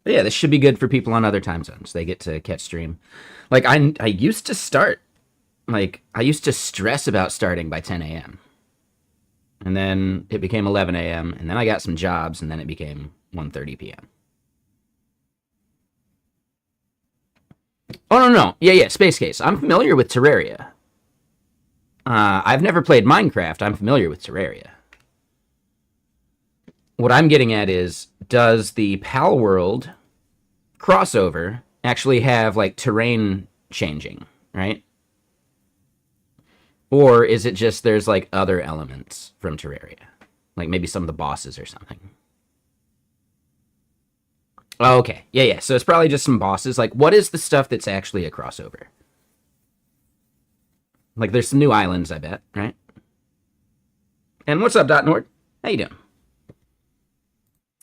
But yeah, this should be good for people on other time zones. They get to catch stream. Like I used to start like I used to stress about starting by 10 a.m. And then it became 11 a.m. and then I got some jobs and then it became 1:30 p.m. Oh no. Yeah, Space Case. I'm familiar with Terraria. I've never played Minecraft. I'm familiar with Terraria. What I'm getting at is, does the Pal World crossover actually have like terrain changing, right? Or is it just there's like other elements from Terraria? Like maybe some of the bosses or something. Oh, okay. Yeah. So it's probably just some bosses. Like, what is the stuff that's actually a crossover? Like, there's some new islands, I bet, right? And what's up, Dot Nord? How you doing?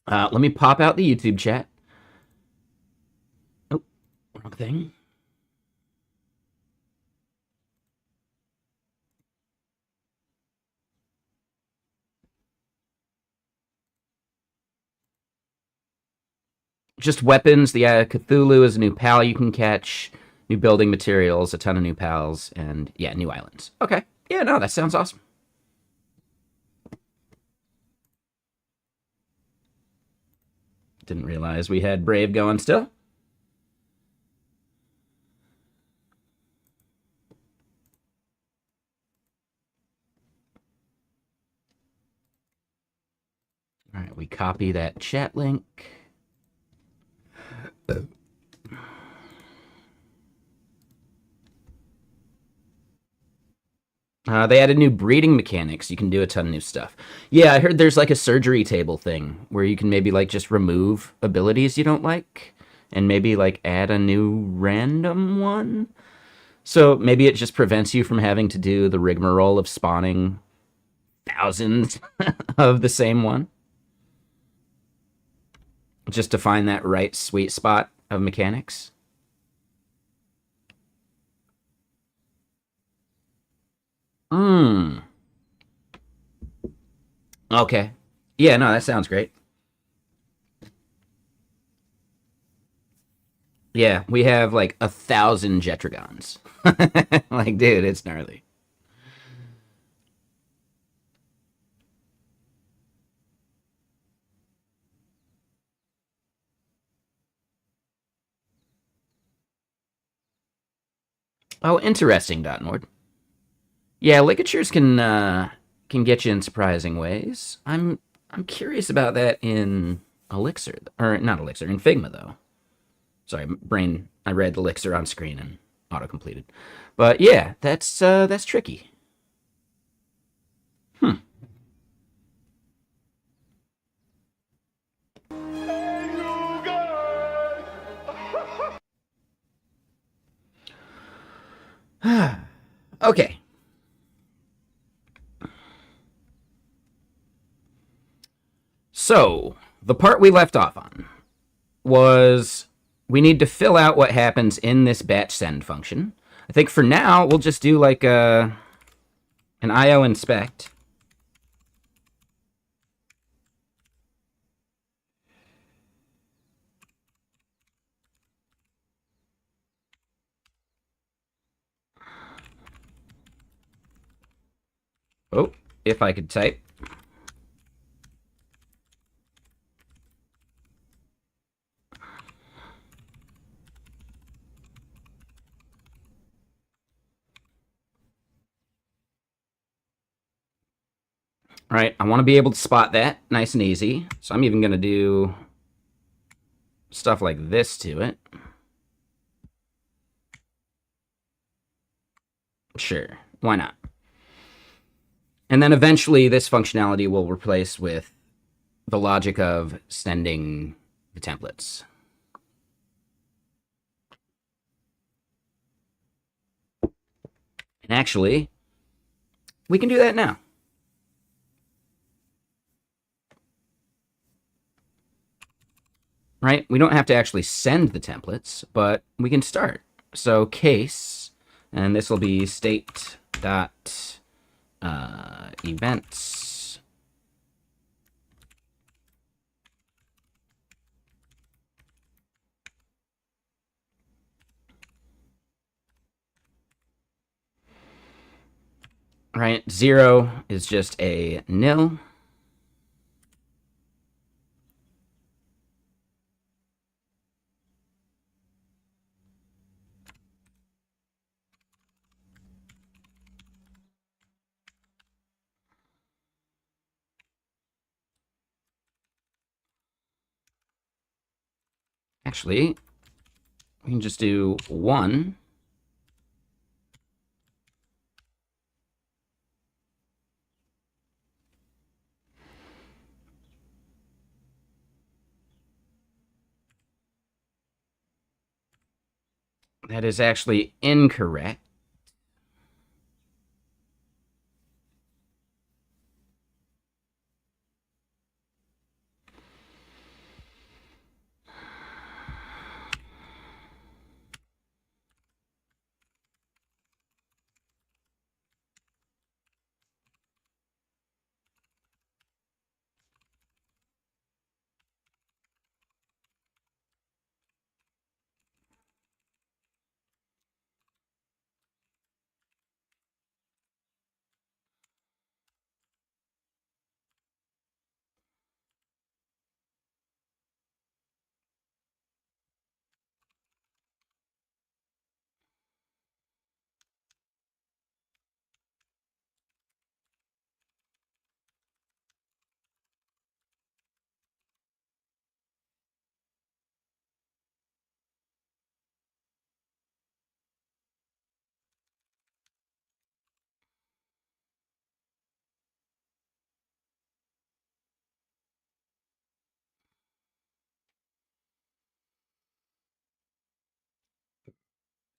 Let me pop out the YouTube chat. Oh, wrong thing. Just weapons. The Cthulhu is a new pal you can catch. New building materials, a ton of new pals, and yeah, new islands. Okay. Yeah, no, that sounds awesome. Didn't realize we had Brave going still. All right, we copy that chat link. They added new breeding mechanics. You can do a ton of new stuff. Yeah, I heard there's like a surgery table thing where you can maybe like just remove abilities you don't like and maybe like add a new random one. So maybe it just prevents you from having to do the rigmarole of spawning thousands of the same one. Just to find that right sweet spot of mechanics. Hmm. Okay. Yeah, no, that sounds great. Yeah, we have like 1,000 Jetragons. Like, dude, it's gnarly. Oh, interesting, Dot Nord. Yeah, ligatures can get you in surprising ways. I'm curious about that in Elixir, or not Elixir, in Figma though. Sorry, brain. I read Elixir on screen and auto completed, but yeah, that's tricky. Hmm. Okay. So the part we left off on was we need to fill out what happens in this batch send function. I think for now we'll just do like an IO inspect. Oh, if I could type. All right, I want to be able to spot that nice and easy. So I'm even going to do stuff like this to it. Sure, why not? And then eventually this functionality will replace with the logic of sending the templates. And actually, we can do that now. Right? We don't have to actually send the templates, but we can start. So case, and this will be state dot events. right? 0 is just a nil. Actually, we can just do 1. That is actually incorrect.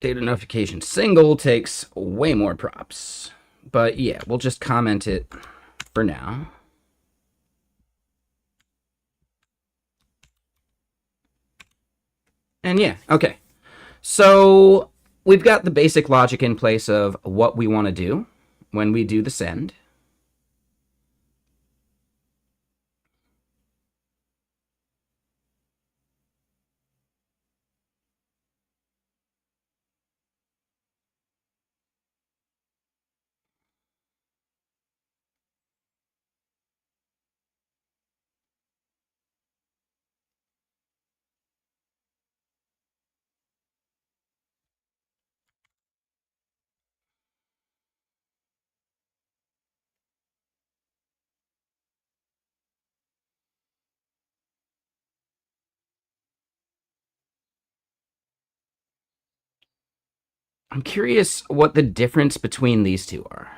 Data notification single takes way more props. But yeah, we'll just comment it for now. And yeah, okay. So we've got the basic logic in place of what we want to do when we do the send. I'm curious what the difference between these two are.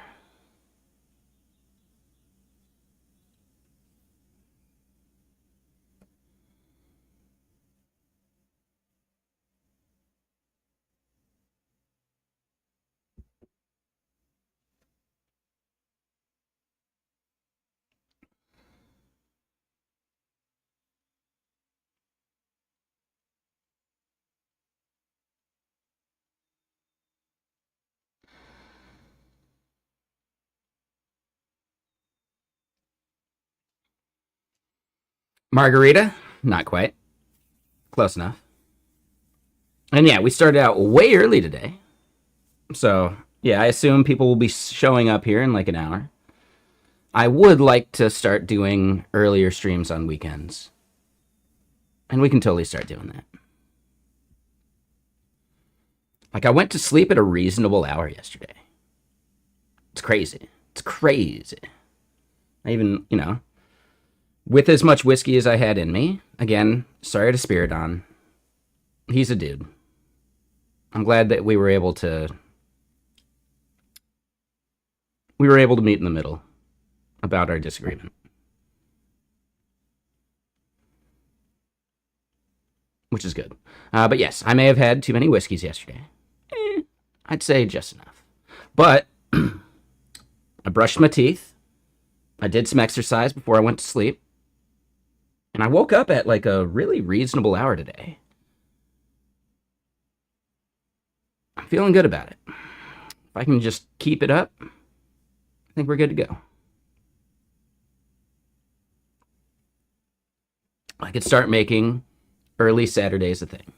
Margarita? Not quite. Close enough. And yeah, we started out way early today. So yeah, I assume people will be showing up here in like an hour. I would like to start doing earlier streams on weekends. And we can totally start doing that. Like, I went to sleep at a reasonable hour yesterday. It's crazy. It's crazy. I even, with as much whiskey as I had in me, again, sorry to Spiridon. He's a dude. I'm glad that we were able to meet in the middle about our disagreement. Which is good. But yes, I may have had too many whiskeys yesterday. I'd say just enough. But I brushed my teeth. I did some exercise before I went to sleep. And I woke up at like a really reasonable hour today. I'm feeling good about it. If I can just keep it up, I think we're good to go. I could start making early Saturdays a thing.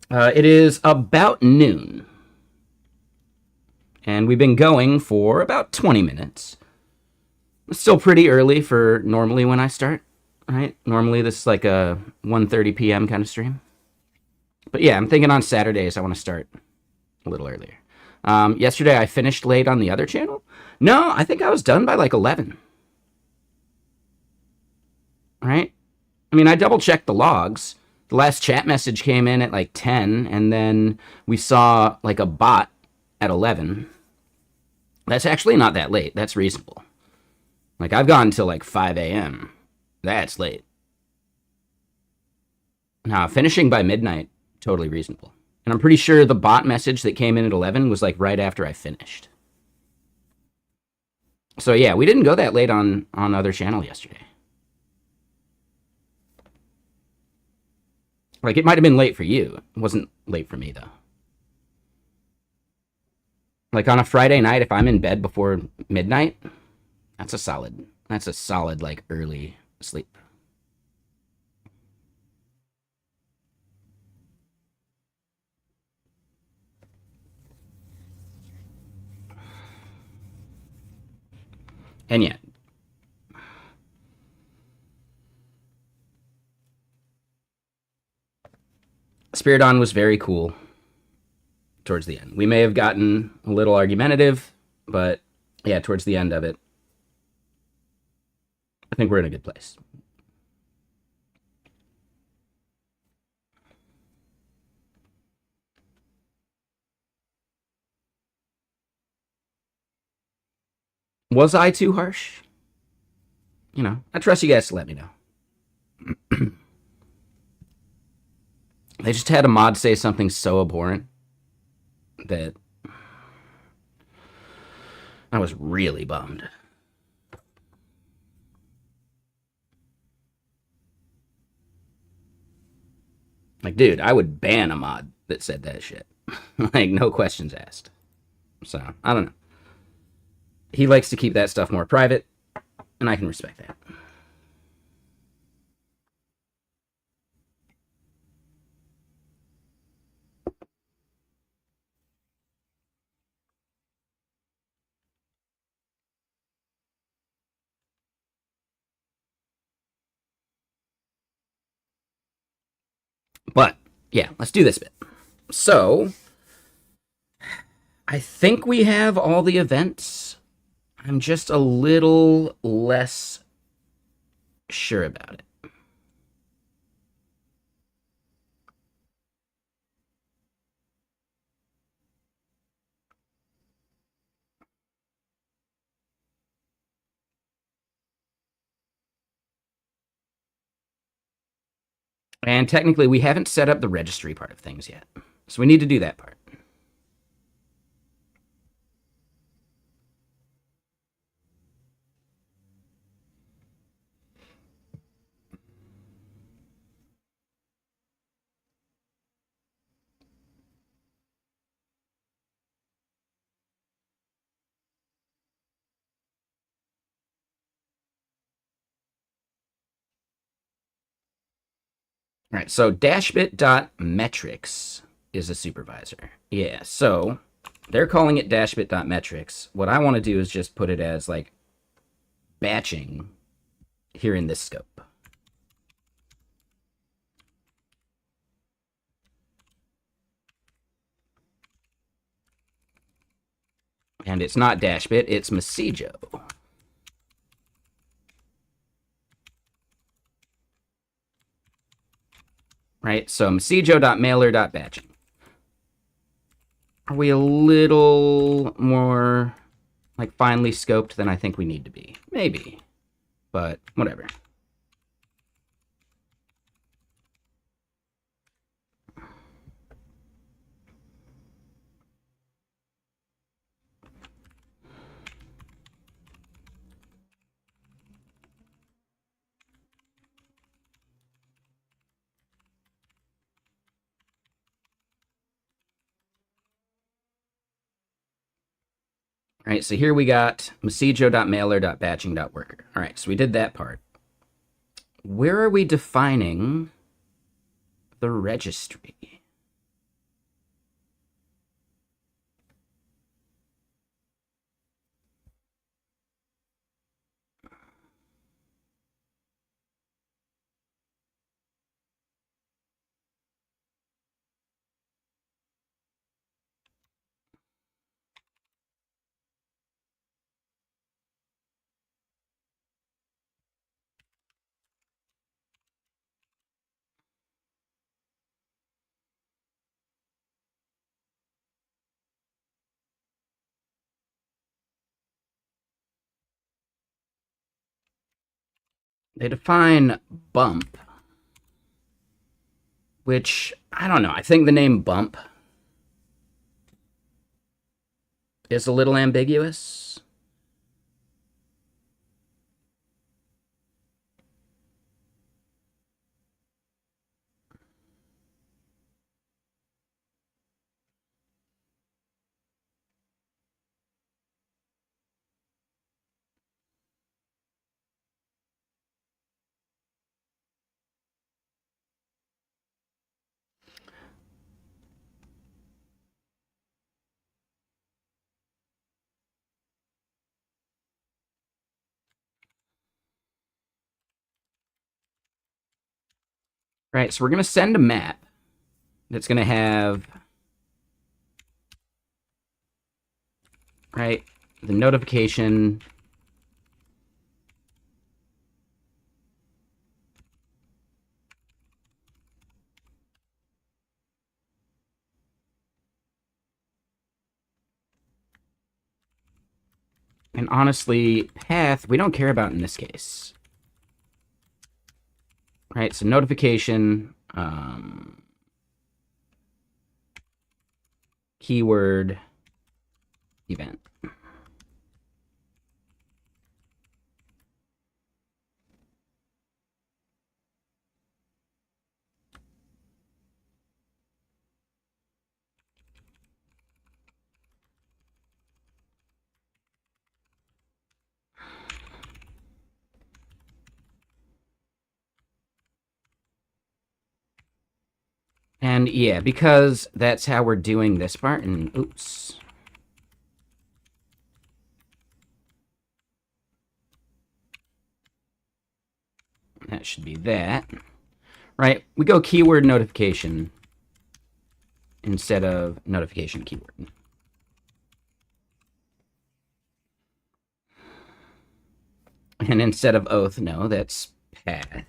It is about noon, and we've been going for about 20 minutes. It's still pretty early for normally when I start, right? Normally this is like a 1:30 p.m. kind of stream. But yeah, I'm thinking on Saturdays I want to start a little earlier. Yesterday I finished late on the other channel. No, I think I was done by like 11. Right? I mean, I double checked the logs. The last chat message came in at like 10, and then we saw like a bot at 11. That's actually not that late. That's reasonable. Like, I've gone until like 5 a.m. That's late. Now, finishing by midnight, totally reasonable. And I'm pretty sure the bot message that came in at 11 was like right after I finished. So yeah, we didn't go that late on other channel yesterday. Like, it might have been late for you. It wasn't late for me, though. Like, on a Friday night, if I'm in bed before midnight, that's a solid, like, early sleep. And yet, Spiridon was very cool towards the end. We may have gotten a little argumentative, but yeah, towards the end of it, I think we're in a good place. Was I too harsh? You know, I trust you guys to let me know. They just had a mod say something so abhorrent that I was really bummed. Like, dude, I would ban a mod that said that shit. Like, no questions asked. So, I don't know. He likes to keep that stuff more private, and I can respect that. But, yeah, let's do this bit. So, I think we have all the events. I'm just a little less sure about it. And technically, we haven't set up the registry part of things yet. So we need to do that part. All right, so dashbit.metrics is a supervisor. Yeah, so they're calling it dashbit.metrics. What I want to do is just put it as like batching here in this scope. And it's not dashbit, it's Messijo. Right, so messijo.mailer.batching. Are we a little more like finely scoped than I think we need to be? Maybe, but whatever. All right, so here we got messijo.mailer.batching.worker. All right, so we did that part. Where are we defining the registry? They define bump, which, I don't know. I think the name bump is a little ambiguous. Right, so we're going to send a map that's going to have, right, the notification. And honestly, path, we don't care about in this case. Right, so notification, keyword, event. And yeah, because that's how we're doing this part, and oops. That should be that. Right, we go keyword notification instead of notification keyword. And instead of oath, no, that's path.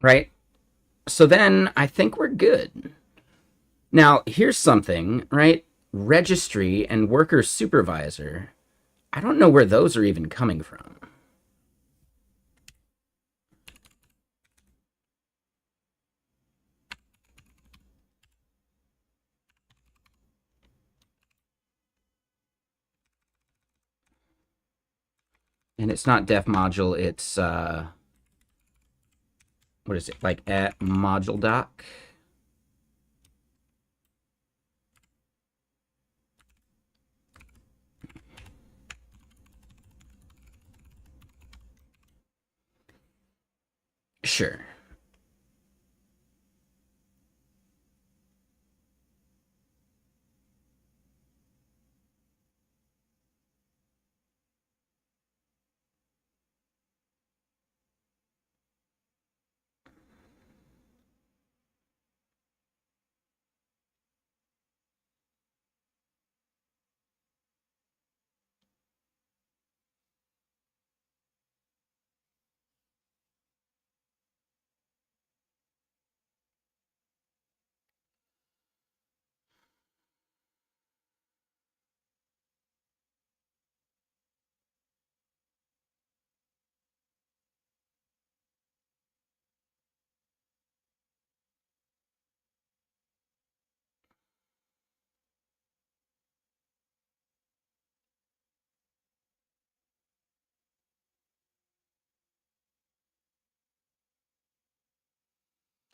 Right? So then I think we're good. Now, here's something, right? Registry and worker supervisor. I don't know where those are even coming from. And it's not def module, it's, what is it, like at module doc? Sure.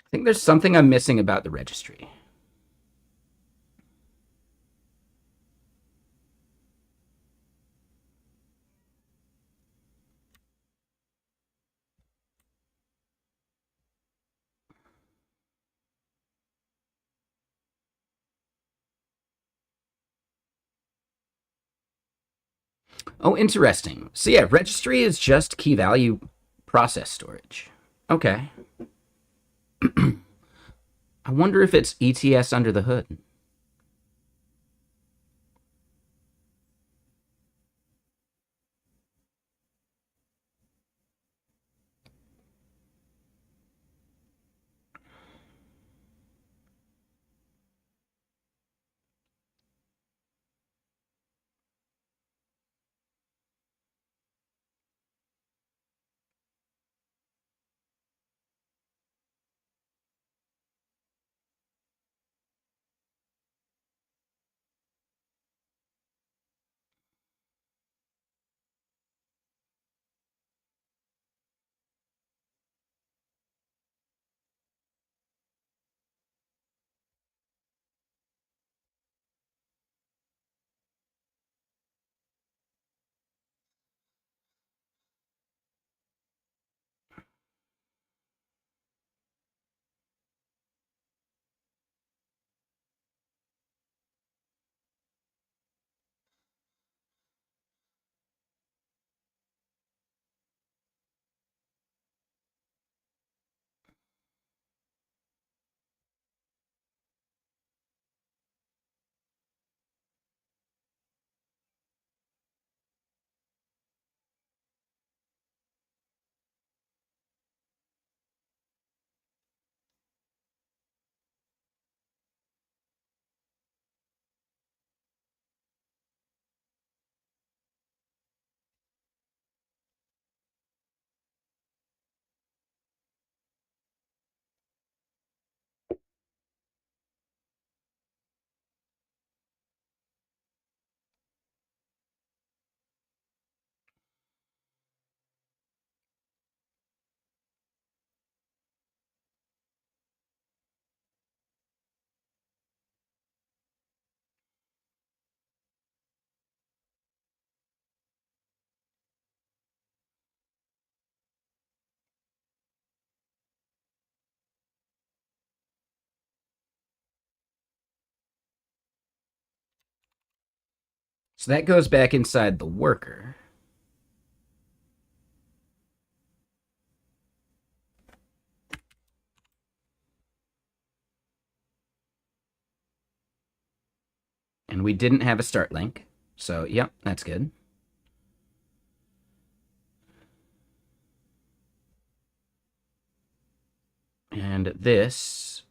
I think there's something I'm missing about the registry. Oh, interesting. So yeah, registry is just key value process storage. Okay. I wonder if it's ETS under the hood. So that goes back inside the worker. And we didn't have a start link. So, yep, that's good. And this.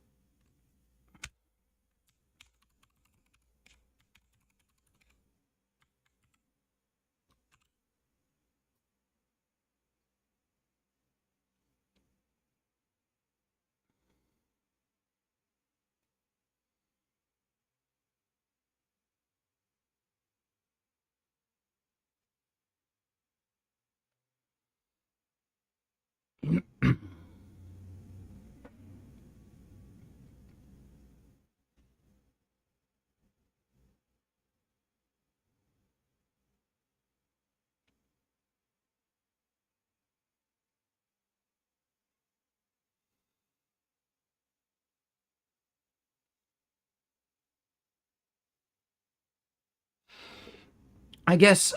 I guess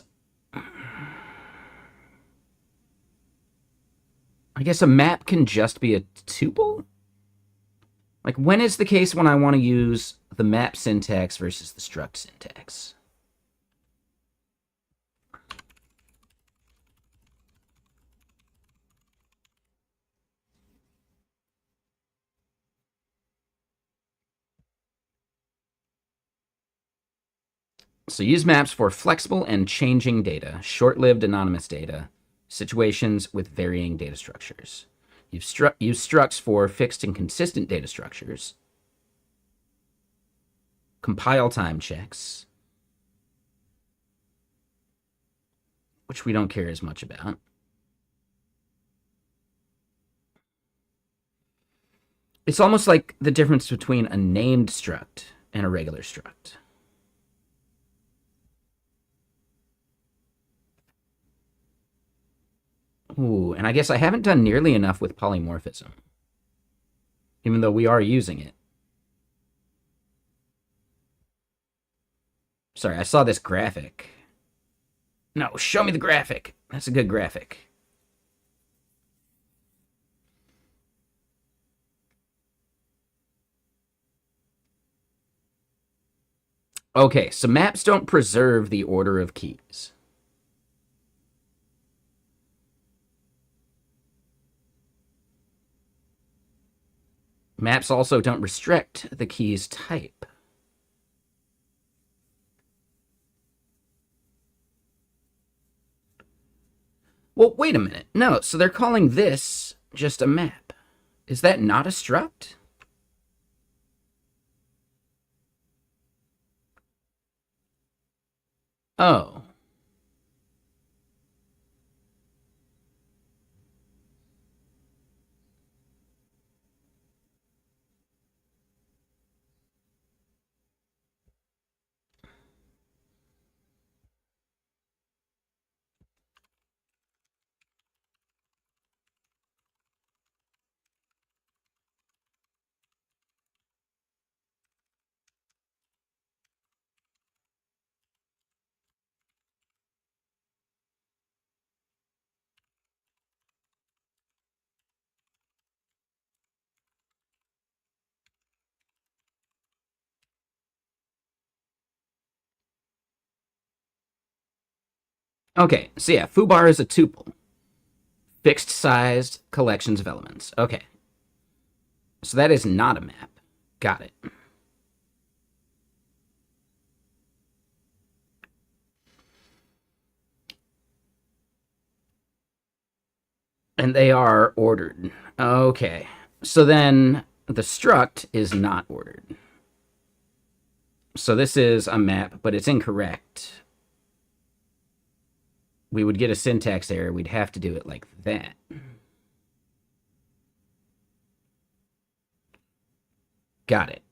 a map can just be a tuple? Like, when is the case when I want to use the map syntax versus the struct syntax? So use maps for flexible and changing data, short-lived anonymous data, situations with varying data structures. Use structs for fixed and consistent data structures. Compile time checks, which we don't care as much about. It's almost like the difference between a named struct and a regular struct. Ooh, and I guess I haven't done nearly enough with polymorphism, even though we are using it. Sorry, I saw this graphic. No, show me the graphic. That's a good graphic. Okay, so maps don't preserve the order of keys. Maps also don't restrict the key's type. Well, wait a minute. No, so they're calling this just a map. Is that not a struct? Oh. Okay, so yeah, foobar is a tuple. Fixed sized collections of elements. Okay. So that is not a map. Got it. And they are ordered. Okay. So then the struct is not ordered. So this is a map, but it's incorrect. We would get a syntax error. We'd have to do it like that. Got it.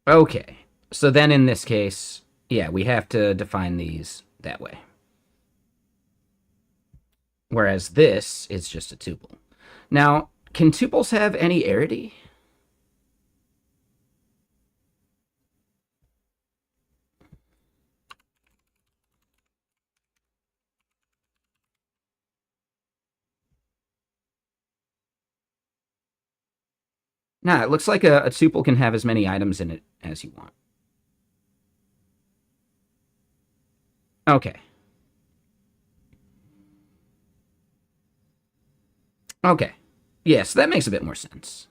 Okay. So then in this case, yeah, we have to define these that way. Whereas this is just a tuple. Now, can tuples have any arity? Nah, it looks like a tuple can have as many items in it as you want. Okay. Okay. Yes, that makes a bit more sense.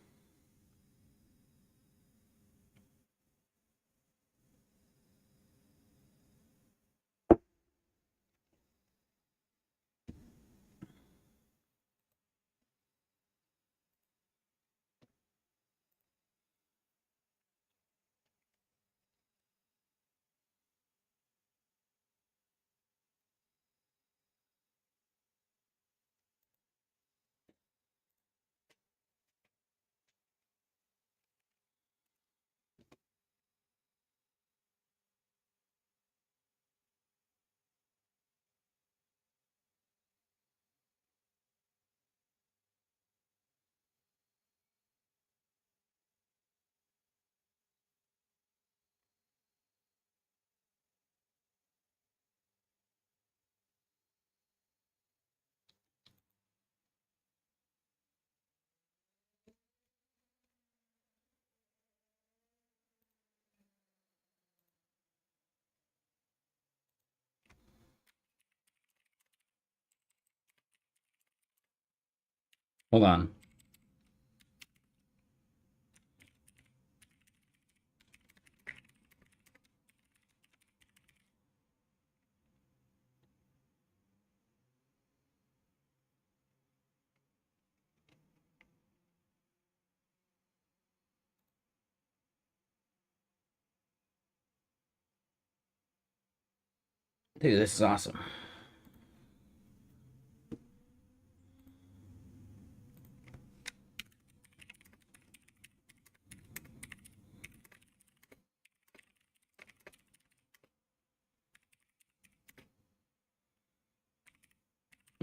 Hold on. Dude, this is awesome.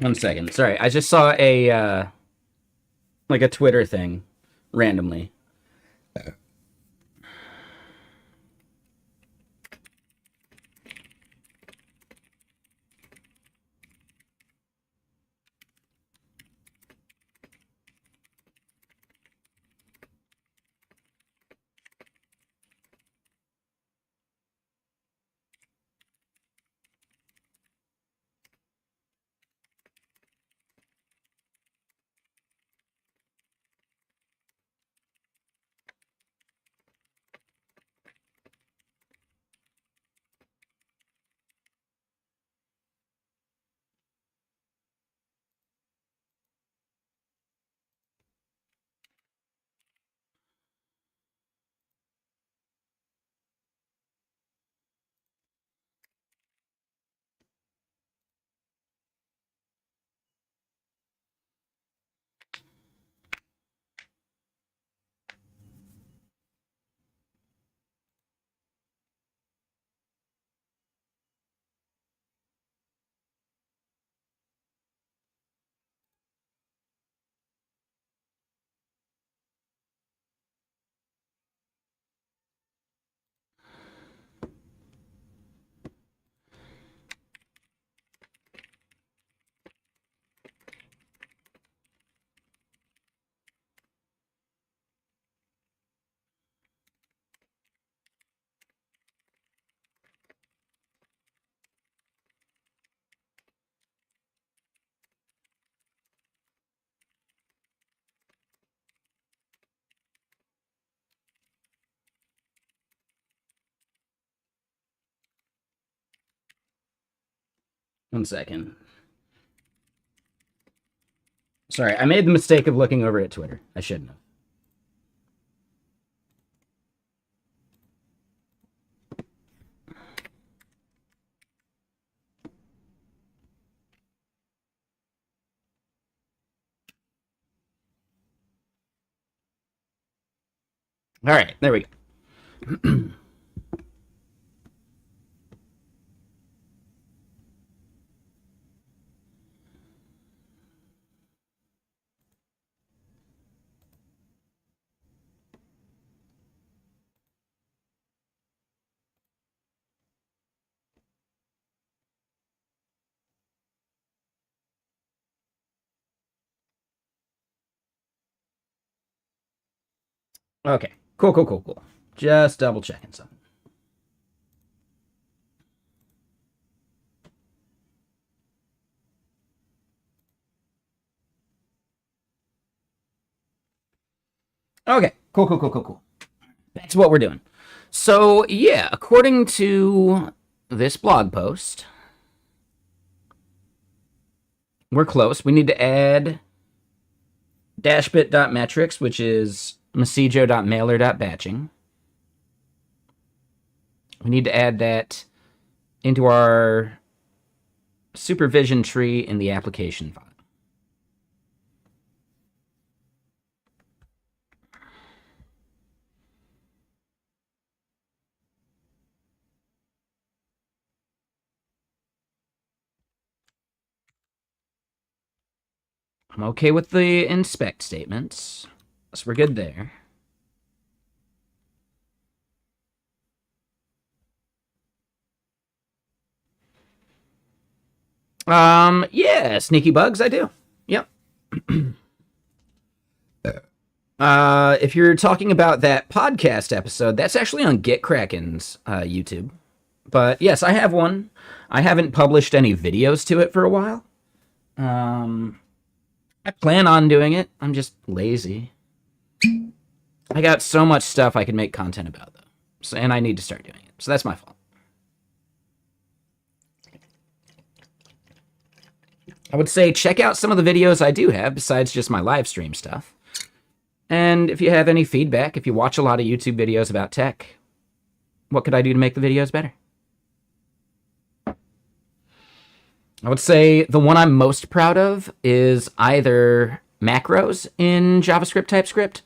One second. Sorry, I just saw a like a Twitter thing randomly. 1 second. Sorry, I made the mistake of looking over at Twitter. I shouldn't have. All right, there we go. Okay, cool. Just double checking something. Okay, cool. That's what we're doing. So, yeah, according to this blog post, we're close. We need to add dashbit.metrics, which is messijo.mailer.batching. We need to add that into our supervision tree in the application file. I'm okay with the inspect statements, so we're good there. Yeah, sneaky bugs, I do. Yep. If you're talking about that podcast episode, that's actually on GitKraken's YouTube. But yes, I have one. I haven't published any videos to it for a while. I plan on doing it. I'm just lazy. I got so much stuff I can make content about, though. So, and I need to start doing it. So that's my fault. I would say check out some of the videos I do have besides just my live stream stuff. And if you have any feedback, if you watch a lot of YouTube videos about tech, what could I do to make the videos better? I would say the one I'm most proud of is either macros in JavaScript, TypeScript,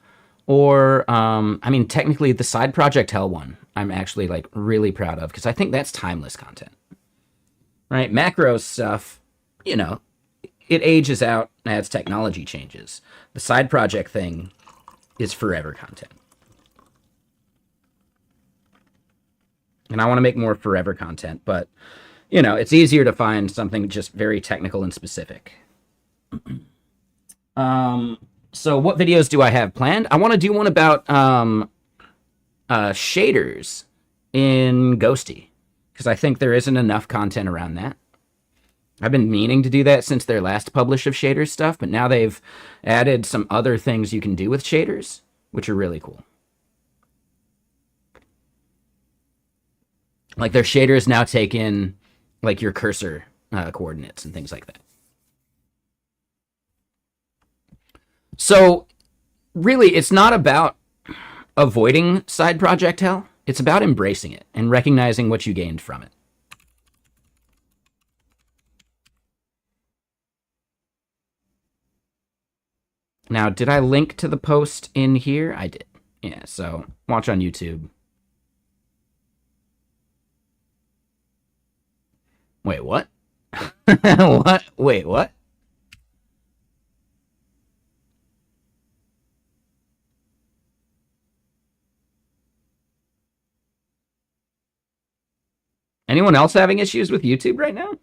or, I mean, technically the side project hell one I'm actually, like, really proud of, because I think that's timeless content. Right? Macros stuff, you know, it ages out as technology changes. The side project thing is forever content. And I want to make more forever content, but, you know, it's easier to find something just very technical and specific. So what videos do I have planned? I want to do one about shaders in Ghosty, because I think there isn't enough content around that. I've been meaning to do that since their last publish of shaders stuff, but now they've added some other things you can do with shaders, which are really cool. Like their shaders now take in like your cursor coordinates and things like that. So really, it's not about avoiding side project hell. It's about embracing it and recognizing what you gained from it. Now, did I link to the post in here? I did. Yeah, so watch on YouTube. Wait, what? What? Wait, what? Anyone else having issues with YouTube right now?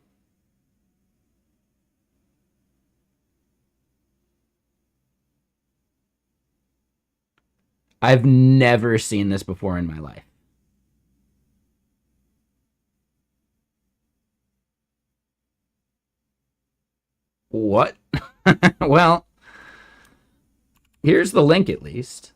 I've never seen this before in my life. What? Well, here's the link at least.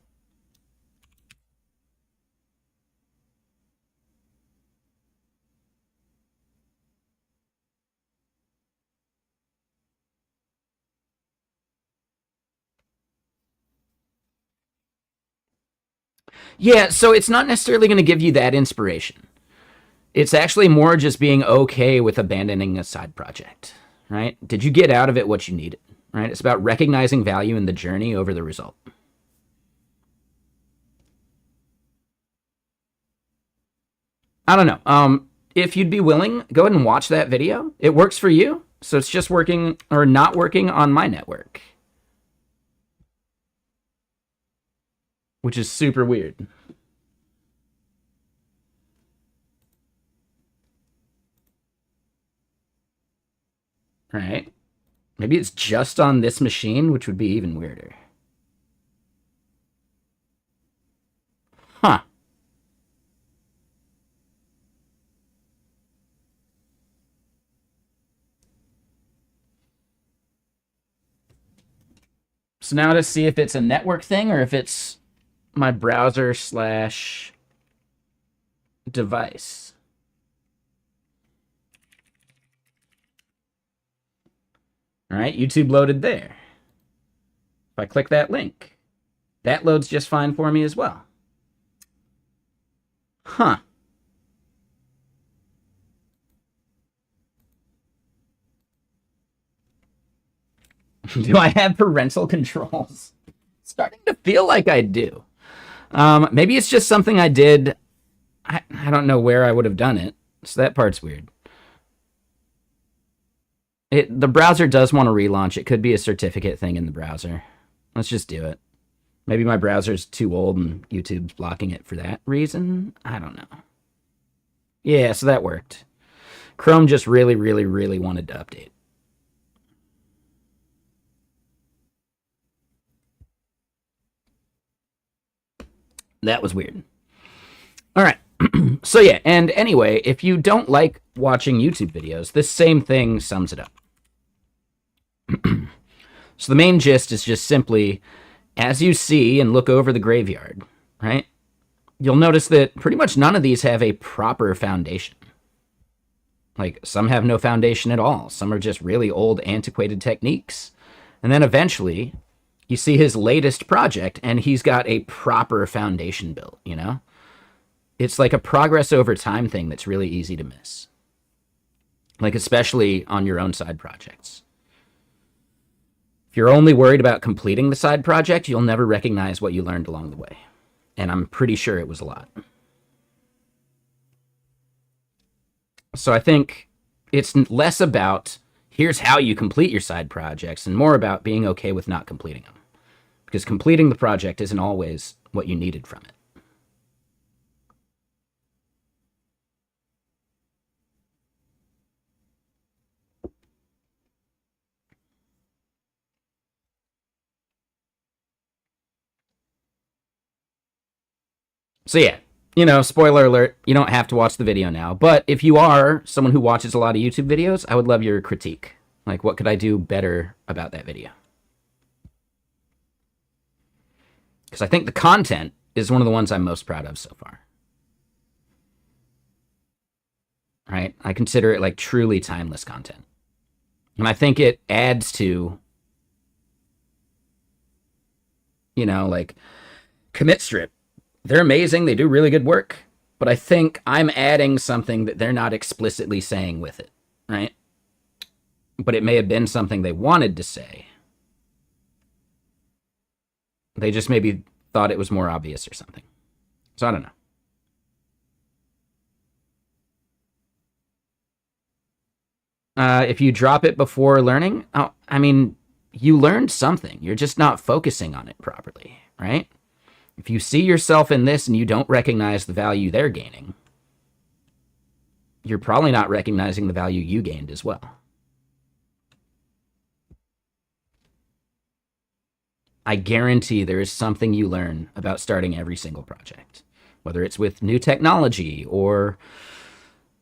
Yeah, so it's not necessarily going to give you that inspiration. It's actually more just being okay with abandoning a side project, right? Did you get out of it what you needed, right? It's about recognizing value in the journey over the result. I don't know. If you'd be willing, go ahead and watch that video. It works for you, so it's just working or not working on my network, which is super weird. Right? Maybe it's just on this machine, which would be even weirder. Huh. So now to see if it's a network thing or if it's my browser slash device. All right, YouTube loaded there. If I click that link, that loads just fine for me as well. Huh. Do I have parental controls? Starting to feel like I do. Maybe it's just something I did. I don't know where I would have done it, so that part's weird. The browser does want to relaunch. It could be a certificate thing in the browser. Let's just do it. Maybe my browser's too old and YouTube's blocking it for that reason. I don't know. Yeah, so that worked. Chrome just really, really, really wanted to update. That was weird. All right. So yeah, and anyway, if you don't like watching YouTube videos, this same thing sums it up. So the main gist is just simply, as you see and look over the graveyard, right, you'll notice that pretty much none of these have a proper foundation. Like, some have no foundation at all. Some are just really old, antiquated techniques. And then eventually, you see his latest project, and he's got a proper foundation built, you know? It's like a progress over time thing that's really easy to miss. Like, especially on your own side projects. If you're only worried about completing the side project, you'll never recognize what you learned along the way. And I'm pretty sure it was a lot. So I think it's less about here's how you complete your side projects and more about being okay with not completing them. Because completing the project isn't always what you needed from it. So yeah, you know, spoiler alert, you don't have to watch the video now. But if you are someone who watches a lot of YouTube videos, I would love your critique. Like, what could I do better about that video? Because I think the content is one of the ones I'm most proud of so far. Right? I consider it like truly timeless content. And I think it adds to, you know, like Commit Strip. They're amazing. They do really good work. But I think I'm adding something that they're not explicitly saying with it, right? But it may have been something they wanted to say. They just maybe thought it was more obvious or something. So I don't know. If you drop it before learning, oh, I mean, you learned something. You're just not focusing on it properly, right? If you see yourself in this and you don't recognize the value they're gaining, you're probably not recognizing the value you gained as well. I guarantee there is something you learn about starting every single project, whether it's with new technology or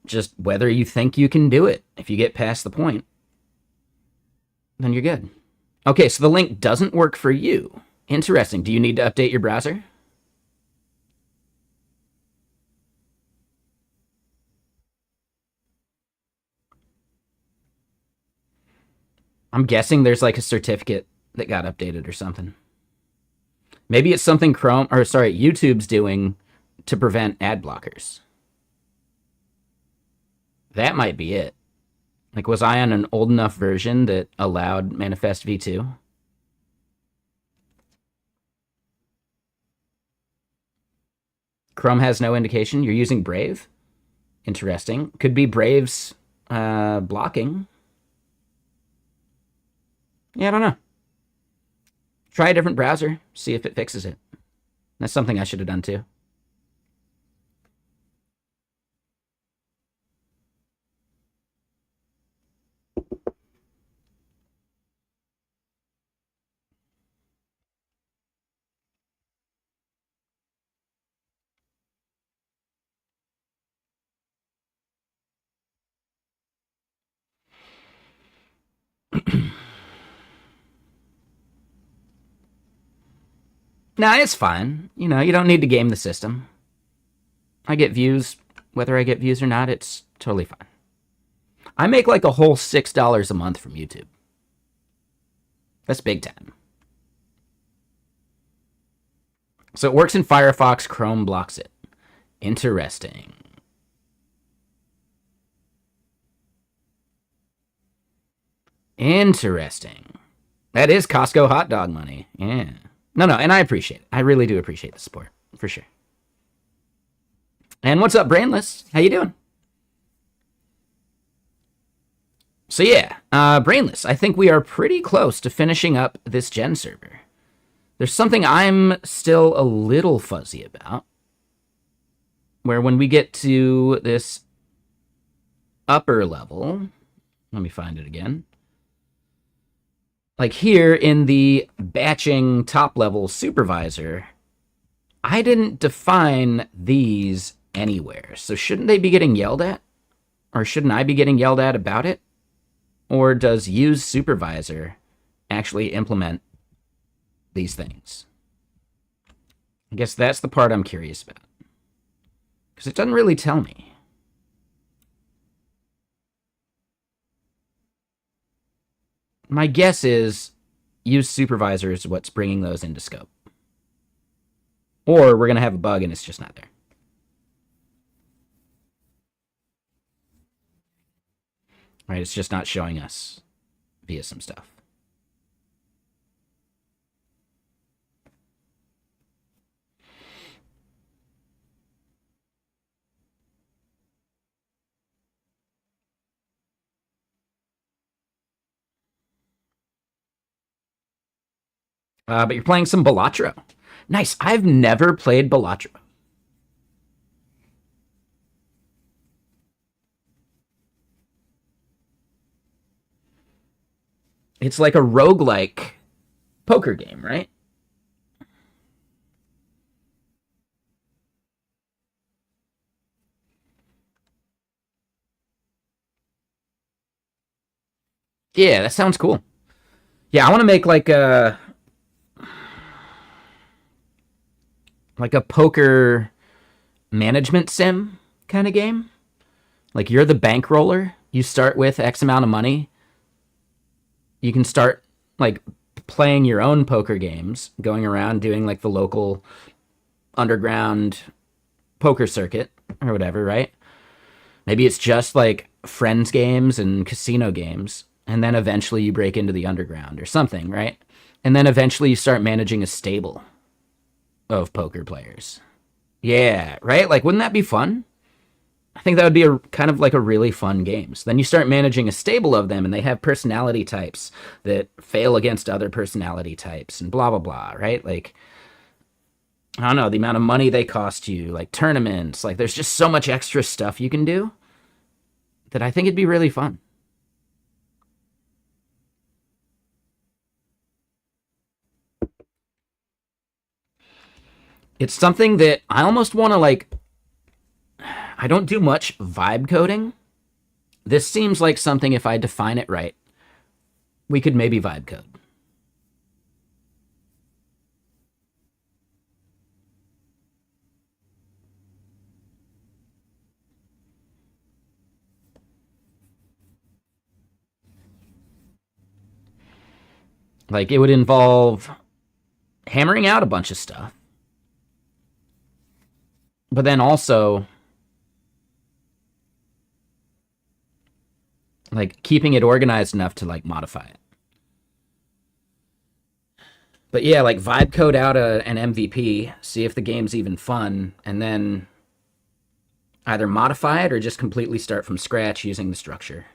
just whether you think you can do it. If you get past the point, then you're good. Okay, so the link doesn't work for you. Interesting. Do you need to update your browser? I'm guessing there's like a certificate that got updated or something. Maybe it's something YouTube's doing to prevent ad blockers. That might be it. Like, was I on an old enough version that allowed Manifest v2? Chrome has no indication. You're using Brave? Interesting. Could be Brave's blocking. Yeah, I don't know. Try a different browser. See if it fixes it. That's something I should have done too. Nah, it's fine. You know, you don't need to game the system. I get views. Whether I get views or not, it's totally fine. I make like a whole $6 a month from YouTube. That's big time. So it works in Firefox, Chrome blocks it. Interesting. Interesting. That is Costco hot dog money. Yeah. No, and I appreciate it. I really do appreciate the support, for sure. And what's up, Brainless? How you doing? So yeah, Brainless, I think we are pretty close to finishing up this gen server. There's something I'm still a little fuzzy about, where when we get to this upper level, let me find it again. Like here in the batching top level supervisor, I didn't define these anywhere. So shouldn't they be getting yelled at? Or shouldn't I be getting yelled at about it? Or does use supervisor actually implement these things? I guess that's the part I'm curious about. Because it doesn't really tell me. My guess is use supervisor is what's bringing those into scope. Or we're going to have a bug and it's just not there. Right, it's just not showing us via some stuff. But you're playing some Balatro. Nice. I've never played Balatro. It's like a roguelike poker game, right? Yeah, that sounds cool. Yeah, I want to make like a poker management sim kind of game. Like you're the bankroller. You start with X amount of money. You can start like playing your own poker games, going around doing like the local underground poker circuit or whatever, right? Maybe it's just like friends games and casino games, and then eventually you break into the underground or something, right? And then eventually you start managing a stable of poker players. Yeah, right? Like, wouldn't that be fun? I think that would be a kind of like a really fun game. So then you start managing a stable of them, and they have personality types that fail against other personality types, and blah blah blah, right? Like, I don't know, the amount of money they cost you, like tournaments, like there's just so much extra stuff you can do that I think it'd be really fun. It's something that I almost want to like. I don't do much vibe coding. This seems like something, if I define it right, we could maybe vibe code. Like, it would involve hammering out a bunch of stuff, but then also like keeping it organized enough to like modify it. But yeah, like vibe code out an MVP, see if the game's even fun, and then either modify it or just completely start from scratch using the structure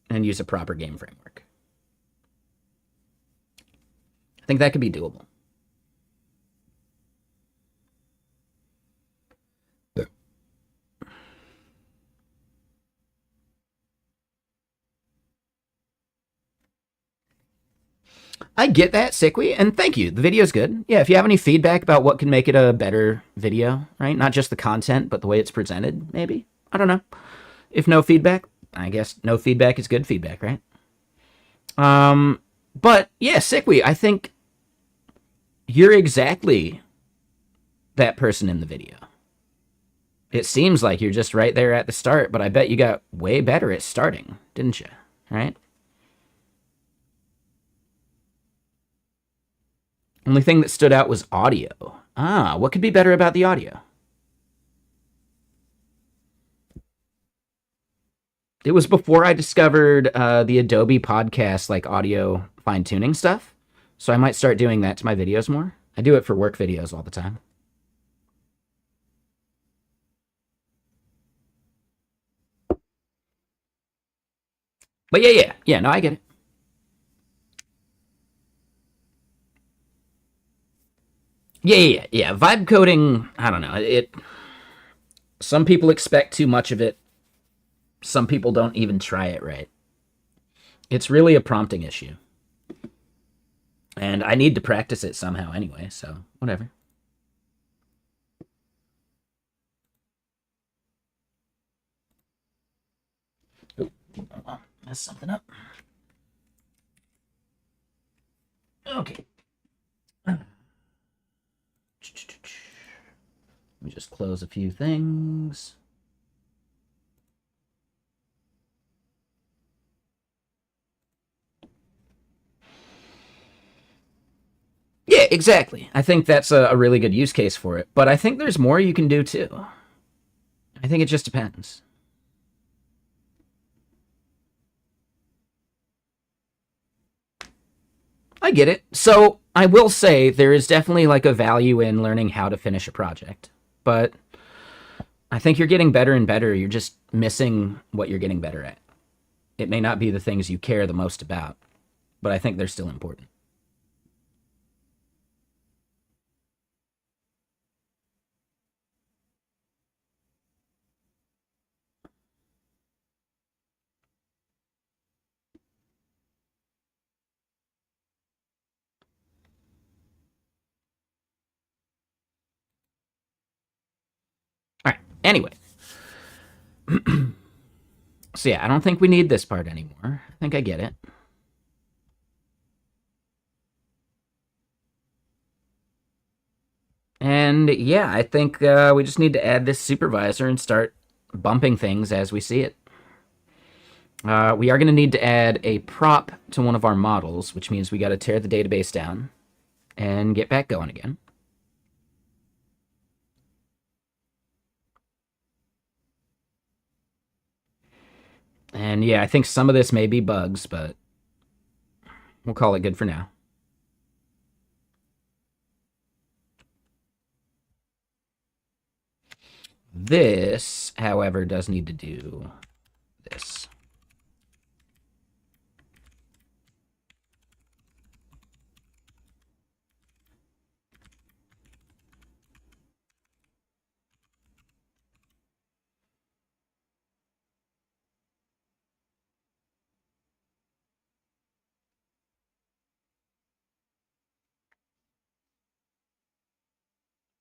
and use a proper game framework. I think that could be doable. I get that, Sickwy, and thank you. The video's good. Yeah, if you have any feedback about what can make it a better video, right? Not just the content, but the way it's presented, maybe. I don't know. If no feedback, I guess no feedback is good feedback, right? But yeah, Sickwy, I think you're exactly that person in the video. It seems like you're just right there at the start, but I bet you got way better at starting, didn't you? Right? Only thing that stood out was audio. Ah, what could be better about the audio? It was before I discovered the Adobe podcast, like audio fine tuning stuff. So I might start doing that to my videos more. I do it for work videos all the time. But yeah, no, I get it. Yeah. Vibe coding, I don't know. Some people expect too much of it. Some people don't even try it right. It's really a prompting issue. And I need to practice it somehow anyway, so whatever. Oh, mess something up. Okay. Let me just close a few things. Yeah, exactly. I think that's a really good use case for it. But I think there's more you can do too. I think it just depends. I get it. So I will say there is definitely like a value in learning how to finish a project. But I think you're getting better and better. You're just missing what you're getting better at. It may not be the things you care the most about, but I think they're still important. All right. Anyway. So yeah, I don't think we need this part anymore. I think I get it. And yeah, I think we just need to add this supervisor and start bumping things as we see it. We are going to need to add a prop to one of our models, which means we got to tear the database down and get back going again. And yeah, I think some of this may be bugs, but we'll call it good for now. This, however, does need to do this.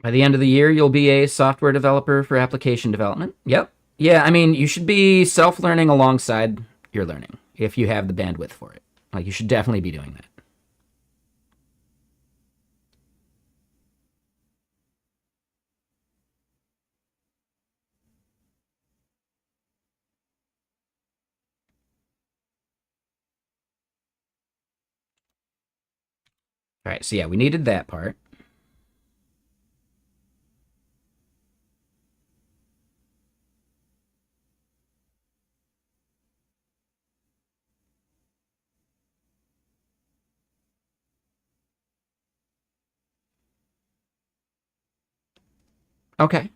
By the end of the year, you'll be a software developer for application development. Yep. Yeah, I mean, you should be self learning alongside your learning if you have the bandwidth for it. Like, you should definitely be doing that. All right, so yeah, we needed that part. Okay.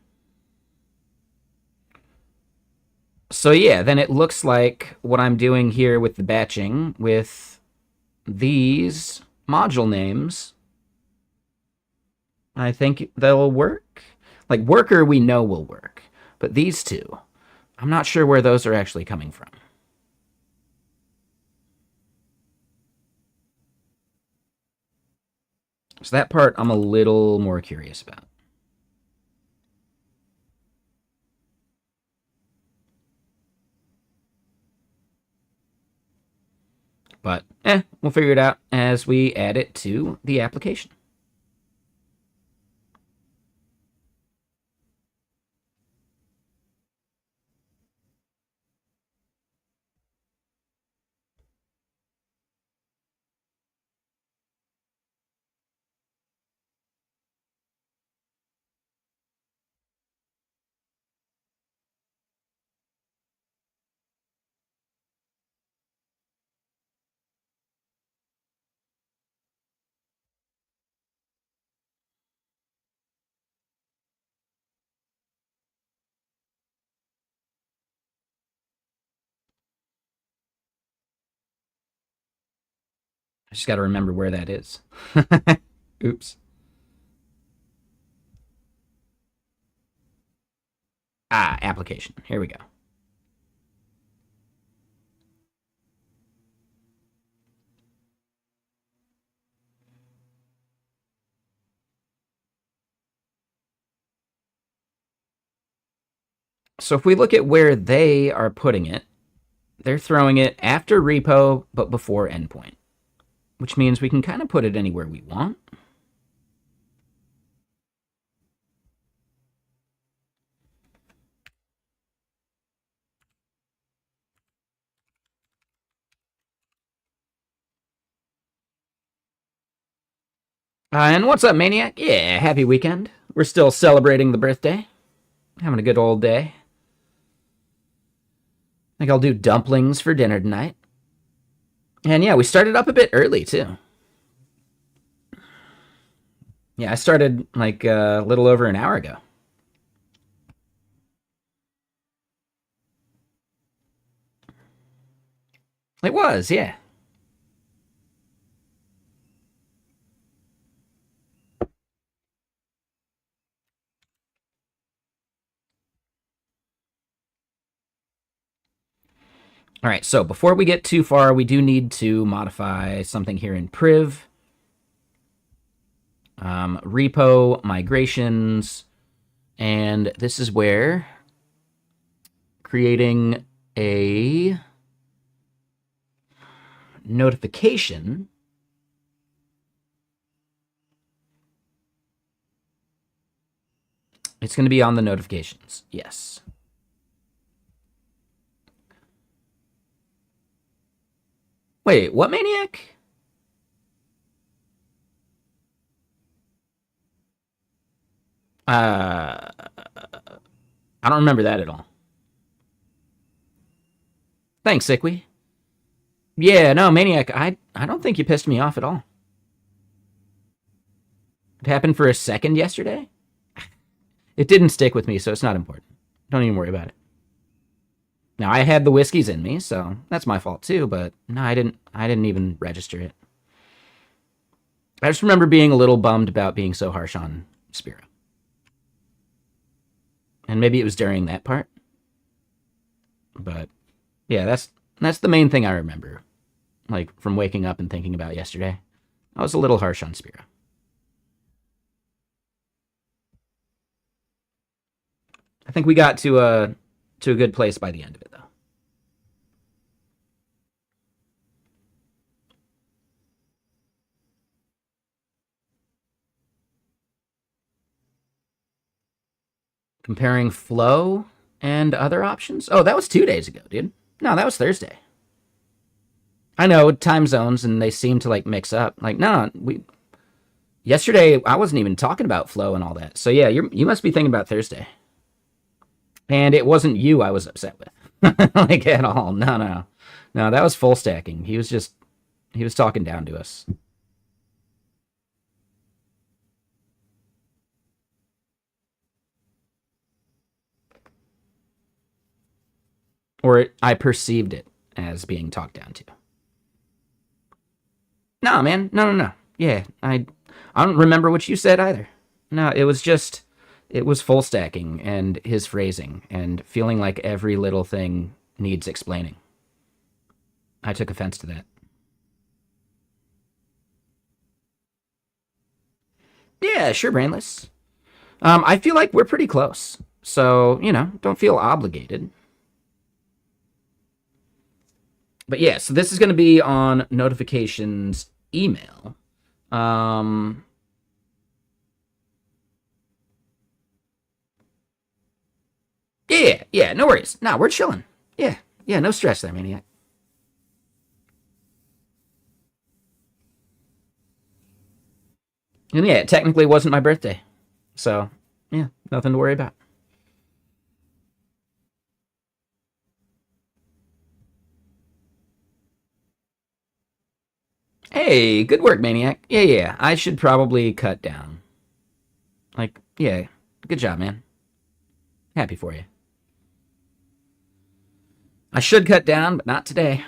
So yeah, then it looks like what I'm doing here with the batching with these module names, I think they'll work. Like worker we know will work, but these two, I'm not sure where those are actually coming from. So that part I'm a little more curious about. But we'll figure it out as we add it to the application. I just got to remember where that is. Oops. Application. Here we go. So if we look at where they are putting it, they're throwing it after repo, but before endpoint, which means we can kind of put it anywhere we want. And what's up, Maniac? Yeah, happy weekend. We're still celebrating the birthday. Having a good old day. I think I'll do dumplings for dinner tonight. And yeah, we started up a bit early, too. Yeah, I started like a little over an hour ago. It was, yeah. All right, so before we get too far, we do need to modify something here in priv. Repo, migrations, and this is where creating a notification it's going to be on the notifications. Yes. Wait, what, Maniac? I don't remember that at all. Thanks, Sickly. Yeah, no, Maniac, I don't think you pissed me off at all. It happened for a second yesterday. It didn't stick with me, so it's not important. Don't even worry about it. Now I had the whiskeys in me, so that's my fault too, but no, I didn't even register it. I just remember being a little bummed about being so harsh on Spiro. And maybe it was during that part. But yeah, that's the main thing I remember. Like from waking up and thinking about yesterday. I was a little harsh on Spiro. I think we got to a good place by the end of it, though. Comparing flow and other options. Oh, that was 2 days ago, dude. No, that was Thursday. I know time zones and they seem to like mix up. Like, no, Yesterday, I wasn't even talking about flow and all that. So yeah, you must be thinking about Thursday. And it wasn't you I was upset with, like at all. No, no, no. That was full stacking. He was talking down to us. Or I perceived it as being talked down to. No, man. No, no, no. Yeah, I don't remember what you said either. No, it was just it was full stacking and his phrasing and feeling like every little thing needs explaining. I took offense to that. Yeah, sure, brainless. I feel like we're pretty close. So, don't feel obligated. But yeah, so this is going to be on notifications email. Um, yeah, no worries. No, we're chilling. Yeah, yeah, no stress there, maniac. And yeah, it technically wasn't my birthday. So, yeah, nothing to worry about. Hey, good work, maniac. Yeah, yeah, I should probably cut down. Like, yeah, good job, man. Happy for you. I should cut down, but not today.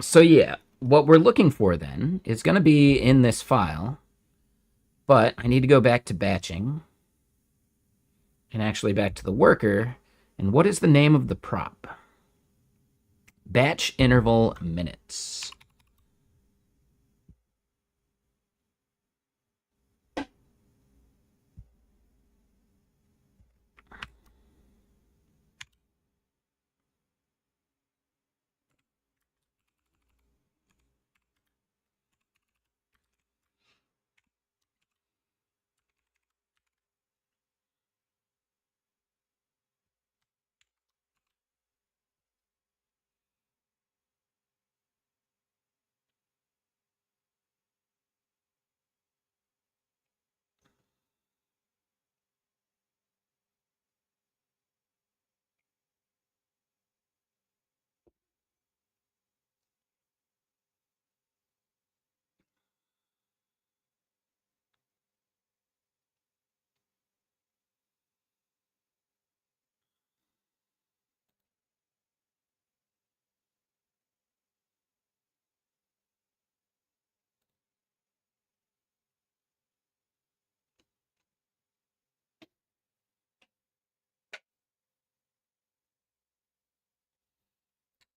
So, yeah, what we're looking for then is going to be in this file, but I need to go back to batching and actually back to the worker. And what is the name of the prop? Batch interval minutes.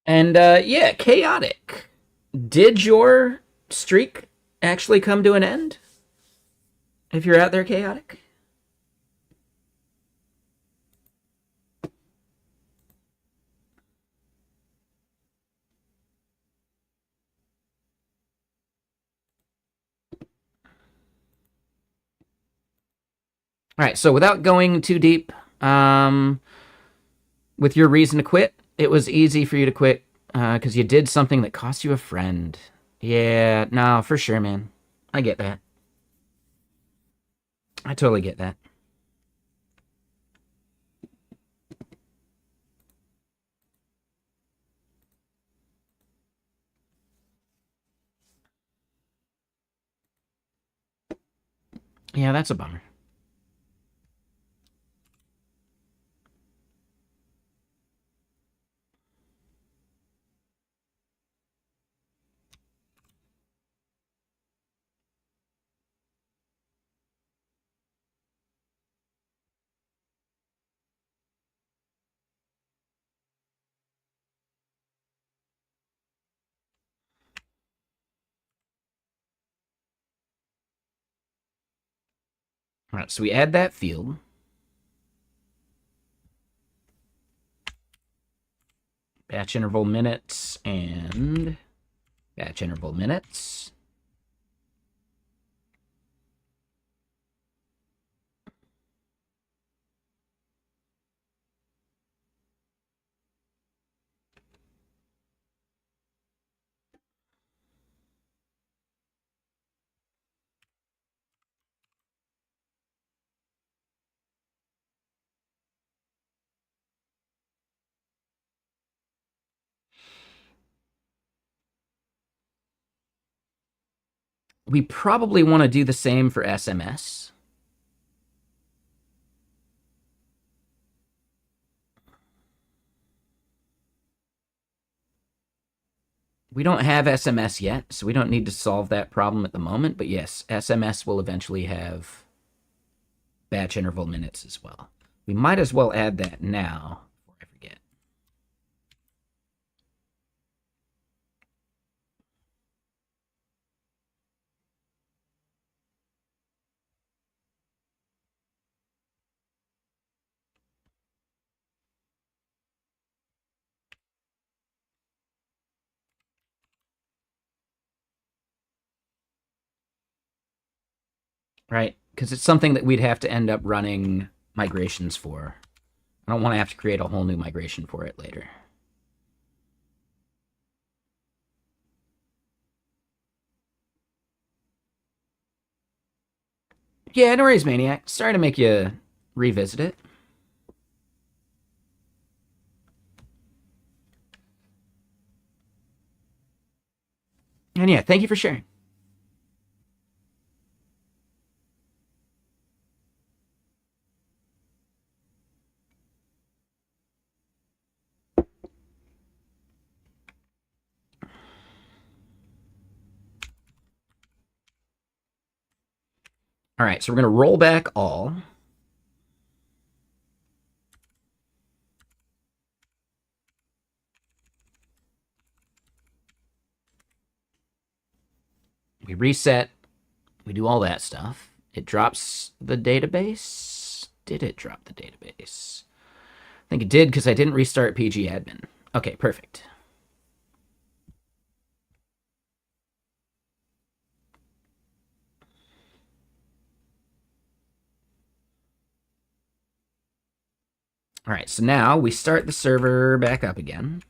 And yeah, chaotic. Did your streak actually come to an end? If you're out there, chaotic? All right, so without going too deep, um, with your reason to quit, it was easy for you to quit because you did something that cost you a friend. Yeah, no, for sure, man. I get that. I totally get that. Yeah, that's a bummer. All right, so we add that field. Batch interval minutes and batch interval minutes. We probably want to do the same for SMS. We don't have SMS yet, so we don't need to solve that problem at the moment. But yes, SMS will eventually have batch interval minutes as well. We might as well add that now before I forget. Right? Because it's something that we'd have to end up running migrations for. I don't want to have to create a whole new migration for it later. Yeah, no worries, Maniac. Sorry to make you revisit it. And yeah, thank you for sharing. All right, so we're going to roll back all. We reset. We do all that stuff. It drops the database. Did it drop the database? I think it did because I didn't restart PG admin. Okay, perfect. All right, so now we start the server back up again.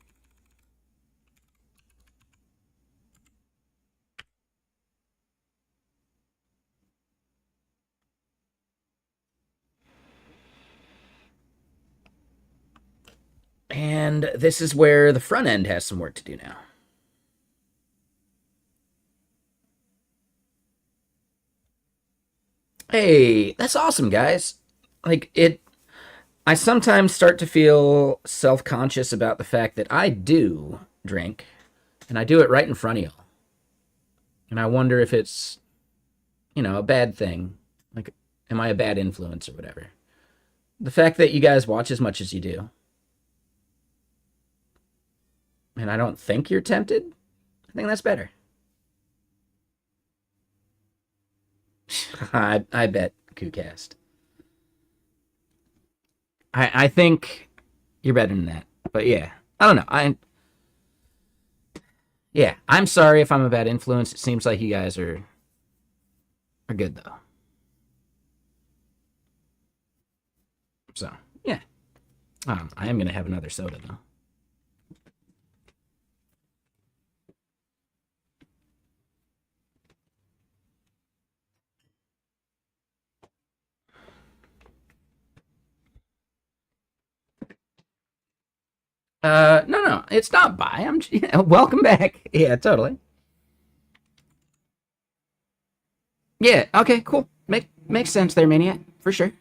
And this is where the front end has some work to do now. Hey, that's awesome, guys. Like, I sometimes start to feel self conscious about the fact that I do drink, and I do it right in front of you. And I wonder if it's, a bad thing. Like, am I a bad influence or whatever? The fact that you guys watch as much as you do, and I don't think you're tempted, I think that's better. I bet, KooCast. I think you're better than that. But yeah, I don't know. Yeah, I'm sorry if I'm a bad influence. It seems like you guys are good though. So yeah, I am gonna have another soda though. No, it's not by. Welcome back. Yeah, totally. Yeah, okay, cool. Makes sense there, Maniac, for sure.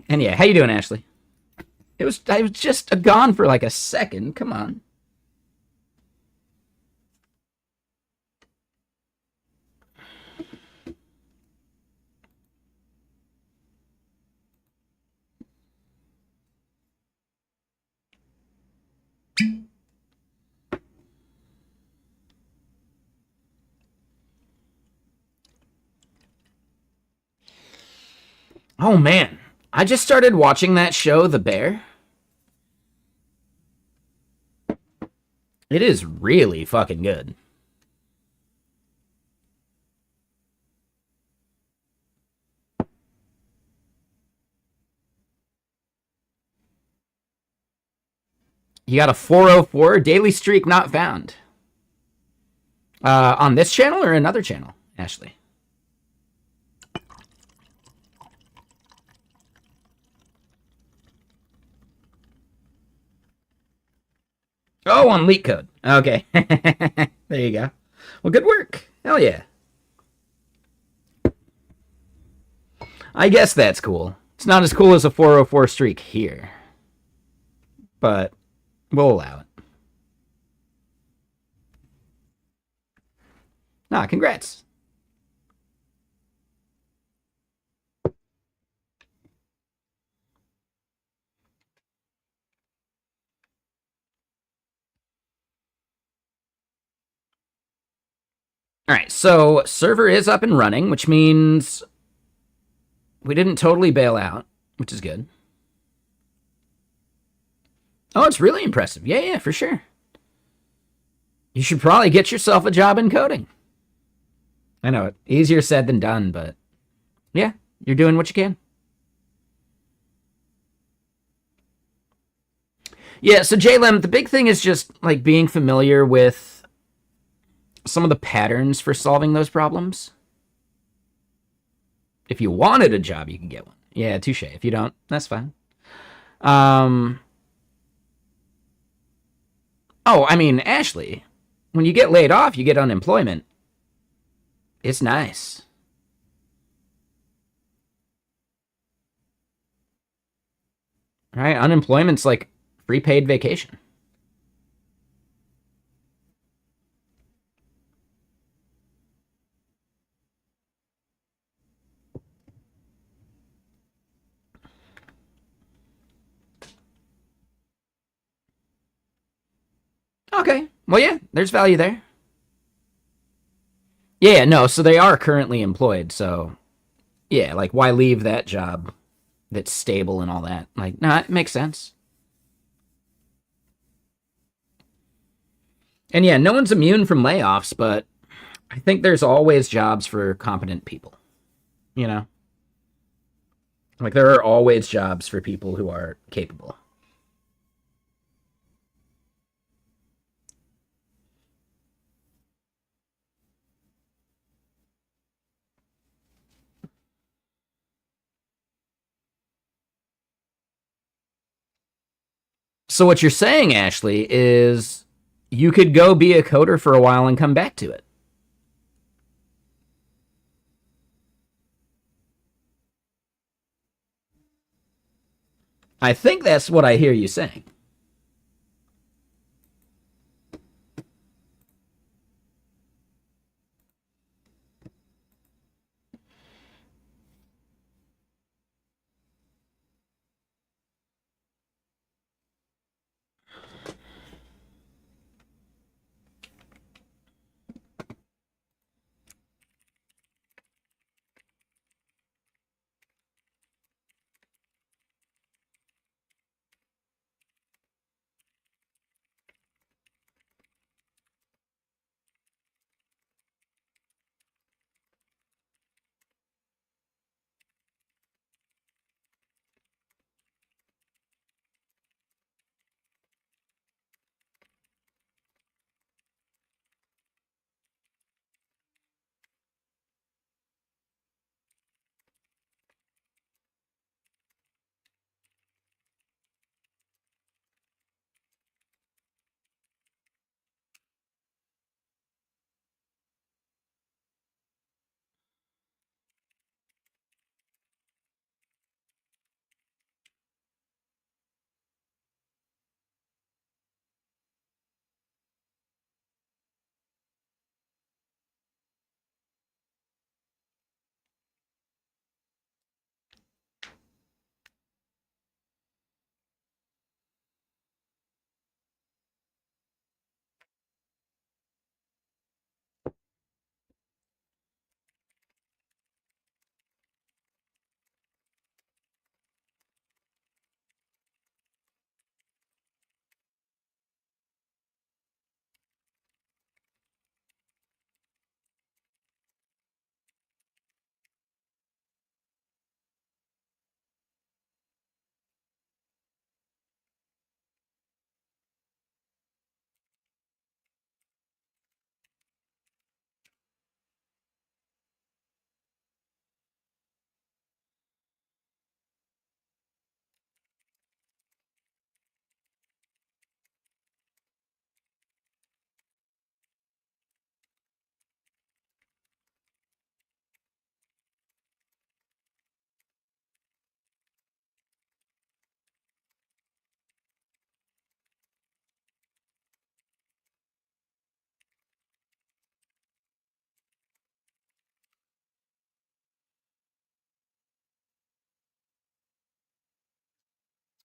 And yeah, how you doing, Ashley? I was just gone for like a second. Come on. Oh man, I just started watching that show, The Bear. It is really fucking good. You got a 404 daily streak not found. On this channel or another channel, Ashley? Oh, on Leak Code. Okay. There you go. Well, good work. Hell yeah. I guess that's cool. It's not as cool as a 404 streak here, but we'll allow it. Nah, congrats. All right, so server is up and running, which means we didn't totally bail out, which is good. Oh, it's really impressive. Yeah, for sure. You should probably get yourself a job in coding. I know, easier said than done, but yeah, you're doing what you can. Yeah, so JLem, the big thing is just like being familiar with some of the patterns for solving those problems. If you wanted a job, you can get one. Yeah, touche. If you don't, that's fine. Oh, I mean, Ashley, when you get laid off, you get unemployment. It's nice. Right? Unemployment's like free paid vacation. Okay. Well, yeah, there's value there. Yeah, no, so they are currently employed, so yeah, like why leave that job that's stable and all that? Like, nah, it makes sense. And yeah, no one's immune from layoffs, but I think there's always jobs for competent people, you know? Like there are always jobs for people who are capable. So what you're saying, Ashley, is you could go be a coder for a while and come back to it. I think that's what I hear you saying.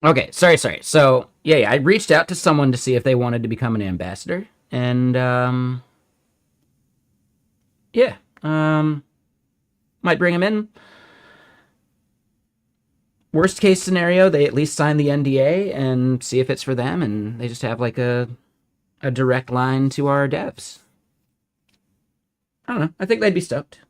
Okay, sorry. So yeah, I reached out to someone to see if they wanted to become an ambassador, and yeah, might bring them in. Worst case scenario, they at least sign the NDA and see if it's for them, and they just have like a direct line to our devs. I don't know. I think they'd be stoked.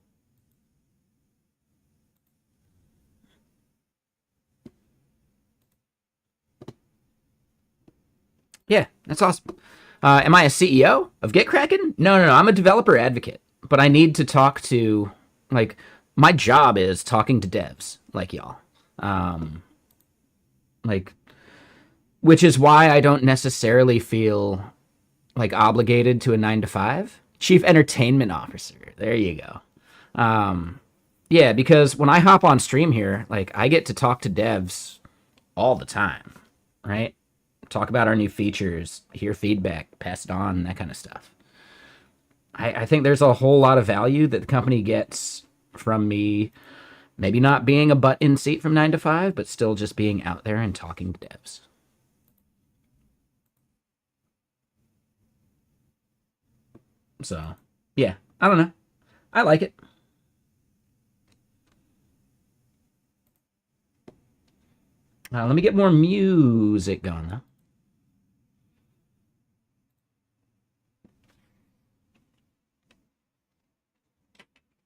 Yeah, that's awesome. Am I a CEO of GitKraken? No. I'm a developer advocate, but I need to talk to, like, my job is talking to devs like y'all. Um, like, which is why I don't necessarily feel like obligated to a 9 to 5. Chief Entertainment Officer. There you go. Yeah, because when I hop on stream here, like, I get to talk to devs all the time, right? Talk about our new features, hear feedback, pass it on, that kind of stuff. I think there's a whole lot of value that the company gets from me, maybe not being a butt in seat from 9 to 5, but still just being out there and talking to devs. So, yeah, I don't know. I like it. Let me get more music going, though.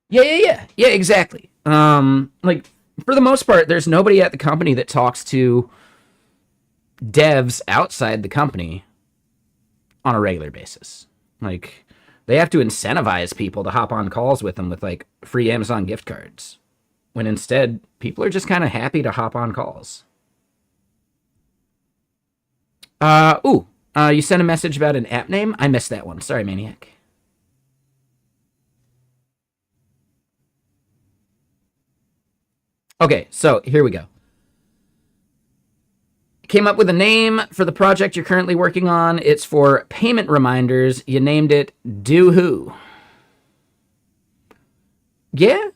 Yeah, exactly. Like, for the most part, there's nobody at the company that talks to devs outside the company on a regular basis. Like, they have to incentivize people to hop on calls with them with like free Amazon gift cards, when instead people are just kind of happy to hop on calls. You sent a message about an app name. I missed that one. Sorry, Maniac. Okay, so here we go. Came up with a name for the project you're currently working on. It's for payment reminders. You named it Do Who. Yeah,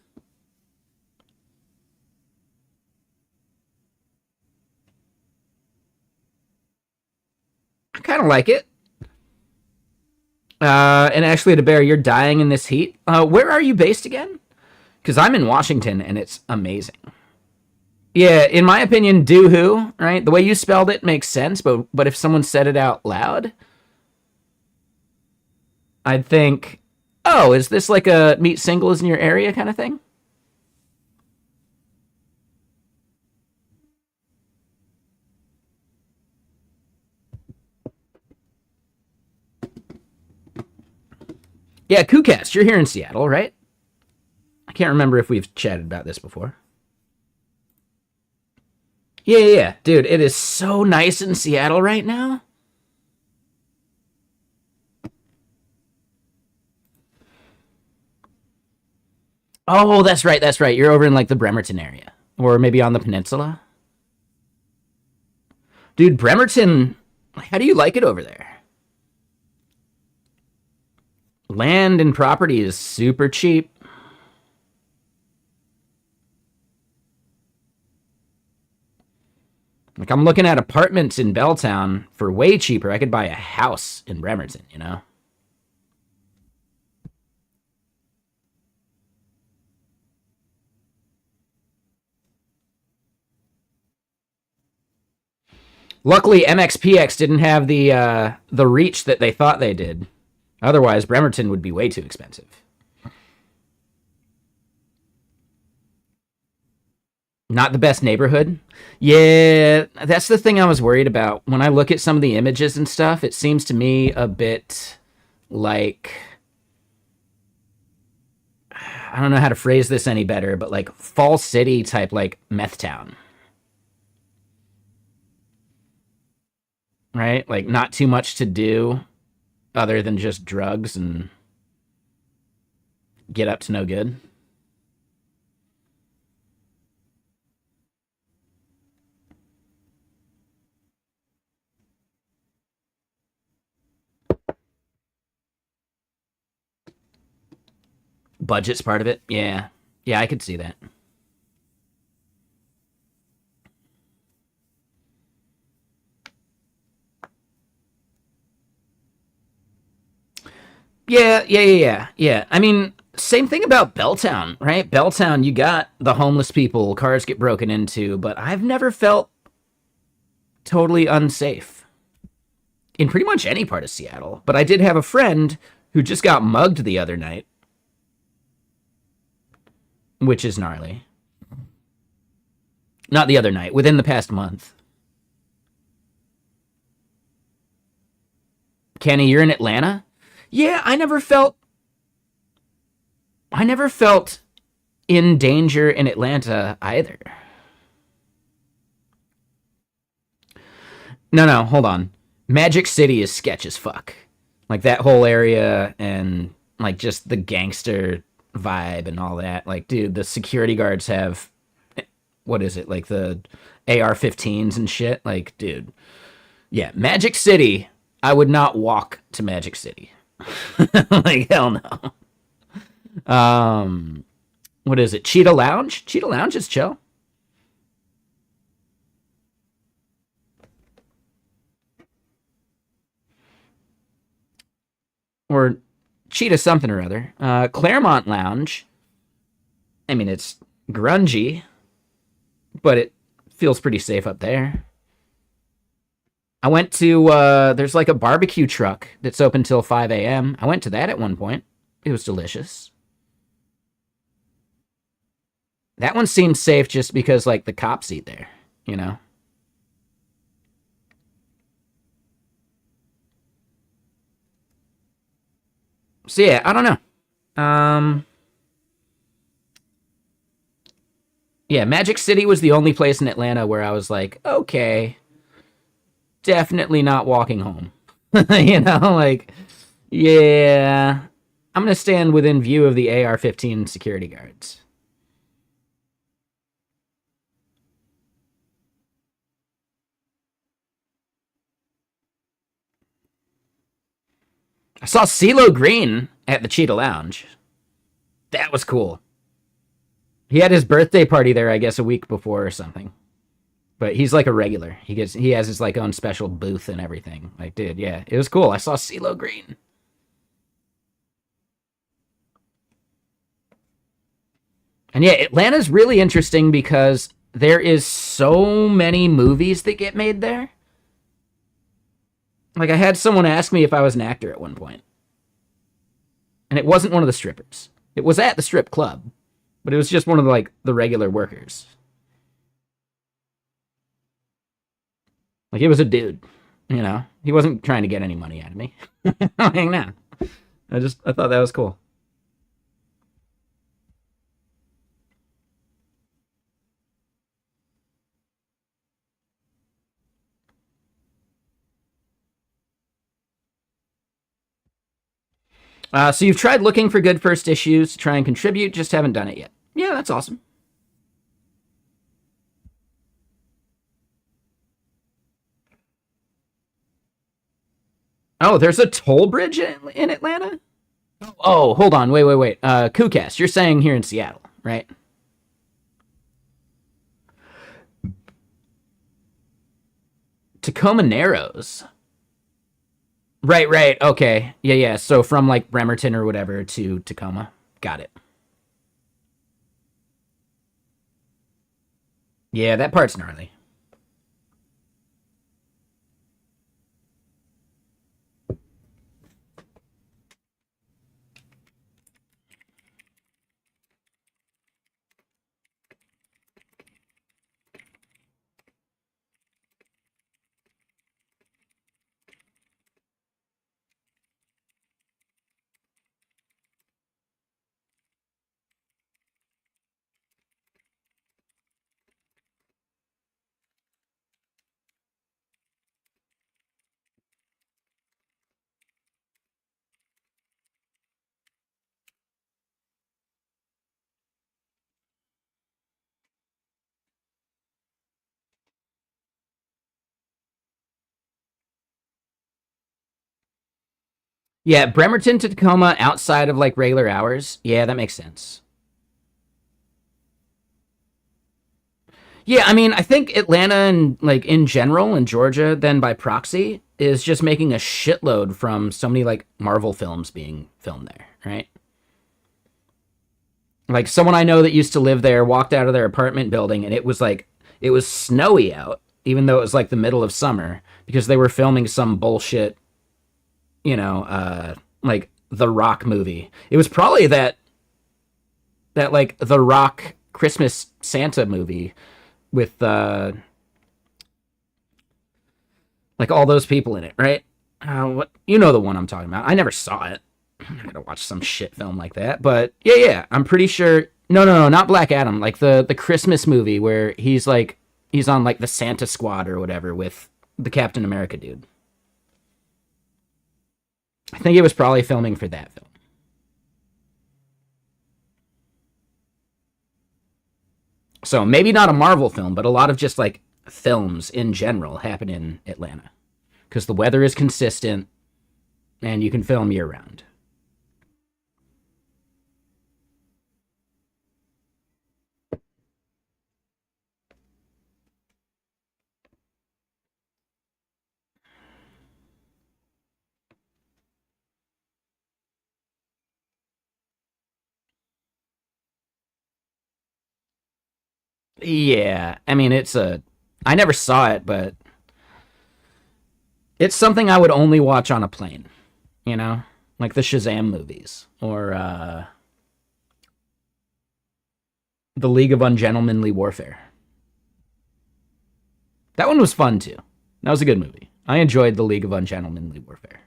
I kind of like it. And actually, to bear, you're dying in this heat. Where are you based again? Because I'm in Washington and it's amazing. Yeah, in my opinion, do who, right? The way you spelled it makes sense, but if someone said it out loud, I'd think, oh, is this like a meet singles in your area kind of thing? Yeah, KooCast, you're here in Seattle, right? I can't remember if we've chatted about this before. Yeah. Dude, it is so nice in Seattle right now. Oh, that's right. You're over in like the Bremerton area. Or maybe on the peninsula. Dude, Bremerton, how do you like it over there? Land and property is super cheap. Like, I'm looking at apartments in Belltown for way cheaper. I could buy a house in Bremerton, you know? Luckily, MXPX didn't have the reach that they thought they did. Otherwise, Bremerton would be way too expensive. Not the best neighborhood. Yeah, that's the thing I was worried about. When I look at some of the images and stuff, it seems to me a bit like, I don't know how to phrase this any better, but like Fall City type, like meth town, right? Like, not too much to do other than just drugs and get up to no good. Budget's part of it. Yeah, I could see that. Yeah. I mean, same thing about Belltown, right? Belltown, you got the homeless people, cars get broken into, but I've never felt totally unsafe in pretty much any part of Seattle. But I did have a friend who just got mugged the other night, which is gnarly. Not the other night, within the past month. Kenny, you're in Atlanta? Yeah, I never felt in danger in Atlanta either. No, hold on. Magic City is sketch as fuck. Like that whole area and like just the gangster vibe and all that. Like, dude, the security guards have what is it? Like the AR-15s and shit. Like, dude. Yeah, Magic City. I would not walk to Magic City. Like hell no. Um what is it? Cheetah Lounge? Cheetah Lounge is chill. Or Cheetah something or other. Claremont Lounge. I mean, it's grungy, but it feels pretty safe up there. I went to there's like a barbecue truck that's open till 5 a.m. I went to that at one point. It was delicious. That one seems safe just because like the cops eat there, you know. So yeah, I don't know. Yeah, Magic City was the only place in Atlanta where I was like, okay, definitely not walking home. You know, like, yeah, I'm gonna stand within view of the AR-15 security guards. I saw CeeLo Green at the Cheetah Lounge. That was cool. He had his birthday party there, I guess, a week before or something. But he's like a regular. He has his like own special booth and everything. Like, dude, yeah, it was cool. I saw CeeLo Green. And yeah, Atlanta's really interesting because there is so many movies that get made there. Like I had someone ask me if I was an actor at one point, and it wasn't one of the strippers. It was at the strip club, but it was just one of the like the regular workers. Like it was a dude, you know. He wasn't trying to get any money out of me. Like, no. I thought that was cool. So you've tried looking for good first issues to try and contribute, just haven't done it yet. Yeah, that's awesome. Oh, there's a toll bridge in Atlanta? Oh, hold on. Wait. KooCast, you're saying here in Seattle, right? Tacoma Narrows. Right. Okay. Yeah. So from like Bremerton or whatever to Tacoma. Got it. Yeah, that part's gnarly. Yeah, Bremerton to Tacoma outside of like regular hours. Yeah, that makes sense. Yeah, I mean, I think Atlanta and like in general and Georgia, then by proxy, is just making a shitload from so many like Marvel films being filmed there, right? Like someone I know that used to live there walked out of their apartment building and it was snowy out, even though it was like the middle of summer because they were filming some bullshit, like the Rock movie. It was probably that like the Rock Christmas Santa movie with like all those people in it, right? What you know the one I'm talking about. I never saw it. I'm not gonna watch some shit film like that, but yeah, I'm pretty sure. No, not Black Adam. Like the Christmas movie where he's on like the Santa Squad or whatever with the Captain America dude. I think it was probably filming for that film. So maybe not a Marvel film, but a lot of just like films in general happen in Atlanta because the weather is consistent and you can film year round. Yeah, I mean I never saw it, but it's something I would only watch on a plane. You know, like the Shazam movies or the League of Ungentlemanly Warfare. That one was fun too. That was a good movie. I enjoyed the League of Ungentlemanly Warfare.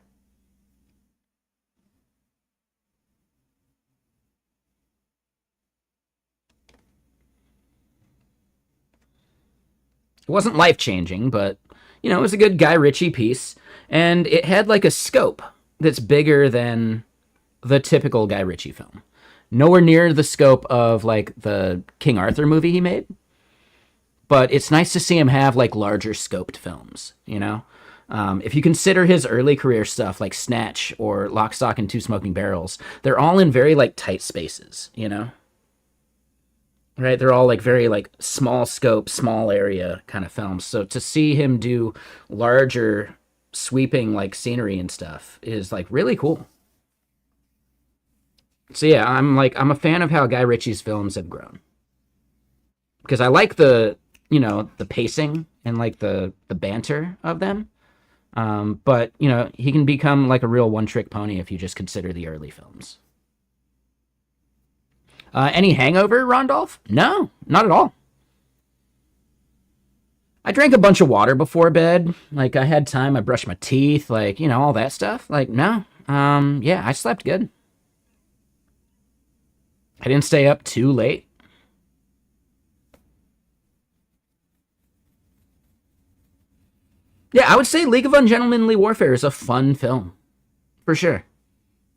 It wasn't life changing, but it was a good Guy Ritchie piece, and it had like a scope that's bigger than the typical Guy Ritchie film. Nowhere near the scope of like the King Arthur movie he made, but it's nice to see him have like larger scoped films. If you consider his early career stuff like Snatch or Lock, Stock, and Two Smoking Barrels, they're all in very like tight spaces. Right? They're all like very like small scope, small area kind of films. So to see him do larger, sweeping like scenery and stuff is like really cool. So yeah, I'm a fan of how Guy Ritchie's films have grown because I like the pacing and like the banter of them. But he can become like a real one trick pony if you just consider the early films. Any hangover, Rondolph? No, not at all. I drank a bunch of water before bed. Like I had time. I brushed my teeth. Like all that stuff. Like no. Yeah, I slept good. I didn't stay up too late. Yeah, I would say League of Ungentlemanly Warfare is a fun film for sure.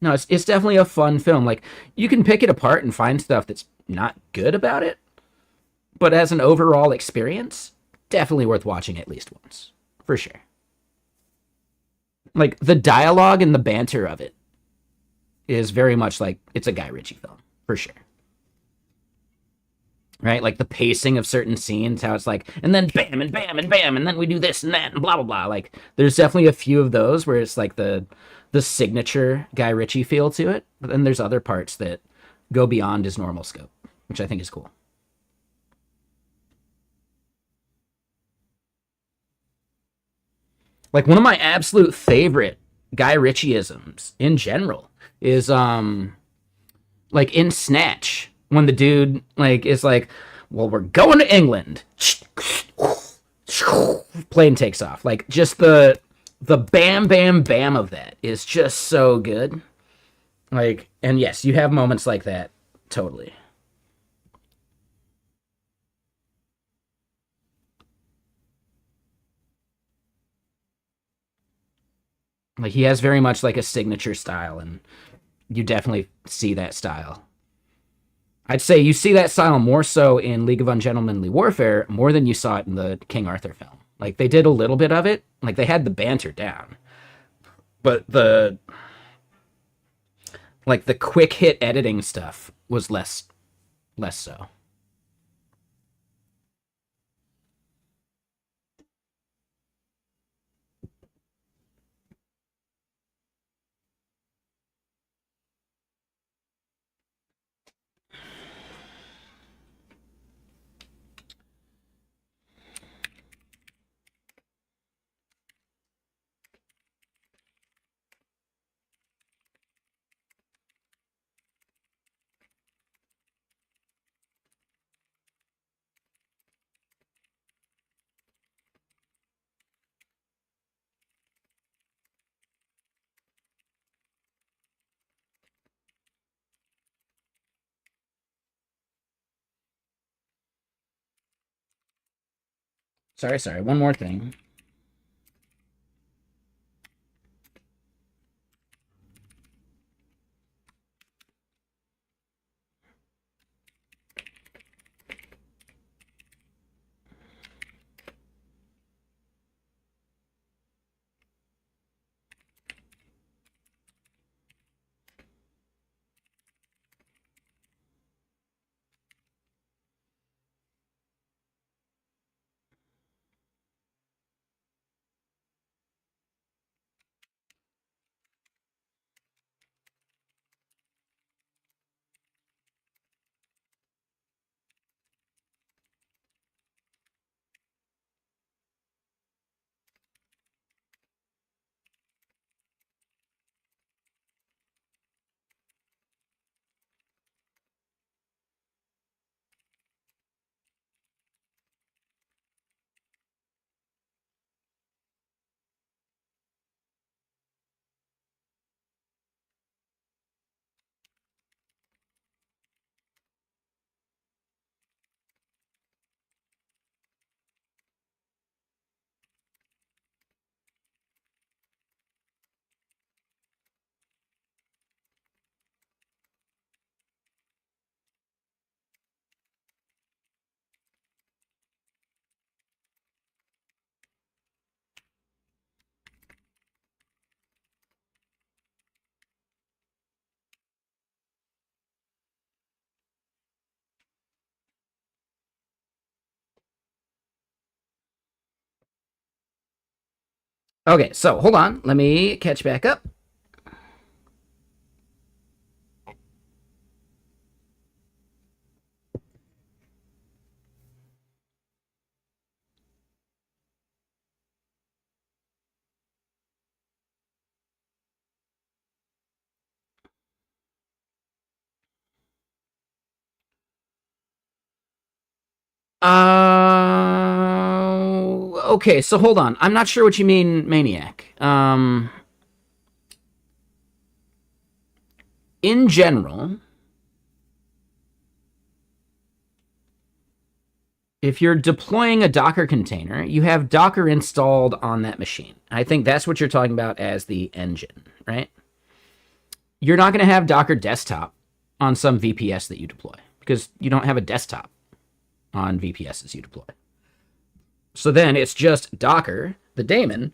No, it's definitely a fun film. Like you can pick it apart and find stuff that's not good about it, but as an overall experience, definitely worth watching at least once for sure. Like the dialogue and the banter of it is very much like it's a Guy Ritchie film for sure. Right? Like the pacing of certain scenes, how it's like, and then bam and bam and bam, and then we do this and that and blah blah blah. Like there's definitely a few of those where it's like the signature Guy Ritchie feel to it, but then there's other parts that go beyond his normal scope, which I think is cool. Like one of my absolute favorite Guy Ritchieisms in general is like in Snatch when the dude like is like, well, we're going to England. Plane takes off. Like just the bam bam bam of that is just so good. Like, and yes, you have moments like that totally. Like he has very much like a signature style, and you definitely see that style. I'd say you see that style more so in League of Ungentlemanly Warfare more than you saw it in the King Arthur film. Like they did a little bit of it, like they had the banter down, but the quick hit editing stuff was less so. Sorry. One more thing. Okay, so hold on. Let me catch back up. Okay, so hold on. I'm not sure what you mean, maniac. In general, if you're deploying a Docker container, you have Docker installed on that machine. I think that's what you're talking about as the engine, right? You're not going to have Docker desktop on some VPS that you deploy because you don't have a desktop on VPSs you deploy. So then it's just Docker, the daemon,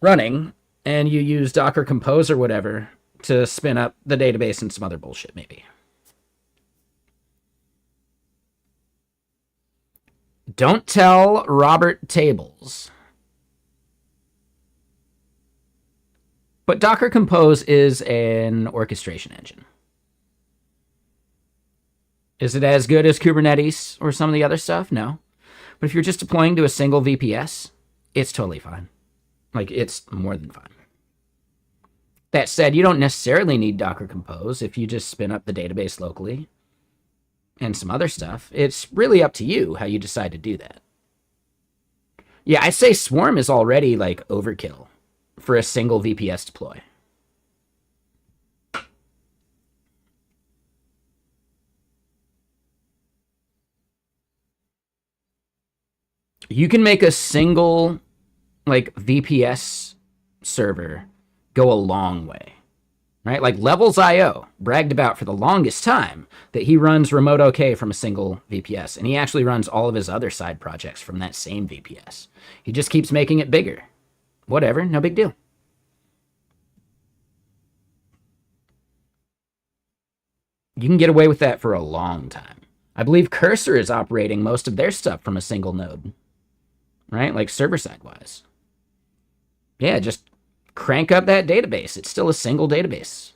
running, and you use Docker Compose or whatever to spin up the database and some other bullshit, maybe. Don't tell Robert Tables. But Docker Compose is an orchestration engine. Is it as good as Kubernetes or some of the other stuff? No. But if you're just deploying to a single VPS, it's totally fine. Like, it's more than fine. That said, you don't necessarily need Docker Compose if you just spin up the database locally and some other stuff. It's really up to you how you decide to do that. Yeah, I'd say Swarm is already, like, overkill for a single VPS deploy. You can make a single, like, VPS server go a long way, right? Like Levels.io bragged about for the longest time that he runs remote OK from a single VPS, and he actually runs all of his other side projects from that same VPS. He just keeps making it bigger. Whatever, no big deal. You can get away with that for a long time. I believe Cursor is operating most of their stuff from a single node, right? Like server-side wise. Yeah, just crank up that database. It's still a single database.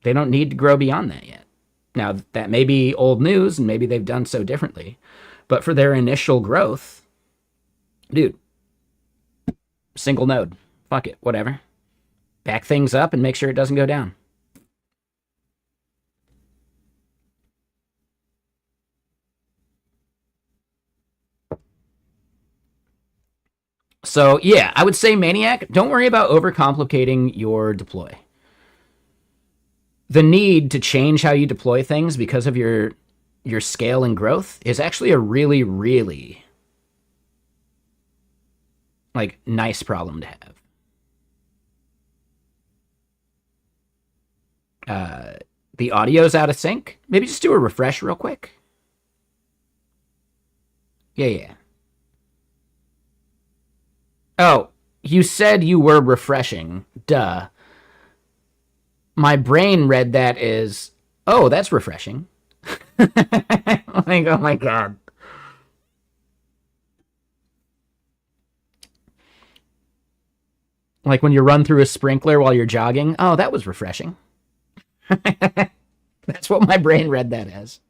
They don't need to grow beyond that yet. Now, that may be old news, and maybe they've done so differently. But for their initial growth, dude, single node. Fuck it, whatever. Back things up and make sure it doesn't go down. So, yeah, I would say Maniac, don't worry about overcomplicating your deploy. The need to change how you deploy things because of your scale and growth is actually a really, really Like, nice problem to have. The audio's out of sync. Maybe just do a refresh real quick. Yeah, yeah. Oh, you said you were refreshing. Duh. My brain read that as, oh, that's refreshing. Like, oh my god. Like when you run through a sprinkler while you're jogging. Oh, that was refreshing. That's what my brain read that as.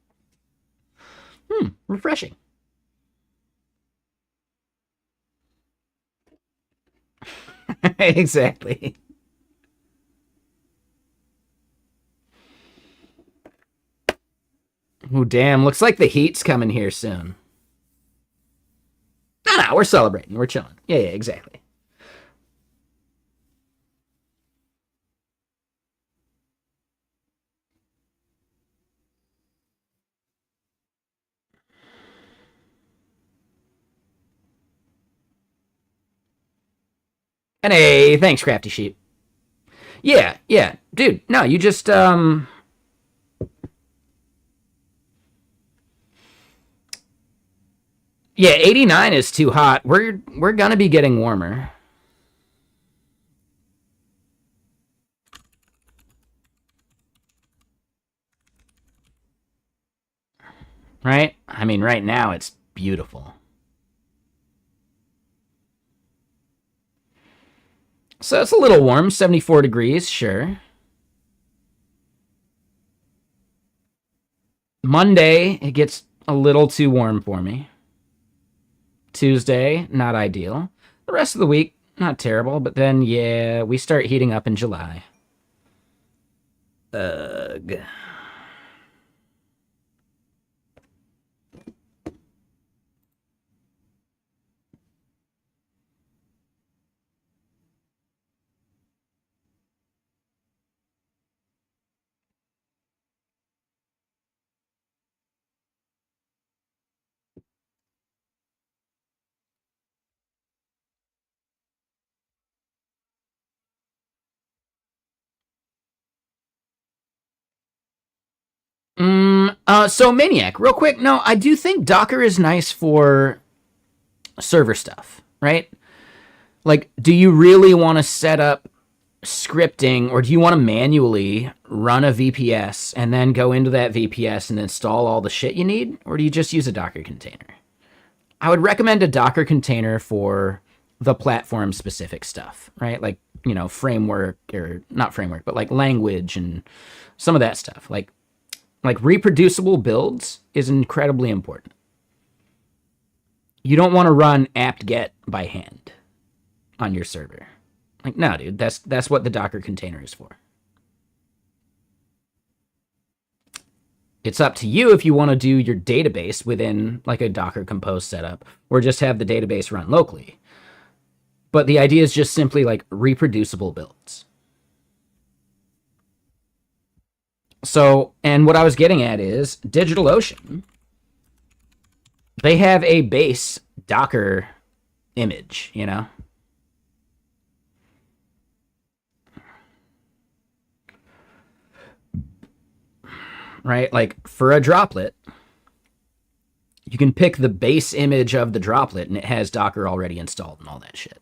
Refreshing. Exactly. Oh, damn. Looks like the heat's coming here soon. No, we're celebrating. We're chilling. Yeah, yeah, exactly. And hey, thanks, Crafty Sheep. Yeah, yeah. Dude, no, you just, yeah, 89 is too hot. We're gonna be getting warmer. Right? I mean, right now it's beautiful. So it's a little warm, 74 degrees, sure. Monday, it gets a little too warm for me. Tuesday, not ideal. The rest of the week, not terrible, but then, yeah, we start heating up in July. Ugh. So Maniac, real quick. No, I do think Docker is nice for server stuff, right? Like, do you really want to set up scripting, or do you want to manually run a VPS and then go into that VPS and install all the shit you need? Or do you just use a Docker container? I would recommend a Docker container for the platform specific stuff, right? Like, framework, or not framework, but like language and some of that stuff. Like reproducible builds is incredibly important. You don't want to run apt-get by hand on your server. Like, no, dude, that's what the Docker container is for. It's up to you if you want to do your database within like a Docker Compose setup, or just have the database run locally. But the idea is just simply like reproducible builds. So, and what I was getting at is DigitalOcean, they have a base Docker image, right? Like for a droplet, you can pick the base image of the droplet and it has Docker already installed and all that shit.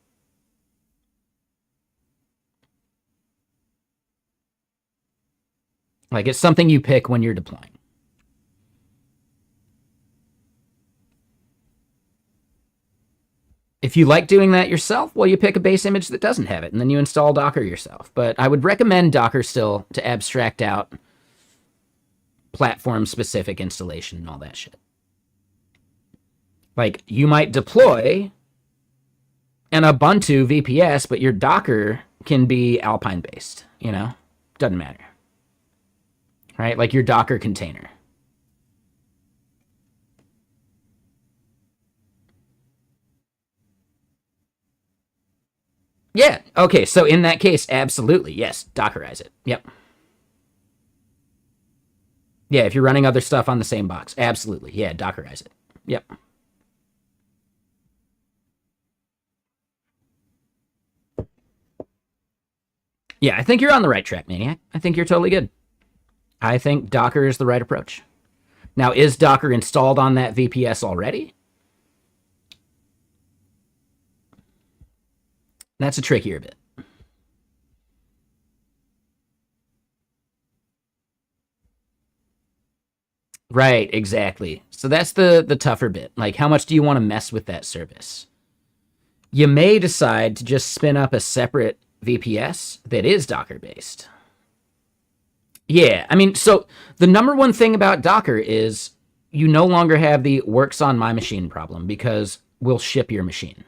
Like it's something you pick when you're deploying. If you like doing that yourself, well, you pick a base image that doesn't have it, and then you install Docker yourself. But I would recommend Docker still to abstract out platform-specific installation and all that shit. Like, you might deploy an Ubuntu VPS, but your Docker can be Alpine-based, Doesn't matter. Right? Like your Docker container. Yeah. Okay. So in that case, absolutely. Yes. Dockerize it. Yep. Yeah. If you're running other stuff on the same box, absolutely. Yeah. Dockerize it. Yep. Yeah, I think you're on the right track, Maniac. I think you're totally good. I think Docker is the right approach. Now, is Docker installed on that VPS already? That's a trickier bit. Right, exactly. So that's the tougher bit. Like, how much do you want to mess with that service? You may decide to just spin up a separate VPS that is Docker based. Yeah, I mean, so the number one thing about Docker is you no longer have the works on my machine problem because we'll ship your machine.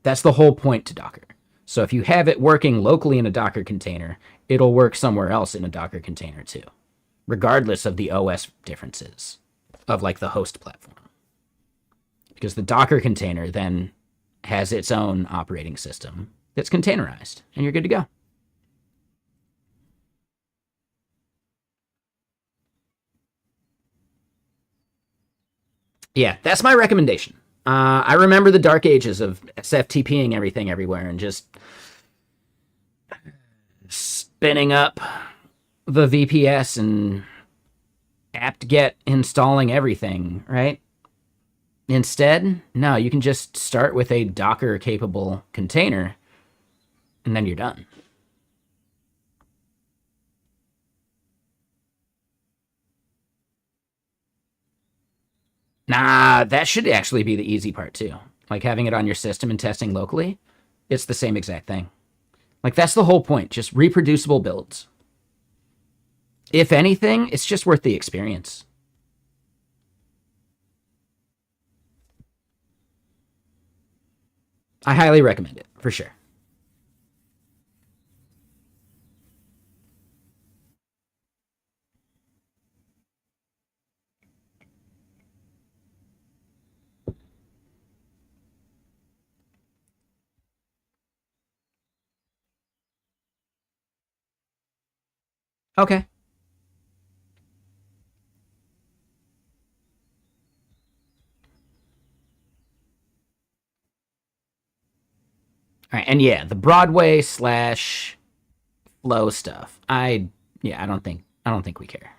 That's the whole point to Docker. So if you have it working locally in a Docker container, it'll work somewhere else in a Docker container too, regardless of the OS differences of like the host platform. Because the Docker container then has its own operating system that's containerized, and you're good to go. Yeah, that's my recommendation. I remember the dark ages of SFTPing everything everywhere and just spinning up the VPS and apt-get installing everything, right? Instead, no, you can just start with a Docker-capable container, and then you're done. Nah, that should actually be the easy part, too. Like having it on your system and testing locally, it's the same exact thing. Like, that's the whole point, just reproducible builds. If anything, it's just worth the experience. I highly recommend it, for sure. Okay. All right, and yeah, the Broadway slash flow stuff. I don't think we care.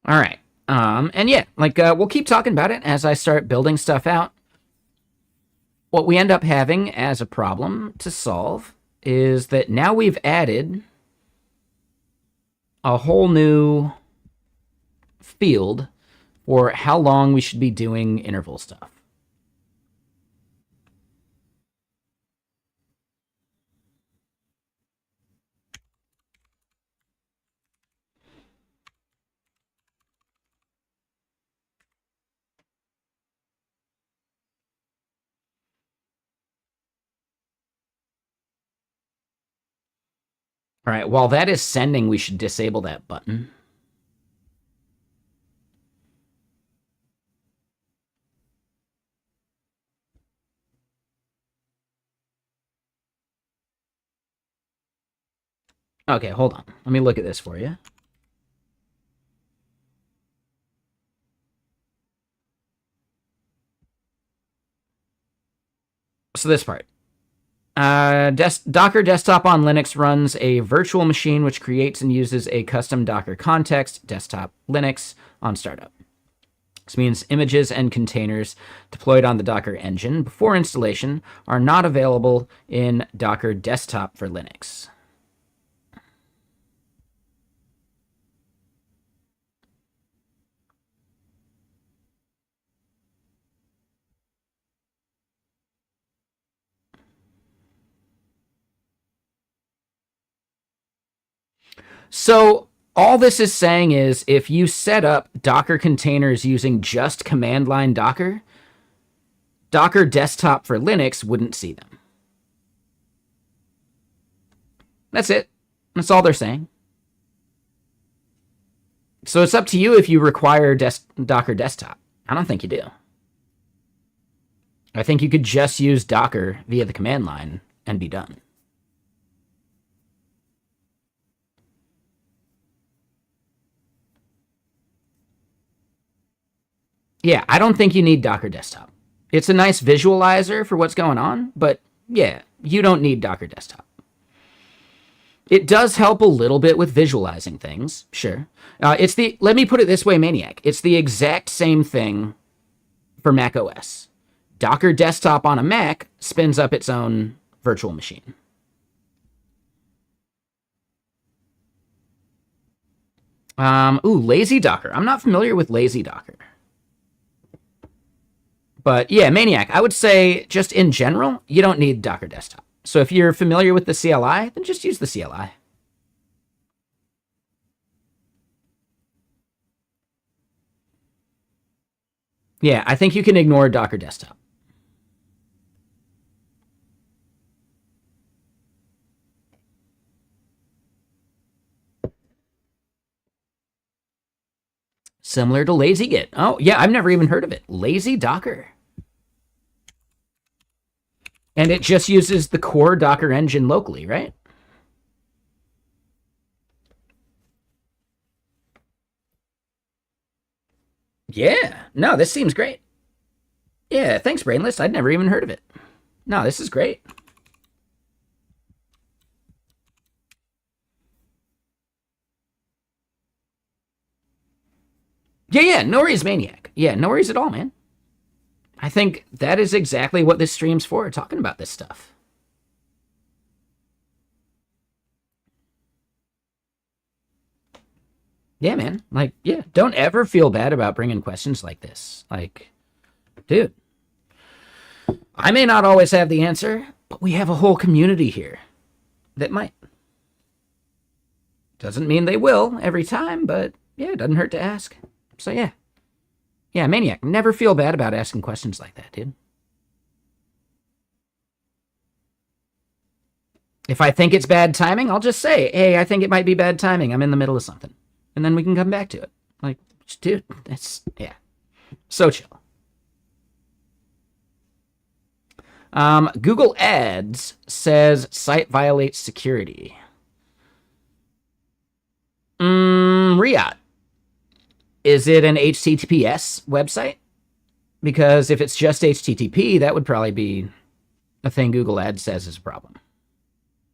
All right. And yeah, like we'll keep talking about it as I start building stuff out. What we end up having as a problem to solve is that now we've added a whole new field for how long we should be doing interval stuff. All right, while that is sending, we should disable that button. Okay, hold on. Let me look at this for you. So this part. Docker Desktop on Linux runs a virtual machine which creates and uses a custom Docker context, desktop Linux, on startup. This means images and containers deployed on the Docker engine before installation are not available in Docker Desktop for Linux. So all this is saying is if you set up Docker containers using just command line Docker, Docker Desktop for Linux wouldn't see them. That's it. That's all they're saying. So it's up to you if you require Docker Desktop. I don't think you do. I think you could just use Docker via the command line and be done. Yeah, I don't think you need Docker Desktop. It's a nice visualizer for what's going on, but yeah, you don't need Docker Desktop. It does help a little bit with visualizing things, sure. Let me put it this way, Maniac. It's the exact same thing for Mac OS. Docker Desktop on a Mac spins up its own virtual machine. Lazy Docker. I'm not familiar with Lazy Docker. But yeah, Maniac, I would say just in general, you don't need Docker Desktop. So if you're familiar with the CLI, then just use the CLI. Yeah, I think you can ignore Docker Desktop. Similar to LazyGit. Oh, yeah, I've never even heard of it. Lazy Docker. And it just uses the core Docker engine locally, right? Yeah. No, this seems great. Yeah, thanks, Brainless. I'd never even heard of it. No, this is great. Yeah, no worries, Maniac. Yeah, no worries at all, man. I think that is exactly what this stream's for, talking about this stuff. Yeah, man. Like, yeah, don't ever feel bad about bringing questions like this. Like, dude, I may not always have the answer, but we have a whole community here that might. Doesn't mean they will every time, but yeah, it doesn't hurt to ask. So yeah. Yeah, Maniac, never feel bad about asking questions like that, dude. If I think it's bad timing, I'll just say, hey, I think it might be bad timing. I'm in the middle of something. And then we can come back to it. Like, dude, that's, yeah. So chill. Google Ads says site violates security. Riot. Is it an HTTPS website? Because if it's just HTTP, that would probably be a thing Google Ads says is a problem.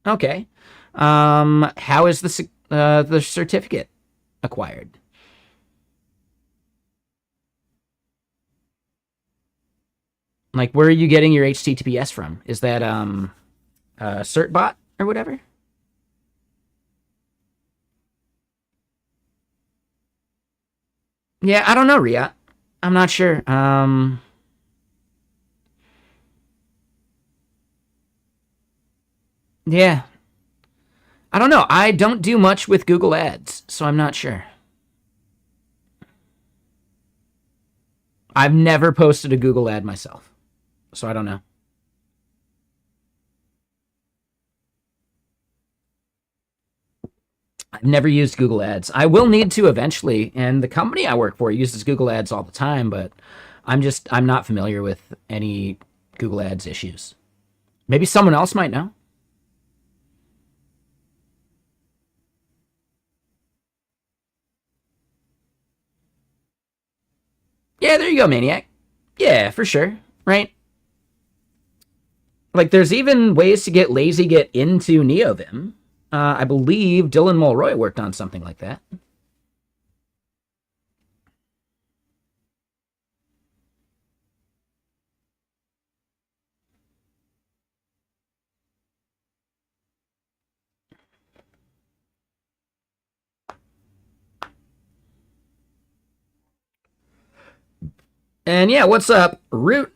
Okay. How is the certificate acquired? Like, where are you getting your HTTPS from? Is that certbot or whatever? Yeah, I don't know, Ria. I'm not sure. Yeah. I don't know. I don't do much with Google Ads, so I'm not sure. I've never posted a Google ad myself, so I don't know. I've never used Google Ads. I will need to eventually, and the company I work for uses Google Ads all the time, but I'm not familiar with any Google Ads issues. Maybe someone else might know. Yeah, there you go, Maniac. Yeah, for sure. Right? Like, there's even ways to get LazyGit into NeoVim. I believe Dylan Mulroy worked on something like that. And yeah, what's up, Root?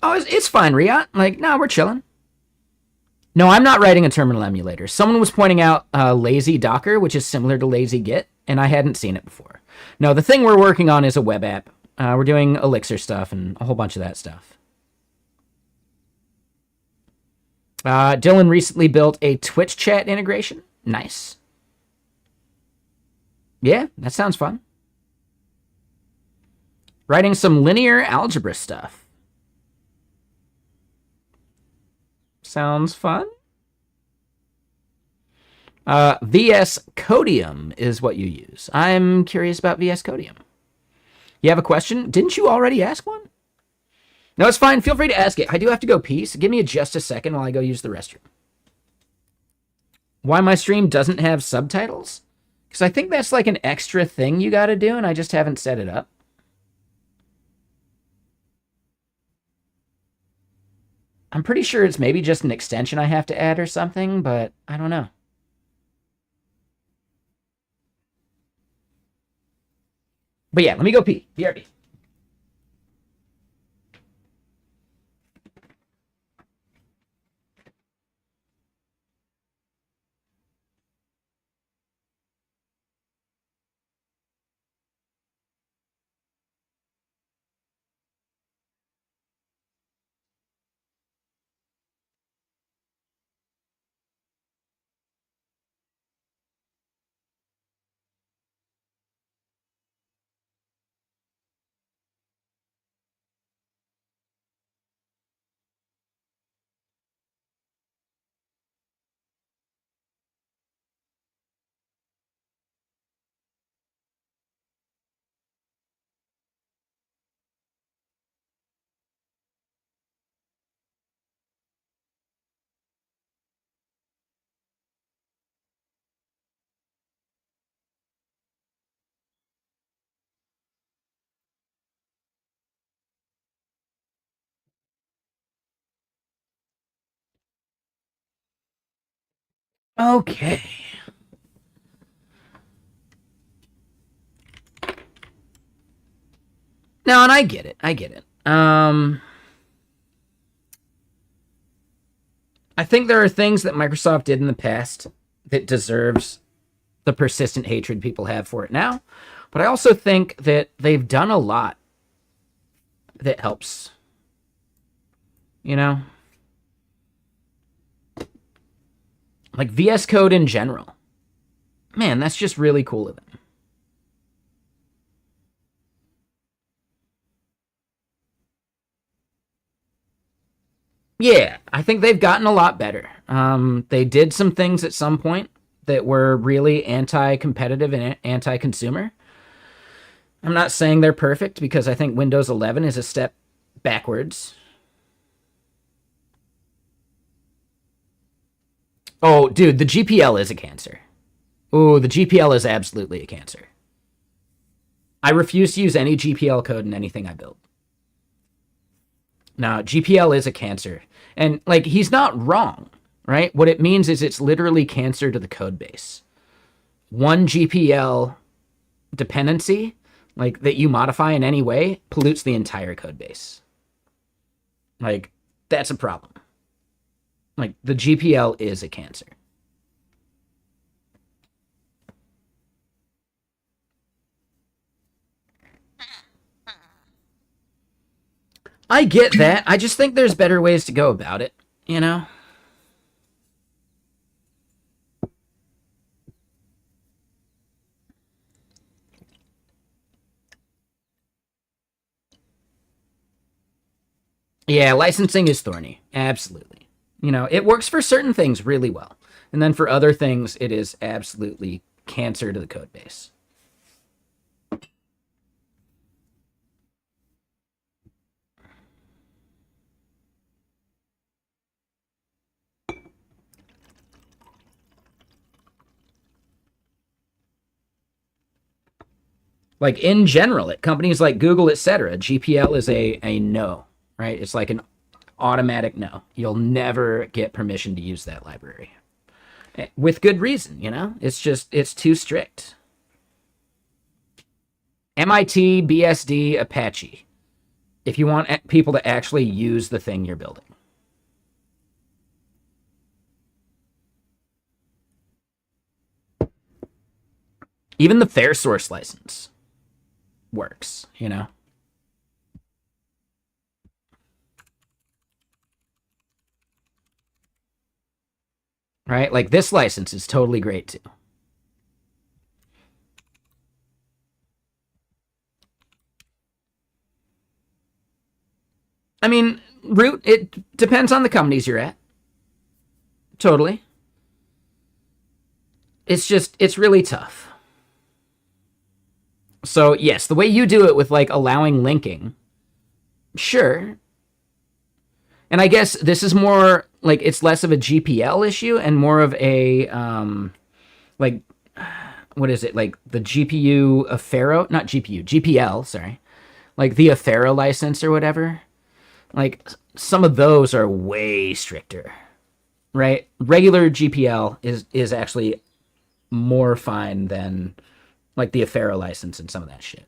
Oh, it's fine, Riot. Like, no, we're chilling. No, I'm not writing a terminal emulator. Someone was pointing out Lazy Docker, which is similar to Lazy Git, and I hadn't seen it before. No, the thing we're working on is a web app. We're doing Elixir stuff and a whole bunch of that stuff. Dylan recently built a Twitch chat integration. Nice. Yeah, that sounds fun. Writing some linear algebra stuff. Sounds fun. VS Codium is what you use. I'm curious about VS Codium. You have a question? Didn't you already ask one? No, it's fine. Feel free to ask it. I do have to go pee, so give me just a second while I go use the restroom. Why my stream doesn't have subtitles? Because I think that's like an extra thing you got to do, and I just haven't set it up. I'm pretty sure it's maybe just an extension I have to add or something, but I don't know. But yeah, let me go pee. BRB. Okay. No, and I get it. I get it. I think there are things that Microsoft did in the past that deserves the persistent hatred people have for it now. But I also think that they've done a lot that helps. You know? Like VS Code in general. Man, that's just really cool of them. Yeah, I think they've gotten a lot better. They did some things at some point that were really anti-competitive and anti-consumer. I'm not saying they're perfect because I think Windows 11 is a step backwards. Oh, dude, the GPL is a cancer. Ooh, the GPL is absolutely a cancer. I refuse to use any GPL code in anything I build. Now, GPL is a cancer. And, like, he's not wrong, right? What it means is it's literally cancer to the code base. One GPL dependency, like, that you modify in any way, pollutes the entire code base. Like, that's a problem. Like, the GPL is a cancer. I get that. I just think there's better ways to go about it, you know? Yeah, licensing is thorny. Absolutely. You know, it works for certain things really well. And then for other things, it is absolutely cancer to the code base. Like in general, at companies like Google, etc., GPL is a no, right? It's like an automatic no. You'll never get permission to use that library. With good reason, you know? It's too strict. MIT, BSD, Apache. If you want people to actually use the thing you're building. Even the fair source license works, you know? Right? Like this license is totally great too. I mean, root, it depends on the companies you're at. Totally. it's really tough. So yes, the way you do it with like allowing linking, sure. And I guess this is more like it's less of a GPL issue and more of a like what is it, like the GPU Affero, not GPU, GPL, sorry, like the Affero license or whatever. Like some of those are way stricter, right? Regular GPL is actually more fine than like the Affero license and some of that shit.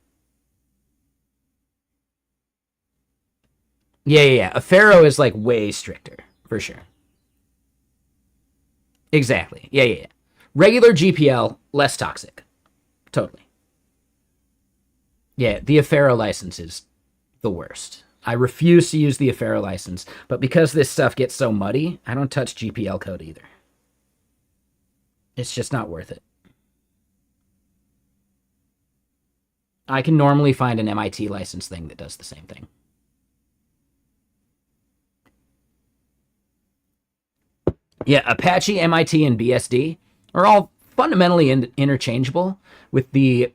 Yeah. Affero is like way stricter for sure. Exactly. Yeah. Regular GPL less toxic. Totally. Yeah, the Affero license is the worst. I refuse to use the Affero license, but because this stuff gets so muddy, I don't touch GPL code either. It's just not worth it. I can normally find an MIT license thing that does the same thing. Yeah, Apache, MIT, and BSD are all fundamentally interchangeable with the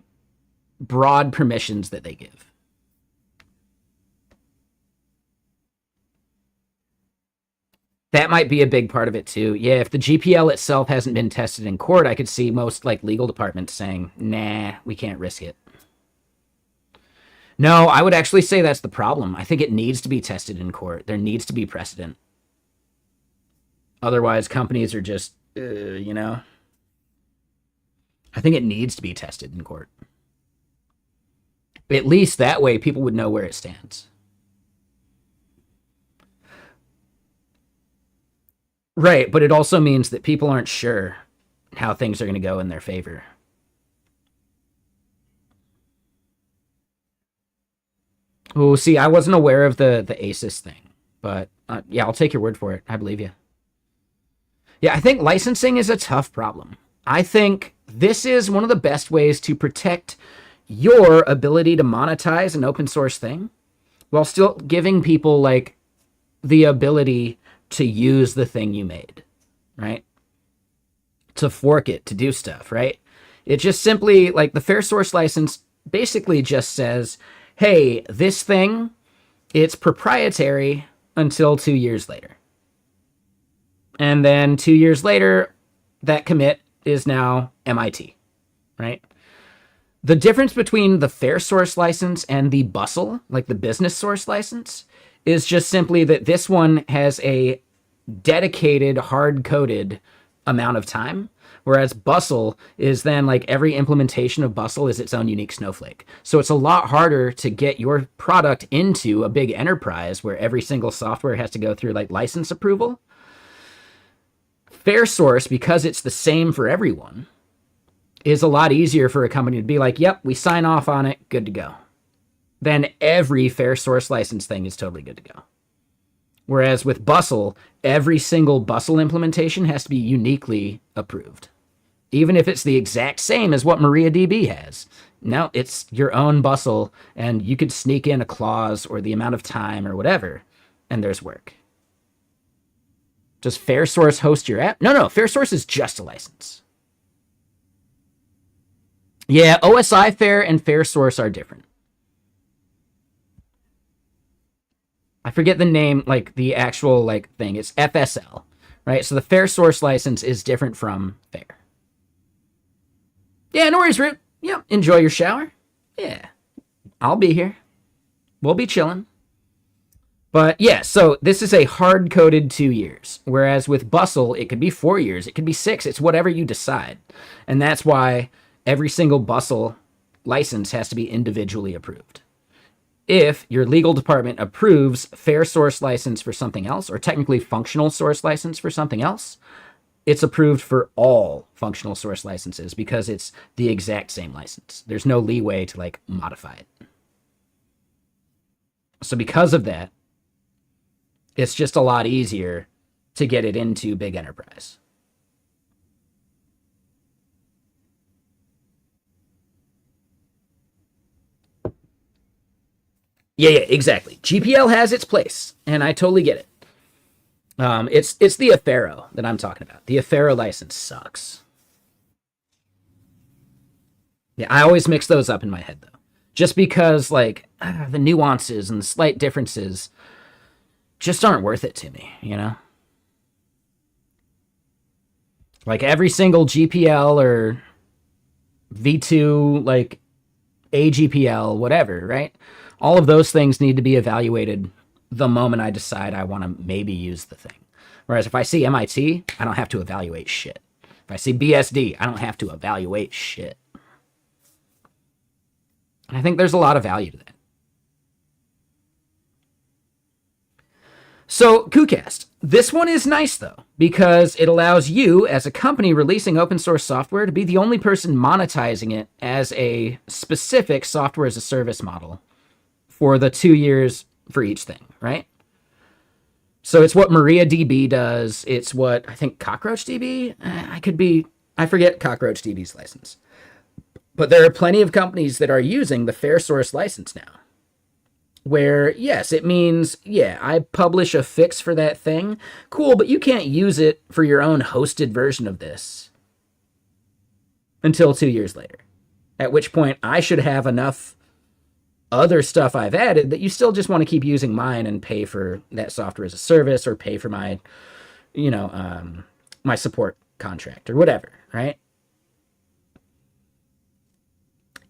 broad permissions that they give. That might be a big part of it too. Yeah, if the GPL itself hasn't been tested in court, I could see most like legal departments saying, "Nah, we can't risk it." No, I would actually say that's the problem. I think it needs to be tested in court. There needs to be precedent. Otherwise, companies are just, you know. I think it needs to be tested in court. At least that way, people would know where it stands. Right, but it also means that people aren't sure how things are going to go in their favor. Oh, see, I wasn't aware of the ASIS thing, but yeah, I'll take your word for it. I believe you. Yeah, I think licensing is a tough problem. I think this is one of the best ways to protect your ability to monetize an open source thing while still giving people like the ability to use the thing you made, right? To fork it, to do stuff, right? It just simply, like the fair source license basically just says, hey, this thing, it's proprietary until 2 years later. And then 2 years later, that commit is now MIT, right? The difference between the fair source license and the Bustle, like the business source license, is just simply that this one has a dedicated, hard-coded amount of time, whereas Bustle is then like every implementation of Bustle is its own unique snowflake. So it's a lot harder to get your product into a big enterprise where every single software has to go through like license approval. Fair source, because it's the same for everyone, is a lot easier for a company to be like, yep, we sign off on it, good to go. Then every fair source license thing is totally good to go. Whereas with Bustle, every single Bustle implementation has to be uniquely approved. Even if it's the exact same as what MariaDB has. No, it's your own Bustle, and you could sneak in a clause or the amount of time or whatever, and there's work. Does fair source host your app? No, fair source is just a license. Yeah, OSI Fair and fair source are different. I forget the name, like the actual like thing. It's FSL, right? So the fair source license is different from fair. Yeah, no worries, Root. Yeah, enjoy your shower. Yeah, I'll be here. We'll be chilling. But yeah, so this is a hard-coded 2 years, whereas with Bustle, it could be 4 years, it could be 6. It's whatever you decide. And that's why every single Bustle license has to be individually approved. If your legal department approves fair source license for something else, or technically functional source license for something else, it's approved for all functional source licenses because it's the exact same license. There's no leeway to like modify it. So because of that, it's just a lot easier to get it into big enterprise. Yeah, exactly. GPL has its place, and I totally get it. It's the Affero that I'm talking about. The Affero license sucks. Yeah, I always mix those up in my head though. Just because like the nuances and the slight differences just aren't worth it to me, you know? Like every single GPL or V2 like AGPL, whatever, right? All of those things need to be evaluated the moment I decide I want to maybe use the thing. Whereas if I see MIT, I don't have to evaluate shit. If I see BSD, I don't have to evaluate shit. And I think there's a lot of value to that. So, KuCast. This one is nice though, because it allows you, as a company releasing open source software, to be the only person monetizing it as a specific software as a service model for the 2 years for each thing, right? So it's what MariaDB does. It's what I think CockroachDB. I forget CockroachDB's license, but there are plenty of companies that are using the fair source license now. Where yes, it means yeah, I publish a fix for that thing, cool, but you can't use it for your own hosted version of this until 2 years later. At which point I should have enough other stuff I've added that you still just want to keep using mine and pay for that software as a service or pay for my, my support contract or whatever, right?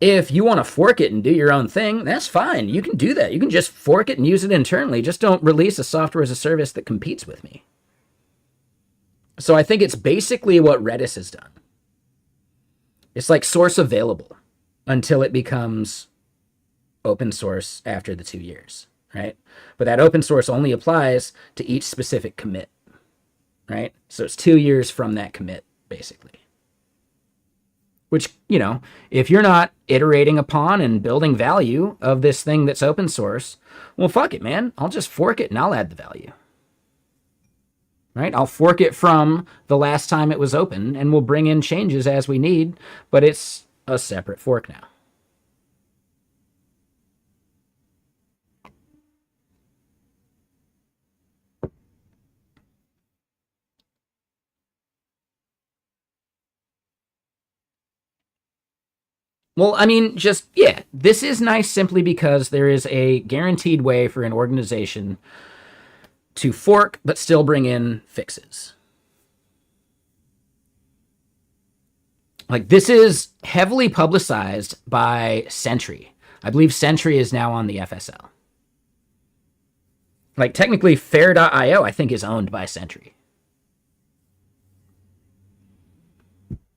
If you want to fork it and do your own thing, that's fine. You can do that. You can just fork it and use it internally. Just don't release a software as a service that competes with me. So I think it's basically what Redis has done. It's like source available until it becomes open source after the 2 years, right? But that open source only applies to each specific commit, right? So it's 2 years from that commit, basically. Which, if you're not iterating upon and building value of this thing that's open source, well, fuck it, man. I'll just fork it and I'll add the value. Right? I'll fork it from the last time it was open and we'll bring in changes as we need, but it's a separate fork now. Well, I mean, this is nice simply because there is a guaranteed way for an organization to fork but still bring in fixes. Like, this is heavily publicized by Sentry. I believe Sentry is now on the FSL. Like, technically, Fair.io, I think, is owned by Sentry.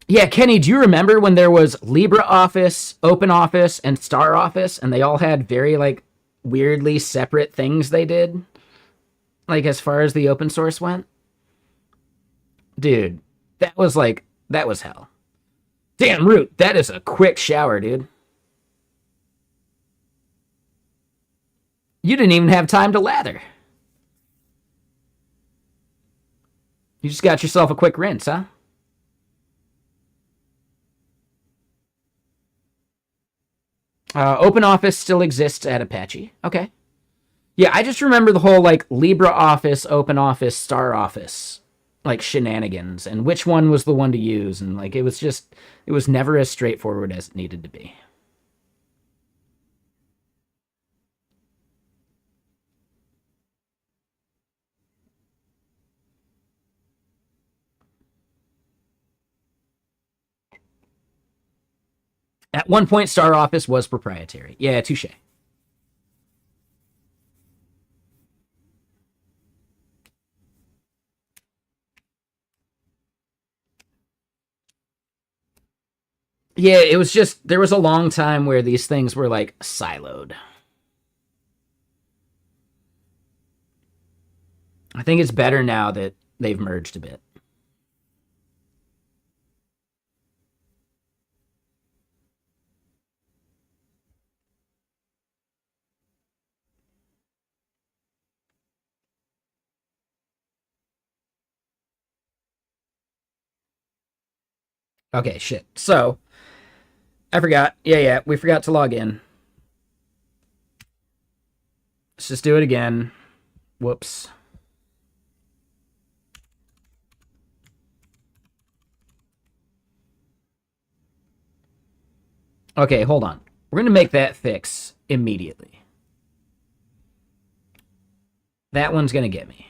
Yeah, Kenny, do you remember when there was LibreOffice, OpenOffice, and StarOffice, and they all had very, weirdly separate things they did? As far as the open source went? Dude, that was hell. Damn, Root, that is a quick shower, dude. You didn't even have time to lather. You just got yourself a quick rinse, huh? OpenOffice still exists at Apache. Okay. Yeah, I just remember the whole LibreOffice, OpenOffice, StarOffice shenanigans and which one was the one to use, and it was never as straightforward as it needed to be. At one point, StarOffice was proprietary. Yeah, touche. Yeah, it was just there was a long time where these things were siloed. I think it's better now that they've merged a bit. Okay, shit. So, I forgot. Yeah, we forgot to log in. Let's just do it again. Whoops. Okay, hold on. We're going to make that fix immediately. That one's going to get me.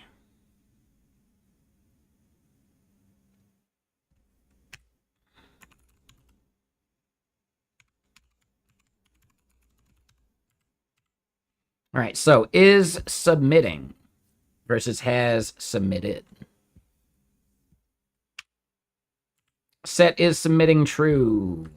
All right, so is submitting versus has submitted. Set is submitting true.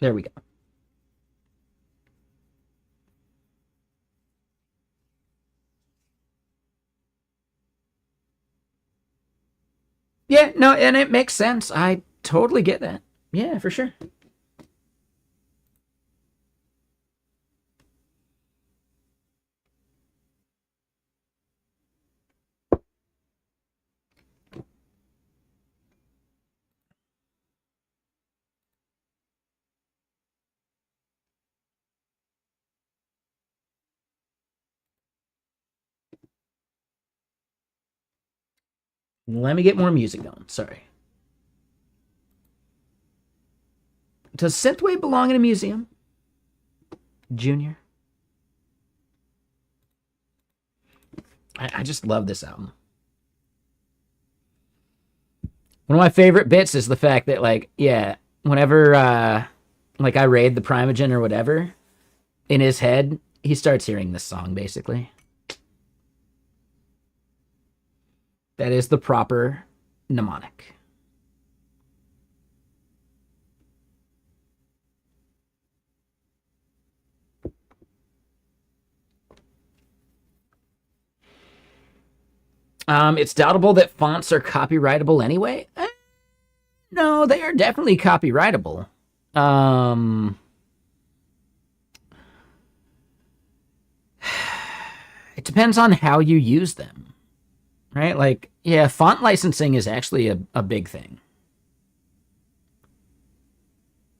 There we go. Yeah, no, and it makes sense. I totally get that. Yeah, for sure. Let me get more music going. Sorry. Does Synthwave belong in a museum? Junior? I just love this album. One of my favorite bits is the fact that, like, yeah, whenever, like, I raid the Primogen or whatever, in his head, he starts hearing this song, basically. That is the proper mnemonic. It's doubtable that fonts are copyrightable anyway. No, they are definitely copyrightable. It depends on how you use them, right? Like, yeah, font licensing is actually a big thing.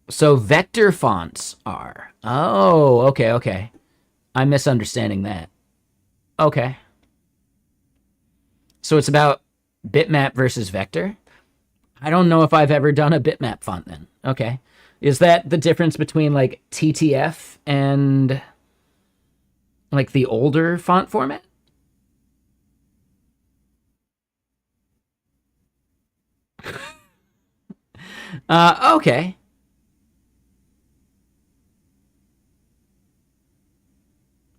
So vector fonts are. Oh, okay, okay. I'm misunderstanding that. Okay. So it's about bitmap versus vector? I don't know if I've ever done a bitmap font then. Okay. Is that the difference between like TTF and like the older font format? Okay.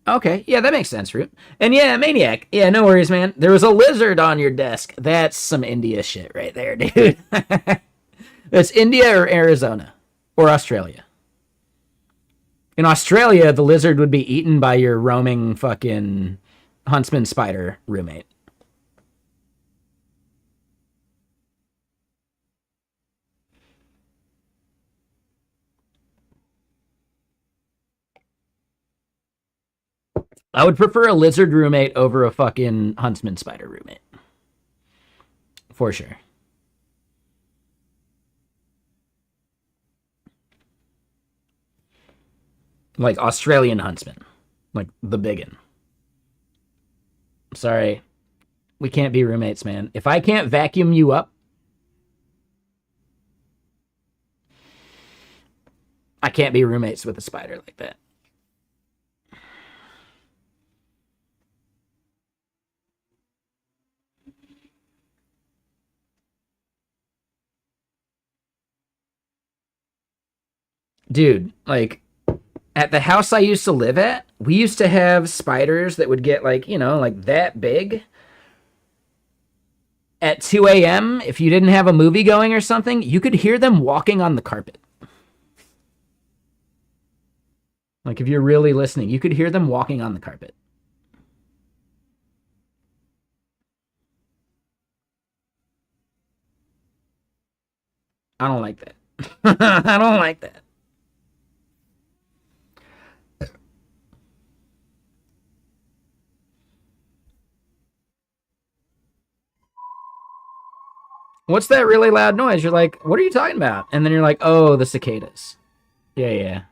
Okay. Yeah, that makes sense, Root. And yeah, Maniac. Yeah, no worries, man. There was a lizard on your desk. That's some India shit right there, dude. That's India or Arizona or Australia. In Australia, the lizard would be eaten by your roaming fucking huntsman spider roommate. I would prefer a lizard roommate over a fucking huntsman spider roommate. For sure. Like Australian huntsman. Like the biggin. Sorry. We can't be roommates, man. If I can't vacuum you up, I can't be roommates with a spider like that. Dude, like at the house I used to live at, we used to have spiders that would get like, you know, like that big. At 2 a.m., if you didn't have a movie going or something, you could hear them walking on the carpet. Like if you're really listening, you could hear them walking on the carpet. I don't like that. I don't like that. What's that really loud noise? You're like, what are you talking about? And then you're like, oh, the cicadas. Yeah, yeah.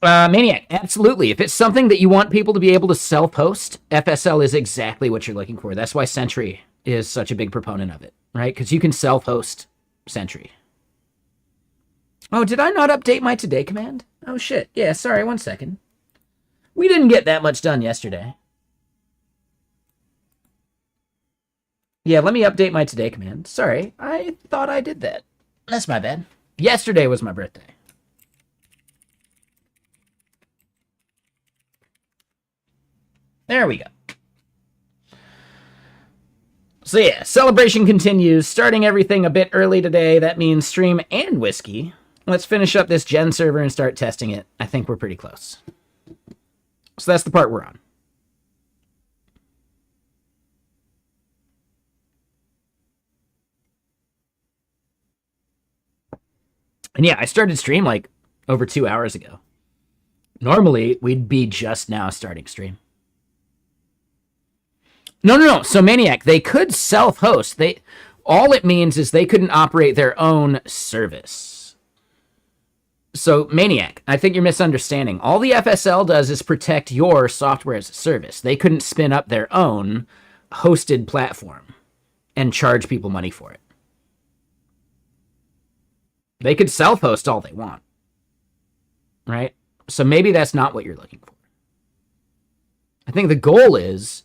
Maniac, absolutely. If it's something that you want people to be able to self-host, FSL is exactly what you're looking for. That's why Sentry is such a big proponent of it, right? Because you can self-host Sentry. Oh, did I not update my today command? Oh, shit. Yeah, sorry, 1 second. We didn't get that much done yesterday. Yeah, let me update my today command. Sorry, I thought I did that. That's my bad. Yesterday was my birthday. There we go. So yeah, celebration continues, starting everything a bit early today. That means stream and whiskey. Let's finish up this gen server and start testing it. I think we're pretty close. So that's the part we're on. And yeah, I started stream like over 2 hours ago. Normally, we'd be just now starting stream. No. So Maniac, they could self-host. All it means is they couldn't operate their own service. So Maniac, I think you're misunderstanding. All the FSL does is protect your software as a service. They couldn't spin up their own hosted platform and charge people money for it. They could self-host all they want, right? So maybe that's not what you're looking for. I think the goal is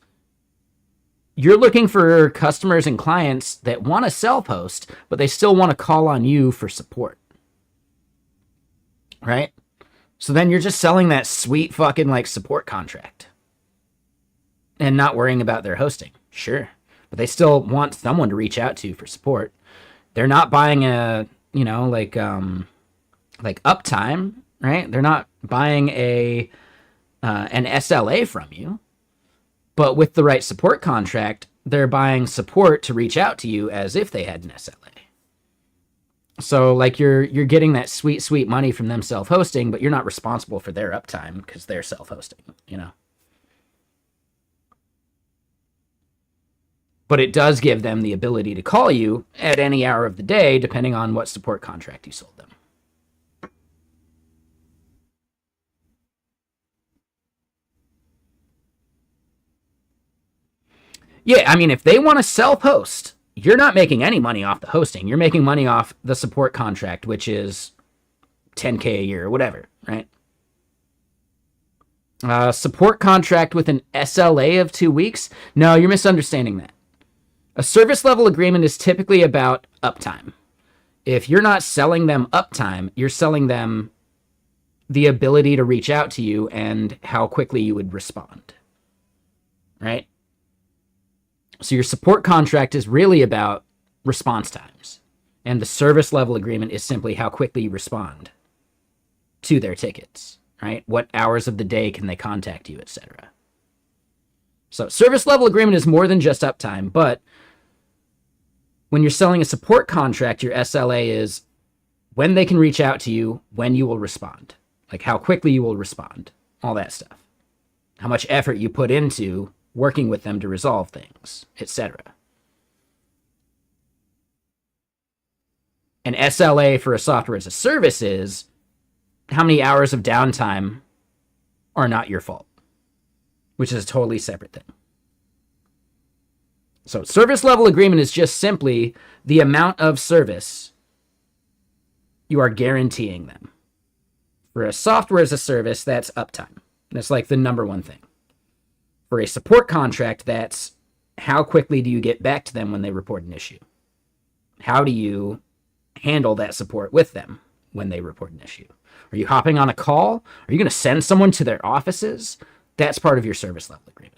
you're looking for customers and clients that want to self-host, but they still want to call on you for support, right? So then you're just selling that sweet fucking like support contract and not worrying about their hosting. Sure, but they still want someone to reach out to for support. They're not buying a, like uptime, right? They're not buying an SLA from you. But with the right support contract, they're buying support to reach out to you as if they had an SLA. So like you're getting that sweet money from them self-hosting, but you're not responsible for their uptime because they're self-hosting, But it does give them the ability to call you at any hour of the day, depending on what support contract you sold them. Yeah, I mean, if they want to self-host, you're not making any money off the hosting. You're making money off the support contract, which is $10K a year or whatever, right? Support contract with an SLA of 2 weeks? No, you're misunderstanding that. A service level agreement is typically about uptime. If you're not selling them uptime, you're selling them the ability to reach out to you and how quickly you would respond, right? So your support contract is really about response times, and the service level agreement is simply how quickly you respond to their tickets, right? What hours of the day can they contact you, etc. So service level agreement is more than just uptime, but when you're selling a support contract, your SLA is when they can reach out to you, when you will respond, like how quickly you will respond, all that stuff. How much effort you put into working with them to resolve things, etc. An SLA for a software as a service is how many hours of downtime are not your fault, which is a totally separate thing. So service level agreement is just simply the amount of service you are guaranteeing them. For a software as a service, that's uptime. That's like the number one thing. For a support contract, that's how quickly do you get back to them when they report an issue? How do you handle that support with them when they report an issue? Are you hopping on a call? Are you going to send someone to their offices? That's part of your service level agreement.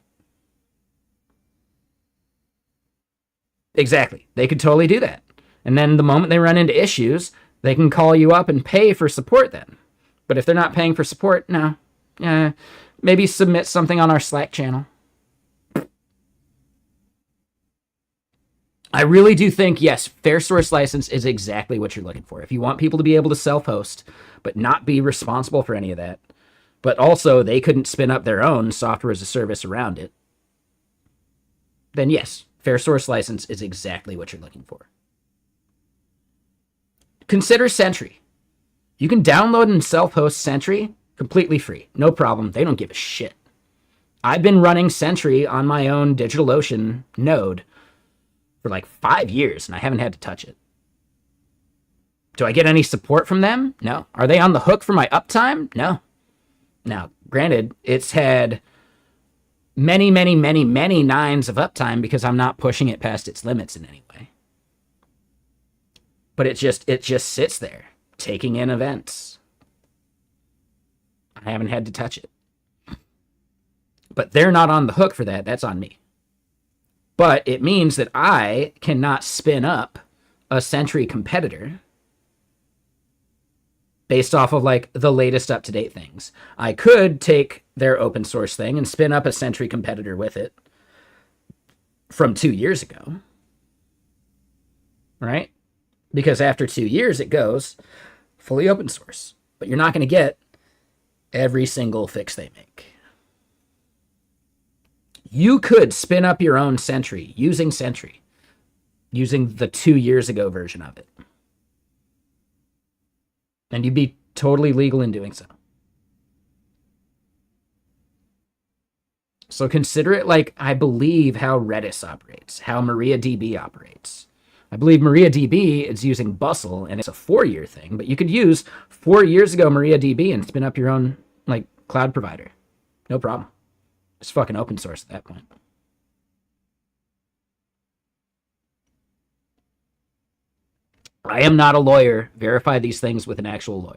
Exactly. They could totally do that. And then the moment they run into issues, they can call you up and pay for support then. But if they're not paying for support, no. Maybe submit something on our Slack channel. I really do think, yes, fair source license is exactly what you're looking for. If you want people to be able to self-host, but not be responsible for any of that, but also they couldn't spin up their own software as a service around it, then yes, fair source license is exactly what you're looking for. Consider Sentry. You can download and self-host Sentry completely free. No problem. They don't give a shit. I've been running Sentry on my own DigitalOcean node for like 5 years, and I haven't had to touch it. Do I get any support from them? No. Are they on the hook for my uptime? No. Now, granted, it's had many, many, many, many nines of uptime because I'm not pushing it past its limits in any way. But it just sits there, taking in events. I haven't had to touch it. But they're not on the hook for that. That's on me. But it means that I cannot spin up a Sentry competitor based off of like the latest up-to-date things. I could take their open source thing and spin up a Sentry competitor with it from 2 years ago. Right? Because after 2 years, it goes fully open source. But you're not going to get every single fix they make. You could spin up your own Sentry, using the 2 years ago version of it. And you'd be totally legal in doing so. So consider it like, I believe, how Redis operates, how MariaDB operates. I believe MariaDB is using Bustle, and it's a 4-year thing, but you could use 4 years ago MariaDB and spin up your own like cloud provider. No problem. It's fucking open source at that point. I am not a lawyer. Verify these things with an actual lawyer.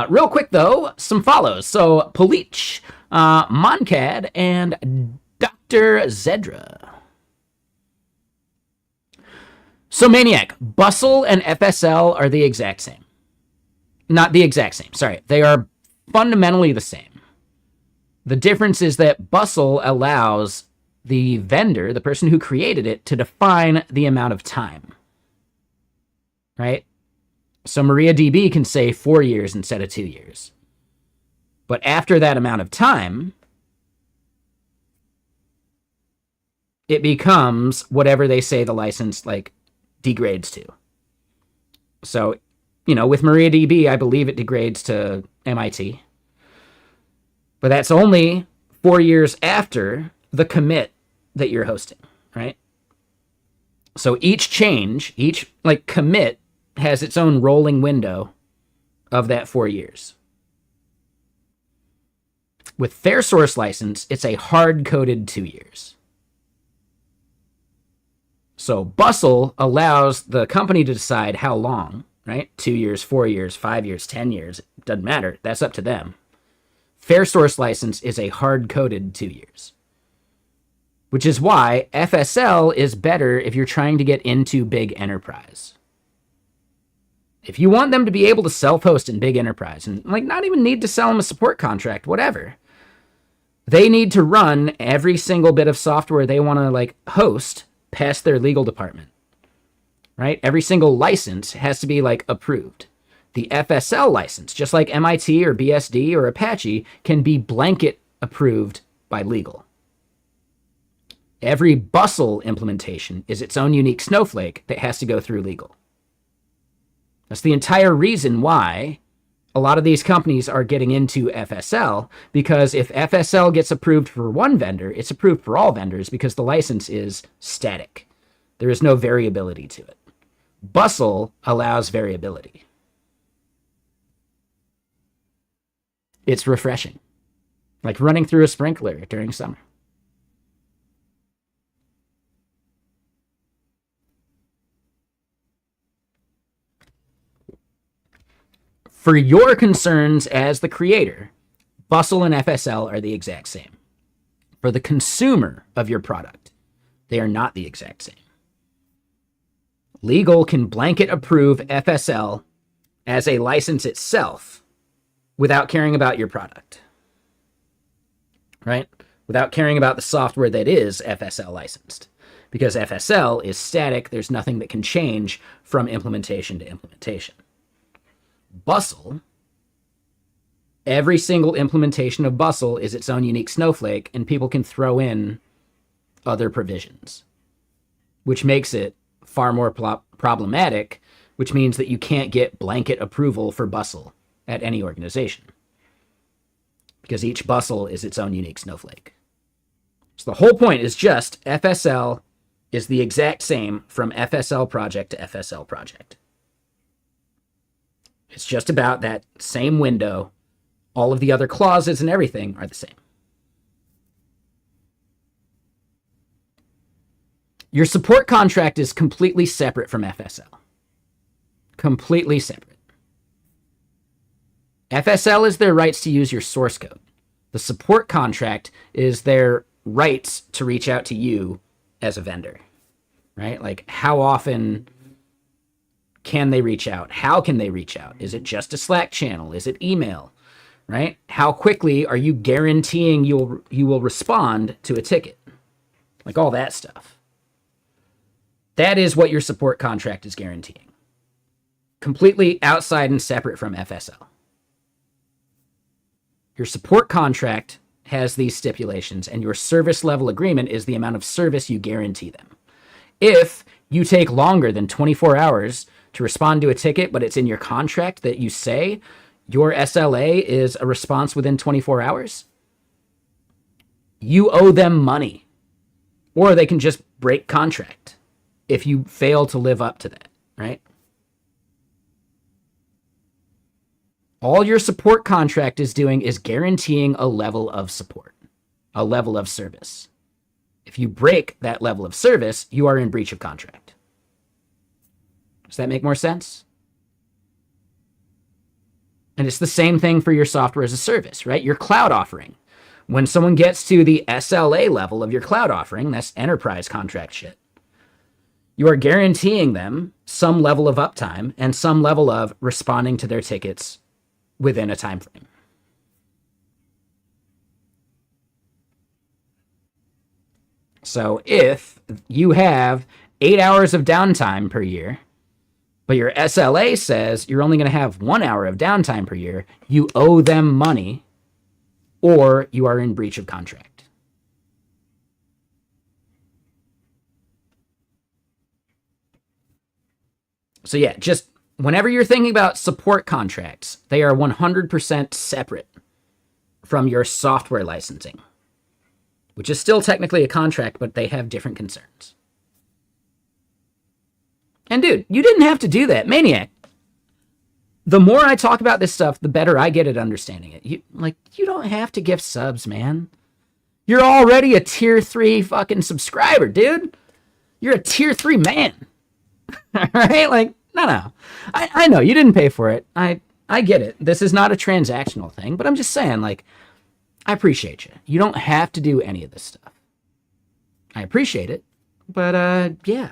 Real quick, though, some follows. So, Polich, Moncad, and Dr. Zedra. So, Maniac, Bustle and FSL are the exact same. Not the exact same, sorry. They are fundamentally the same. The difference is that Bustle allows the vendor, the person who created it, to define the amount of time. Right? So MariaDB can say 4 years instead of 2 years. But after that amount of time, it becomes whatever they say the license like degrades to. So, with MariaDB, I believe it degrades to MIT. But that's only 4 years after the commit that you're hosting, right? So each change, each commit has its own rolling window of that 4 years. With fair source license, it's a hard-coded 2 years. So Bustle allows the company to decide how long, right? 2 years, 4 years, 5 years, 10 years. It doesn't matter. That's up to them. Fair source license is a hard-coded 2 years. Which is why FSL is better if you're trying to get into big enterprise. If you want them to be able to self-host in big enterprise and not even need to sell them a support contract, whatever, they need to run every single bit of software they want to host past their legal department. Right? Every single license has to be approved. The FSL license, just like MIT or BSD or Apache, can be blanket approved by legal. Every Bustle implementation is its own unique snowflake that has to go through legal. That's the entire reason why a lot of these companies are getting into FSL, because if FSL gets approved for one vendor, it's approved for all vendors because the license is static. There is no variability to it. Bustle allows variability. It's refreshing. Like running through a sprinkler during summer. For your concerns as the creator, Bustle and FSL are the exact same. For the consumer of your product, they are not the exact same. Legal can blanket approve FSL as a license itself without caring about your product. Right? without caring about the software that is FSL licensed. Because FSL is static, there's nothing that can change from implementation to implementation. Bustle, every single implementation of Bustle is its own unique snowflake, and people can throw in other provisions, which makes it far more problematic, which means that you can't get blanket approval for Bustle at any organization, because each Bustle is its own unique snowflake. So the whole point is just FSL is the exact same from FSL project to FSL project. It's just about that same window. All of the other clauses and everything are the same. Your support contract is completely separate from FSL. Completely separate. FSL is their rights to use your source code. The support contract is their rights to reach out to you as a vendor, right? Like, how often can they reach out? How can they reach out? Is it just a Slack channel? Is it email, right? How quickly are you guaranteeing you will respond to a ticket? Like all that stuff. That is what your support contract is guaranteeing. Completely outside and separate from FSL. Your support contract has these stipulations, and your service level agreement is the amount of service you guarantee them. If you take longer than 24 hours to respond to a ticket, but it's in your contract that you say your SLA is a response within 24 hours, you owe them money. Or they can just break contract if you fail to live up to that, right? All your support contract is doing is guaranteeing a level of support, a level of service. If you break that level of service, you are in breach of contract. Does that make more sense? And it's the same thing for your software as a service, right? Your cloud offering. When someone gets to the SLA level of your cloud offering, that's enterprise contract shit, you are guaranteeing them some level of uptime and some level of responding to their tickets within a time frame. So if you have 8 hours of downtime per year, but your SLA says you're only going to have 1 hour of downtime per year, you owe them money or you are in breach of contract. So yeah, just whenever you're thinking about support contracts, they are 100% separate from your software licensing, which is still technically a contract, but they have different concerns. And dude, you didn't have to do that, Maniac. The more I talk about this stuff, the better I get at understanding it. You don't have to gift subs, man. You're already a tier 3 fucking subscriber, dude. You're a tier 3 man. Right? Like, no. I know you didn't pay for it. I get it. This is not a transactional thing, but I'm just saying, like, I appreciate you. You don't have to do any of this stuff. I appreciate it. But, yeah,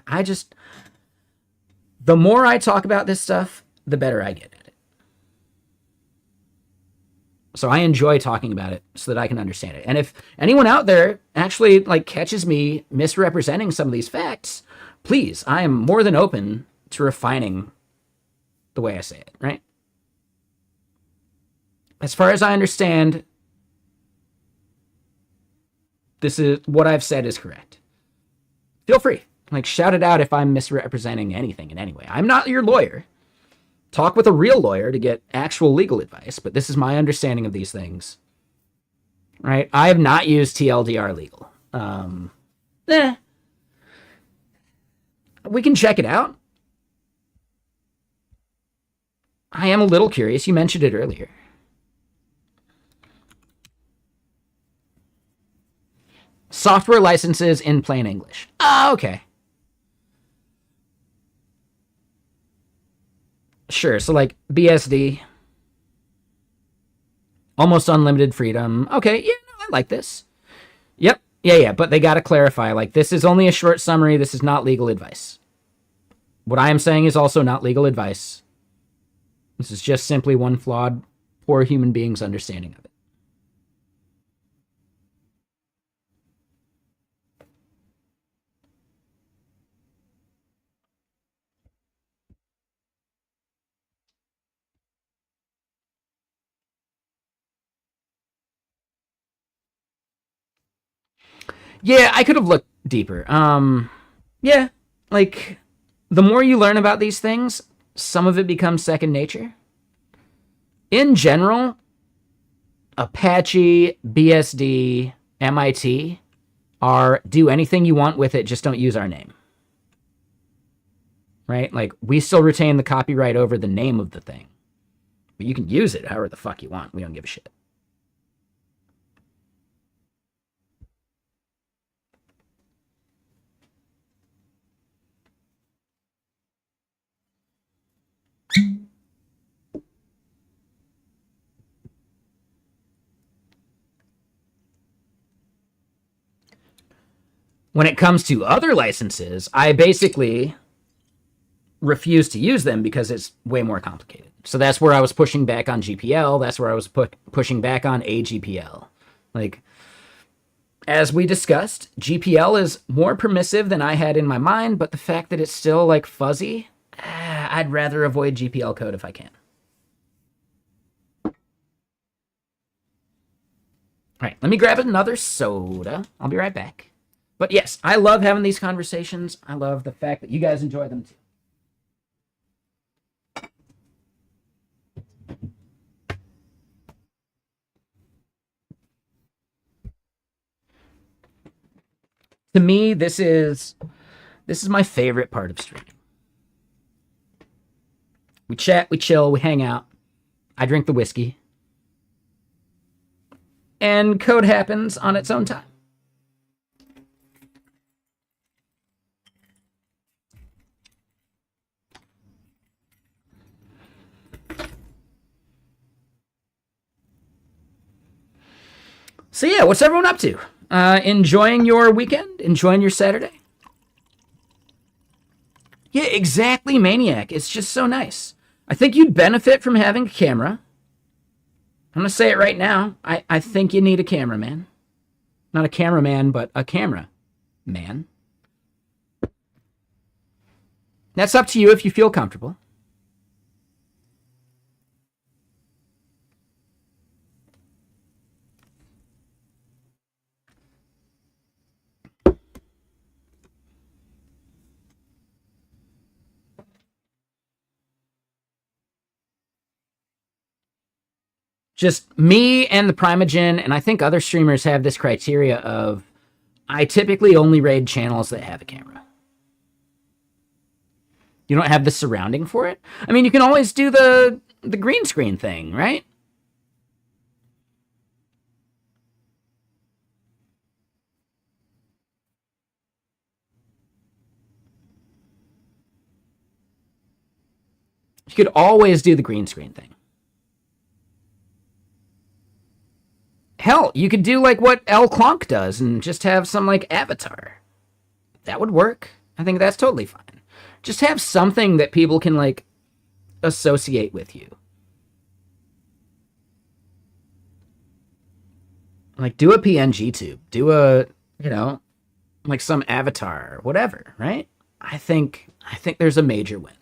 the more I talk about this stuff, the better I get at it. So I enjoy talking about it so that I can understand it. And if anyone out there actually, like, catches me misrepresenting some of these facts, please, I am more than open to refining the way I say it, right? As far as I understand, this is what I've said is correct. Feel free. Like, shout it out if I'm misrepresenting anything in any way. I'm not your lawyer. Talk with a real lawyer to get actual legal advice, but this is my understanding of these things. Right? I have not used TLDR legal. We can check it out. I am a little curious. You mentioned it earlier. Software licenses in plain English. Okay. Sure, so like BSD. Almost unlimited freedom. Okay, yeah, no, I like this. Yep, yeah, but they got to clarify, like, this is only a short summary. This is not legal advice. What I am saying is also not legal advice. This is just simply one flawed, poor human being's understanding of it. Yeah, I could have looked deeper. Yeah, like the more you learn about these things, some of it becomes second nature. In general, Apache, BSD, MIT are do anything you want with it, just don't use our name. Right? Like, we still retain the copyright over the name of the thing. But you can use it however the fuck you want. We don't give a shit. When it comes to other licenses, I basically refuse to use them because it's way more complicated. So that's where I was pushing back on GPL. That's where I was pushing back on AGPL. Like, as we discussed, GPL is more permissive than I had in my mind, but the fact that it's still like fuzzy, I'd rather avoid GPL code if I can. All right, let me grab another soda. I'll be right back. But yes, I love having these conversations. I love the fact that you guys enjoy them too. To me, this is my favorite part of streaming. We chat, we chill, we hang out. I drink the whiskey. And code happens on its own time. So yeah, what's everyone up to? Enjoying your weekend? Enjoying your Saturday? Yeah, exactly, Maniac. It's just so nice. I think you'd benefit from having a camera. I'm going to say it right now. I think you need a cameraman. Not a cameraman, but a camera man. That's up to you if you feel comfortable. Just me and the Primogen, and I think other streamers have this criteria of I typically only raid channels that have a camera. You don't have the surrounding for it? I mean, you can always do the green screen thing, right? You could always do the green screen thing. Hell, you could do like what L Clonk does and just have some like avatar. That would work. I think that's totally fine. Just have something that people can like associate with you. Like do a PNG tube, do a, like some avatar or whatever, right? I think there's a major win.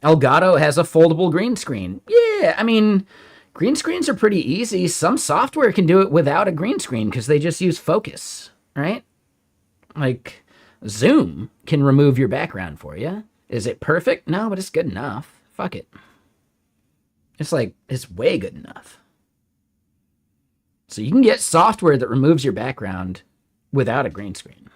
Elgato has a foldable green screen. Yeah, I mean, green screens are pretty easy. Some software can do it without a green screen because they just use focus, right? Like Zoom can remove your background for you. Is it perfect? No, but it's good enough. Fuck it. It's way good enough. So you can get software that removes your background without a green screen.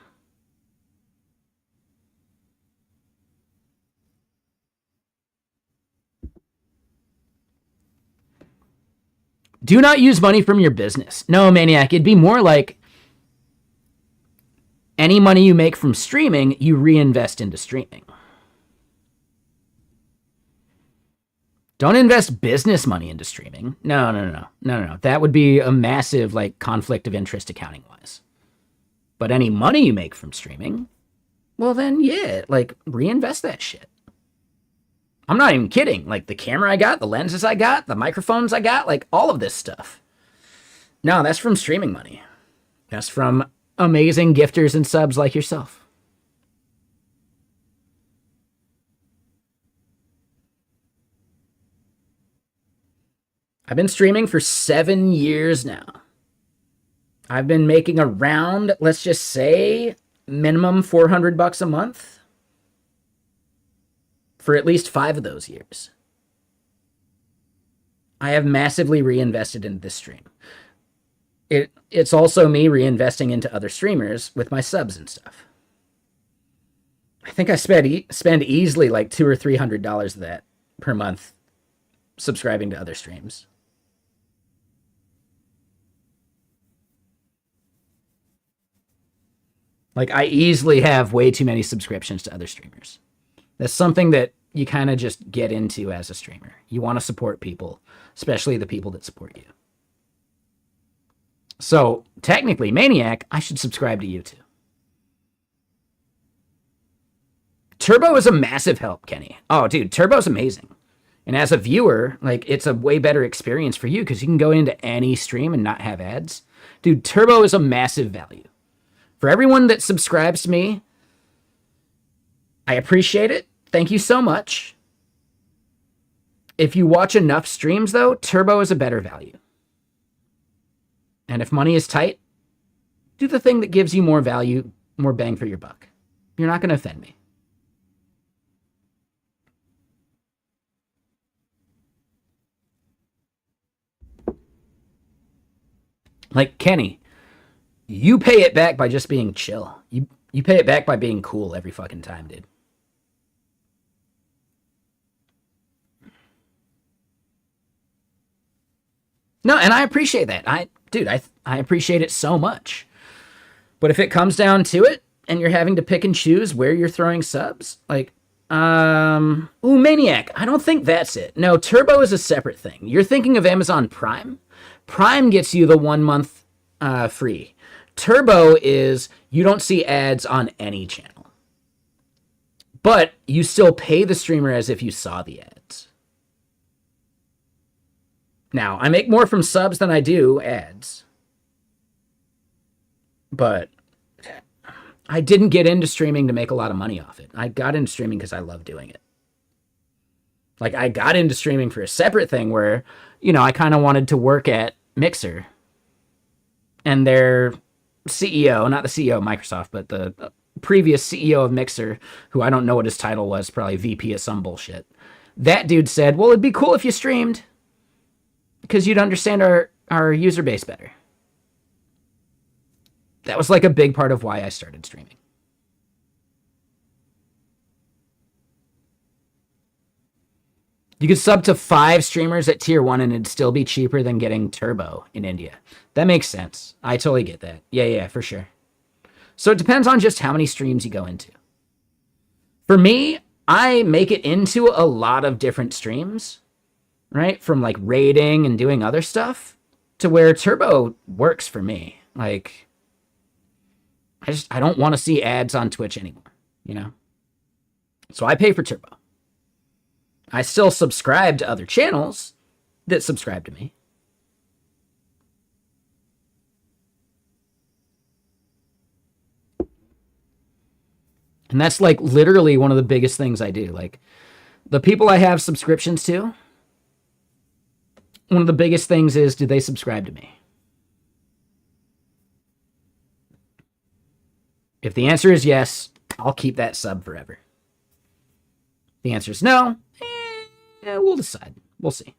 Do not use money from your business. No, Maniac, it'd be more like any money you make from streaming, you reinvest into streaming. Don't invest business money into streaming. No. That would be a massive like conflict of interest accounting wise. But any money you make from streaming, well then yeah, like reinvest that shit. I'm not even kidding. Like the camera I got, the lenses I got, the microphones I got, like all of this stuff. No, that's from streaming money. That's from amazing gifters and subs like yourself. I've been streaming for 7 years now. I've been making around, let's just say, minimum $400 a month for at least 5 of those years. I have massively reinvested into this stream. It's also me reinvesting into other streamers with my subs and stuff. I think I spend easily like $200 or $300 of that per month subscribing to other streams. Like, I easily have way too many subscriptions to other streamers. That's something that you kind of just get into as a streamer. You want to support people, especially the people that support you. So, technically, Maniac, I should subscribe to you too. Turbo is a massive help, Kenny. Oh, dude, Turbo's amazing. And as a viewer, like, it's a way better experience for you because you can go into any stream and not have ads. Dude, Turbo is a massive value. For everyone that subscribes to me, I appreciate it. Thank you so much. If you watch enough streams, though, Turbo is a better value. And if money is tight, do the thing that gives you more value, more bang for your buck. You're not going to offend me. Like, Kenny, you pay it back by just being chill. You pay it back by being cool every fucking time, dude. No, and I appreciate that. I appreciate it so much. But if it comes down to it, and you're having to pick and choose where you're throwing subs, like, ooh, Maniac, I don't think that's it. No, Turbo is a separate thing. You're thinking of Amazon Prime. Prime gets you the 1 month free. Turbo is you don't see ads on any channel. But you still pay the streamer as if you saw the ads. Now, I make more from subs than I do ads. But I didn't get into streaming to make a lot of money off it. I got into streaming because I love doing it. Like, I got into streaming for a separate thing where, you know, I kind of wanted to work at Mixer. And their CEO, not the CEO of Microsoft, but the previous CEO of Mixer, who I don't know what his title was, probably VP of some bullshit. That dude said, well, it'd be cool if you streamed because you'd understand our user base better. That was like a big part of why I started streaming. You could sub to 5 streamers at tier 1 and it'd still be cheaper than getting Turbo in India. That makes sense. I totally get that. Yeah, for sure. So it depends on just how many streams you go into. For me, I make it into a lot of different streams, right? From like raiding and doing other stuff to where Turbo works for me. Like, I don't want to see ads on Twitch anymore, you know? So I pay for Turbo. I still subscribe to other channels that subscribe to me. And that's like literally one of the biggest things I do. Like, the people I have subscriptions to, one of the biggest things is, do they subscribe to me? If the answer is yes, I'll keep that sub forever. If the answer is no, we'll decide. We'll see.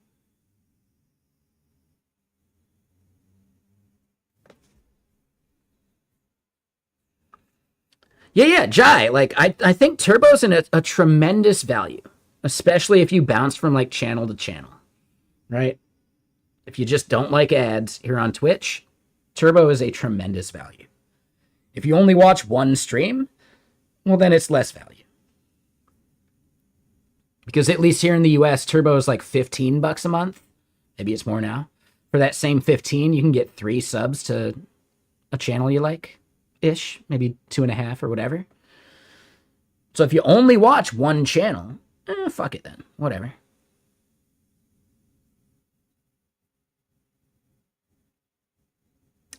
Yeah, Jai. Like, I think Turbo's in a tremendous value, especially if you bounce from like channel to channel, right? If you just don't like ads here on Twitch, Turbo is a tremendous value. If you only watch one stream, well, then it's less value. Because at least here in the US, Turbo is like $15 a month. Maybe it's more now. For that same 15, you can get 3 subs to a channel you like. Ish, maybe 2.5 or whatever. So if you only watch one channel, fuck it then. Whatever.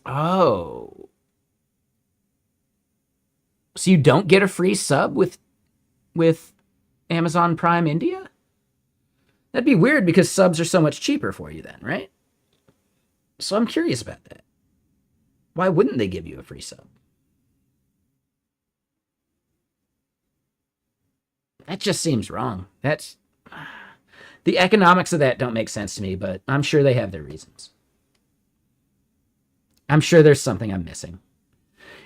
Oh. So you don't get a free sub with Amazon Prime India? That'd be weird because subs are so much cheaper for you then, right? So I'm curious about that. Why wouldn't they give you a free sub? That just seems wrong. That's the economics of that don't make sense to me, but I'm sure they have their reasons. I'm sure there's something I'm missing.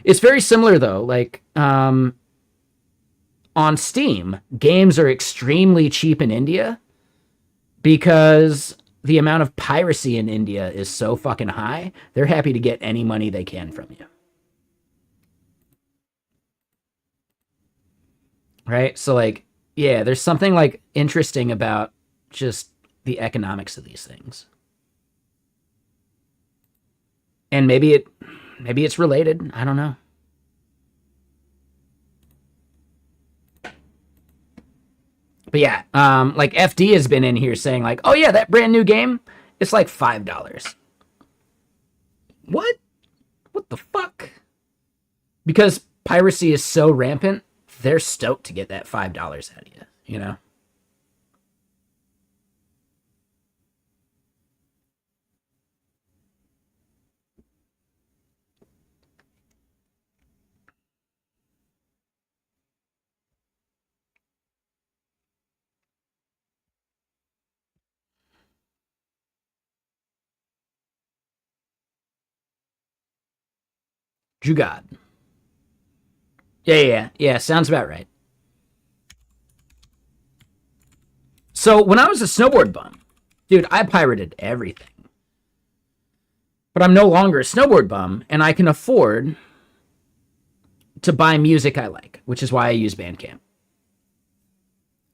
It's very similar though. Like on Steam, games are extremely cheap in India because the amount of piracy in India is so fucking high. They're happy to get any money they can from you. Right? So like, yeah, there's something like interesting about just the economics of these things. And maybe it's related. I don't know. But yeah, like FD has been in here saying like, "Oh yeah, that brand new game, it's like $5." What? What the fuck? Because piracy is so rampant, they're stoked to get that $5 out of you. You know? Jugad. Yeah. Sounds about right. So when I was a snowboard bum, dude, I pirated everything. But I'm no longer a snowboard bum, and I can afford to buy music I like, which is why I use Bandcamp.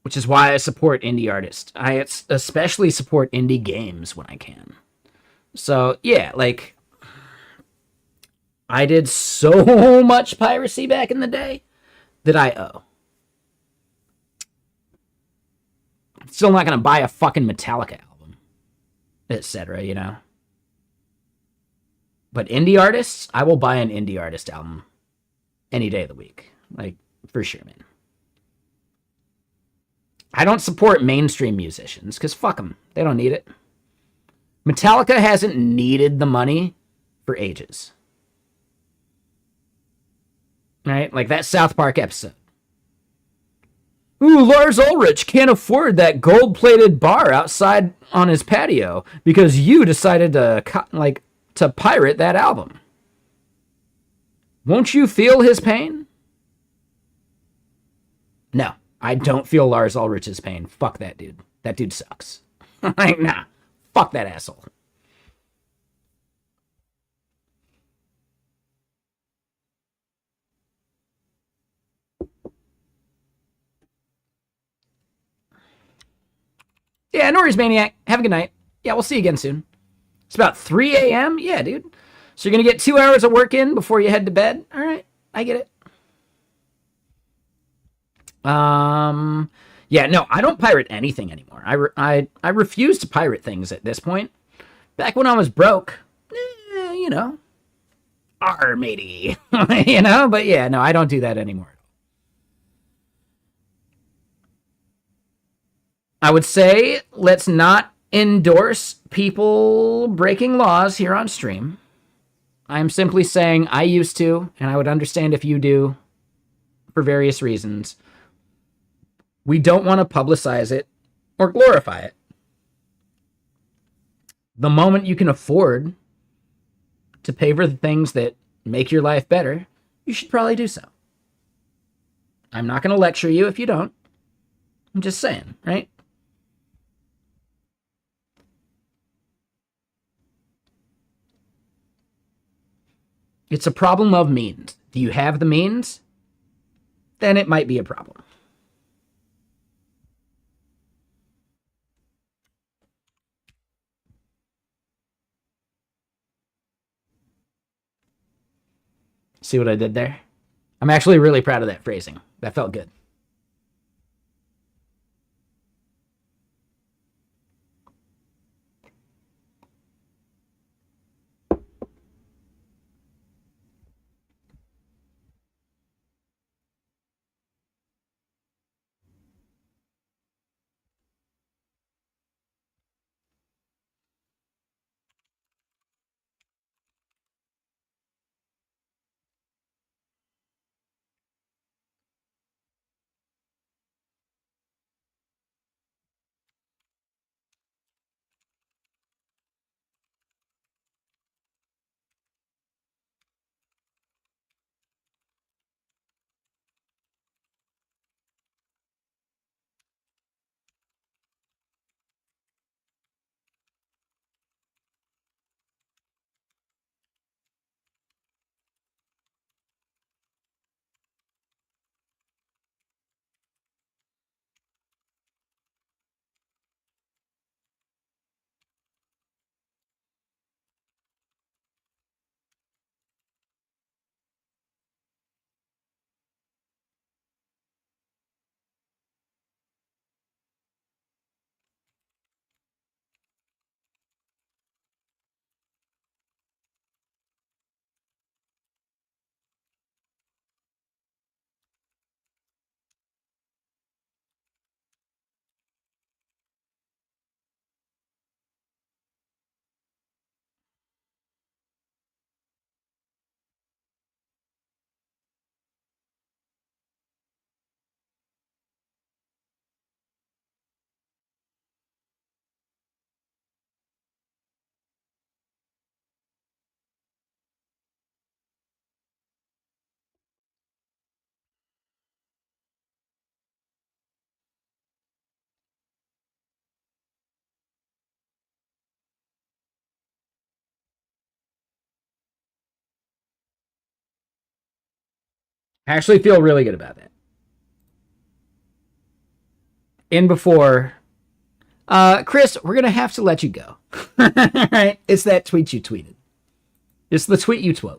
Which is why I support indie artists. I especially support indie games when I can. So yeah, like I did so much piracy back in the day that I owe. I'm still not gonna buy a fucking Metallica album, etc. You know. But indie artists, I will buy an indie artist album any day of the week, like for sure, man. I don't support mainstream musicians because fuck them, they don't need it. Metallica hasn't needed the money for ages. Right? Like that South Park episode. Ooh, Lars Ulrich can't afford that gold-plated bar outside on his patio because you decided to to pirate that album. Won't you feel his pain? No, I don't feel Lars Ulrich's pain. Fuck that dude. That dude sucks. Like, nah. Fuck that asshole. Yeah, no worries, Maniac. Have a good night. Yeah, we'll see you again soon. It's about 3 a.m. Yeah, dude. So you're going to get 2 hours of work in before you head to bed? All right. I get it. Yeah, no, I don't pirate anything anymore. I refuse to pirate things at this point. Back when I was broke, you know, matey, you know. But yeah, no, I don't do that anymore. I would say let's not endorse people breaking laws here on stream. I'm simply saying I used to, and I would understand if you do, for various reasons. We don't want to publicize it or glorify it. The moment you can afford to pay for the things that make your life better, you should probably do so. I'm not going to lecture you if you don't. I'm just saying, right? It's a problem of means. Do you have the means? Then it might be a problem. See what I did there? I'm actually really proud of that phrasing. That felt good. I actually feel really good about that. In before, Chris, we're gonna have to let you go. All right, it's that tweet you tweeted. It's the tweet you tweet.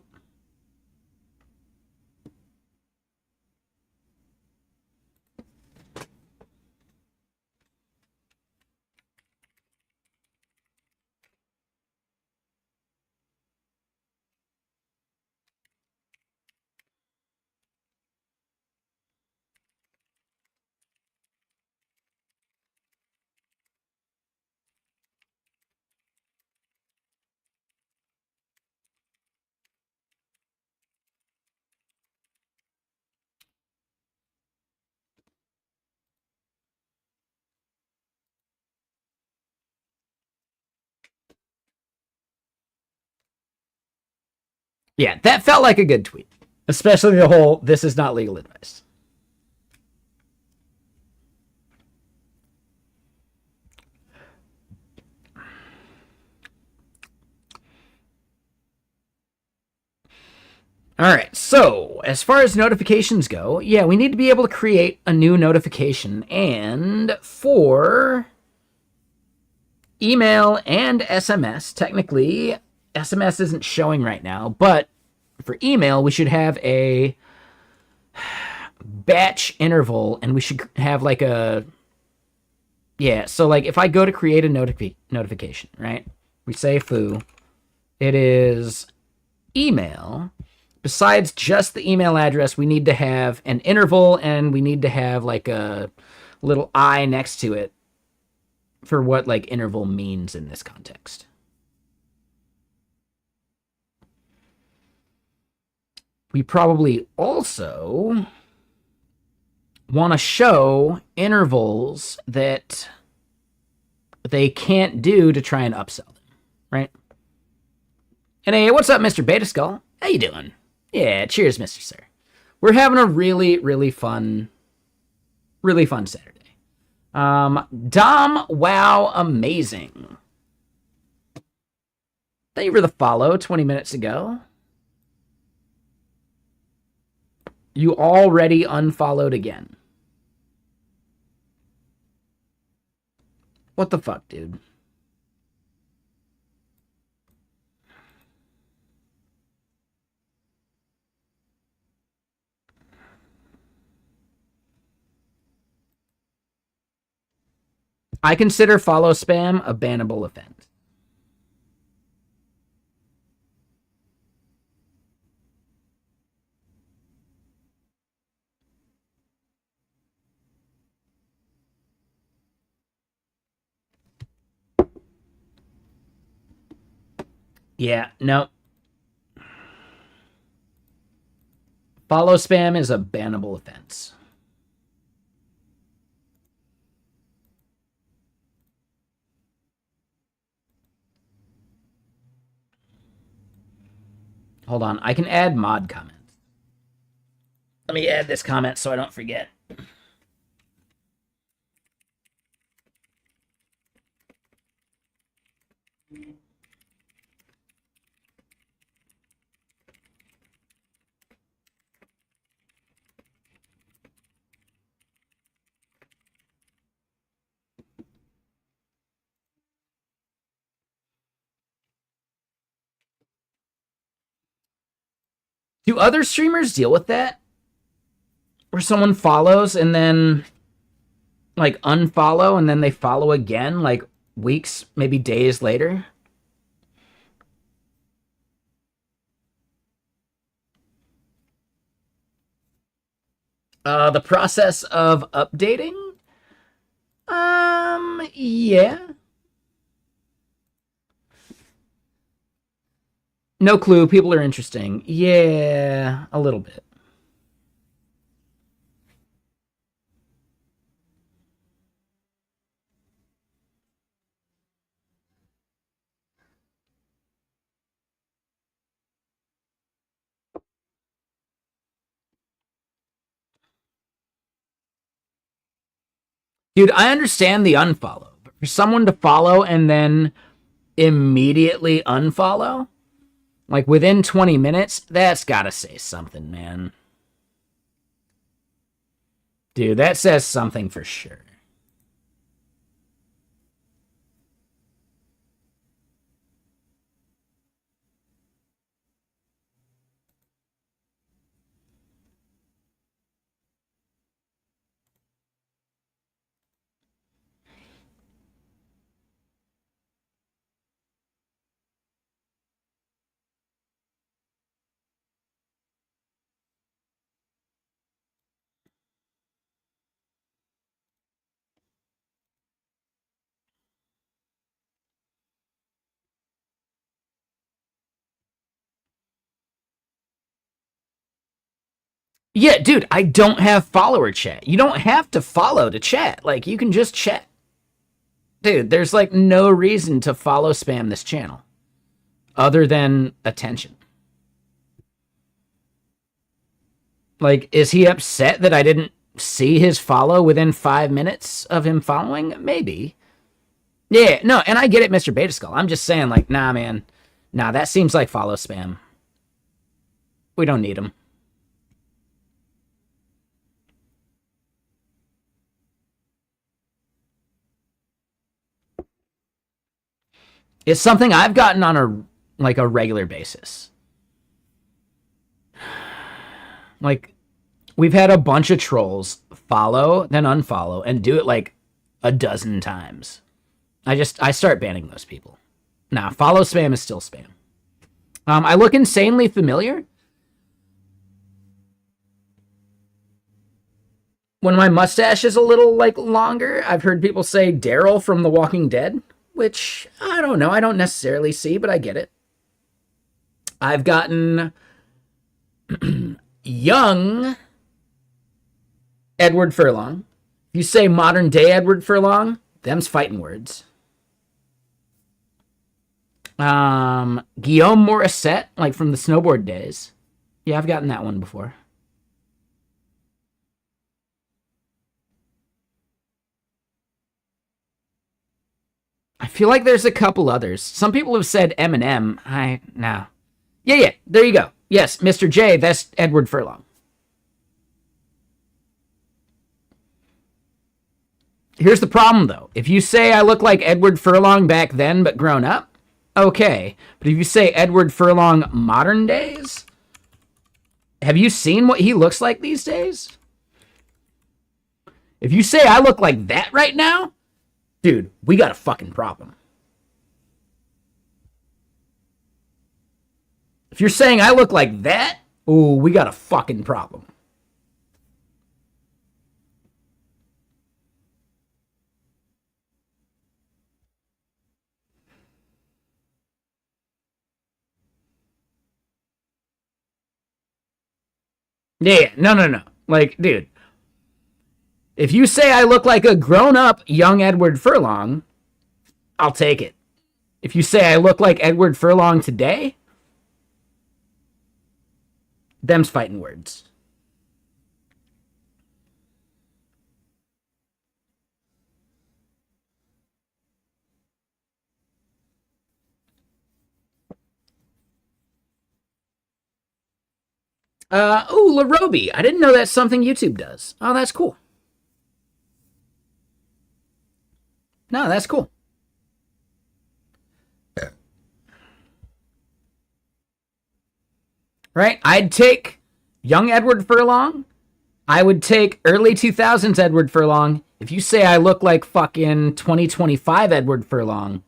Yeah, that felt like a good tweet. Especially the whole, this is not legal advice. All right, so as far as notifications go, yeah, we need to be able to create a new notification. And for email and SMS, technically, SMS isn't showing right now, but for email, we should have a batch interval, and we should have like a, yeah, so like if I go to create a notification, right? We say foo, it is email. Besides just the email address, we need to have an interval, and we need to have like a little I next to it for what like interval means in this context. We probably also want to show intervals that they can't do to try and upsell them, right? And hey, what's up, Mr. Beta Skull? How you doing? Yeah, cheers, Mr. Sir. We're having a really, really fun Saturday. Dom, wow, amazing. Thank you for the follow 20 minutes ago. You already unfollowed again. What the fuck, dude? I consider follow spam a bannable offense. Yeah, no. Follow spam is a bannable offense. Hold on, I can add mod comments. Let me add this comment so I don't forget. Do other streamers deal with that? Where someone follows and then like unfollow and then they follow again like weeks, maybe days later? The process of updating? Yeah. No clue. People are interesting. Yeah, a little bit. Dude, I understand the unfollow, but for someone to follow and then immediately unfollow, like within 20 minutes, that's gotta say something, man. Dude, that says something for sure. Yeah, dude, I don't have follower chat. You don't have to follow to chat. Like, you can just chat. Dude, there's like no reason to follow spam this channel other than attention. Like, is he upset that I didn't see his follow within 5 minutes of him following? Maybe. Yeah, no, and I get it, Mr. Beta Skull. I'm just saying, like, nah, man. Nah, that seems like follow spam. We don't need him. It's something I've gotten on a regular basis. Like, we've had a bunch of trolls follow, then unfollow, and do it like a dozen times. I start banning those people. Nah, follow spam is still spam. I look insanely familiar. When my mustache is a little like longer, I've heard people say Daryl from The Walking Dead, which I don't know. I don't necessarily see, but I get it. I've gotten young Edward Furlong. If you say modern day Edward Furlong, them's fighting words. Guillaume Morissette, like from the snowboard days. Yeah, I've gotten that one before. I feel like there's a couple others. Some people have said Eminem. No. Yeah, there you go. Yes, Mr. J, that's Edward Furlong. Here's the problem, though. If you say I look like Edward Furlong back then, but grown up, okay. But if you say Edward Furlong modern days, have you seen what he looks like these days? If you say I look like that right now, dude, we got a fucking problem. If you're saying I look like that, ooh, we got a fucking problem. Yeah, no. Like, dude, if you say I look like a grown-up young Edward Furlong, I'll take it. If you say I look like Edward Furlong today, them's fighting words. Larobi. I didn't know that's something YouTube does. Oh, that's cool. No, that's cool. Right? I'd take young Edward Furlong. I would take early 2000s Edward Furlong. If you say I look like fucking 2025 Edward Furlong,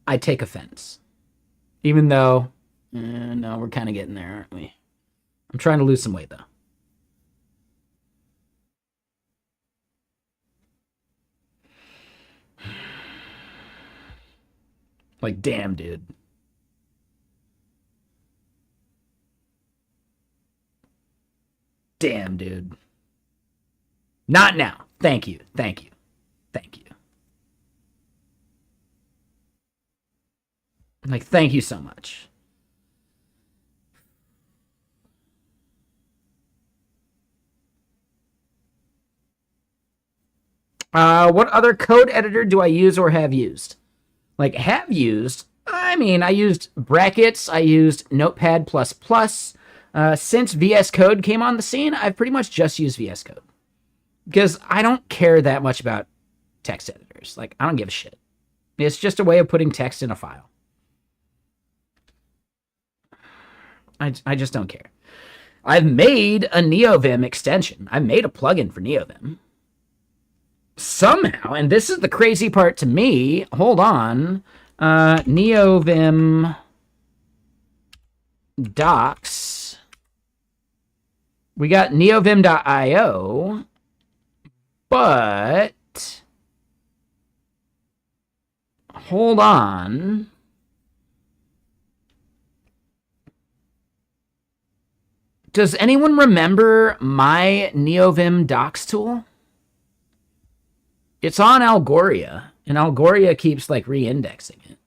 I take offense. Even though, no, we're kind of getting there, aren't we? I'm trying to lose some weight, though. Like, damn, dude. Damn, dude. Not now. Thank you. Like, thank you so much. What other code editor do I use or have used? Like, have used? I mean, I used brackets. I used Notepad++. Since VS Code came on the scene, I've pretty much just used VS Code. Because I don't care that much about text editors. Like, I don't give a shit. It's just a way of putting text in a file. I just don't care. I've made a NeoVim extension. I made a plugin for NeoVim. Somehow, and this is the crazy part to me, hold on, NeoVim docs. We got neovim.io, but hold on. Does anyone remember my NeoVim docs tool? It's on Algoria, and Algoria keeps like re-indexing it.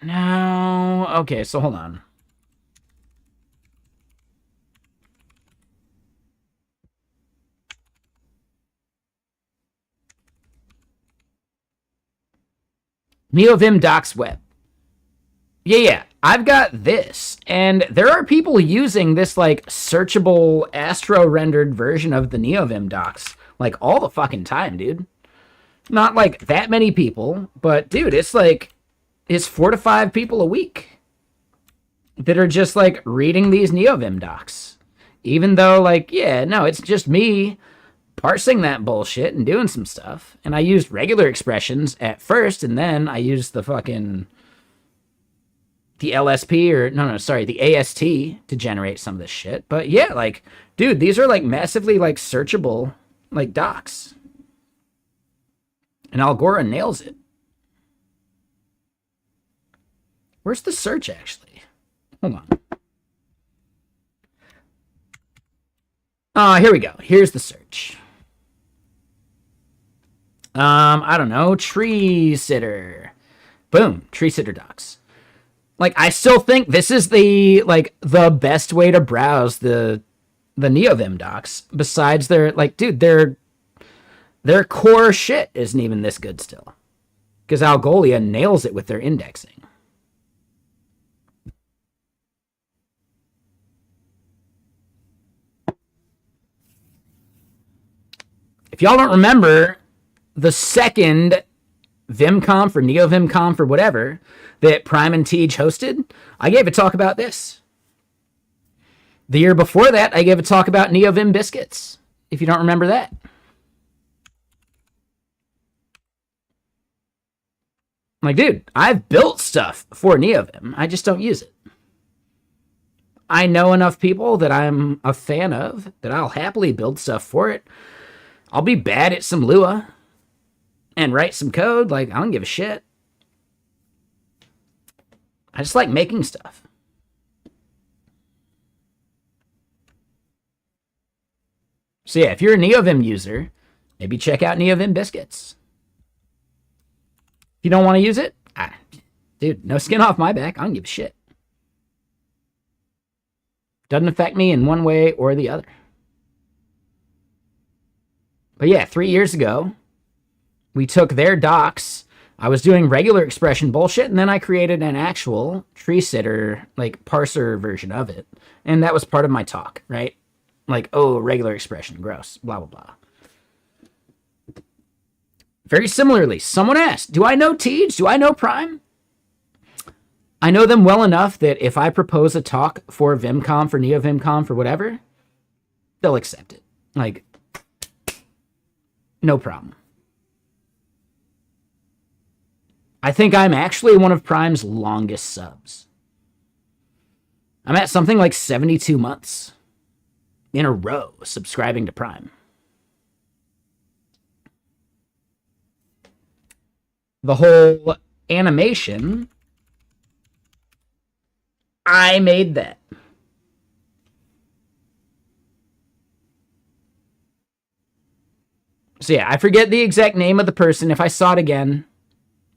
No, okay, so hold on. NeoVim docs web. Yeah, I've got this, and there are people using this like searchable Astro rendered version of the NeoVim docs like all the fucking time, dude. Not like that many people, but dude, it's 4 to 5 people a week that are just like reading these NeoVim docs. Even though like, yeah, no, it's just me parsing that bullshit and doing some stuff. And I used regular expressions at first, and then I used the LSP the AST to generate some of this shit. But yeah, like, dude, these are like massively like searchable like docs. And Algora nails it. Where's the search actually? Hold on. Here we go. Here's the search. I don't know, tree sitter. Boom, tree sitter docs. Like, I still think this is the best way to browse the NeoVim docs. Besides their their core shit isn't even this good still, because Algolia nails it with their indexing. If y'all don't remember the second VimConf or NeoVimConf or whatever that Prime and Tej hosted, I gave a talk about this. The year before that, I gave a talk about NeoVim biscuits, if you don't remember that. Like, dude, I've built stuff for NeoVim. I just don't use it. I know enough people that I'm a fan of that I'll happily build stuff for it. I'll be bad at some Lua and write some code. Like, I don't give a shit. I just like making stuff. So yeah, if you're a NeoVim user, maybe check out NeoVim biscuits. If you don't want to use it, dude, no skin off my back. I don't give a shit. Doesn't affect me in one way or the other. But yeah, 3 years ago, we took their docs. I was doing regular expression bullshit, and then I created an actual tree sitter, like, parser version of it. And that was part of my talk, right? Like, oh, regular expression, gross, blah, blah, blah. Very similarly, someone asked, do I know Tej? Do I know Prime? I know them well enough that if I propose a talk for VimConf or NeoVimConf or whatever, they'll accept it. Like, no problem. I think I'm actually one of Prime's longest subs. I'm at something like 72 months in a row subscribing to Prime. The whole animation, I made that. So yeah, I forget the exact name of the person. If I saw it again,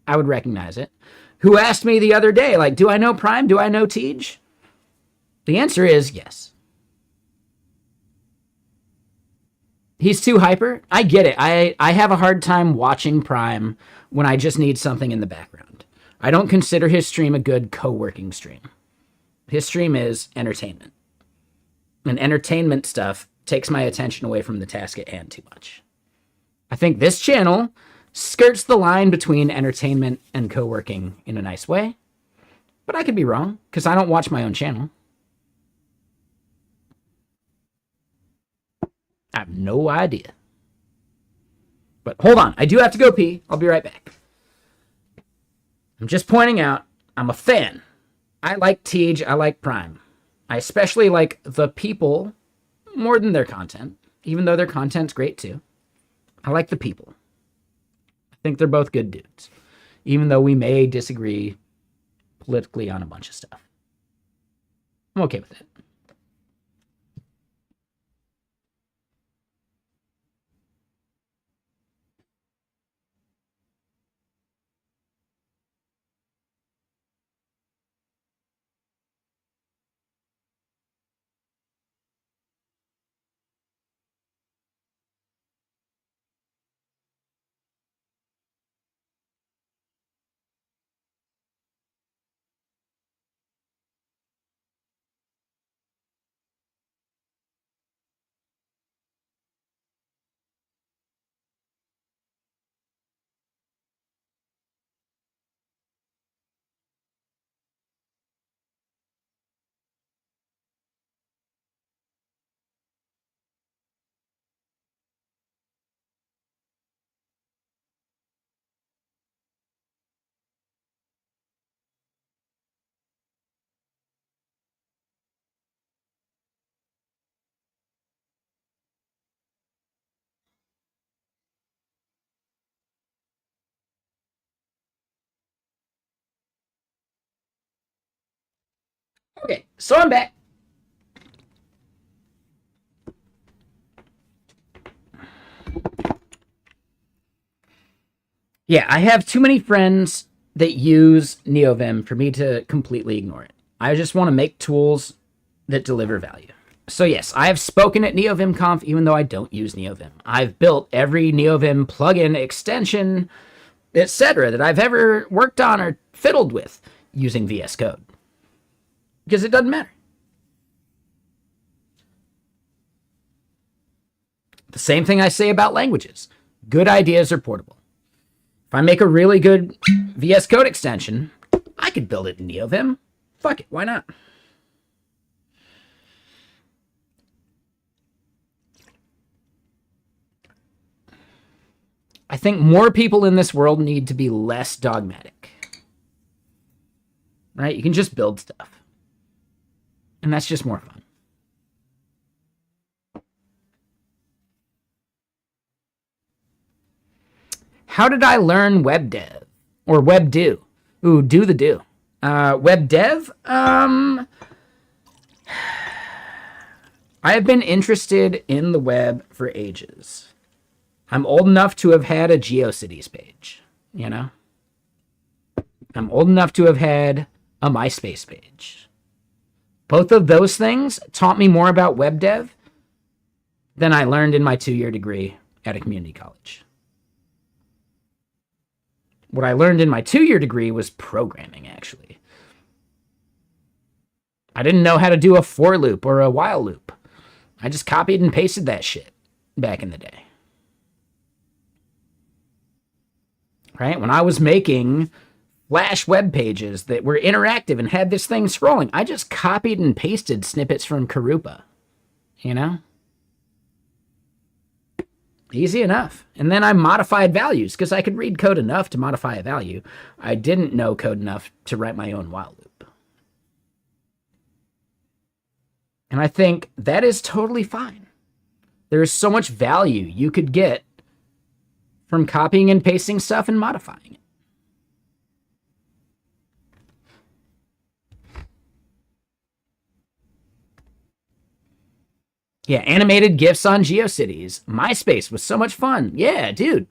I would recognize it. Who asked me the other day, like, do I know Prime? Do I know Tej? The answer is yes. He's too hyper. I get it. I have a hard time watching Prime when I just need something in the background. I don't consider his stream a good co-working stream. His stream is entertainment. And entertainment stuff takes my attention away from the task at hand too much. I think this channel skirts the line between entertainment and co-working in a nice way. But I could be wrong, because I don't watch my own channel. I have no idea. But hold on, I do have to go pee. I'll be right back. I'm just pointing out, I'm a fan. I like Tej, I like Prime. I especially like the people more than their content, even though their content's great too. I like the people. I think they're both good dudes, even though we may disagree politically on a bunch of stuff. I'm okay with it. Okay, so I'm back. Yeah, I have too many friends that use NeoVim for me to completely ignore it. I just want to make tools that deliver value. So yes, I have spoken at NeoVimConf even though I don't use NeoVim. I've built every NeoVim plugin, extension, etc. that I've ever worked on or fiddled with using VS Code. Because it doesn't matter. The same thing I say about languages. Good ideas are portable. If I make a really good VS Code extension, I could build it in NeoVim. Fuck it, why not? I think more people in this world need to be less dogmatic. Right? You can just build stuff. And that's just more fun. How did I learn web dev? Or web do? Ooh, do the do. Web dev? I have been interested in the web for ages. I'm old enough to have had a GeoCities page, you know? I'm old enough to have had a MySpace page. Both of those things taught me more about web dev than I learned in my 2-year degree at a community college. What I learned in my 2-year degree was programming, actually. I didn't know how to do a for loop or a while loop. I just copied and pasted that shit back in the day. Right? When I was making Flash web pages that were interactive and had this thing scrolling, I just copied and pasted snippets from Karupa. You know? Easy enough. And then I modified values because I could read code enough to modify a value. I didn't know code enough to write my own while loop. And I think that is totally fine. There is so much value you could get from copying and pasting stuff and modifying it. Yeah, animated GIFs on GeoCities. MySpace was so much fun. Yeah, dude.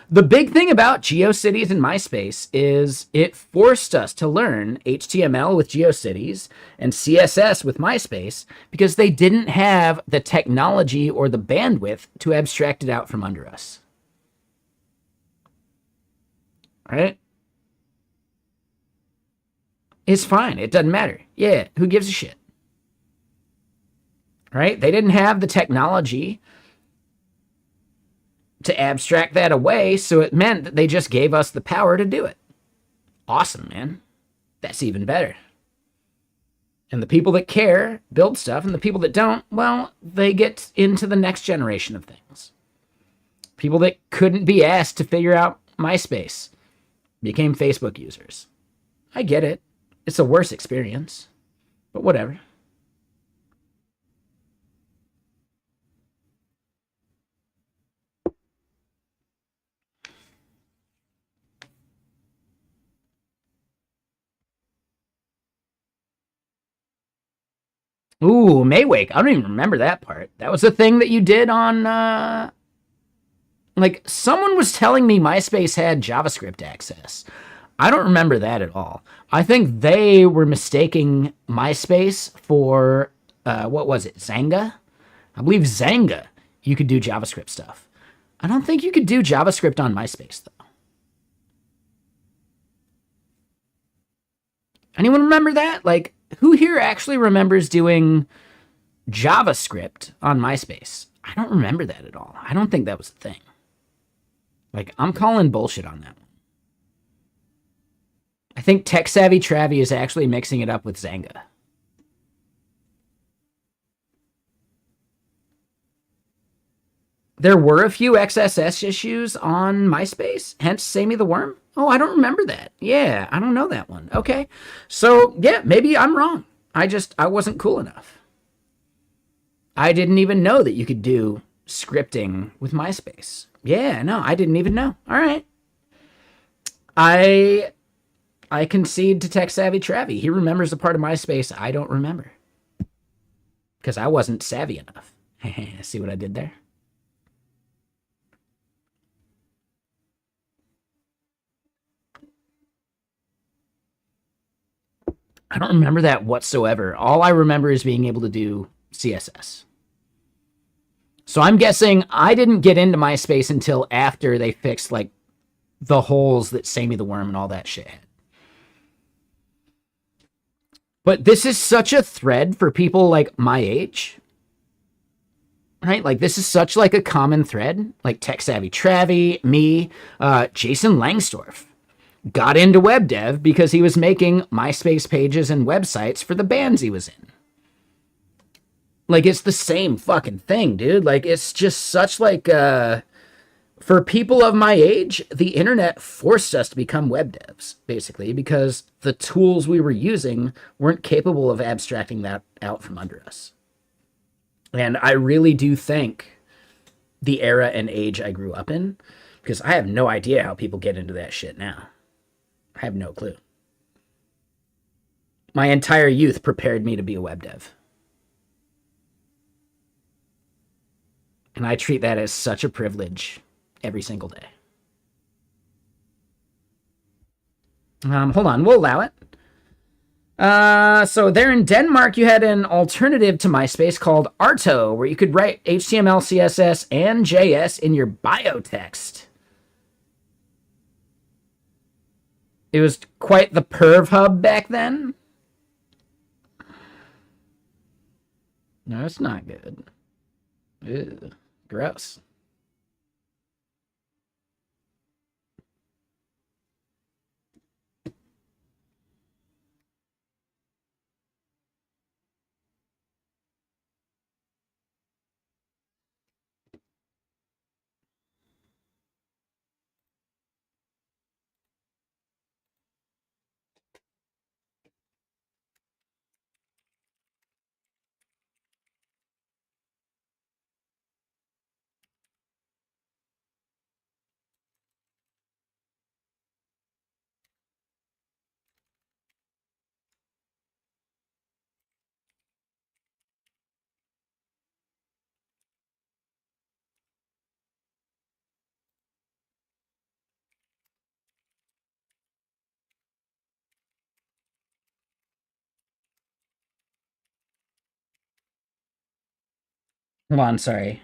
The big thing about GeoCities and MySpace is it forced us to learn HTML with GeoCities and CSS with MySpace because they didn't have the technology or the bandwidth to abstract it out from under us. Right? It's fine. It doesn't matter. Yeah, who gives a shit? Right? They didn't have the technology to abstract that away, so it meant that they just gave us the power to do it. Awesome, man. That's even better. And the people that care build stuff, and the people that don't, well, they get into the next generation of things. People that couldn't be asked to figure out MySpace became Facebook users. I get it. It's a worse experience, but whatever. Ooh, Maywake. I don't even remember that part. That was the thing that you did on, like, someone was telling me MySpace had JavaScript access. I don't remember that at all. I think they were mistaking MySpace for, what was it, Zanga? I believe Zanga, you could do JavaScript stuff. I don't think you could do JavaScript on MySpace, though. Anyone remember that? Like, who here actually remembers doing JavaScript on MySpace? I don't remember that at all. I don't think that was a thing. Like, I'm calling bullshit on that one. I think Tech Savvy Travie is actually mixing it up with Zanga. There were a few XSS issues on MySpace, hence Sammy the Worm. Oh, I don't remember that. Yeah, I don't know that one. Okay. So, yeah, maybe I'm wrong. I wasn't cool enough. I didn't even know that you could do scripting with MySpace. Yeah, no, I didn't even know. All right. I concede to Tech Savvy Travie. He remembers the part of MySpace I don't remember. Because I wasn't savvy enough. See what I did there? I don't remember that whatsoever. All I remember is being able to do CSS. So I'm guessing I didn't get into MySpace until after they fixed, like, the holes that Sammy the Worm and all that shit had. But this is such a thread for people like my age. Right? Like, this is such, like, a common thread. Like, Tech Savvy Travie, me, Jason Langsdorff got into web dev because he was making MySpace pages and websites for the bands he was in. Like, it's the same fucking thing, dude. Like, it's just such, like, for people of my age, the internet forced us to become web devs, basically, because the tools we were using weren't capable of abstracting that out from under us. And I really do think the era and age I grew up in, because I have no idea how people get into that shit now. I have no clue. My entire youth prepared me to be a web dev. And I treat that as such a privilege every single day. Hold on, we'll allow it. So there in Denmark, you had an alternative to MySpace called Arto, where you could write HTML, CSS, and JS in your bio text. It was quite the perv hub back then. No, it's not good. Ew, gross. Hold on, sorry.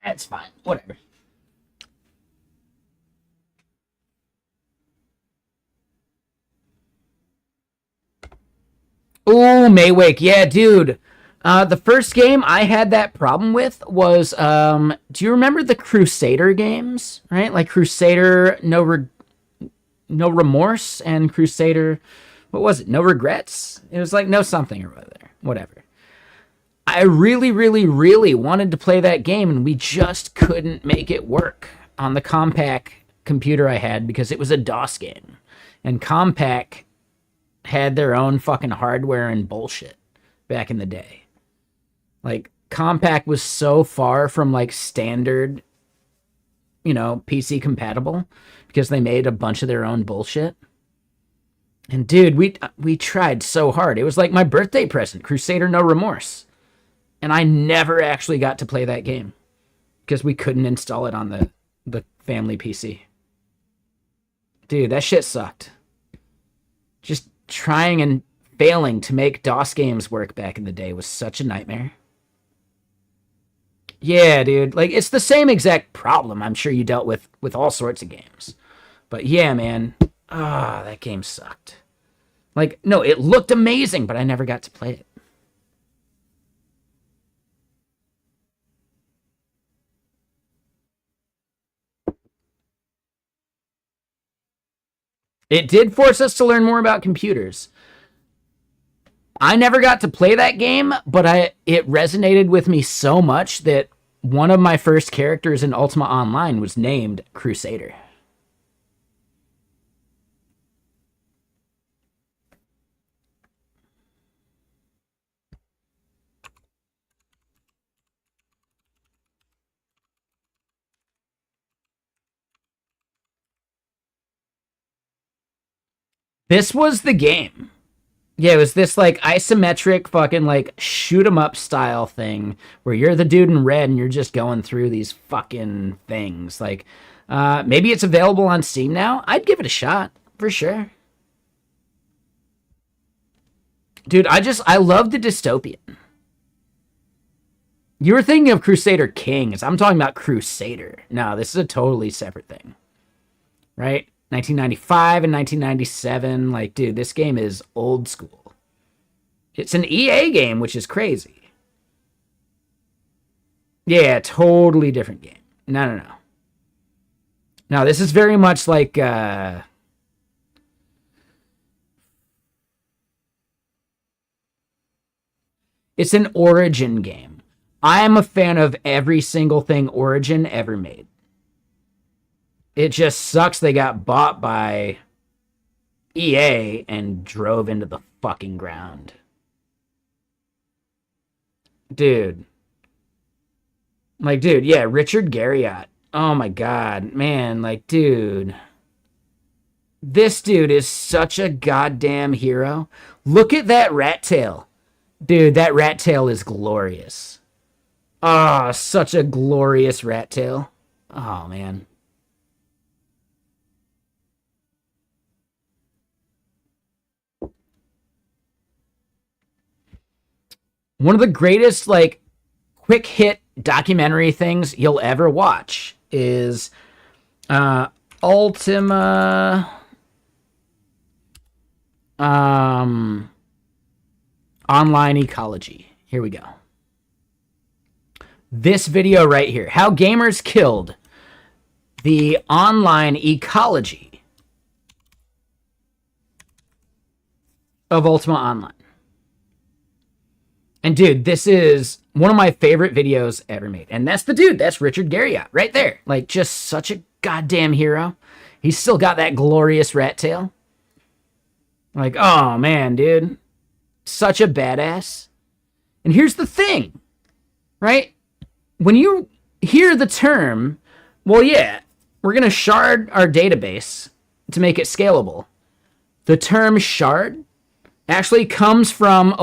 That's fine. Whatever. Ooh, Maywake. Yeah, dude. The first game I had that problem with was, do you remember the Crusader games? Right? Like Crusader No Remorse and Crusader, what was it? No Regrets? It was like no something or other. Whatever. I really, really, really wanted to play that game, and we just couldn't make it work on the Compaq computer I had because it was a DOS game. And Compaq had their own fucking hardware and bullshit back in the day. Like, Compaq was so far from, like, standard, PC compatible because they made a bunch of their own bullshit. And, dude, we tried so hard. It was like my birthday present, Crusader No Remorse. And I never actually got to play that game because we couldn't install it on the family PC. Dude, that shit sucked. Just trying and failing to make DOS games work back in the day was such a nightmare. Yeah, dude. Like, it's the same exact problem I'm sure you dealt with all sorts of games. But yeah, man. That game sucked. Like, no, it looked amazing, but I never got to play it. It did force us to learn more about computers. I never got to play that game, but it resonated with me so much that one of my first characters in Ultima Online was named Crusader. This was the game. Yeah, it was this like isometric fucking like shoot 'em up style thing where you're the dude in red and you're just going through these fucking things. Like, maybe it's available on Steam now. I'd give it a shot for sure. Dude, I love the dystopian. You were thinking of Crusader Kings. I'm talking about Crusader. No, this is a totally separate thing. Right? 1995 and 1997. Like, dude, this game is old school. It's an EA game, which is crazy. Yeah, totally different game. No. No, this is very much like, it's an Origin game. I am a fan of every single thing Origin ever made. It just sucks they got bought by EA and drove into the fucking ground. Dude. Like, dude, yeah, Richard Garriott. Oh my god, man, like, dude. This dude is such a goddamn hero. Look at that rat tail. Dude, that rat tail is glorious. Ah, such a glorious rat tail. Oh, man. One of the greatest, like, quick hit documentary things you'll ever watch is Ultima. Online ecology. Here we go. This video right here. How gamers killed the online ecology of Ultima Online. And dude, this is one of my favorite videos ever made. And that's the dude. That's Richard Garriott right there. Like, just such a goddamn hero. He's still got that glorious rat tail. Like, oh man, dude. Such a badass. And here's the thing, right? When you hear the term, well, yeah, we're going to shard our database to make it scalable. The term shard actually comes from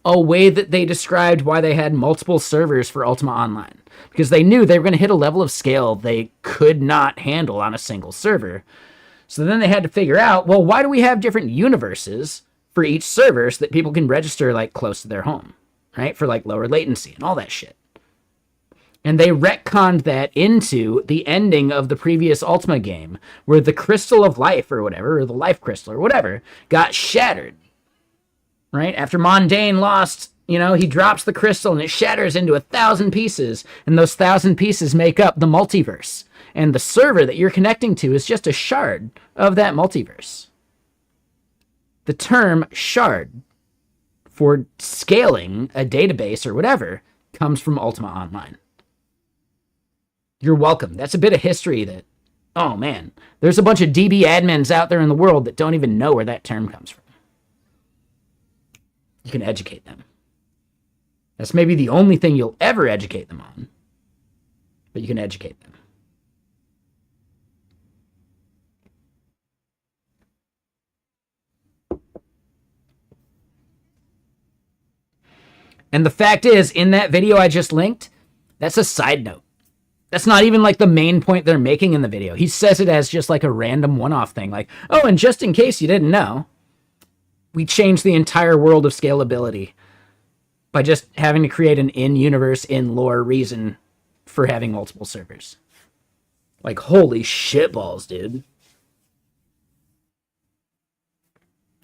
a way that they described why they had multiple servers for Ultima Online. Because they knew they were going to hit a level of scale they could not handle on a single server. So then they had to figure out, well, why do we have different universes for each server so that people can register like close to their home, right? For like lower latency and all that shit. And they retconned that into the ending of the previous Ultima game, where the Crystal of Life or whatever, or the Life Crystal or whatever, got shattered. Right? After Mondain lost, he drops the crystal and it shatters into 1,000 pieces, and those 1,000 pieces make up the multiverse. And the server that you're connecting to is just a shard of that multiverse. The term shard for scaling a database or whatever comes from Ultima Online. You're welcome. That's a bit of history that, oh man, there's a bunch of DB admins out there in the world that don't even know where that term comes from. You can educate them. That's maybe the only thing you'll ever educate them on, but you can educate them. And the fact is, in that video I just linked, that's a side note. That's not even like the main point they're making in the video. He says it as just like a random one-off thing. Like, oh, and just in case you didn't know, we changed the entire world of scalability by just having to create an in-universe, in-lore reason for having multiple servers. Like, holy shitballs, dude.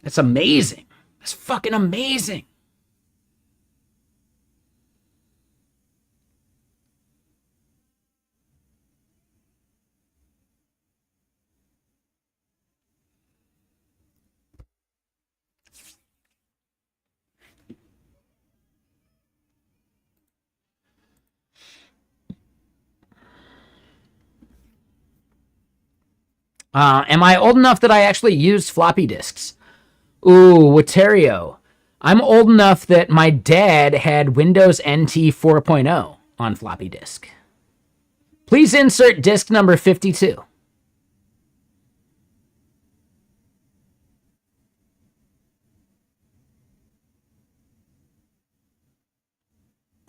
That's amazing. That's fucking amazing. Am I old enough that I actually used floppy disks? Ooh, Waterio. I'm old enough that my dad had Windows NT 4.0 on floppy disk. Please insert disk number 52.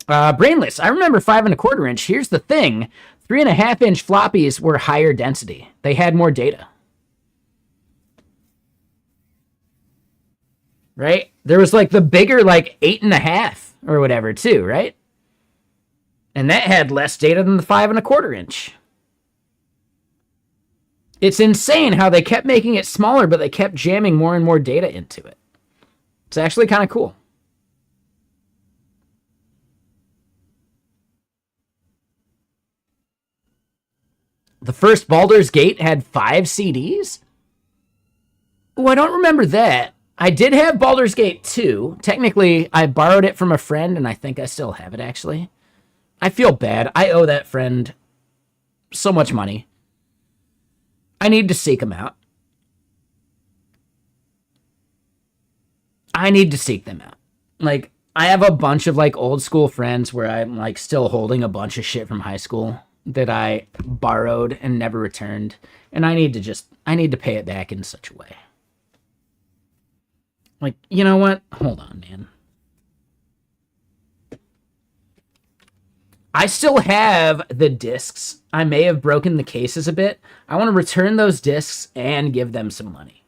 Brainless. I remember 5.25 inch. Here's the thing. 3.5 inch floppies were higher density. They had more data. Right? There was like the bigger, like 8.5 or whatever too, right? And that had less data than the 5.25 inch. It's insane how they kept making it smaller, but they kept jamming more and more data into it. It's actually kind of cool. The first Baldur's Gate had 5 CDs? Oh, I don't remember that. I did have Baldur's Gate 2. Technically, I borrowed it from a friend, and I think I still have it, actually. I feel bad. I owe that friend so much money. I need to seek him out. I need to seek them out. Like, I have a bunch of, like, old school friends where I'm, like, still holding a bunch of shit from high school that I borrowed and never returned. And I need to pay it back in such a way. Like, you know what? Hold on, man. I still have the discs. I may have broken the cases a bit. I want to return those discs and give them some money.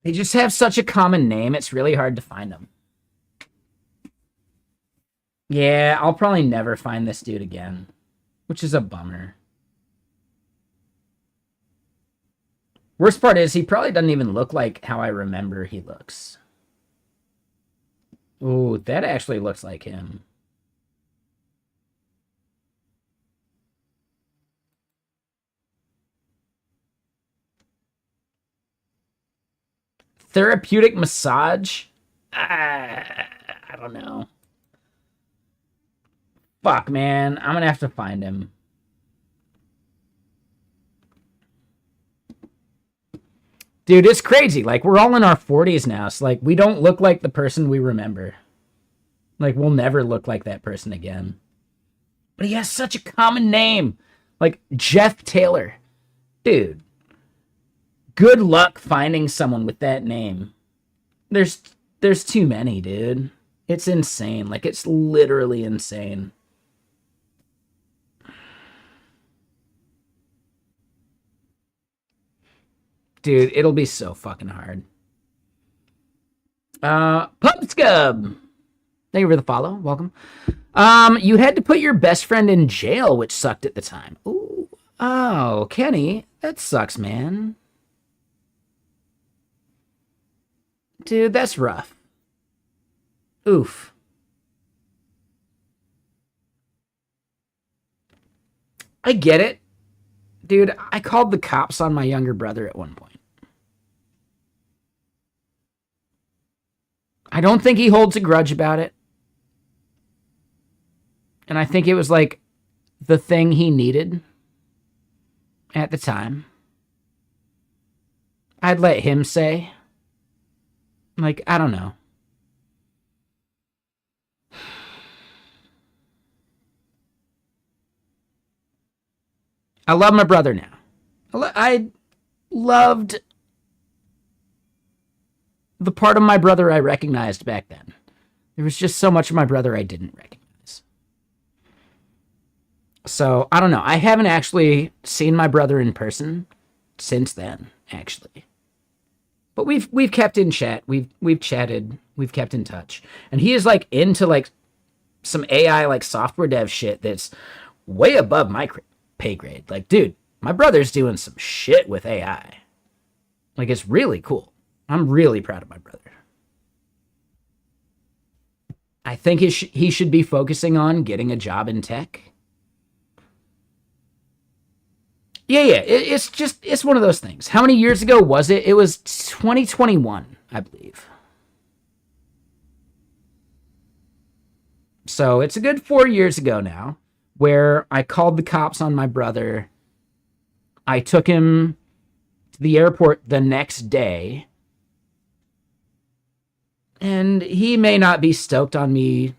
They just have such a common name, it's really hard to find them. Yeah, I'll probably never find this dude again, which is a bummer. Worst part is he probably doesn't even look like how I remember he looks. Ooh, that actually looks like him. Therapeutic massage? I don't know. Fuck, man. I'm gonna have to find him. Dude, it's crazy. Like, we're all in our 40s now. So, like, we don't look like the person we remember. Like, we'll never look like that person again. But he has such a common name. Like, Jeff Taylor. Dude. Good luck finding someone with that name. There's too many, dude. It's insane. Like, it's literally insane. Dude, it'll be so fucking hard. Pubscub. Thank you for the follow. Welcome. You had to put your best friend in jail, which sucked at the time. Ooh. Oh, Kenny, that sucks, man. Dude, that's rough. Oof. I get it. Dude, I called the cops on my younger brother at one point. I don't think he holds a grudge about it. And I think it was like the thing he needed at the time. I'd let him say. Like, I don't know. I love my brother now. I loved the part of my brother I recognized back then. There was just so much of my brother I didn't recognize. So, I don't know. I haven't actually seen my brother in person since then, actually. But we've kept in chat. We've chatted. We've kept in touch. And he is like into like some AI like software dev shit that's way above my pay grade. Like, dude, my brother's doing some shit with AI. Like, it's really cool. I'm really proud of my brother. I think he should be focusing on getting a job in tech. Yeah, it's one of those things. How many years ago was it? It was 2021, I believe. So it's a good 4 years ago now, where I called the cops on my brother. I took him to the airport the next day. And he may not be stoked on me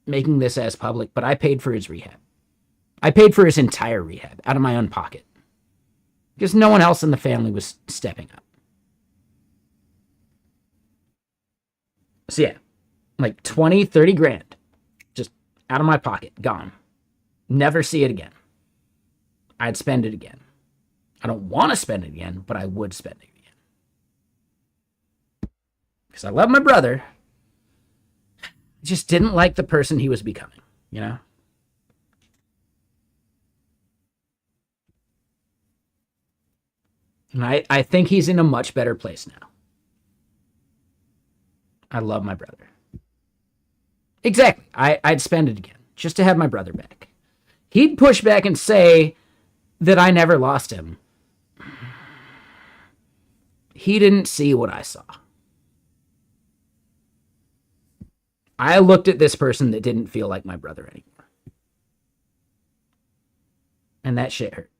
making this as public, but I paid for his rehab. I paid for his entire rehab out of my own pocket. Because no one else in the family was stepping up. So yeah, like 20, 30 grand. Just out of my pocket, gone. Never see it again. I'd spend it again. I don't want to spend it again, but I would spend it again. Because I love my brother. I just didn't like the person he was becoming, you know? And I think he's in a much better place now. I love my brother. Exactly. I'd spend it again just to have my brother back. He'd push back and say that I never lost him. He didn't see what I saw. I looked at this person that didn't feel like my brother anymore. And that shit hurt.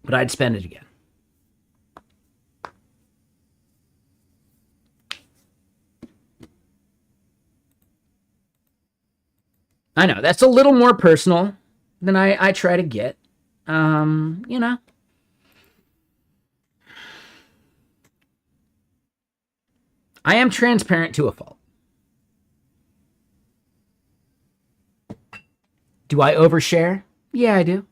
But I'd spend it again. I know, that's a little more personal than I try to get. You know. I am transparent to a fault. Do I overshare? Yeah, I do.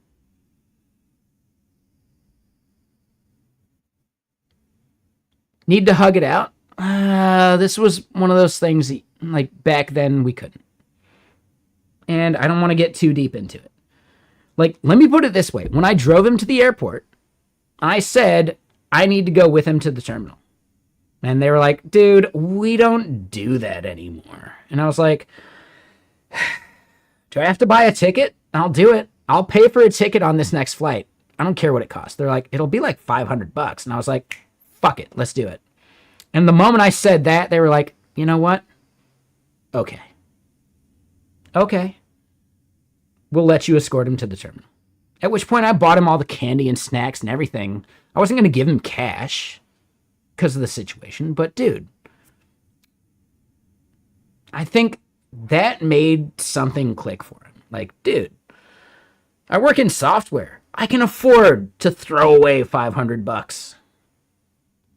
Need to hug it out? This was one of those things, like, back then we couldn't. And I don't want to get too deep into it. Like, let me put it this way. When I drove him to the airport, I said, I need to go with him to the terminal. And they were like, dude, we don't do that anymore. And I was like, do I have to buy a ticket? I'll do it. I'll pay for a ticket on this next flight. I don't care what it costs. They're like, it'll be like $500. And I was like, fuck it. Let's do it. And the moment I said that, they were like, you know what? Okay. Okay. We'll let you escort him to the terminal. At which point I bought him all the candy and snacks and everything. I wasn't going to give him cash because of the situation. But dude, I think that made something click for him. Like, dude, I work in software. I can afford to throw away $500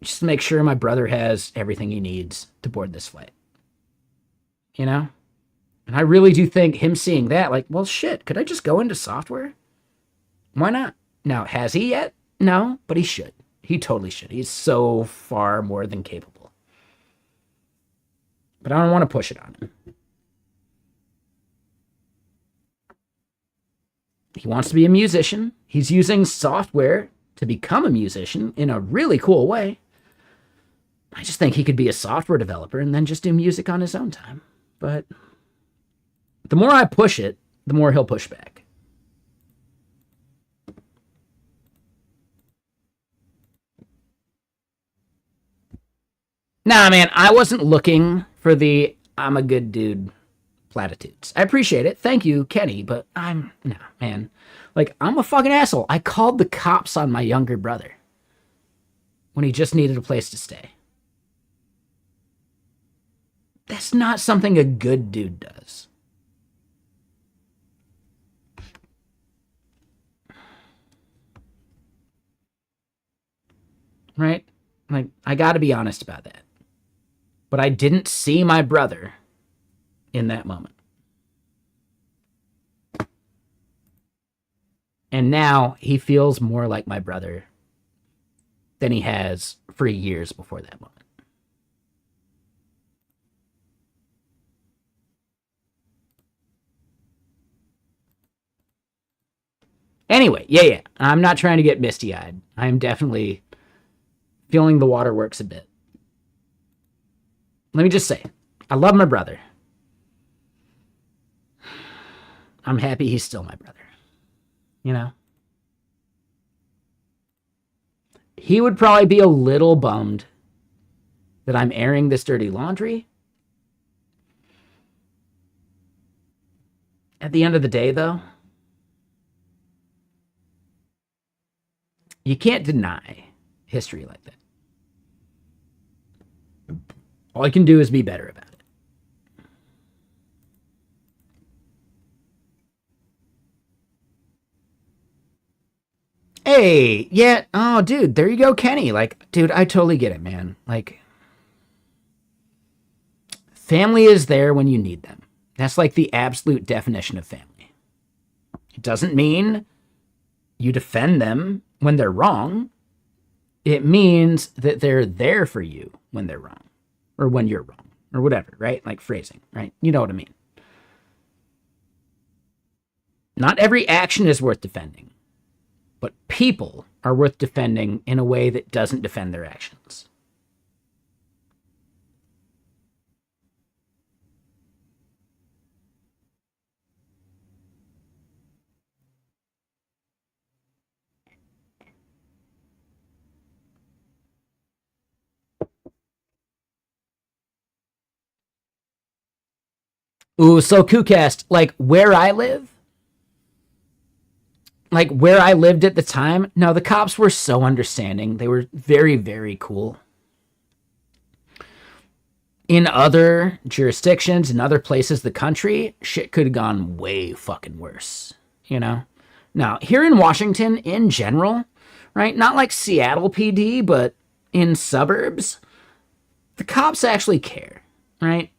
just to make sure my brother has everything he needs to board this flight. You know? And I really do think him seeing that, like, well, shit, could I just go into software? Why not? Now, has he yet? No, but he should. He totally should. He's so far more than capable. But I don't want to push it on him. He wants to be a musician. He's using software to become a musician in a really cool way. I just think he could be a software developer and then just do music on his own time. But the more I push it, the more he'll push back. Nah, man, I wasn't looking for the I'm a good dude platitudes. I appreciate it. Thank you, Kenny, but no, man. Like, I'm a fucking asshole. I called the cops on my younger brother when he just needed a place to stay. That's not something a good dude does. Right? Like, I gotta be honest about that. But I didn't see my brother in that moment. And now he feels more like my brother than he has for years before that moment. Anyway, yeah. I'm not trying to get misty-eyed. I'm definitely feeling the waterworks a bit. Let me just say, I love my brother. I'm happy he's still my brother. You know? He would probably be a little bummed that I'm airing this dirty laundry. At the end of the day, though, you can't deny history like that. All you can do is be better about it. Hey, yeah, oh, dude, there you go, Kenny. Like, dude, I totally get it, man. Like, family is there when you need them. That's like the absolute definition of family. It doesn't mean you defend them when they're wrong. It means that they're there for you when they're wrong. Or when you're wrong, or whatever, right? Like phrasing, right? You know what I mean. Not every action is worth defending, but people are worth defending in a way that doesn't defend their actions. Ooh, so KooCast, like where I lived at the time, no, the cops were so understanding. They were very, very cool. In other jurisdictions, in other places of the country, shit could have gone way fucking worse, you know? Now, here in Washington, in general, right, not like Seattle PD, but in suburbs, the cops actually care, right?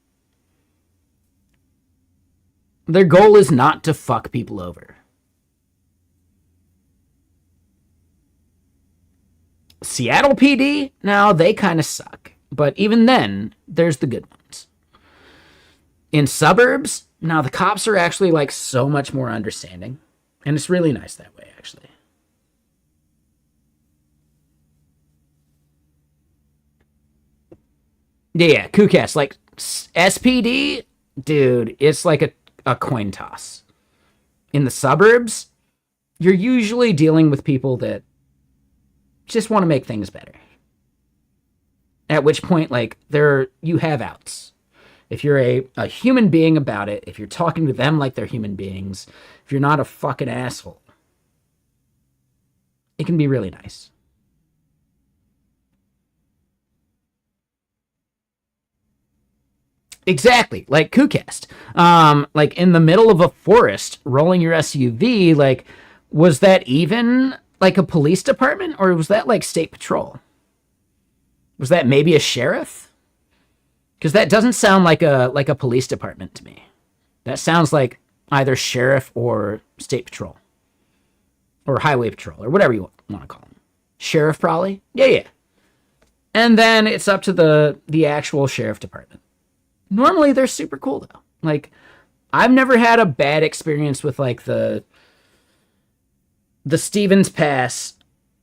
Their goal is not to fuck people over. Seattle PD, now they kind of suck. But even then, there's the good ones. In suburbs, now the cops are actually like so much more understanding. And it's really nice that way, actually. Yeah, KooCast, like SPD, dude, it's like a coin toss. In the suburbs, you're usually dealing with people that just want to make things better. At which point, like, you have outs. If you're a human being about it, if you're talking to them like they're human beings, if you're not a fucking asshole, it can be really nice. Exactly, like KooCast. Like in the middle of a forest, rolling your SUV, like, was that even like a police department, or was that like state patrol? Was that maybe a sheriff? Because that doesn't sound like a police department to me. That sounds like either sheriff or state patrol. Or highway patrol, or whatever you want to call them. Sheriff, probably? Yeah. And then it's up to the actual sheriff department. Normally, they're super cool, though. Like, I've never had a bad experience with, like, the Stevens Pass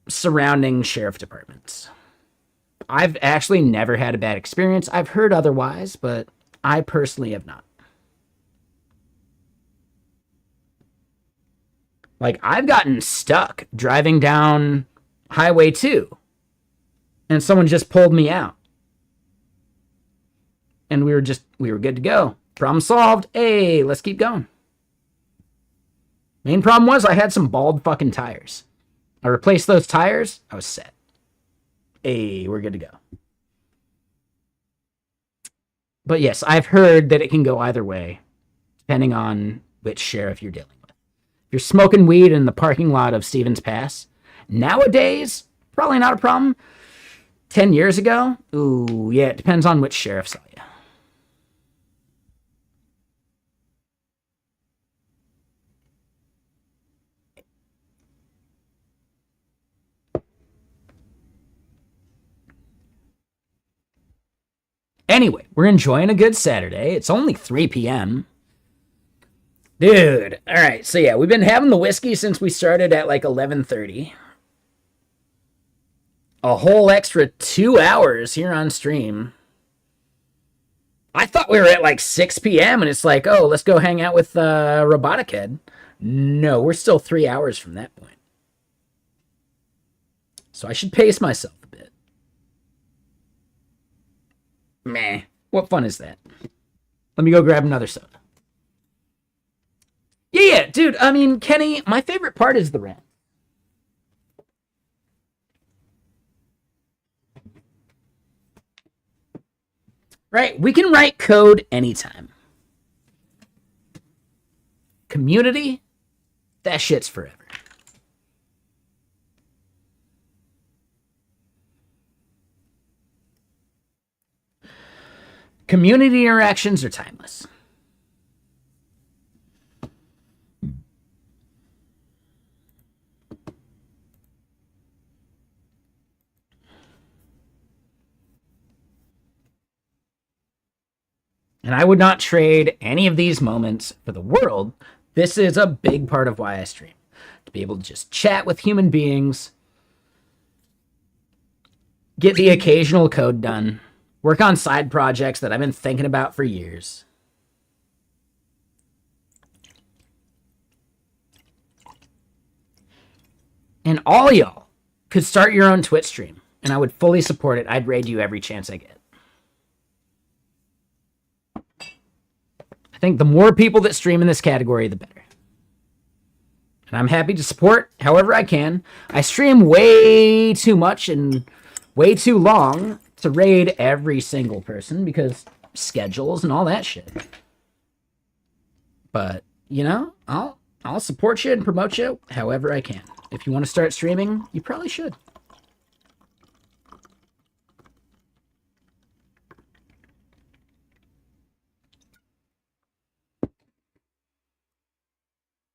surrounding sheriff departments. I've actually never had a bad experience. I've heard otherwise, but I personally have not. Like, I've gotten stuck driving down Highway 2, and someone just pulled me out. And we were good to go. Problem solved. Hey, let's keep going. Main problem was I had some bald fucking tires. I replaced those tires. I was set. Hey, we're good to go. But yes, I've heard that it can go either way, depending on which sheriff you're dealing with. If you're smoking weed in the parking lot of Stevens Pass, nowadays, probably not a problem. 10 years ago, ooh, yeah, it depends on which sheriff saw you. Anyway, we're enjoying a good Saturday. It's only 3 p.m. Dude, all right. So yeah, we've been having the whiskey since we started at like 11:30. A whole extra 2 hours here on stream. I thought we were at like 6 p.m. and it's like, oh, let's go hang out with Robotic Head. No, we're still 3 hours from that point. So I should pace myself a bit. Meh. What fun is that? Let me go grab another soda. Yeah, dude. I mean, Kenny, my favorite part is the rant. Right? We can write code anytime. Community, that shit's forever. Community interactions are timeless. And I would not trade any of these moments for the world. This is a big part of why I stream. To be able to just chat with human beings, get the occasional code done, work on side projects that I've been thinking about for years. And all y'all could start your own Twitch stream, and I would fully support it. I'd raid you every chance I get. I think the more people that stream in this category, the better. And I'm happy to support however I can. I stream way too much and way too long to raid every single person because schedules and all that shit. But, you know, I'll support you and promote you however I can. If you want to start streaming, you probably should.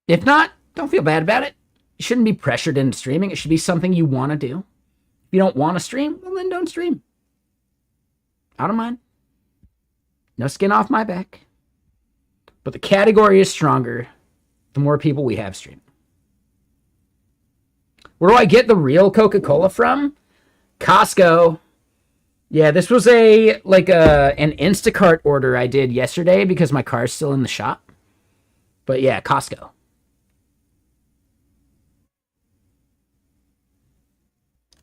If not, don't feel bad about it. You shouldn't be pressured into streaming. It should be something you want to do. If you don't want to stream, well, then don't stream. I don't mind. No skin off my back. But the category is stronger the more people we have streaming. Where do I get the real Coca-Cola from? Costco. Yeah, this was an Instacart order I did yesterday because my car's still in the shop. But yeah, Costco.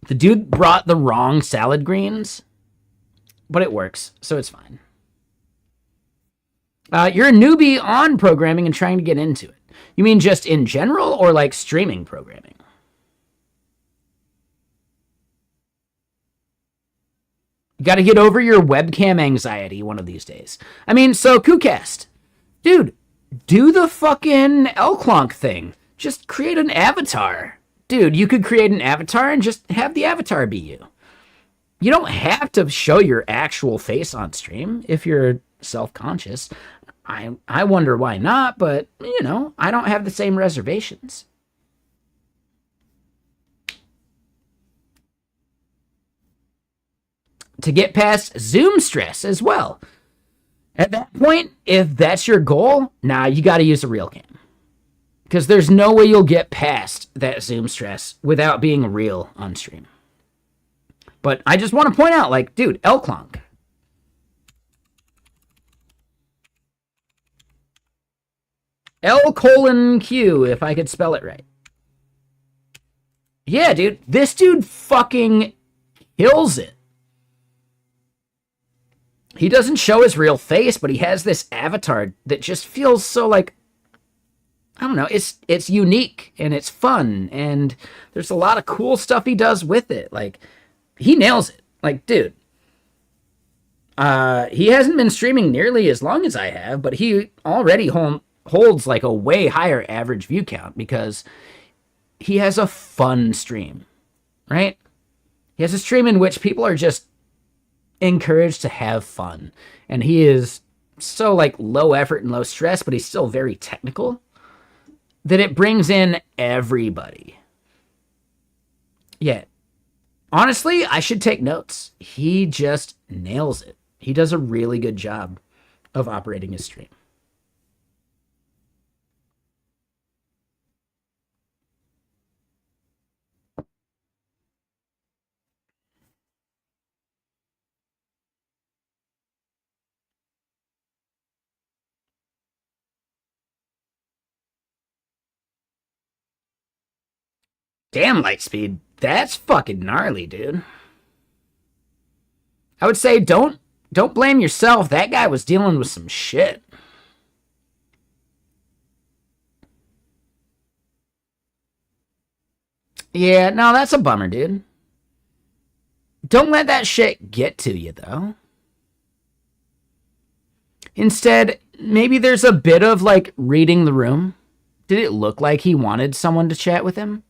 The dude brought the wrong salad greens, but it works, so it's fine. You're a newbie on programming and trying to get into it. You mean just in general or like streaming programming? You got to get over your webcam anxiety one of these days. I mean, so KooCast, dude, do the fucking Elclonk thing. Just create an avatar. Dude, you could create an avatar and just have the avatar be you. You don't have to show your actual face on stream if you're self-conscious. I wonder why not, but, you know, I don't have the same reservations. To get past Zoom stress as well. At that point, if that's your goal, nah, you got to use a real cam. Because there's no way you'll get past that Zoom stress without being real on stream. But I just want to point out, like, dude, Elclonk. L:Q, if I could spell it right. Yeah, dude, this dude fucking kills it. He doesn't show his real face, but he has this avatar that just feels so like, I don't know, it's unique and it's fun and there's a lot of cool stuff he does with it. Like, he nails it. Like, dude, he hasn't been streaming nearly as long as I have, but he already holds like a way higher average view count because he has a fun stream, right? He has a stream in which people are just encouraged to have fun. And he is so like low effort and low stress, but he's still very technical that it brings in everybody. Yeah. Honestly, I should take notes. He just nails it. He does a really good job of operating his stream. Damn, Lightspeed. That's fucking gnarly, dude. I would say don't blame yourself. That guy was dealing with some shit. Yeah, no, that's a bummer, dude. Don't let that shit get to you, though. Instead, maybe there's a bit of, like, reading the room. Did it look like he wanted someone to chat with him?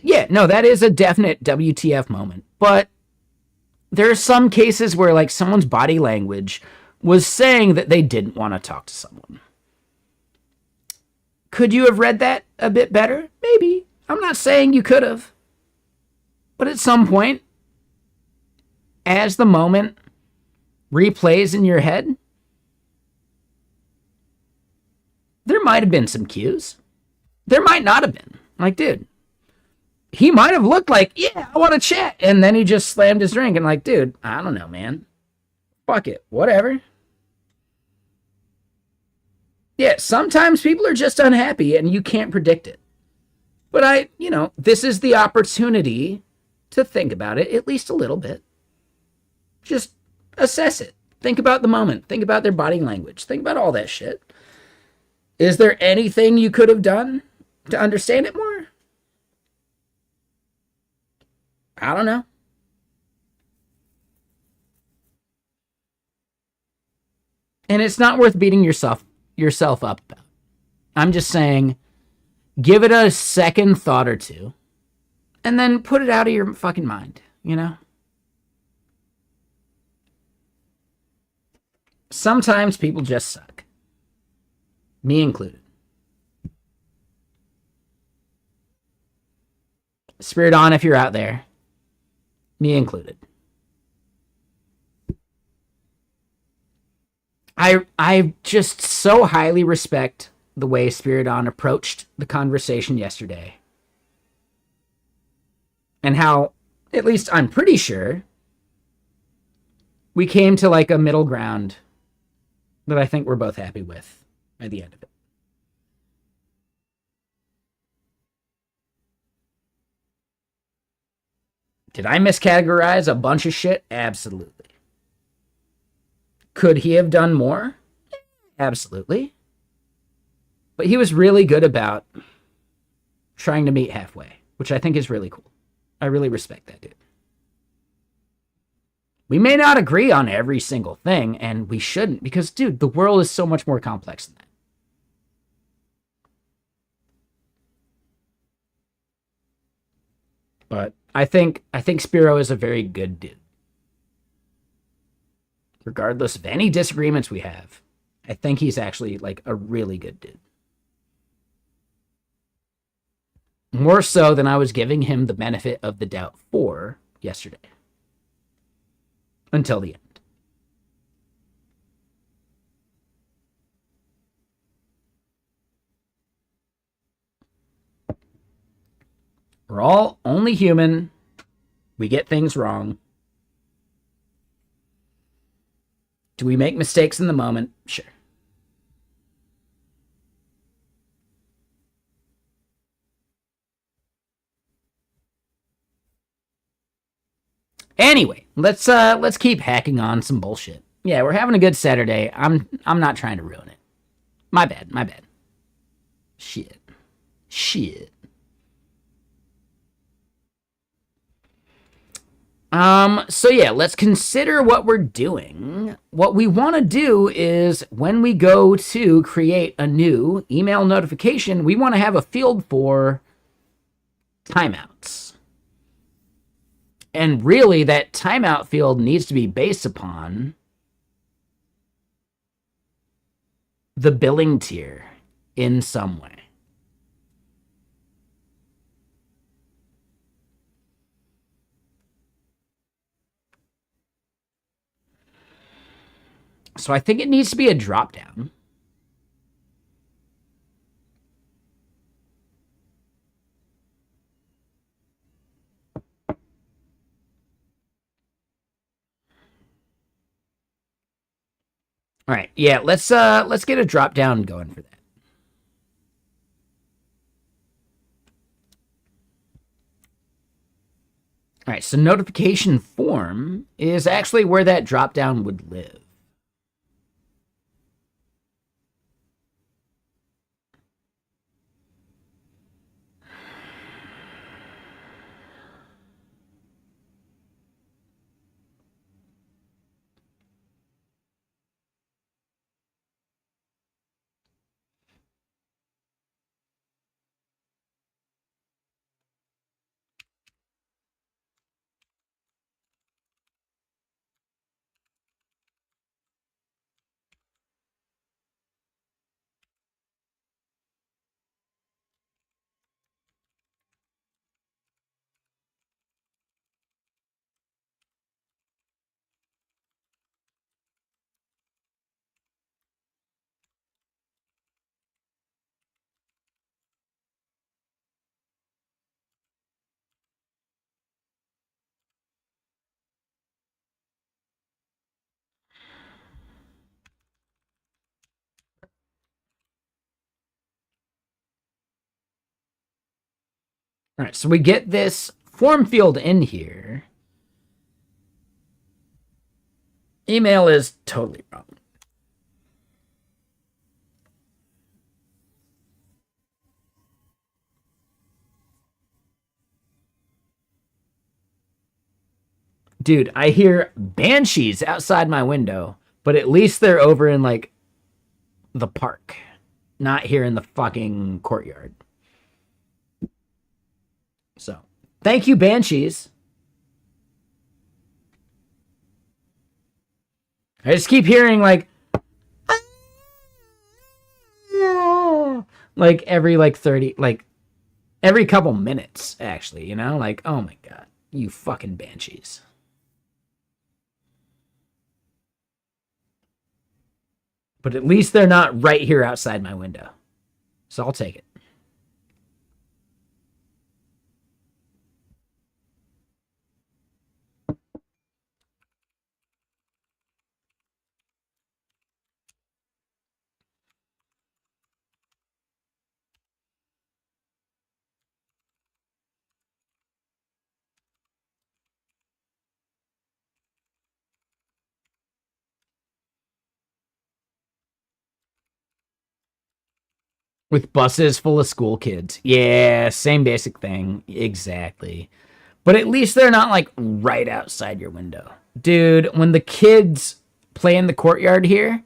Yeah, no, that is a definite WTF moment. But there are some cases where, like, someone's body language was saying that they didn't want to talk to someone. Could you have read that a bit better? Maybe. I'm not saying you could have. But at some point, as the moment replays in your head, there might have been some cues. There might not have been. Like, dude, he might have looked like, yeah, I want to chat. And then he just slammed his drink and like, dude, I don't know, man. Fuck it. Whatever. Yeah, sometimes people are just unhappy and you can't predict it. But this is the opportunity to think about it at least a little bit. Just assess it. Think about the moment. Think about their body language. Think about all that shit. Is there anything you could have done to understand it more? I don't know. And it's not worth beating yourself up about. I'm just saying, give it a second thought or two, and then put it out of your fucking mind, you know? Sometimes people just suck. Me included. Spirit on if you're out there. Me included. I just so highly respect the way Spirit on approached the conversation yesterday. And how, at least I'm pretty sure, we came to like a middle ground that I think we're both happy with at the end of it. Did I miscategorize a bunch of shit? Absolutely. Could he have done more? Absolutely. But he was really good about trying to meet halfway, which I think is really cool. I really respect that dude. We may not agree on every single thing, and we shouldn't, because, dude, the world is so much more complex than that. But I think Spiro is a very good dude. Regardless of any disagreements we have, I think he's actually like a really good dude. More so than I was giving him the benefit of the doubt for yesterday. Until the end. We're all only human. We get things wrong. Do we make mistakes in the moment? Sure. Anyway, let's keep hacking on some bullshit. Yeah, we're having a good Saturday. I'm not trying to ruin it. My bad. Shit. So yeah, let's consider what we're doing. What we want to do is when we go to create a new email notification, we want to have a field for timeouts. And really, that timeout field needs to be based upon the billing tier in some way. So I think it needs to be a drop-down. All right, yeah, let's get a drop-down going for that. All right, so notification form is actually where that drop-down would live. All right, so we get this form field in here. Email is totally wrong. Dude, I hear banshees outside my window, but at least they're over in, like, the park, not here in the fucking courtyard. So, thank you, banshees. I just keep hearing, like, like every like 30, like every couple minutes, actually, you know? Like, oh my God, you fucking banshees. But at least they're not right here outside my window. So I'll take it. With buses full of school kids. Yeah, same basic thing. Exactly. But at least they're not like right outside your window. Dude, when the kids play in the courtyard here,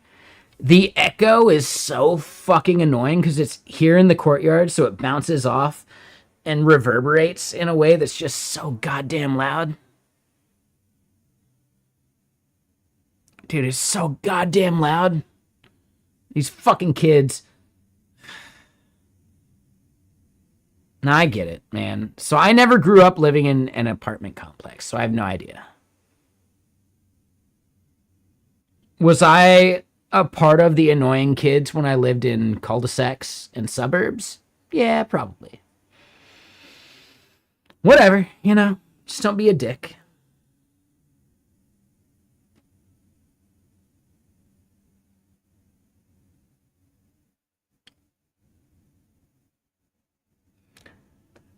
the echo is so fucking annoying because it's here in the courtyard, so it bounces off and reverberates in a way that's just so goddamn loud. Dude, it's so goddamn loud. These fucking kids. No, I get it, man. So I never grew up living in an apartment complex, so I have no idea. Was I a part of the annoying kids when I lived in cul-de-sacs and suburbs? Yeah, probably. Whatever, you know, just don't be a dick.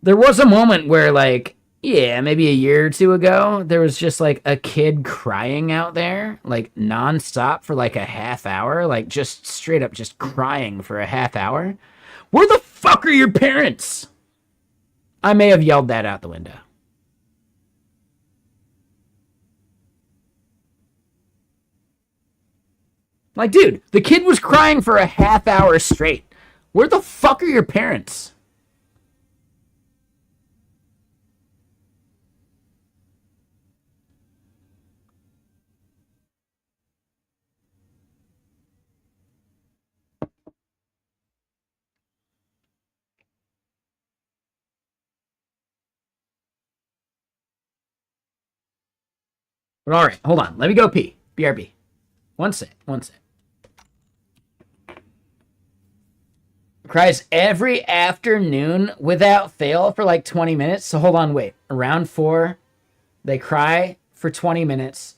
There was a moment where, like, yeah, maybe a year or two ago, there was just like a kid crying out there, like nonstop for like a half hour, like just straight up just crying for a half hour. Where the fuck are your parents? I may have yelled that out the window. Like, dude, the kid was crying for a half hour straight. Where the fuck are your parents? But all right, hold on. Let me go pee. BRB. One sec. One sec. Cries every afternoon without fail for like 20 minutes. So hold on, wait. Around 4, they cry for 20 minutes,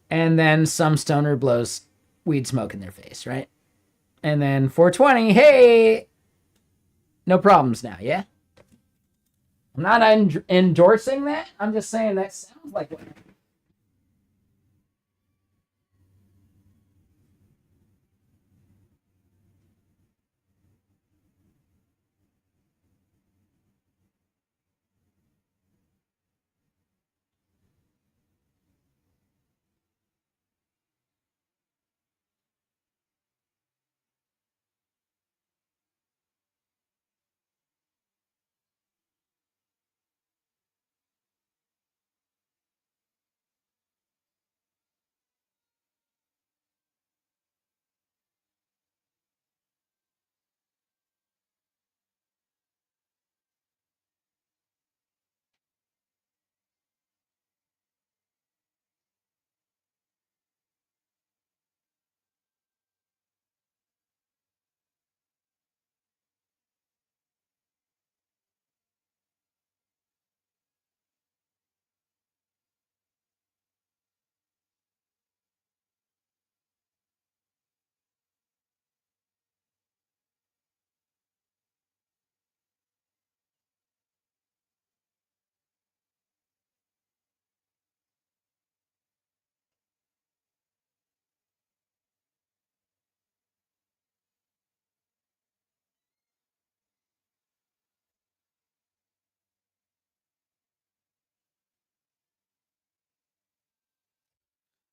and then some stoner blows weed smoke in their face, right? And then 4:20, hey, no problems now, yeah? I'm not endorsing that. I'm just saying that sounds like what.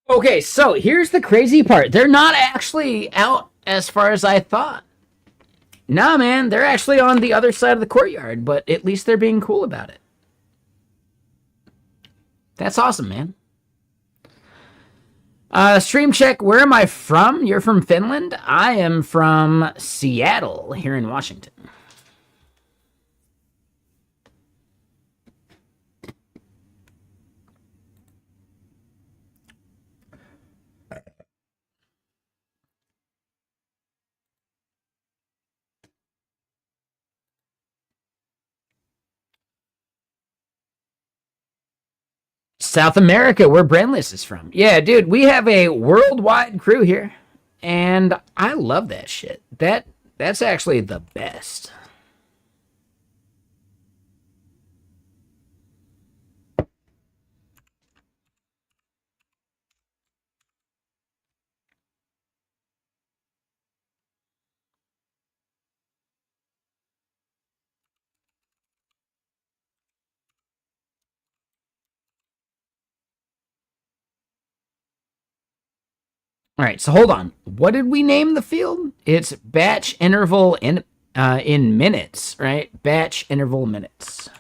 Okay, so here's the crazy part. They're not actually out as far as I thought. Nah, man, they're actually on the other side of the courtyard, but at least they're being cool about it. That's awesome, man. Stream check. Where am I from? You're from Finland? I am from Seattle here in Washington. South America, where Brandless is from. Yeah, dude, we have a worldwide crew here, and I love that shit. That's actually the best. All right, so hold on. What did we name the field? It's batch interval in minutes, right? Batch interval minutes.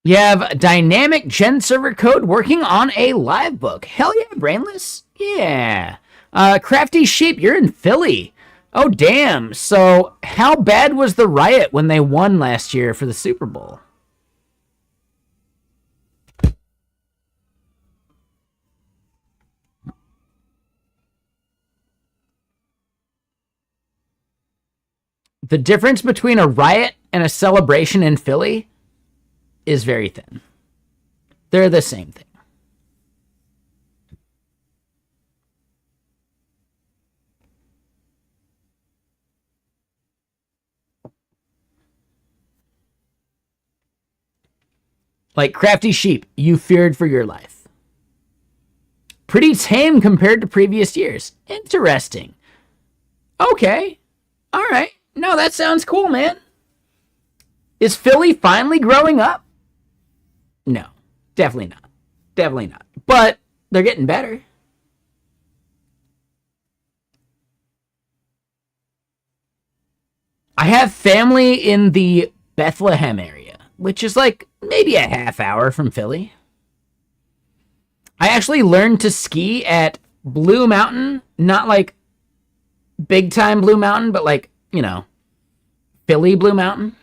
You have dynamic gen server code working on a live book. Hell yeah, Brainless. Yeah. Crafty Sheep, you're in Philly. Oh, damn. So, how bad was the riot when they won last year for the Super Bowl? The difference between a riot and a celebration in Philly is very thin. They're the same thing. Like Crafty Sheep, you feared for your life. Pretty tame compared to previous years. Interesting. Okay. All right. No, that sounds cool, man. Is Philly finally growing up? No, definitely not. Definitely not. But they're getting better. I have family in the Bethlehem area, which is like maybe a half hour from Philly. I actually learned to ski at Blue Mountain, not like big time Blue Mountain, but like, you know, Philly Blue Mountain.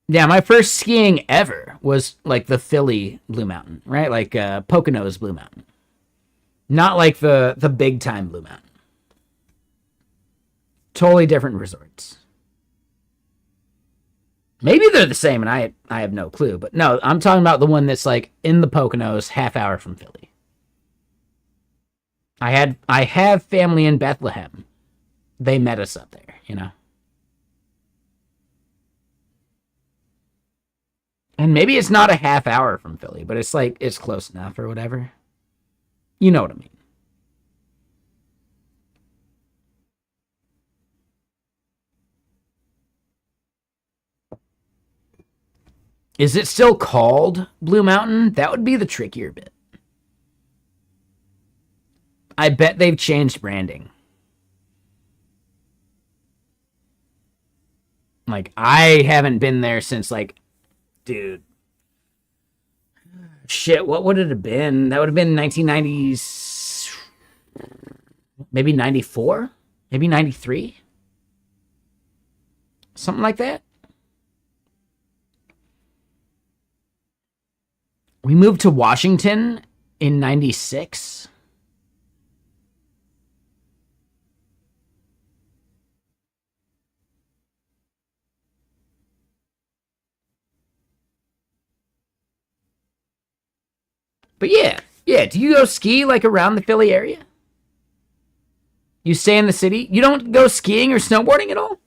Yeah, my first skiing ever was like the Philly Blue Mountain, right? Like Poconos Blue Mountain. Not like the big time Blue Mountain. Totally different resorts. Maybe they're the same and I have no clue, but no, I'm talking about the one that's like in the Poconos, half hour from Philly. I have family in Bethlehem. They met us up there, you know. And maybe it's not a half hour from Philly, but it's like it's close enough or whatever. You know what I mean. Is it still called Blue Mountain? That would be the trickier bit. I bet they've changed branding. Like, I haven't been there since, like, dude. Shit, what would it have been? That would have been 1990s. Maybe 94? Maybe 93? Something like that. We moved to Washington in 96. But yeah. Do you go ski like around the Philly area? You stay in the city? You don't go skiing or snowboarding at all?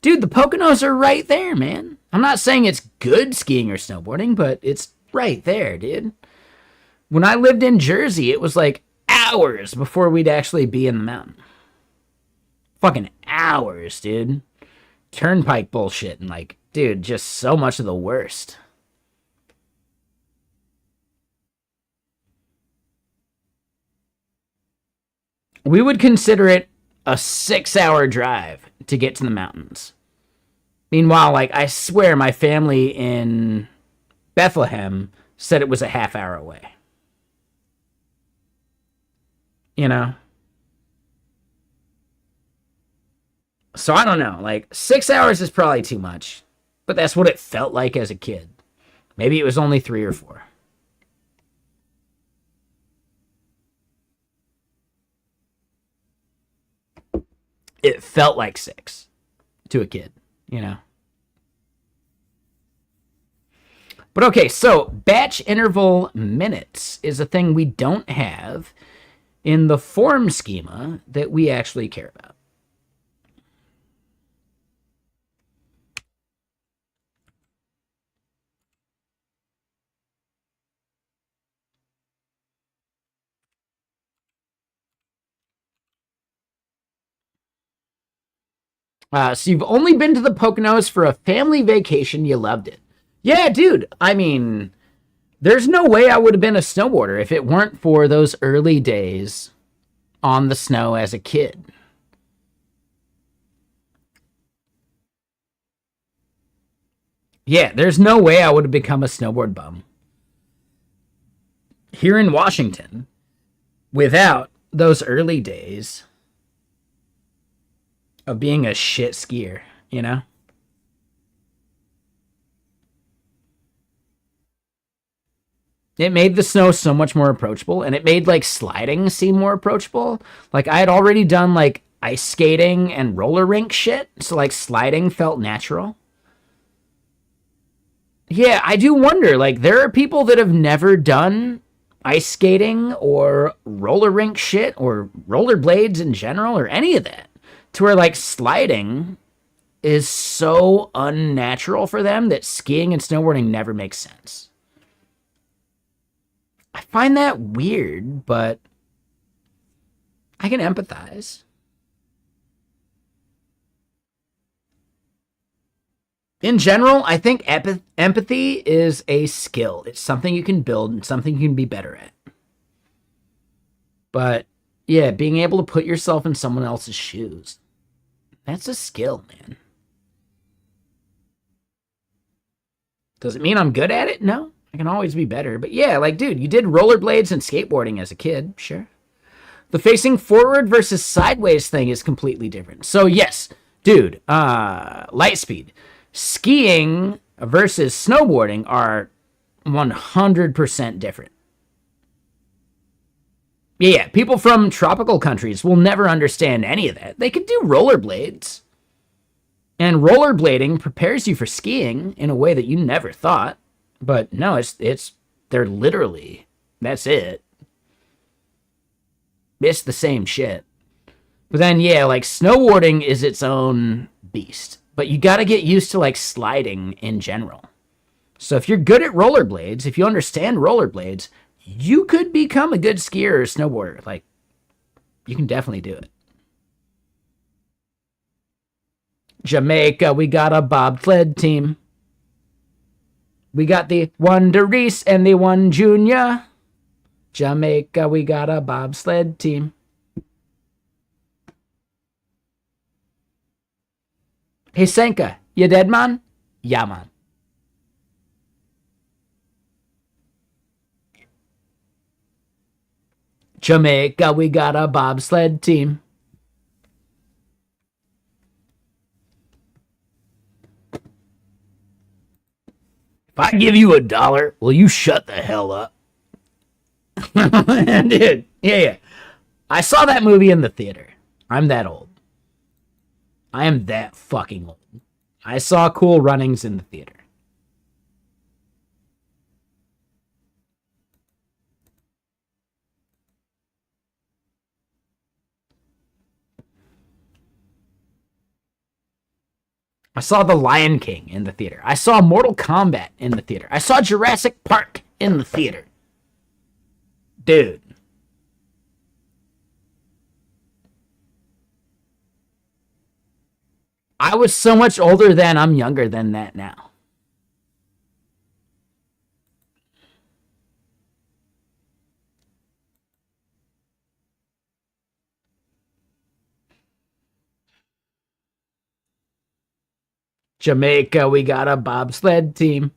Dude, the Poconos are right there, man. I'm not saying it's good skiing or snowboarding, but it's right there, dude. When I lived in Jersey, it was like hours before we'd actually be in the mountain. Fucking hours, dude. Turnpike bullshit and like, dude, just so much of the worst. We would consider it a 6-hour drive to get to the mountains. Meanwhile, like, I swear my family in Bethlehem said it was a half-hour away. You know? So I don't know. Like, 6 hours is probably too much. But that's what it felt like as a kid. Maybe it was only 3 or 4. It felt like 6 to a kid, you know? But okay, so batch interval minutes is a thing we don't have in the form schema that we actually care about. So you've only been to the Poconos for a family vacation. You loved it. Yeah, dude. I mean, there's no way I would have been a snowboarder if it weren't for those early days on the snow as a kid. Yeah, there's no way I would have become a snowboard bum here in Washington without those early days of being a shit skier, you know? It made the snow so much more approachable, and it made, like, sliding seem more approachable. Like, I had already done, like, ice skating and roller rink shit, so, like, sliding felt natural. Yeah, I do wonder, like, there are people that have never done ice skating or roller rink shit or rollerblades in general or any of that, to where, like, sliding is so unnatural for them that skiing and snowboarding never makes sense. I find that weird, but I can empathize. In general, I think empathy is a skill. It's something you can build and something you can be better at. But yeah, being able to put yourself in someone else's shoes, that's a skill, man. Does it mean I'm good at it? No. I can always be better. But yeah, like, dude, you did rollerblades and skateboarding as a kid. Sure. The facing forward versus sideways thing is completely different. So yes, dude, light speed. Skiing versus snowboarding are 100% different. Yeah, people from tropical countries will never understand any of that. They could do rollerblades. And rollerblading prepares you for skiing in a way that you never thought. But no, they're literally, that's it. It's the same shit. But then, yeah, like, snowboarding is its own beast. But you gotta get used to, like, sliding in general. So if you're good at rollerblades, if you understand rollerblades, you could become a good skier or snowboarder. Like, you can definitely do it. Jamaica, we got a bobsled team. We got the one Derice and the one Junior. Jamaica, we got a bobsled team. Hey, Senka, you dead, man? Yeah, man. Jamaica, we got a bobsled team. If I give you $1, will you shut the hell up? Dude, yeah. I saw that movie in the theater. I'm that old. I am that fucking old. I saw Cool Runnings in the theater. I saw The Lion King in the theater. I saw Mortal Kombat in the theater. I saw Jurassic Park in the theater. Dude. I was so much older then. I'm younger than that now. Jamaica, we got a bobsled team.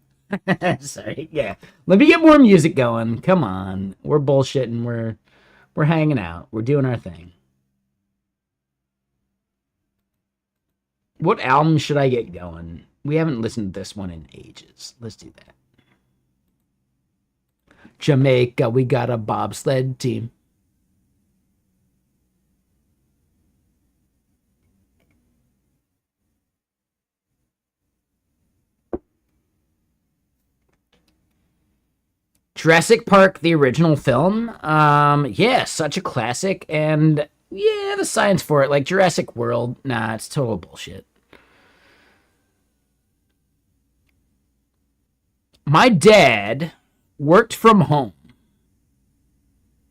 Sorry, yeah. Let me get more music going. Come on. We're bullshitting. We're hanging out. We're doing our thing. What album should I get going? We haven't listened to this one in ages. Let's do that. Jamaica, we got a bobsled team. Jurassic Park, the original film. Yeah, such a classic. And yeah, the science for it, like Jurassic World, nah, it's total bullshit. My dad worked from home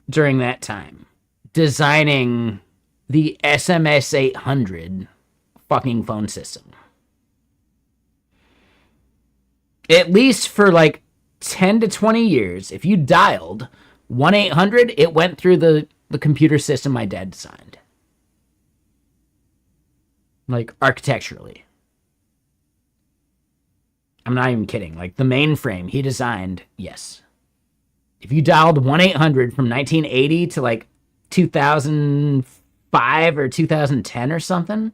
during that time, designing the SMS 800 fucking phone system. At least for like 10 to 20 years, if you dialed 1-800, it went through the computer system my dad designed. Like, architecturally. I'm not even kidding. Like, the mainframe he designed, yes. If you dialed 1-800 from 1980 to, like, 2005 or 2010 or something,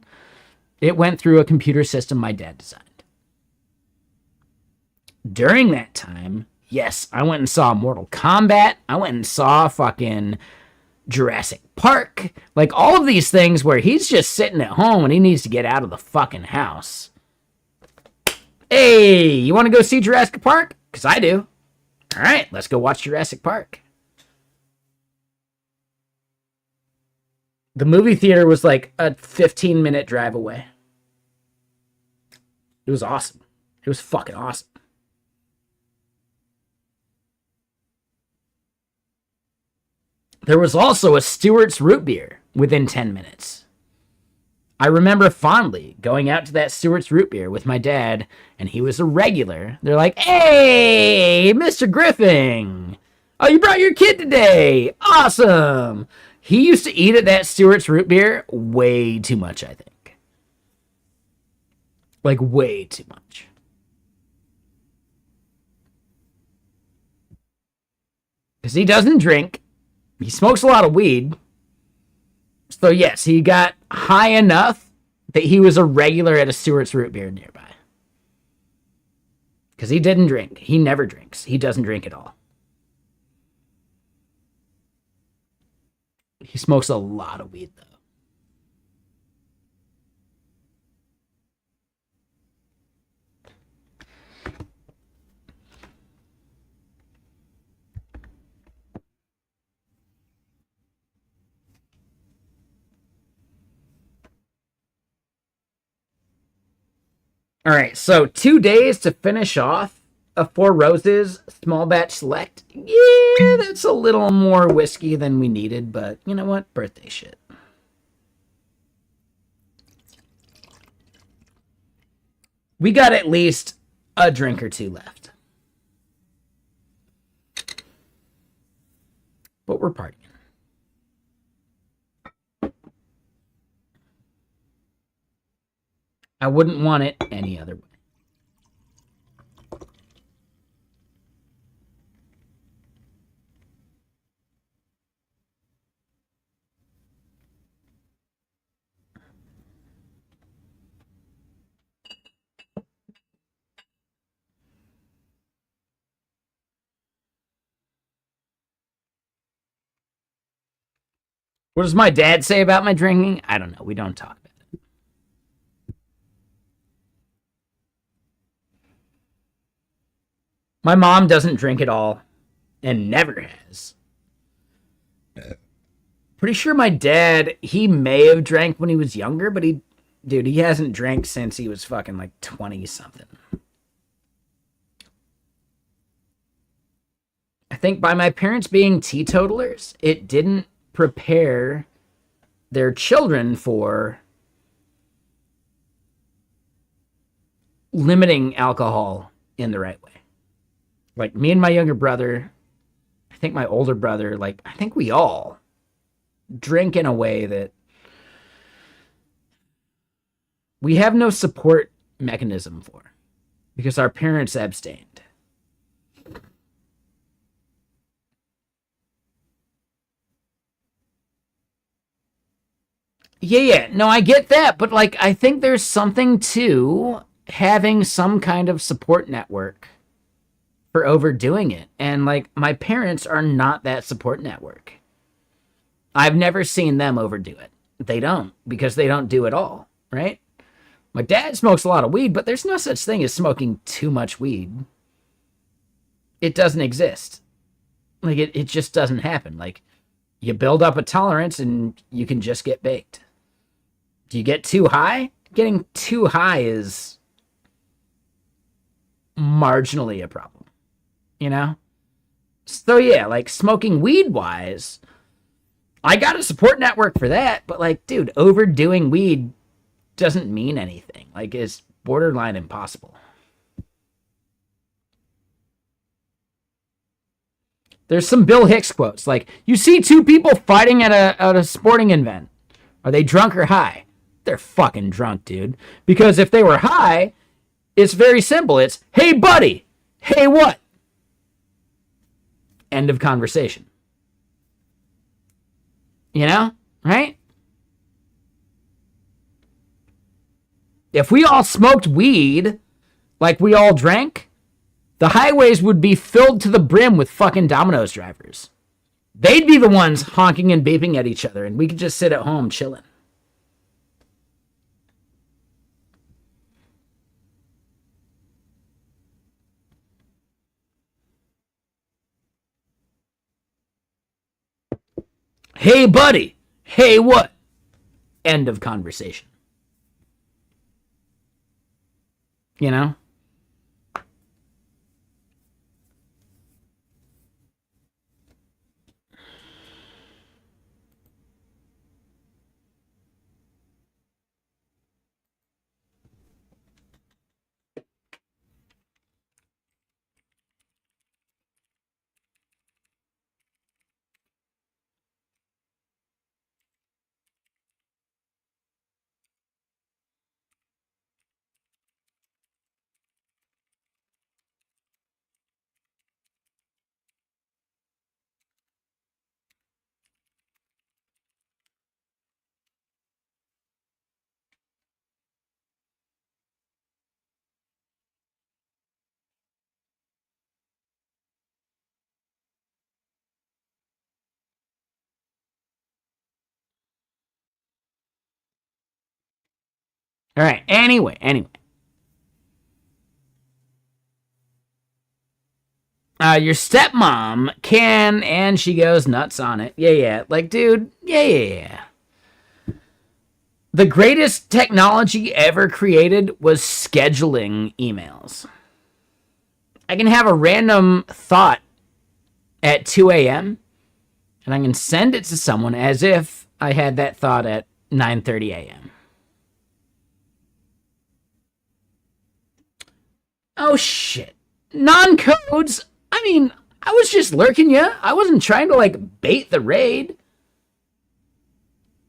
it went through a computer system my dad designed. During that time, yes, I went and saw Mortal Kombat. I went and saw fucking Jurassic Park. Like, all of these things where he's just sitting at home and he needs to get out of the fucking house. Hey, you want to go see Jurassic Park? Because I do. All right, let's go watch Jurassic Park. The movie theater was like a 15-minute drive away. It was awesome. It was fucking awesome. There was also a Stewart's root beer within 10 minutes. I remember fondly going out to that Stewart's root beer with my dad, and he was a regular. They're like, hey, Mr. Griffin. Oh, you brought your kid today. Awesome. He used to eat at that Stewart's root beer way too much, I think. Like, way too much. Because he doesn't drink. He smokes a lot of weed. So, yes, he got high enough that he was a regular at a Stewart's root beer nearby. Because he didn't drink. He never drinks. He doesn't drink at all. He smokes a lot of weed, though. All right, so 2 days to finish off a Four Roses small batch select. Yeah, that's a little more whiskey than we needed, but you know what? Birthday shit. We got at least a drink or two left. But we're partying. I wouldn't want it any other way. What does my dad say about my drinking? I don't know. We don't talk about it. My mom doesn't drink at all and never has. Pretty sure my dad, he may have drank when he was younger, but he hasn't drank since he was fucking like 20 something. I think by my parents being teetotalers, it didn't prepare their children for limiting alcohol in the right way. Like me and my younger brother, I think my older brother, like I think we all drink in a way that we have no support mechanism for because our parents abstained. Yeah, no, I get that, but like I think there's something to having some kind of support network for overdoing it. And like my parents are not that support network. I've never seen them overdo it. They don't because they don't do it all, right? My dad smokes a lot of weed, but there's no such thing as smoking too much weed. It doesn't exist. Like it just doesn't happen. Like you build up a tolerance and you can just get baked. Do you get too high? Getting too high is marginally a problem, you know? So yeah, like smoking weed wise, I got a support network for that, but like, dude, overdoing weed doesn't mean anything. Like it's borderline impossible. There's some Bill Hicks quotes like, you see two people fighting at a sporting event. Are they drunk or high? They're fucking drunk, dude. Because if they were high, it's very simple. It's, hey, buddy. Hey, what? End of conversation. You know? Right? If we all smoked weed like we all drank, the highways would be filled to the brim with fucking Domino's drivers. They'd be the ones honking and beeping at each other, and we could just sit at home chilling. Hey, buddy. Hey, what? End of conversation. You know? All right. Anyway. Your stepmom can, and she goes nuts on it. Yeah. Like, dude, yeah. The greatest technology ever created was scheduling emails. I can have a random thought at 2 a.m. and I can send it to someone as if I had that thought at 9:30 a.m. Oh, shit. Non-codes? I mean, I was just lurking ya. I wasn't trying to, like, bait the raid.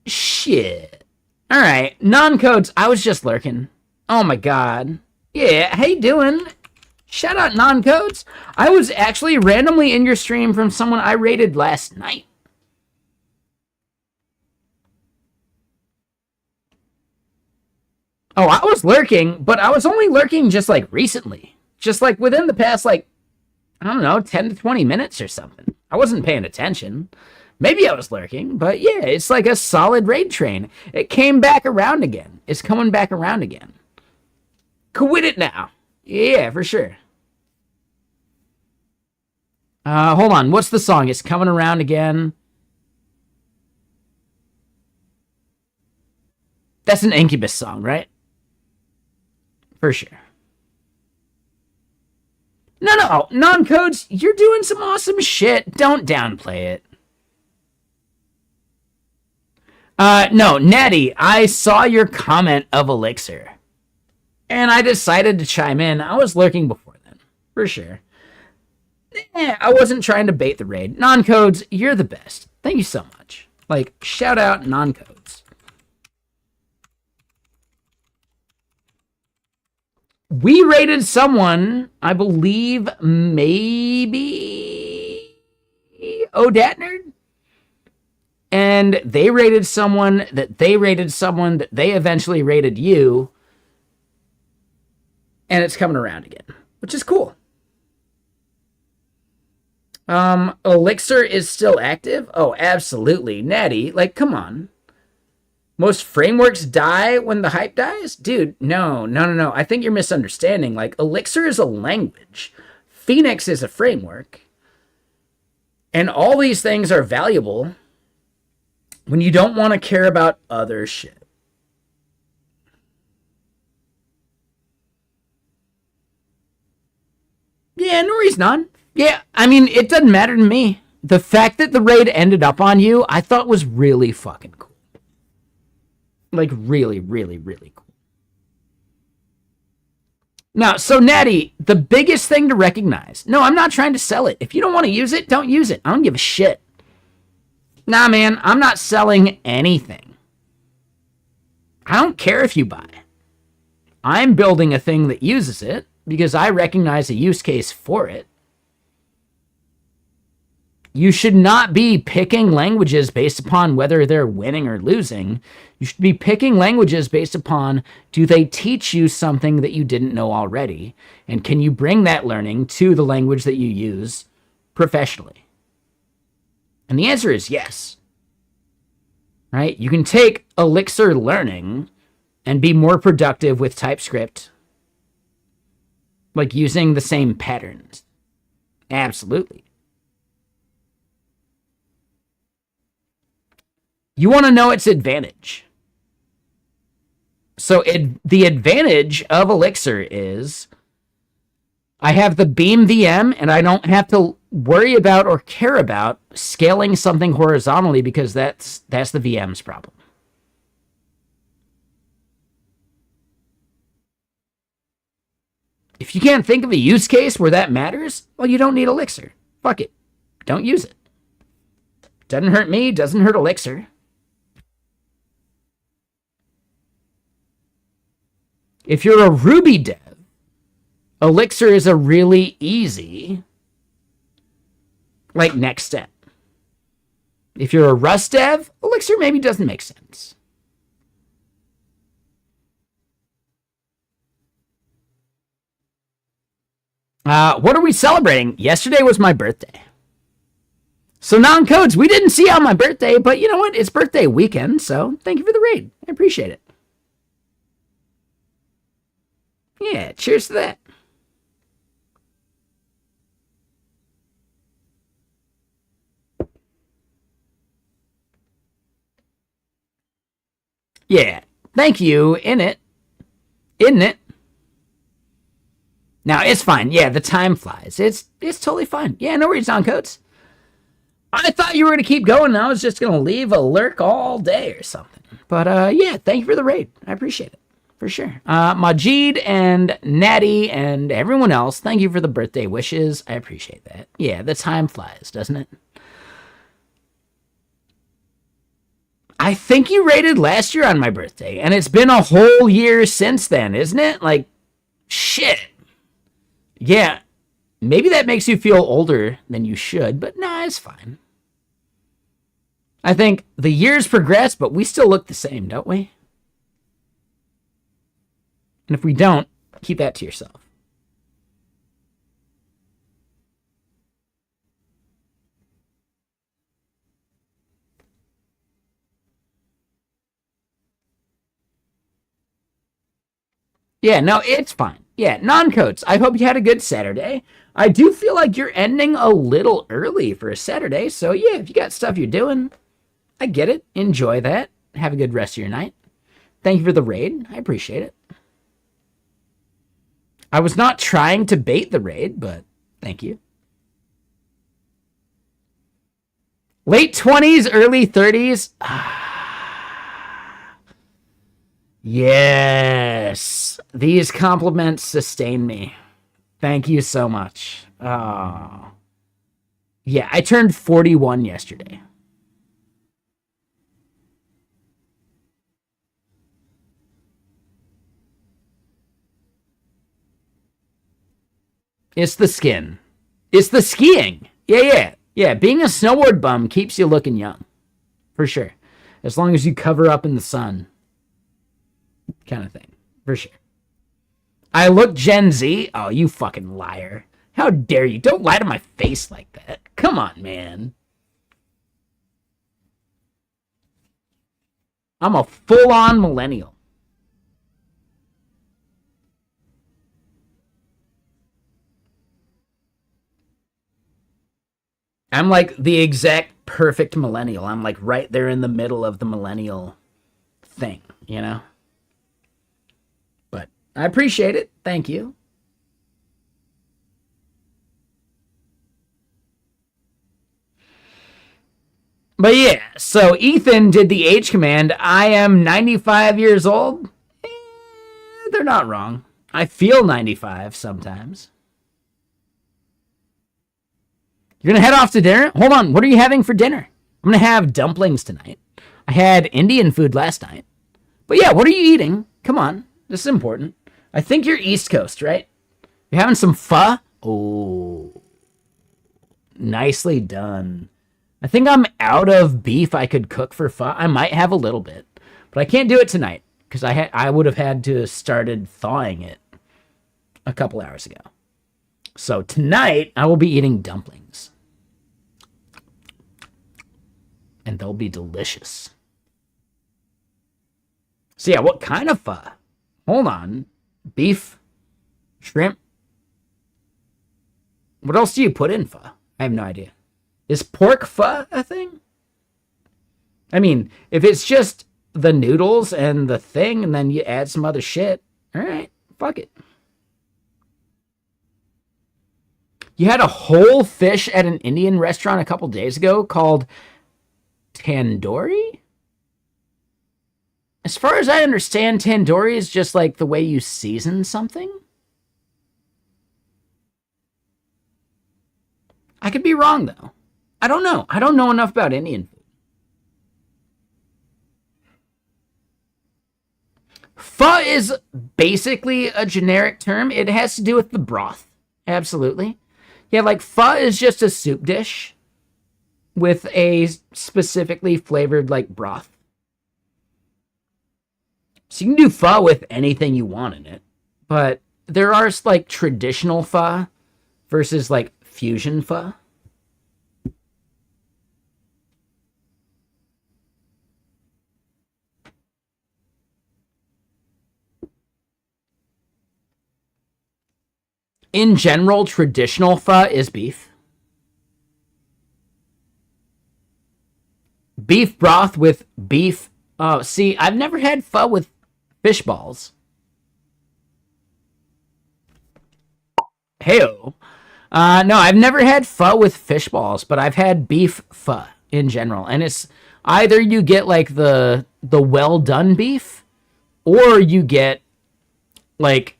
Shit. Alright, non-codes, I was just lurking. Oh my god. Yeah, how you doing? Shout out non-codes. I was actually randomly in your stream from someone I raided last night. Oh, I was lurking, but I was only lurking just, like, recently. Just, like, within the past, like, I don't know, 10 to 20 minutes or something. I wasn't paying attention. Maybe I was lurking, but yeah, it's like a solid raid train. It came back around again. It's coming back around again. Quit it now. Yeah, for sure. Hold on. What's the song? It's coming around again. That's an Incubus song, right? For sure. No. Non-codes, you're doing some awesome shit. Don't downplay it. No, Natty, I saw your comment of Elixir. and I decided to chime in. I was lurking before then, for sure. I wasn't trying to bait the raid. Non-codes, you're the best. Thank you so much. Like, shout out non-codes. We raided someone, I believe, maybe O'Datnerd? And they raided someone that they raided someone that they eventually raided you. And it's coming around again, which is cool. Elixir is still active? Oh, absolutely. Natty, like, come on. Most frameworks die when the hype dies? Dude, no. I think you're misunderstanding. Like, Elixir is a language. Phoenix is a framework. And all these things are valuable when you don't want to care about other shit. Yeah, Nori's none. Yeah, I mean, it doesn't matter to me. The fact that the raid ended up on you, I thought was really fucking cool. Like, really, really, really cool. Now, so Natty, the biggest thing to recognize. No, I'm not trying to sell it. If you don't want to use it, don't use it. I don't give a shit. Nah, man, I'm not selling anything. I don't care if you buy. I'm building a thing that uses it because I recognize a use case for it. You should not be picking languages based upon whether they're winning or losing. You should be picking languages based upon, do they teach you something that you didn't know already? And can you bring that learning to the language that you use professionally? And the answer is yes. Right? You can take Elixir learning and be more productive with TypeScript. Like using the same patterns. Absolutely. You want to know its advantage. So the advantage of Elixir is I have the Beam VM and I don't have to worry about or care about scaling something horizontally because that's the VM's problem. If you can't think of a use case where that matters, well, you don't need Elixir. Fuck it. Don't use it. Doesn't hurt me, doesn't hurt Elixir. If you're a Ruby dev, Elixir is a really easy, like, next step. If you're a Rust dev, Elixir maybe doesn't make sense. What are we celebrating? Yesterday was my birthday. So non-codes, we didn't see on my birthday, but you know what? It's birthday weekend, so thank you for the raid. I appreciate it. Yeah, cheers to that. Yeah, thank you, isn't it? Now, it's fine. Yeah, the time flies. It's totally fine. Yeah, no worries, non-codes. I thought you were going to keep going, and I was just going to leave a lurk all day or something. But, yeah, thank you for the raid. I appreciate it. For sure. Majid and Natty and everyone else, thank you for the birthday wishes. I appreciate that. Yeah, the time flies, doesn't it? I think you raided last year on my birthday, and it's been a whole year since then, isn't it? Like, shit. Yeah, maybe that makes you feel older than you should, but nah, it's fine. I think the years progress, but we still look the same, don't we? And if we don't, keep that to yourself. Yeah, no, it's fine. Yeah, non-codes. I hope you had a good Saturday. I do feel like you're ending a little early for a Saturday, so yeah, if you got stuff you're doing, I get it. Enjoy that. Have a good rest of your night. Thank you for the raid. I appreciate it. I was not trying to bait the raid, but thank you. Late 20s, early 30s. Yes. These compliments sustain me. Thank you so much. Oh. Yeah, I turned 41 yesterday. It's the skin. It's the skiing. Yeah. Being a snowboard bum keeps you looking young. For sure. As long as you cover up in the sun. Kind of thing. For sure. I look Gen Z. Oh, you fucking liar. How dare you? Don't lie to my face like that. Come on, man. I'm a full-on millennial. I'm like the exact perfect millennial. I'm like right there in the middle of the millennial thing, you know? But I appreciate it. Thank you. But yeah, so Ethan did the age command. I am 95 years old. They're not wrong. I feel 95 sometimes. You're going to head off to dinner? Hold on. What are you having for dinner? I'm going to have dumplings tonight. I had Indian food last night. But yeah, what are you eating? Come on. This is important. I think you're East Coast, right? You're having some pho? Oh. Nicely done. I think I'm out of beef I could cook for pho. I might have a little bit. But I can't do it tonight. Because I would have had to have started thawing it a couple hours ago. So tonight, I will be eating dumplings. And they'll be delicious. So yeah, what kind of pho? Hold on. Beef? Shrimp? What else do you put in pho? I have no idea. Is pork pho a thing? I mean, if it's just the noodles and the thing, and then you add some other shit, all right, fuck it. You had a whole fish at an Indian restaurant a couple days ago called tandoori? As far as I understand, tandoori is just like the way you season something. I could be wrong, though. I don't know. I don't know enough about Indian food. Pho is basically a generic term. It has to do with the broth. Absolutely. Yeah, like pho is just a soup dish with a specifically flavored like broth. So you can do pho with anything you want in it. But there are like traditional pho versus like fusion pho. In general, traditional pho is beef. Beef broth with beef. Oh, see, I've never had pho with fish balls. Heyo. No, I've never had pho with fish balls, but I've had beef pho in general. And it's either you get like the well done beef, or you get like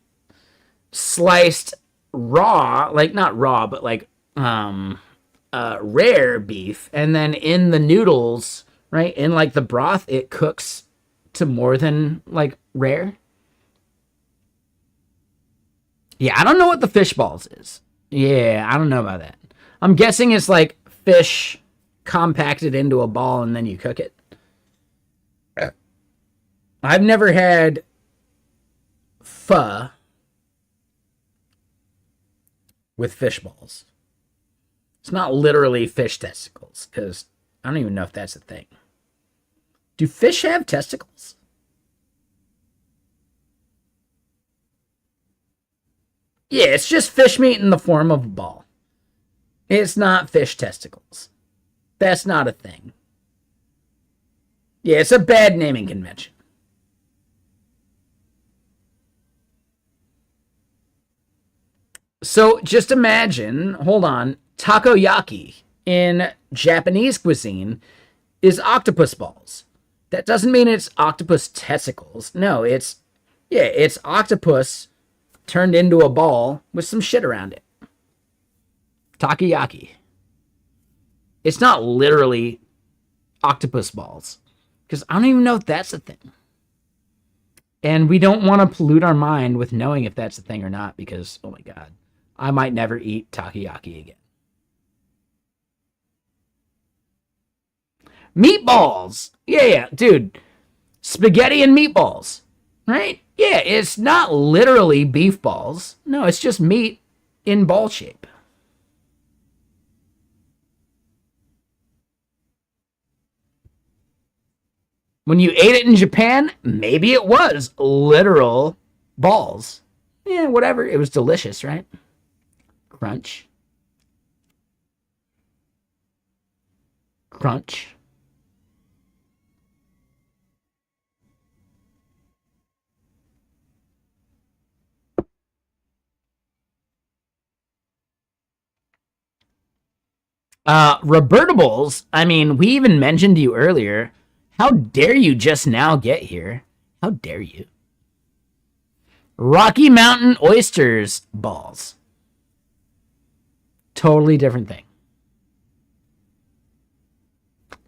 sliced raw, like not raw, but like rare beef, and then in the noodles, right, in like the broth, it cooks to more than like rare. Yeah, I don't know what the fish balls is. Yeah, I don't know about that. I'm guessing it's like fish compacted into a ball and then you cook it. I've never had pho with fish balls. It's not literally fish testicles, because I don't even know if that's a thing. Do fish have testicles? Yeah, it's just fish meat in the form of a ball. It's not fish testicles. That's not a thing. Yeah, it's a bad naming convention. So just imagine, hold on, takoyaki in Japanese cuisine is octopus balls. That doesn't mean it's octopus testicles. No, it's octopus turned into a ball with some shit around it. Takoyaki. It's not literally octopus balls. Because I don't even know if that's a thing. And we don't want to pollute our mind with knowing if that's a thing or not because, oh my God, I might never eat takoyaki again. Meatballs. Yeah, dude. Spaghetti and meatballs. Right? Yeah, it's not literally beef balls. No, it's just meat in ball shape. When you ate it in Japan, maybe it was literal balls. Yeah, whatever. It was delicious, right? Crunch. Crunch. Revertibles, I mean, we even mentioned to you earlier. How dare you just now get here? How dare you? Rocky Mountain Oysters balls. Totally different thing.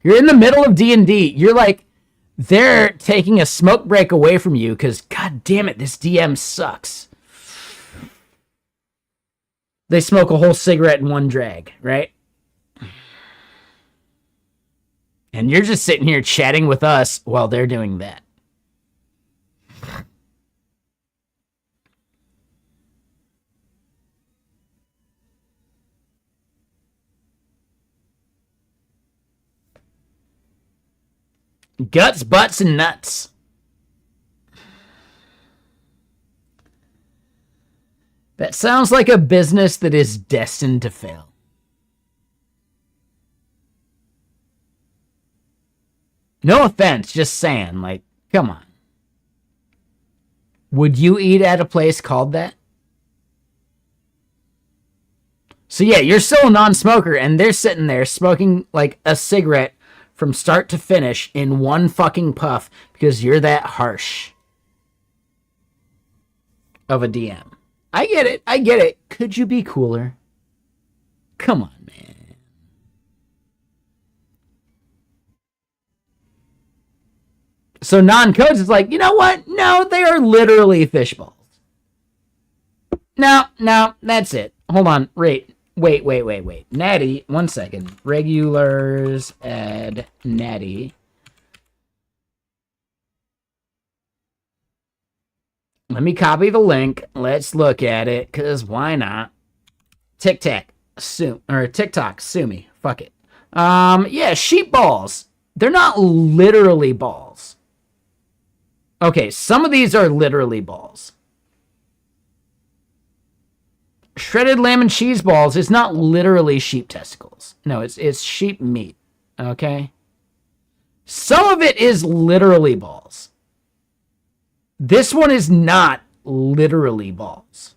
You're in the middle of D&D. You're like, they're taking a smoke break away from you because, God damn it, this DM sucks. They smoke a whole cigarette in one drag, right? And you're just sitting here chatting with us while they're doing that. Guts, butts, and nuts. That sounds like a business that is destined to fail. No offense, just saying, like, come on. Would you eat at a place called that? So yeah, you're still a non-smoker, and they're sitting there smoking, like, a cigarette from start to finish in one fucking puff because you're that harsh of a DM. I get it. Could you be cooler? Come on, man. So non-codes is like, you know what? No, they are literally fish balls. No, that's it. Hold on, wait. Natty, 1 second. Regulars add Natty. Let me copy the link. Let's look at it, because why not? TikTok, sue me. Fuck it. Yeah, sheep balls. They're not literally balls. Okay, some of these are literally balls. Shredded lamb and cheese balls is not literally sheep testicles. No, it's sheep meat. Okay? Some of it is literally balls. This one is not literally balls.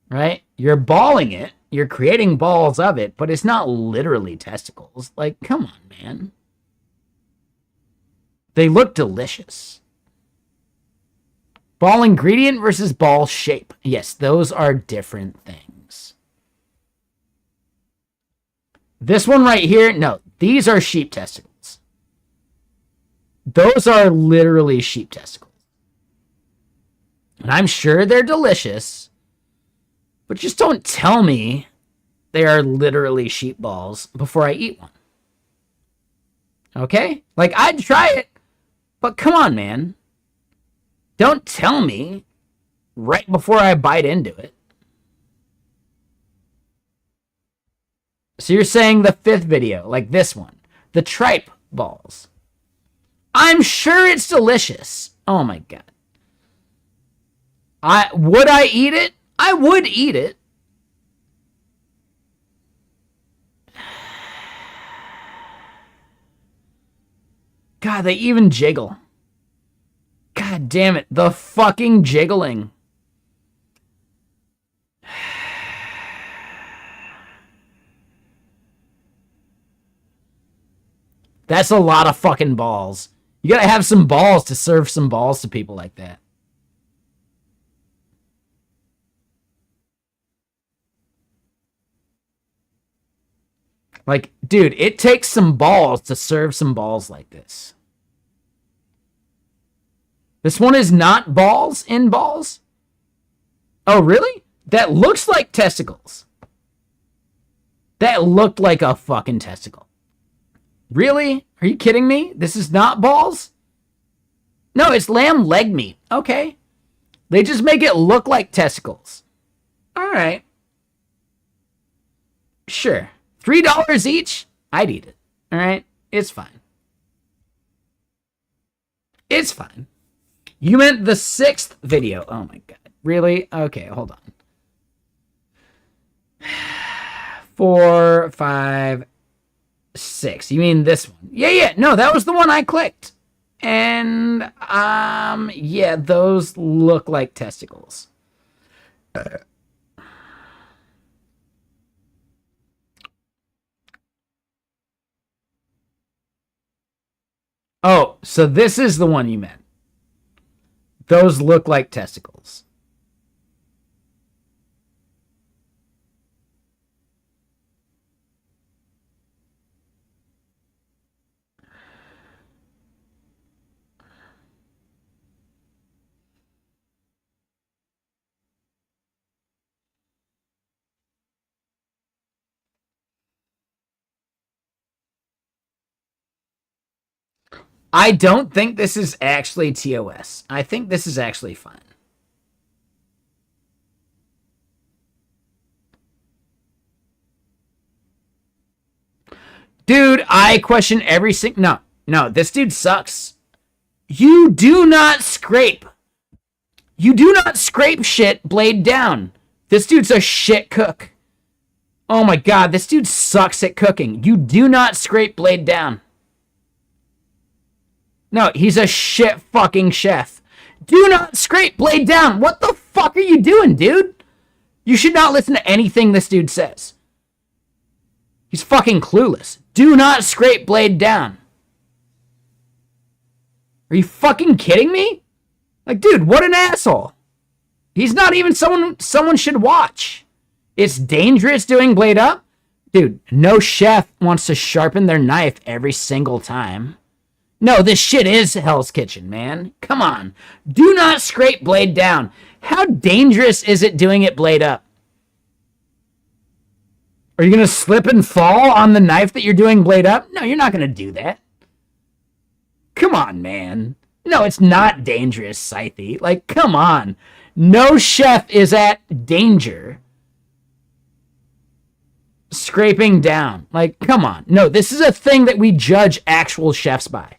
Right? You're balling it. You're creating balls of it, but it's not literally testicles. Like, come on, man. They look delicious. Ball ingredient versus ball shape. Yes, those are different things. This one right here, no, these are sheep testicles. Those are literally sheep testicles. And I'm sure they're delicious, but just don't tell me they are literally sheep balls before I eat one. Okay? Like, I'd try it, but come on, man. Don't tell me right before I bite into it. So you're saying the 5th video, like this one, the tripe balls. I'm sure it's delicious. Oh my God. Would I eat it? I would eat it. God, they even jiggle. God damn it. The fucking jiggling. That's a lot of fucking balls. You gotta have some balls to serve some balls to people like that. Like, dude, it takes some balls to serve some balls like this. This one is not balls in balls? Oh, really? That looks like testicles. That looked like a fucking testicle. Really? Are you kidding me? This is not balls? No, it's lamb leg meat. Okay. They just make it look like testicles. All right. Sure. $3 each? I'd eat it. All right? It's fine. It's fine. You meant the 6th video. Oh my god. Really? Okay, hold on. 4, 5, 6. You mean this one? Yeah. No, that was the one I clicked. And, yeah, those look like testicles. Oh, so this is the one you meant. Those look like testicles. I don't think this is actually TOS. I think this is actually fun. Dude, I question every single... No, this dude sucks. You do not scrape. You do not scrape shit blade down. This dude's a shit cook. Oh my god, this dude sucks at cooking. You do not scrape blade down. No, he's a shit fucking chef. Do not scrape blade down. What the fuck are you doing, dude? You should not listen to anything this dude says. He's fucking clueless. Do not scrape blade down. Are you fucking kidding me? Like, dude, what an asshole. He's not even someone should watch. It's dangerous doing blade up. Dude, no chef wants to sharpen their knife every single time. No, this shit is Hell's Kitchen, man. Come on. Do not scrape blade down. How dangerous is it doing it blade up? Are you going to slip and fall on the knife that you're doing blade up? No, you're not going to do that. Come on, man. No, it's not dangerous, Scythe. Like, come on. No chef is at danger scraping down. Like, come on. No, this is a thing that we judge actual chefs by.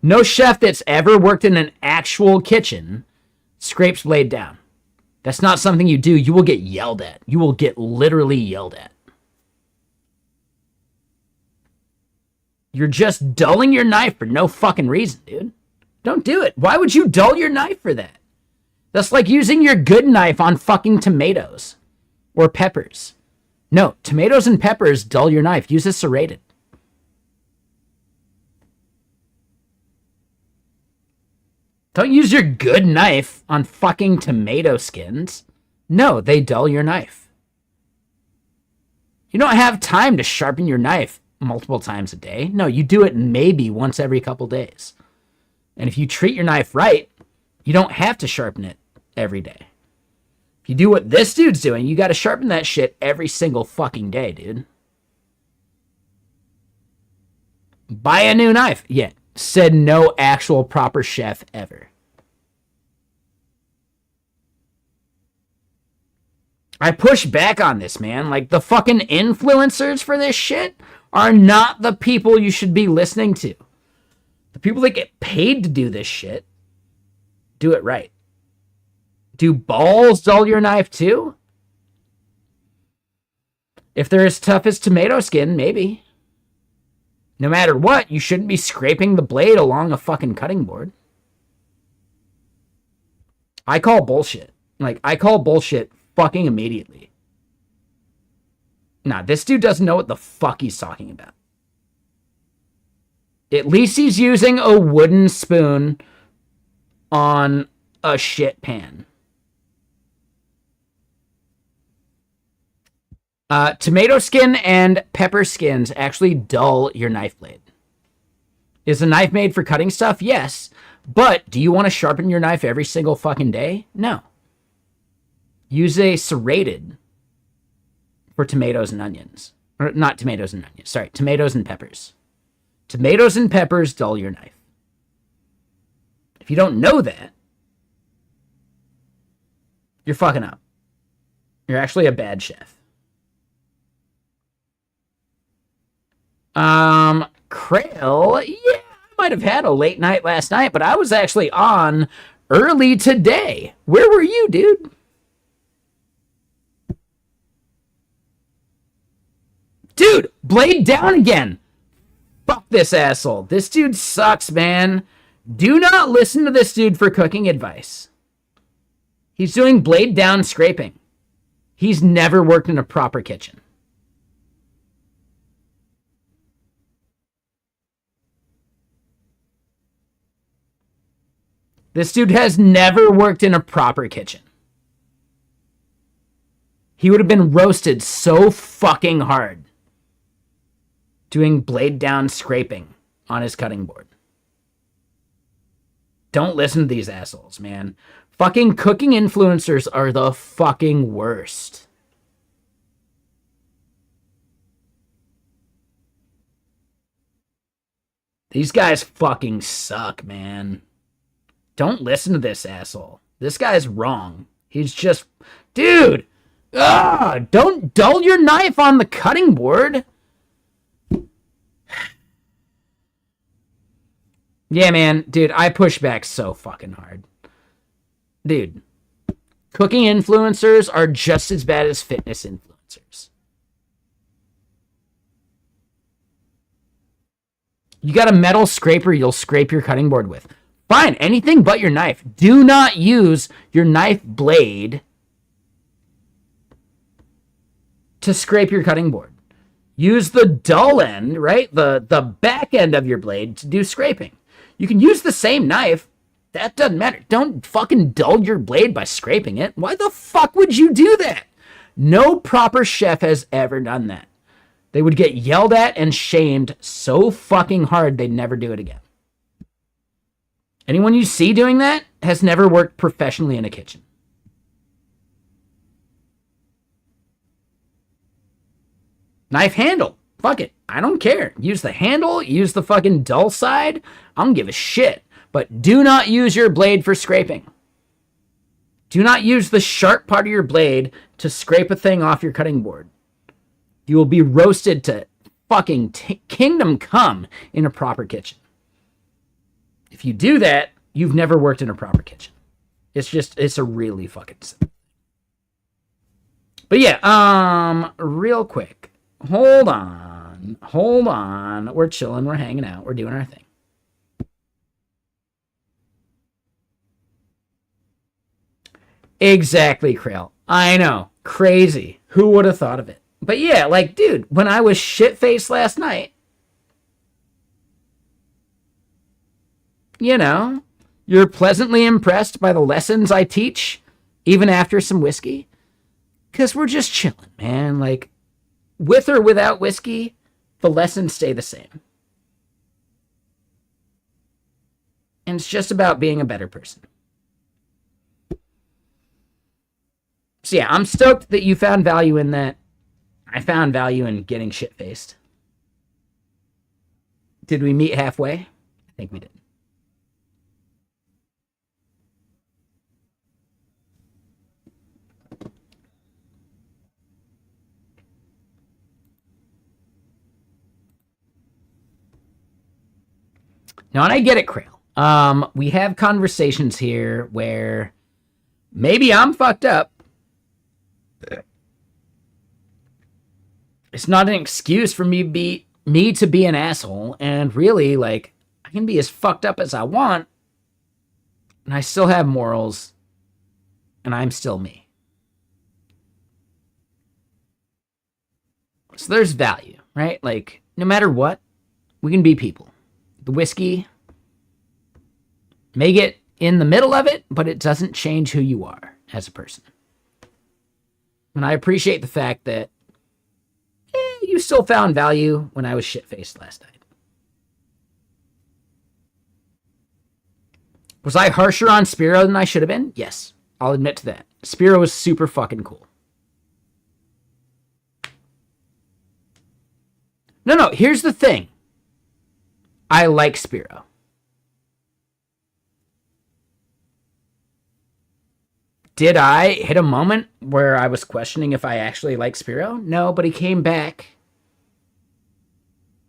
No chef that's ever worked in an actual kitchen scrapes blade down. That's not something you do. You will get yelled at. You will get literally yelled at. You're just dulling your knife for no fucking reason, dude. Don't do it. Why would you dull your knife for that? That's like using your good knife on fucking tomatoes or peppers. No, tomatoes and peppers dull your knife. Use a serrated. Don't use your good knife on fucking tomato skins. No, they dull your knife. You don't have time to sharpen your knife multiple times a day. No, you do it maybe once every couple days. And if you treat your knife right, you don't have to sharpen it every day. If you do what this dude's doing, you got to sharpen that shit every single fucking day, dude. Buy a new knife. Yeah. Said no actual proper chef ever. I push back on this, man. Like, the fucking influencers for this shit are not the people you should be listening to. The people that get paid to do this shit, do it right. Do balls dull your knife too? If they're as tough as tomato skin, maybe. No matter what, you shouldn't be scraping the blade along a fucking cutting board. I call bullshit. Like, I call bullshit fucking immediately. Nah, this dude doesn't know what the fuck he's talking about. At least he's using a wooden spoon on a shit pan. Tomato skin and pepper skins actually dull your knife blade. Is a knife made for cutting stuff? Yes. But do you want to sharpen your knife every single fucking day? No. Use a serrated for tomatoes and onions. Or not tomatoes and onions. Sorry, tomatoes and peppers. Tomatoes and peppers dull your knife. If you don't know that, you're fucking up. You're actually a bad chef. Krail, yeah, I might have had a late night last night, but I was actually on early today. Where were you, dude? Dude, blade down again. Fuck this asshole. This dude sucks, man. Do not listen to this dude for cooking advice. He's doing blade down scraping. He's never worked in a proper kitchen. This dude has never worked in a proper kitchen. He would have been roasted so fucking hard doing blade down scraping on his cutting board. Don't listen to these assholes, man. Fucking cooking influencers are the fucking worst. These guys fucking suck, man. Don't listen to this asshole. This guy's wrong. He's just... Dude! Don't dull your knife on the cutting board. Yeah, man. Dude, I push back so fucking hard. Dude. Cooking influencers are just as bad as fitness influencers. You got a metal scraper you'll scrape your cutting board with. Fine, anything but your knife. Do not use your knife blade to scrape your cutting board. Use the dull end, right? The back end of your blade to do scraping. You can use the same knife. That doesn't matter. Don't fucking dull your blade by scraping it. Why the fuck would you do that? No proper chef has ever done that. They would get yelled at and shamed so fucking hard they'd never do it again. Anyone you see doing that has never worked professionally in a kitchen. Knife handle. Fuck it. I don't care. Use the handle. Use the fucking dull side. I don't give a shit. But do not use your blade for scraping. Do not use the sharp part of your blade to scrape a thing off your cutting board. You will be roasted to fucking kingdom come in a proper kitchen. If you do that, you've never worked in a proper kitchen. It's a really fucking simple. But yeah, real quick. Hold on. We're chilling, we're hanging out, we're doing our thing. Exactly, Krail. I know. Crazy. Who would have thought of it? But yeah, like, dude, when I was shit-faced last night, you know, you're pleasantly impressed by the lessons I teach, even after some whiskey. Because we're just chilling, man. Like, with or without whiskey, the lessons stay the same. And it's just about being a better person. So yeah, I'm stoked that you found value in that. I found value in getting shit-faced. Did we meet halfway? I think we did. Now, and I get it, Krail. We have conversations here where maybe I'm fucked up. It's not an excuse for me to be an asshole, and really, like, I can be as fucked up as I want, and I still have morals, and I'm still me. So there's value, right? Like, no matter what, we can be people. The whiskey may get in the middle of it, but it doesn't change who you are as a person. And I appreciate the fact that you still found value when I was shit-faced last night. Was I harsher on Spiro than I should have been? Yes, I'll admit to that. Spiro was super fucking cool. No, here's the thing. I like Spiro. Did I hit a moment where I was questioning if I actually like Spiro? No, but he came back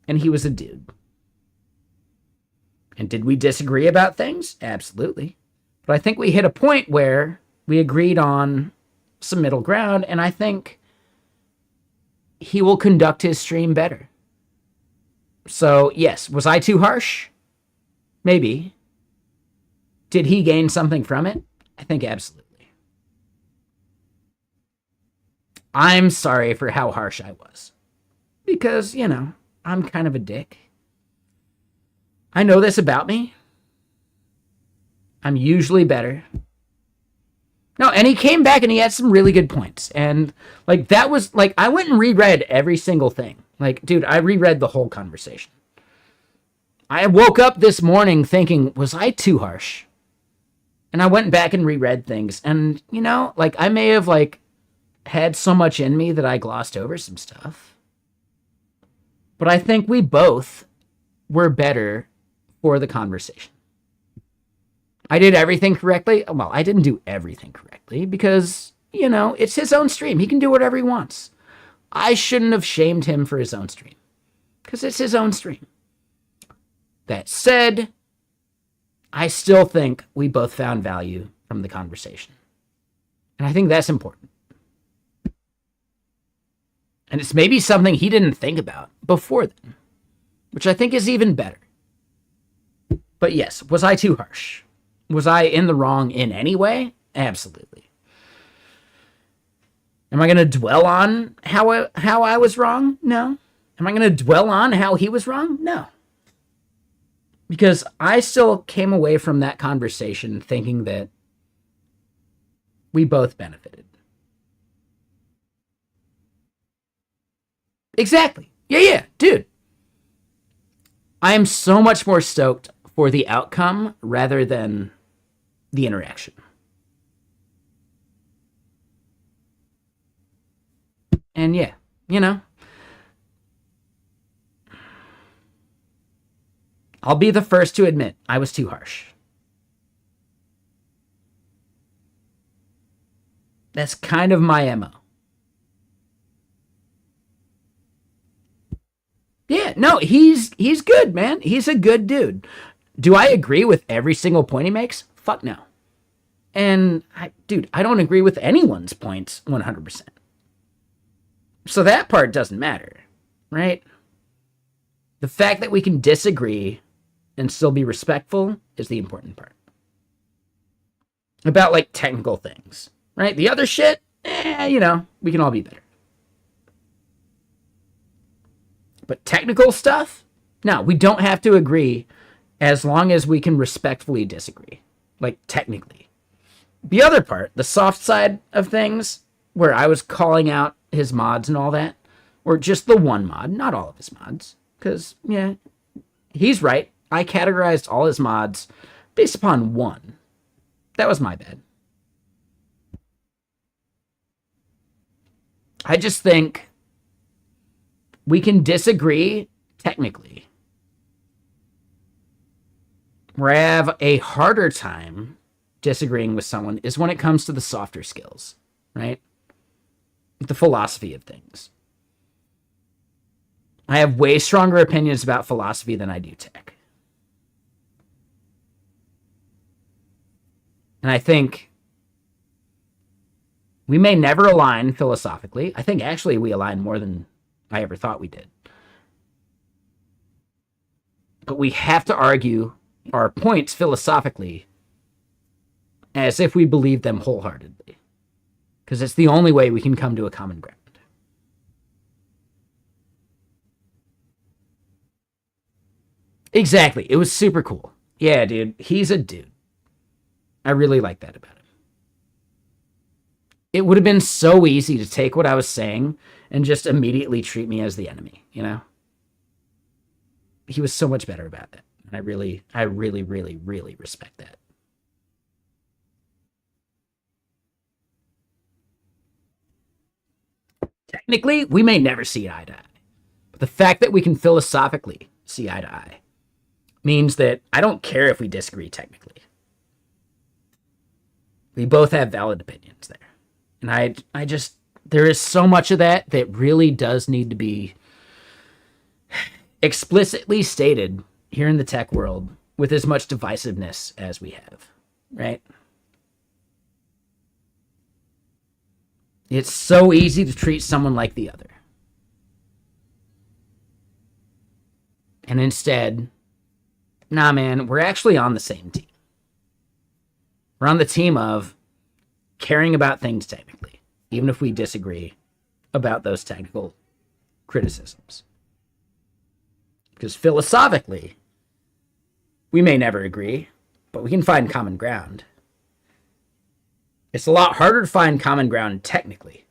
and he was a dude. And did we disagree about things? Absolutely. But I think we hit a point where we agreed on some middle ground, and I think he will conduct his stream better. So, yes, was I too harsh? Maybe. Did he gain something from it? I think absolutely. I'm sorry for how harsh I was. Because, I'm kind of a dick. I know this about me. I'm usually better. No, and he came back and he had some really good points. And, that was, I went and reread every single thing. Dude, I reread the whole conversation. I woke up this morning thinking, was I too harsh? And I went back and reread things. And, I may have, had so much in me that I glossed over some stuff. But I think we both were better for the conversation. I did everything correctly. Well, I didn't do everything correctly because, it's his own stream. He can do whatever he wants. I shouldn't have shamed him for his own stream because it's his own stream. That said, I still think we both found value from the conversation. And I think that's important. And it's maybe something he didn't think about before then, which I think is even better. But yes, was I too harsh? Was I in the wrong in any way? Absolutely. Am I going to dwell on how I was wrong? No. Am I going to dwell on how he was wrong? No. Because I still came away from that conversation thinking that we both benefited. Exactly. Yeah, dude. I am so much more stoked for the outcome rather than the interaction. And yeah, I'll be the first to admit I was too harsh. That's kind of my MO. Yeah, no, he's good, man. He's a good dude. Do I agree with every single point he makes? Fuck no. And, I don't agree with anyone's points 100%. So that part doesn't matter, right? The fact that we can disagree and still be respectful is the important part. About, technical things, right? The other shit, we can all be better. But technical stuff? No, we don't have to agree as long as we can respectfully disagree. Technically. The other part, the soft side of things, where I was calling out his mods and all that, or just the one mod, not all of his mods. Because, yeah, he's right. I categorized all his mods based upon one. That was my bad. I just think we can disagree technically. Where I have a harder time disagreeing with someone is when it comes to the softer skills, right? The philosophy of things. I have way stronger opinions about philosophy than I do tech. And I think we may never align philosophically. I think actually we align more than I ever thought we did. But we have to argue our points philosophically as if we believe them wholeheartedly. Because it's the only way we can come to a common ground. Exactly. It was super cool. Yeah, dude. He's a dude. I really like that about him. It would have been so easy to take what I was saying and just immediately treat me as the enemy, you know? He was so much better about that. And I really, really respect that. Technically, we may never see eye to eye. But the fact that we can philosophically see eye to eye means that I don't care if we disagree technically. We both have valid opinions there. And I just, there is so much of that that really does need to be explicitly stated here in the tech world with as much divisiveness as we have, right? It's so easy to treat someone like the other. And instead, nah, man, we're actually on the same team. We're on the team of caring about things technically, even if we disagree about those technical criticisms. Because philosophically, we may never agree, but we can find common ground. It's a lot harder to find common ground technically.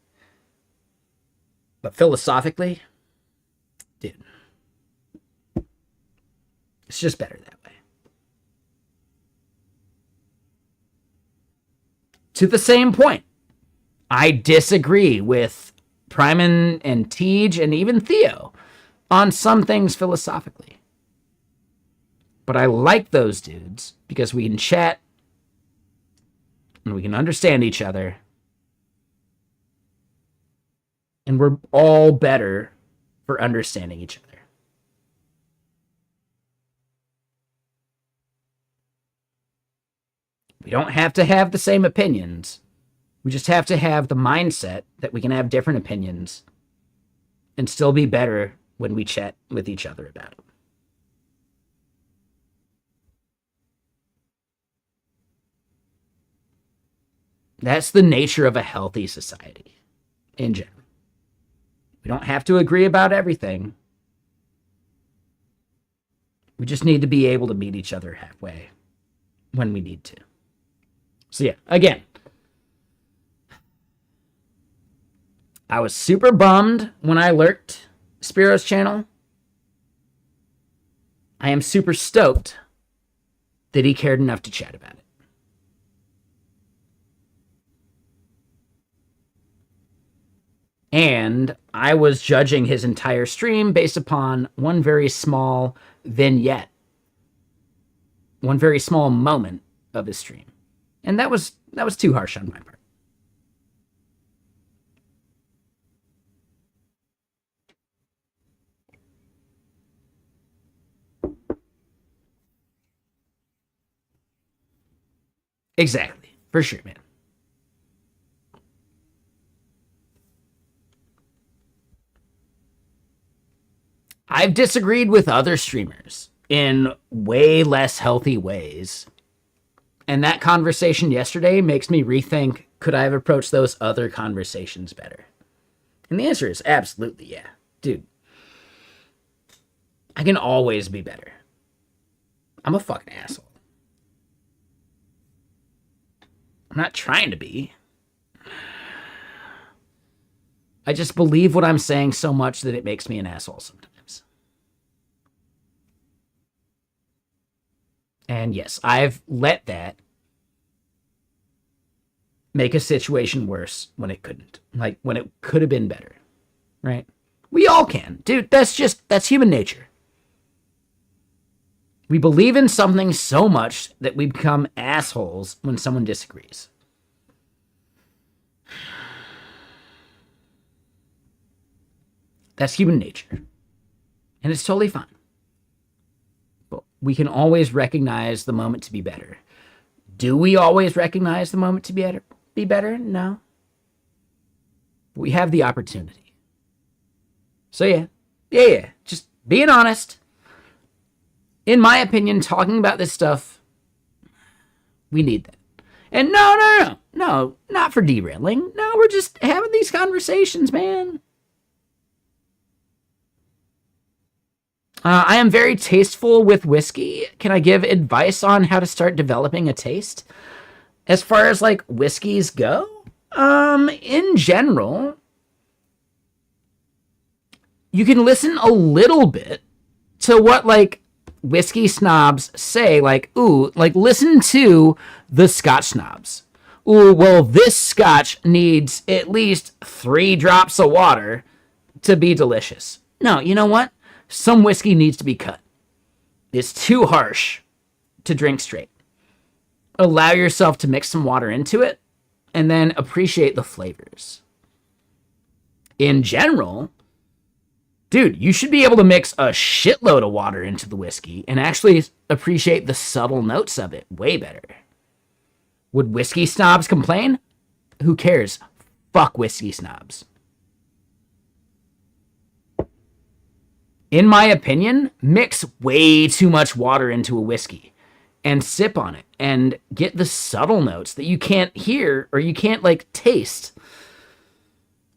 But philosophically, dude, it's just better that way. To the same point, I disagree with Priman and Tej and even Theo on some things philosophically. But I like those dudes because we can chat and we can understand each other. And we're all better for understanding each other. We don't have to have the same opinions. We just have to have the mindset that we can have different opinions and still be better when we chat with each other about it. That's the nature of a healthy society in general. We don't have to agree about everything. We just need to be able to meet each other halfway when we need to. So yeah, again, I was super bummed when I lurked Spiro's channel. I am super stoked that he cared enough to chat about it. And I was judging his entire stream based upon one very small vignette, one very small moment of his stream. And that was too harsh on my part. Exactly. For sure, man. I've disagreed with other streamers in way less healthy ways. And that conversation yesterday makes me rethink, could I have approached those other conversations better? And the answer is absolutely yeah. Dude, I can always be better. I'm a fucking asshole. I'm not trying to be. I just believe what I'm saying so much that it makes me an asshole sometimes. And yes, I've let that make a situation worse when it couldn't. Like, when it could have been better. Right? We all can. Dude, that's human nature. We believe in something so much that we become assholes when someone disagrees. That's human nature. And it's totally fine. But we can always recognize the moment to be better. Do we always recognize the moment to be better? No. We have the opportunity. So yeah. Just being honest. In my opinion, talking about this stuff, we need that. And no, not for derailing. No, we're just having these conversations, man. I am very tasteful with whiskey. Can I give advice on how to start developing a taste? As far as like whiskeys go, in general, you can listen a little bit to what like whiskey snobs say, like, ooh, like listen to the Scotch snobs. Ooh, well, this Scotch needs at least 3 drops of water to be delicious. No, you know what? Some whiskey needs to be cut. It's too harsh to drink straight. Allow yourself to mix some water into it, and then appreciate the flavors. In general, dude, you should be able to mix a shitload of water into the whiskey and actually appreciate the subtle notes of it way better. Would whiskey snobs complain? Who cares? Fuck whiskey snobs. In my opinion, mix way too much water into a whiskey and sip on it and get the subtle notes that you can't hear or you can't like taste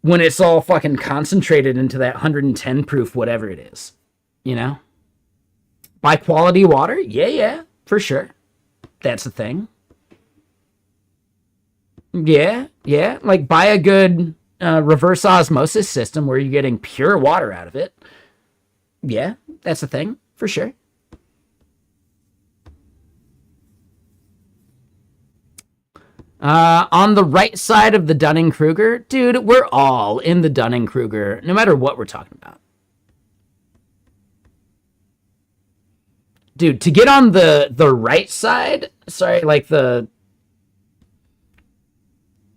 when it's all fucking concentrated into that 110 proof whatever it is, you know? Buy quality water? Yeah, for sure. That's a thing. Yeah, like buy a good reverse osmosis system where you're getting pure water out of it. Yeah, that's a thing, for sure. On the right side of the Dunning-Kruger, dude, we're all in the Dunning-Kruger, no matter what we're talking about. Dude, to get on the right side, sorry, like the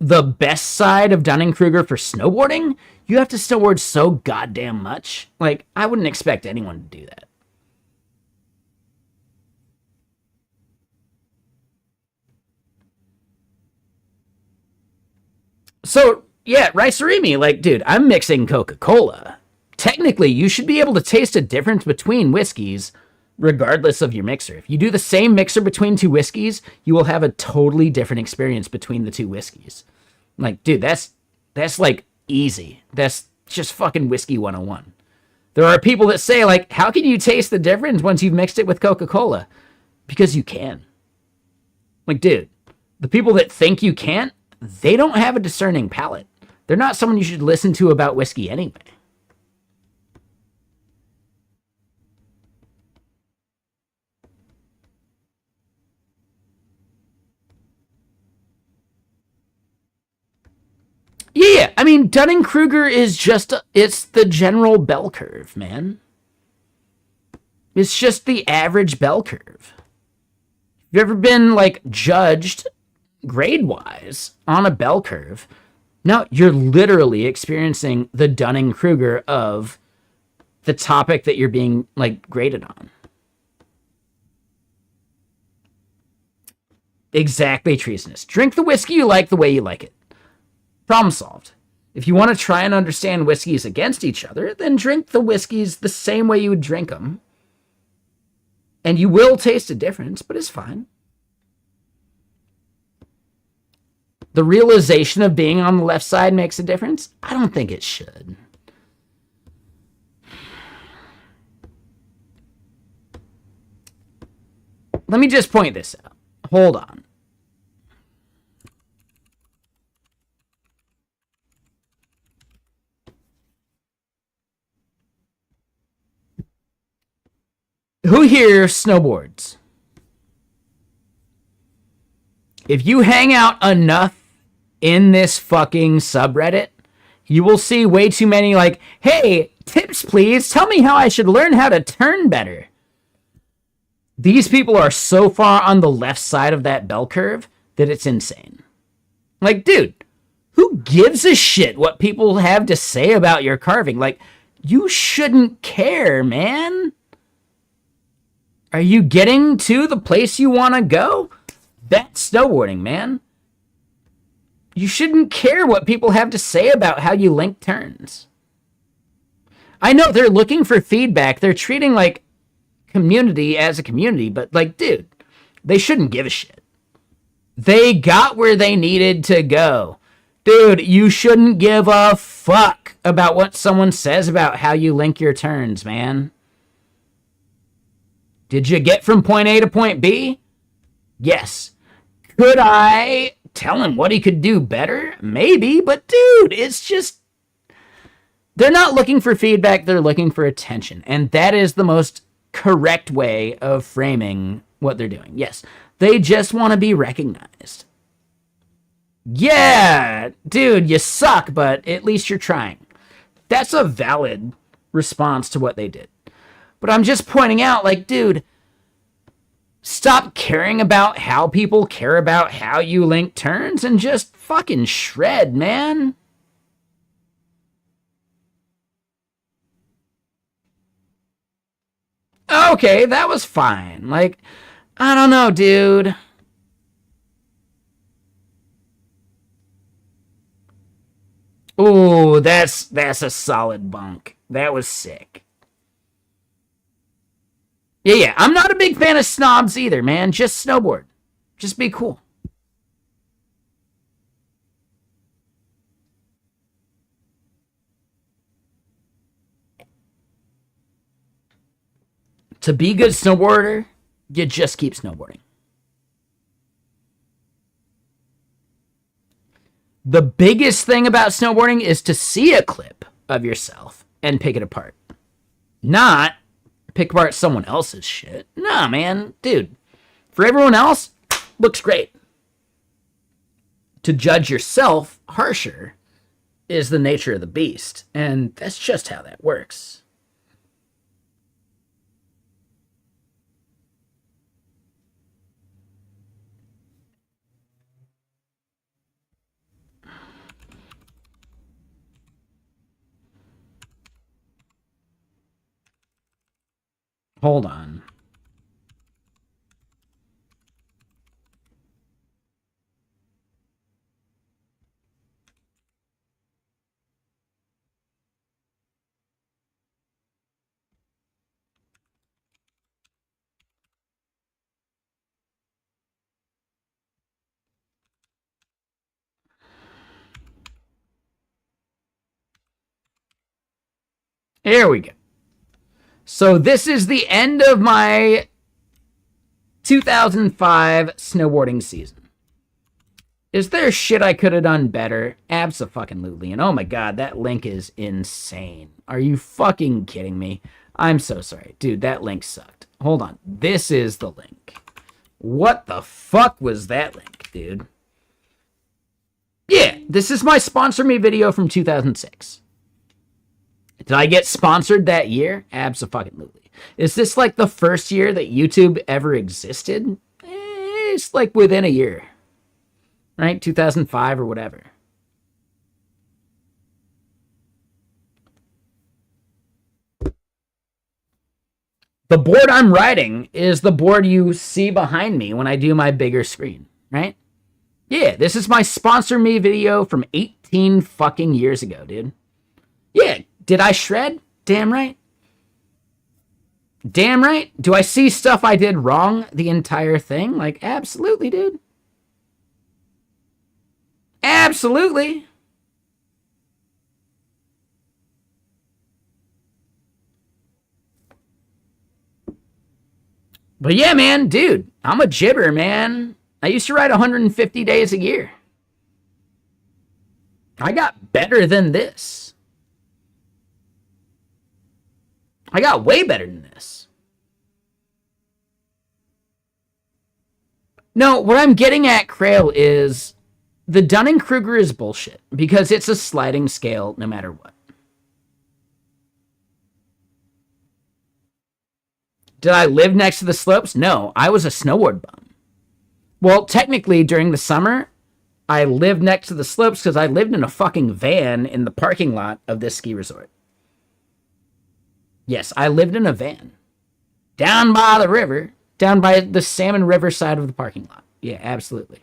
best side of Dunning-Kruger for snowboarding, you have to snowboard so goddamn much. Like, I wouldn't expect anyone to do that. So, yeah, Rice-A-Rimi, like, dude, I'm mixing Coca-Cola. Technically, you should be able to taste a difference between whiskeys regardless of your mixer. If you do the same mixer between 2 whiskeys, you will have a totally different experience between the 2 whiskeys. Like, dude, that's like easy. That's just fucking whiskey 101. There are people that say, like, how can you taste the difference once you've mixed it with Coca-Cola? Because you can. Like, dude, the people that think you can't, they don't have a discerning palate. They're not someone you should listen to about whiskey anyway. Yeah, I mean, Dunning-Kruger is just, it's the general bell curve, man. It's just the average bell curve. Have you ever been, like, judged grade-wise on a bell curve? No, you're literally experiencing the Dunning-Kruger of the topic that you're being, like, graded on. Exactly, treasonous. Drink the whiskey you like the way you like it. Problem solved. If you want to try and understand whiskeys against each other, then drink the whiskeys the same way you would drink them. And you will taste a difference, but it's fine. The realization of being on the left side makes a difference? I don't think it should. Let me just point this out. Hold on. Who here snowboards? If you hang out enough in this fucking subreddit, you will see way too many like, hey, tips please, tell me how I should learn how to turn better. These people are so far on the left side of that bell curve that it's insane. Like, dude, who gives a shit what people have to say about your carving? Like, you shouldn't care, man. Are you getting to the place you want to go? That's snowboarding, man. You shouldn't care what people have to say about how you link turns. I know they're looking for feedback. They're treating, like, community as a community, but, like, dude, they shouldn't give a shit. They got where they needed to go. Dude, you shouldn't give a fuck about what someone says about how you link your turns, man. Did you get from point A to point B? Yes. Could I tell him what he could do better? Maybe, but dude, it's just, they're not looking for feedback, they're looking for attention. And that is the most correct way of framing what they're doing. Yes, they just want to be recognized. Yeah, dude, you suck, but at least you're trying. That's a valid response to what they did. But I'm just pointing out, like, dude, stop caring about how people care about how you link turns and just fucking shred, man. Okay, that was fine. Like, I don't know, dude. Ooh, that's a solid bunk. That was sick. Yeah. I'm not a big fan of snobs either, man. Just snowboard. Just be cool. To be a good snowboarder, you just keep snowboarding. The biggest thing about snowboarding is to see a clip of yourself and pick it apart. Not pick apart someone else's shit. Nah, man. Dude, for everyone else, looks great. To judge yourself harsher is the nature of the beast. And that's just how that works. Hold on. Here we go. So this is the end of my 2005 snowboarding season. Is there shit I could have done better? Abso-fucking-lutely. And oh my god, that link is insane. Are you fucking kidding me? I'm so sorry. Dude, that link sucked. Hold on. This is the link. What the fuck was that link, dude? Yeah, this is my sponsor me video from 2006. Did I get sponsored that year? Abso-fucking-lutely. Is this like the first year that YouTube ever existed? It's like within a year. Right? 2005 or whatever. The board I'm riding is the board you see behind me when I do my bigger screen, right? Yeah, this is my sponsor me video from 18 fucking years ago, dude. Yeah, did I shred? Damn right. Damn right. Do I see stuff I did wrong the entire thing? Like, absolutely, dude. Absolutely. But yeah, man, dude, I'm a jibber, man. I used to ride 150 days a year. I got better than this. I got way better than this. No, what I'm getting at, Krail, is the Dunning-Kruger is bullshit because it's a sliding scale no matter what. Did I live next to the slopes? No, I was a snowboard bum. Well, technically, during the summer, I lived next to the slopes because I lived in a fucking van in the parking lot of this ski resort. Yes, I lived in a van. Down by the river. Down by the Salmon River side of the parking lot. Yeah, absolutely.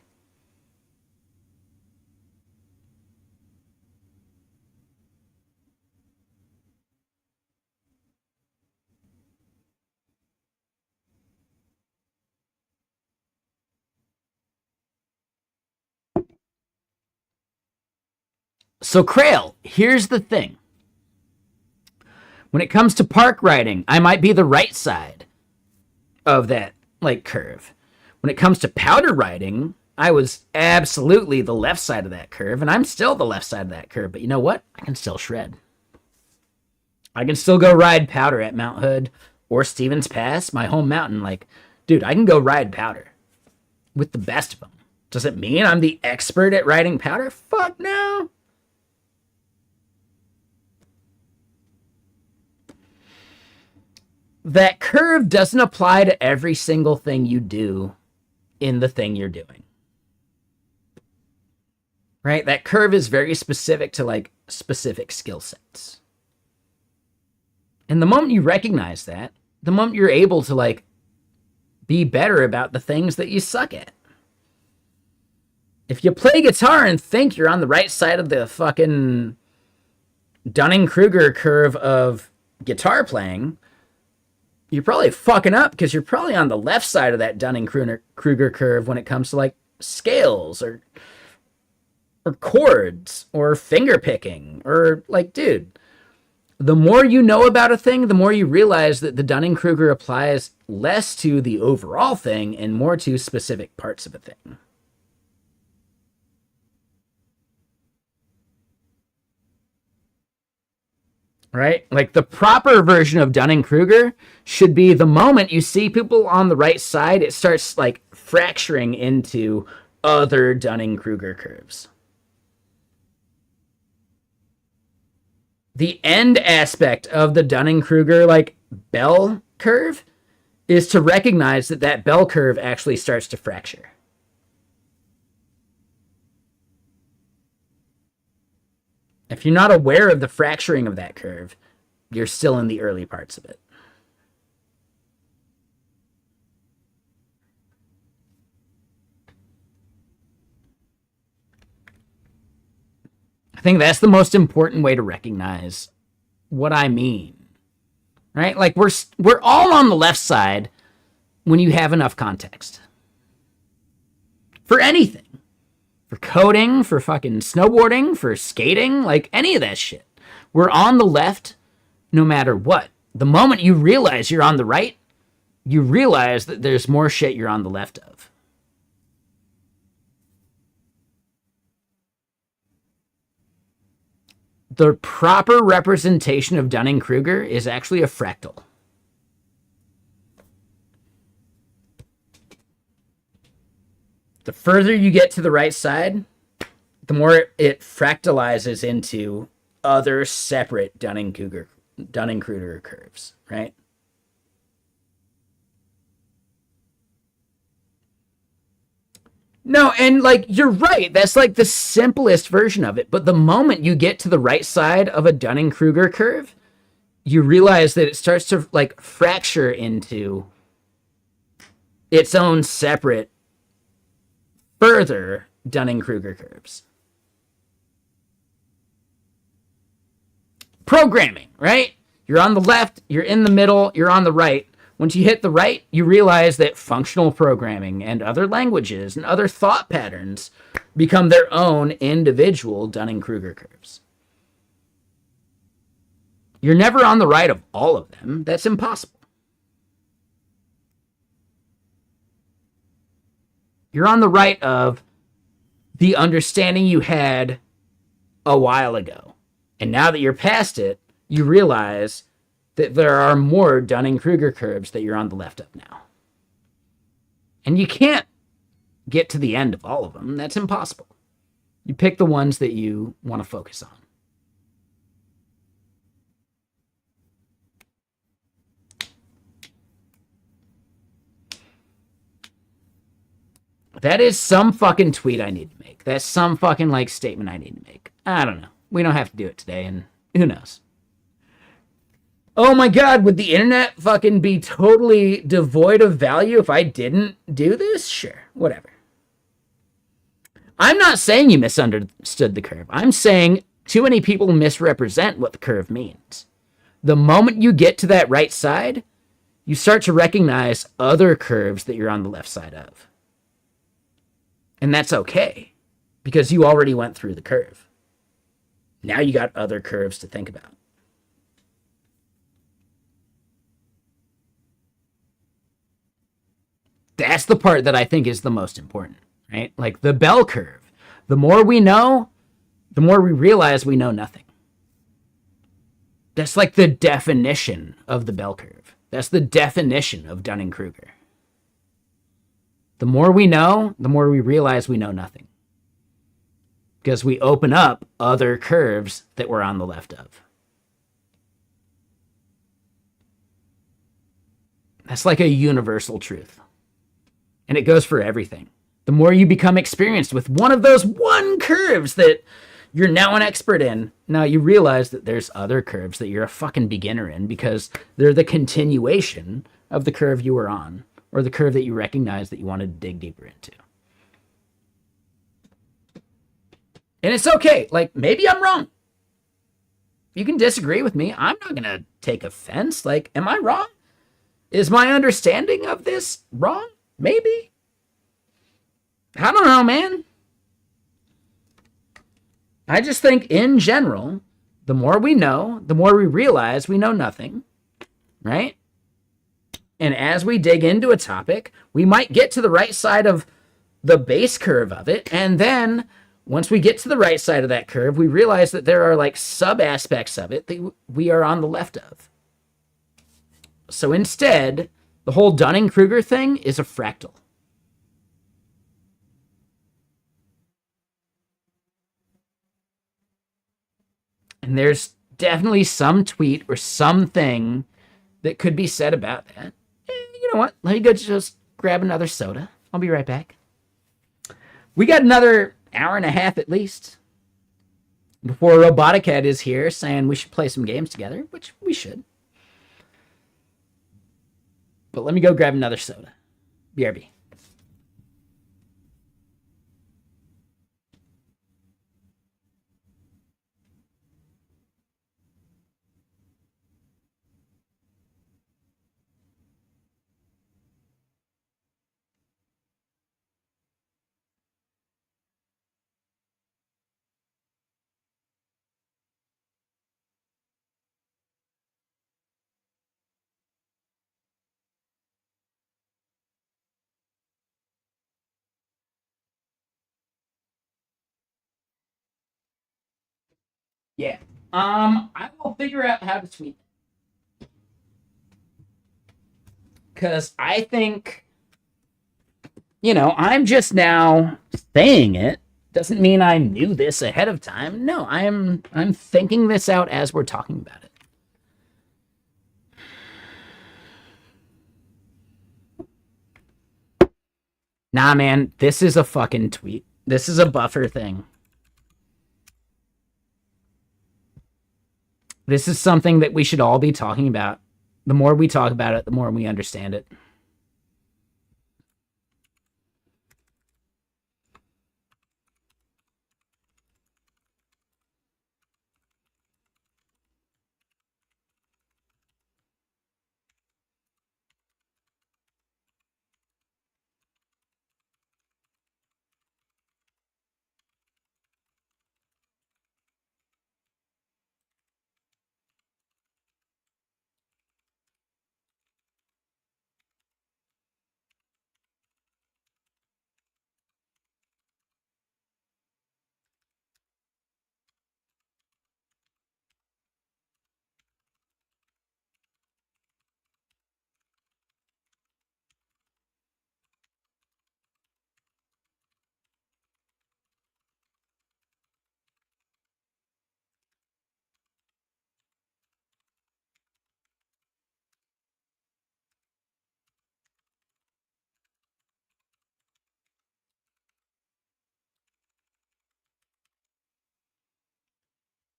So, Krail, here's the thing. When it comes to park riding, I might be the right side. of that like curve. When it comes to powder riding, I was absolutely the left side of that curve, and I'm still the left side of that curve. But you know what? I can still shred. I can still go ride powder at Mount Hood or Stevens Pass, my home mountain. Like, dude, I can go ride powder with the best of them. Does it mean I'm the expert at riding powder? Fuck no. That curve doesn't apply to every single thing you do in the thing you're doing. Right? That curve is very specific to like specific skill sets. And the moment you recognize that, the moment you're able to like be better about the things that you suck at. If you play guitar and think you're on the right side of the fucking Dunning-Kruger curve of guitar playing, you're probably fucking up because you're probably on the left side of that Dunning-Kruger curve when it comes to like scales or chords or finger picking or like, dude, the more you know about a thing, the more you realize that the Dunning-Kruger applies less to the overall thing and more to specific parts of a thing. Right? Like the proper version of Dunning-Kruger should be the moment you see people on the right side, it starts like fracturing into other Dunning-Kruger curves. The end aspect of the Dunning-Kruger like bell curve is to recognize that that bell curve actually starts to fracture. If you're not aware of the fracturing of that curve, you're still in the early parts of it. I think that's the most important way to recognize what I mean. Right? Like we're all on the left side when you have enough context. For anything. For coding, for fucking snowboarding, for skating, like any of that shit. We're on the left no matter what. The moment you realize you're on the right, you realize that there's more shit you're on the left of. The proper representation of Dunning-Kruger is actually a fractal. The further you get to the right side, the more it fractalizes into other separate Dunning-Kruger curves, right? No, and like you're right. That's like the simplest version of it. But the moment you get to the right side of a Dunning-Kruger curve, you realize that it starts to like fracture into its own separate further Dunning-Kruger curves. Programming, right? You're on the left, you're in the middle, you're on the right. Once you hit the right, you realize that functional programming and other languages and other thought patterns become their own individual Dunning-Kruger curves. You're never on the right of all of them. That's impossible. You're on the right of the understanding you had a while ago. And now that you're past it, you realize that there are more Dunning-Kruger curves that you're on the left of now. And you can't get to the end of all of them. That's impossible. You pick the ones that you want to focus on. That is some fucking tweet I need to make. That's some fucking like statement I need to make. I don't know. We don't have to do it today, and who knows? Oh my god, would the internet fucking be totally devoid of value if I didn't do this? Sure, whatever. I'm not saying you misunderstood the curve. I'm saying too many people misrepresent what the curve means. The moment you get to that right side, you start to recognize other curves that you're on the left side of. And that's okay, because you already went through the curve. Now you got other curves to think about. That's the part that I think is the most important, right? Like the bell curve. The more we know, the more we realize we know nothing. That's like the definition of the bell curve. That's the definition of Dunning-Kruger. The more we know, the more we realize we know nothing. Because we open up other curves that we're on the left of. That's like a universal truth. And it goes for everything. The more you become experienced with one of those one curves that you're now an expert in, now you realize that there's other curves that you're a fucking beginner in because they're the continuation of the curve you were on, or the curve that you recognize that you wanted to dig deeper into. And it's okay. Like, maybe I'm wrong. You can disagree with me. I'm not going to take offense. Like, am I wrong? Is my understanding of this wrong? Maybe. I don't know, man. I just think in general, the more we know, the more we realize we know nothing, right? And as we dig into a topic, we might get to the right side of the base curve of it. And then once we get to the right side of that curve, we realize that there are like sub aspects of it that we are on the left of. So instead, the whole Dunning-Kruger thing is a fractal. And there's definitely some tweet or something that could be said about that. You know what? Let me go just grab another soda. I'll be right back. We got another hour and a half at least before Robotic Head is here saying we should play some games together, which we should. But let me go grab another soda. BRB. Yeah. I will figure out how to tweet. Because I think, I'm just now saying it. Doesn't mean I knew this ahead of time. No, I'm thinking this out as we're talking about it. Nah, man, this is a fucking tweet. This is a buffer thing. This is something that we should all be talking about. The more we talk about it, the more we understand it.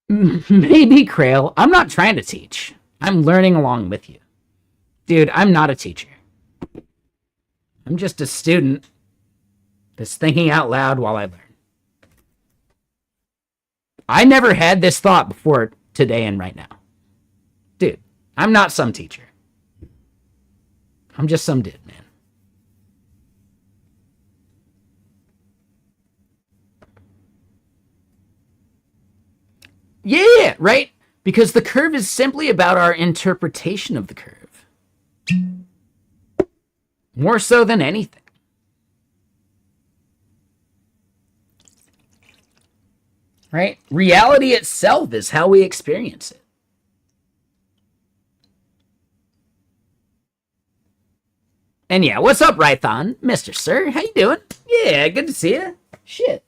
Maybe, Krail. I'm not trying to teach. I'm learning along with you. Dude, I'm not a teacher. I'm just a student that's thinking out loud while I learn. I never had this thought before today and right now. Dude, I'm not some teacher. I'm just some dude, man. Yeah, right? Because the curve is simply about our interpretation of the curve. More so than anything. Right? Reality itself is how we experience it. And yeah, what's up, Rython? Mr. Sir, how you doing? Yeah, good to see you. Shit.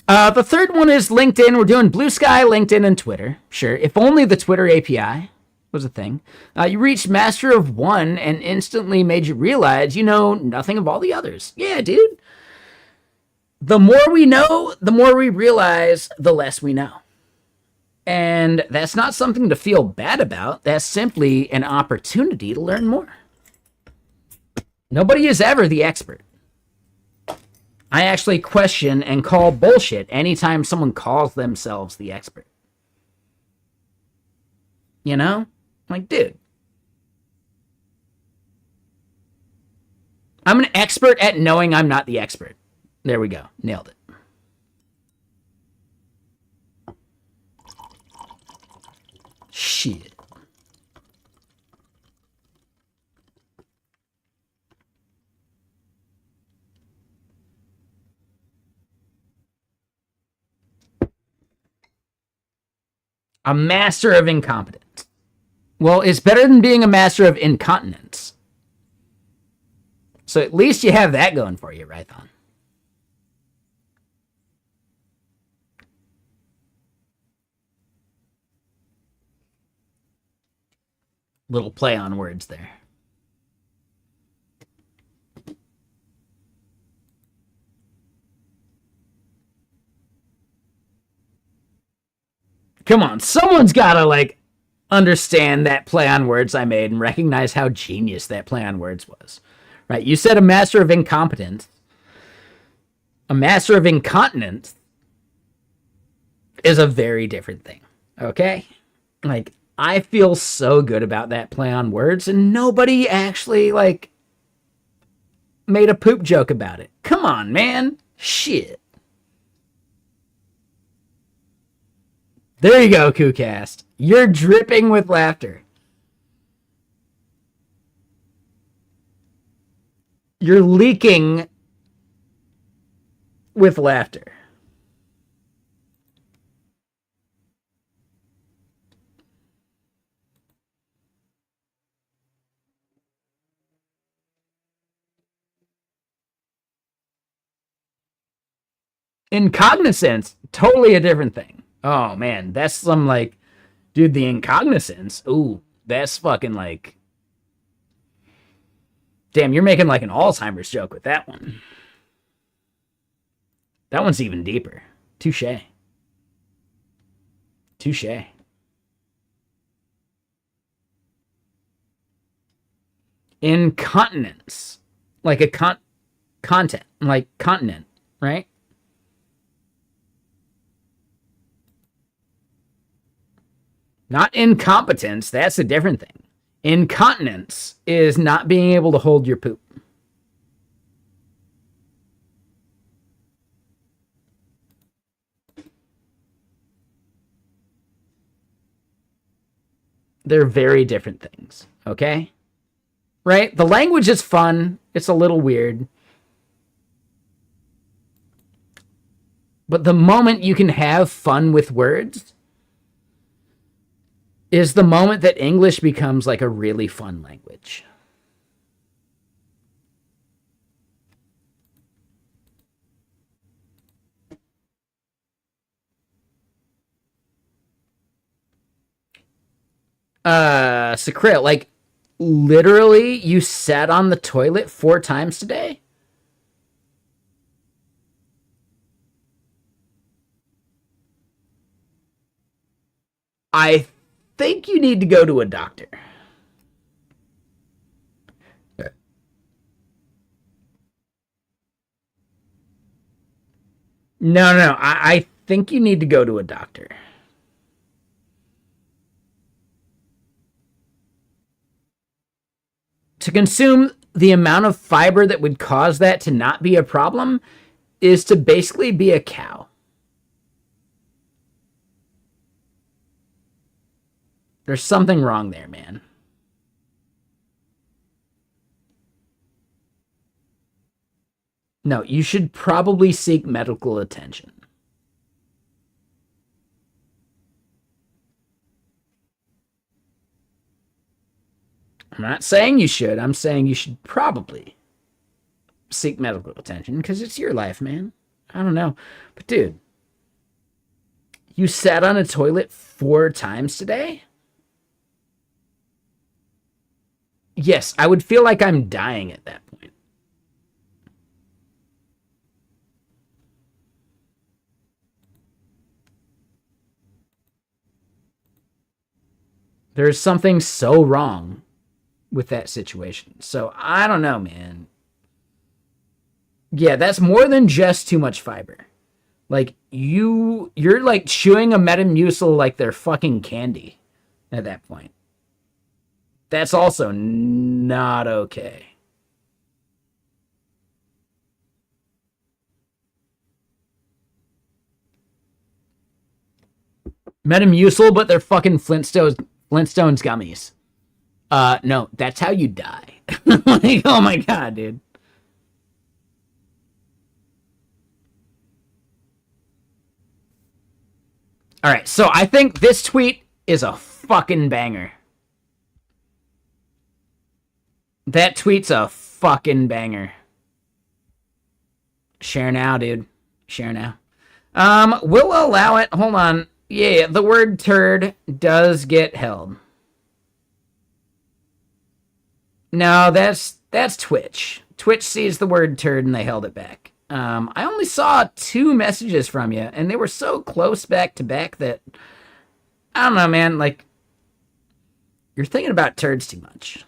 The third one is LinkedIn. We're doing Blue Sky, LinkedIn, and Twitter. Sure, if only the Twitter API was a thing. You reached Master of One and instantly made you realize you know nothing of all the others. Yeah, dude. The more we know, the more we realize the less we know. And that's not something to feel bad about. That's simply an opportunity to learn more. Nobody is ever the expert. I actually question and call bullshit anytime someone calls themselves the expert. You know? Like, dude. I'm an expert at knowing I'm not the expert. There we go. Nailed it. Shit. A master of incompetence. Well, it's better than being a master of incontinence. So at least you have that going for you, Rython. Little play on words there. Come on, someone's gotta, like, understand that play on words I made and recognize how genius that play on words was. Right? You said a master of incompetence. A master of incontinence is a very different thing. Okay? Like, I feel so good about that play on words, and nobody actually, like, made a poop joke about it. Come on, man. Shit. There you go, KooCast. You're dripping with laughter. You're leaking with laughter. Incognizance, totally a different thing. Oh, man, that's some, like, dude, the incognizance. Ooh, that's fucking, like, damn, you're making, like, an Alzheimer's joke with that one. That one's even deeper. Touche. Touche. Incontinence. Like a content. Like continent, right? Not incompetence. That's a different thing. Incontinence is not being able to hold your poop. They're very different things, okay? Right? The language is fun. It's a little weird. But the moment you can have fun with words is the moment that English becomes like a really fun language. Sakrill, like, literally, you sat on the toilet 4 times today? I think you need to go to a doctor. No. I think you need to go to a doctor. To consume the amount of fiber that would cause that to not be a problem is to basically be a cow. There's something wrong there, man. No, you should probably seek medical attention. I'm not saying you should. I'm saying you should probably seek medical attention because it's your life, man. I don't know. But dude, you sat on a toilet 4 times today? Yes, I would feel like I'm dying at that point. There's something so wrong with that situation. So I don't know, man. Yeah, that's more than just too much fiber. Like you're like chewing a Metamucil like they're fucking candy at that point. That's also not okay. Metamucil, but they're fucking Flintstones gummies. No, that's how you die. Like, oh my god, dude. All right, so I think this tweet is a fucking banger. That tweet's a fucking banger. Share now, dude. Share now. We'll allow it. Hold on. Yeah, the word turd does get held. No, that's Twitch. Twitch sees the word turd and they held it back. I only saw 2 messages from you, and they were so close back to back that I don't know, man. Like, you're thinking about turds too much.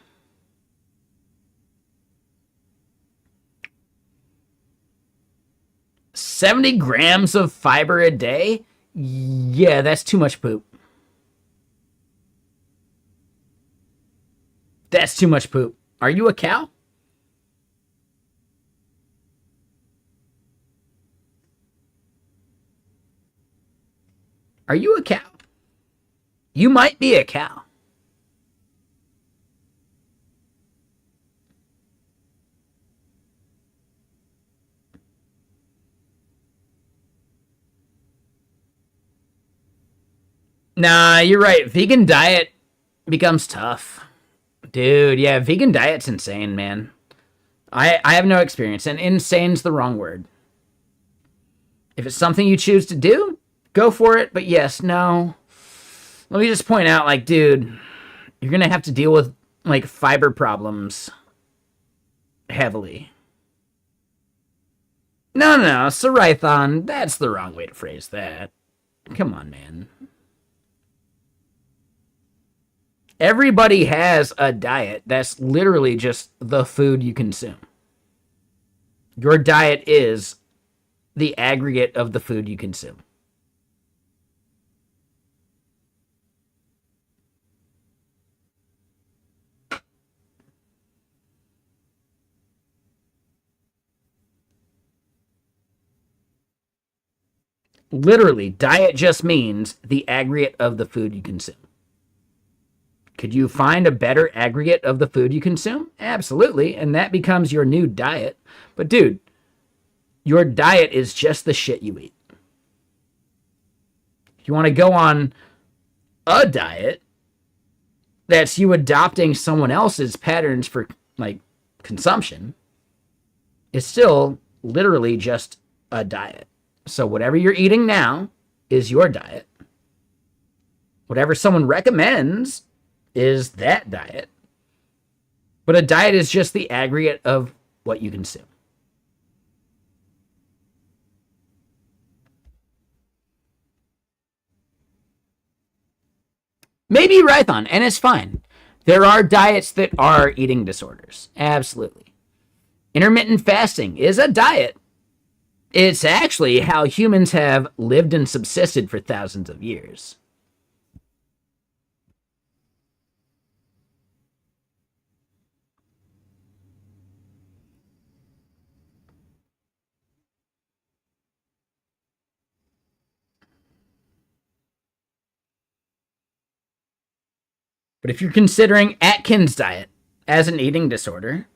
$70 grams of fiber a day? Yeah, that's too much poop. That's too much poop. Are you a cow? Are you a cow? You might be a cow. Nah, you're right. Vegan diet becomes tough. Dude, yeah, vegan diet's insane, man. I have no experience, and insane's the wrong word. If it's something you choose to do, go for it, but yes, no. Let me just point out, like, dude, you're gonna have to deal with, like, fiber problems heavily. No, Saraithon, that's the wrong way to phrase that. Come on, man. Everybody has a diet that's literally just the food you consume. Your diet is the aggregate of the food you consume. Literally, diet just means the aggregate of the food you consume. Could you find a better aggregate of the food you consume? Absolutely, and that becomes your new diet. But dude, your diet is just the shit you eat. If you want to go on a diet, that's you adopting someone else's patterns for, like, consumption, it's still literally just a diet. So whatever you're eating now is your diet. Whatever someone recommends is that diet. But a diet is just the aggregate of what you consume. Maybe Rython, and it's fine. There are diets that are eating disorders. Absolutely. Intermittent fasting is a diet. It's actually how humans have lived and subsisted for thousands of years. But if you're considering Atkins diet as an eating disorder,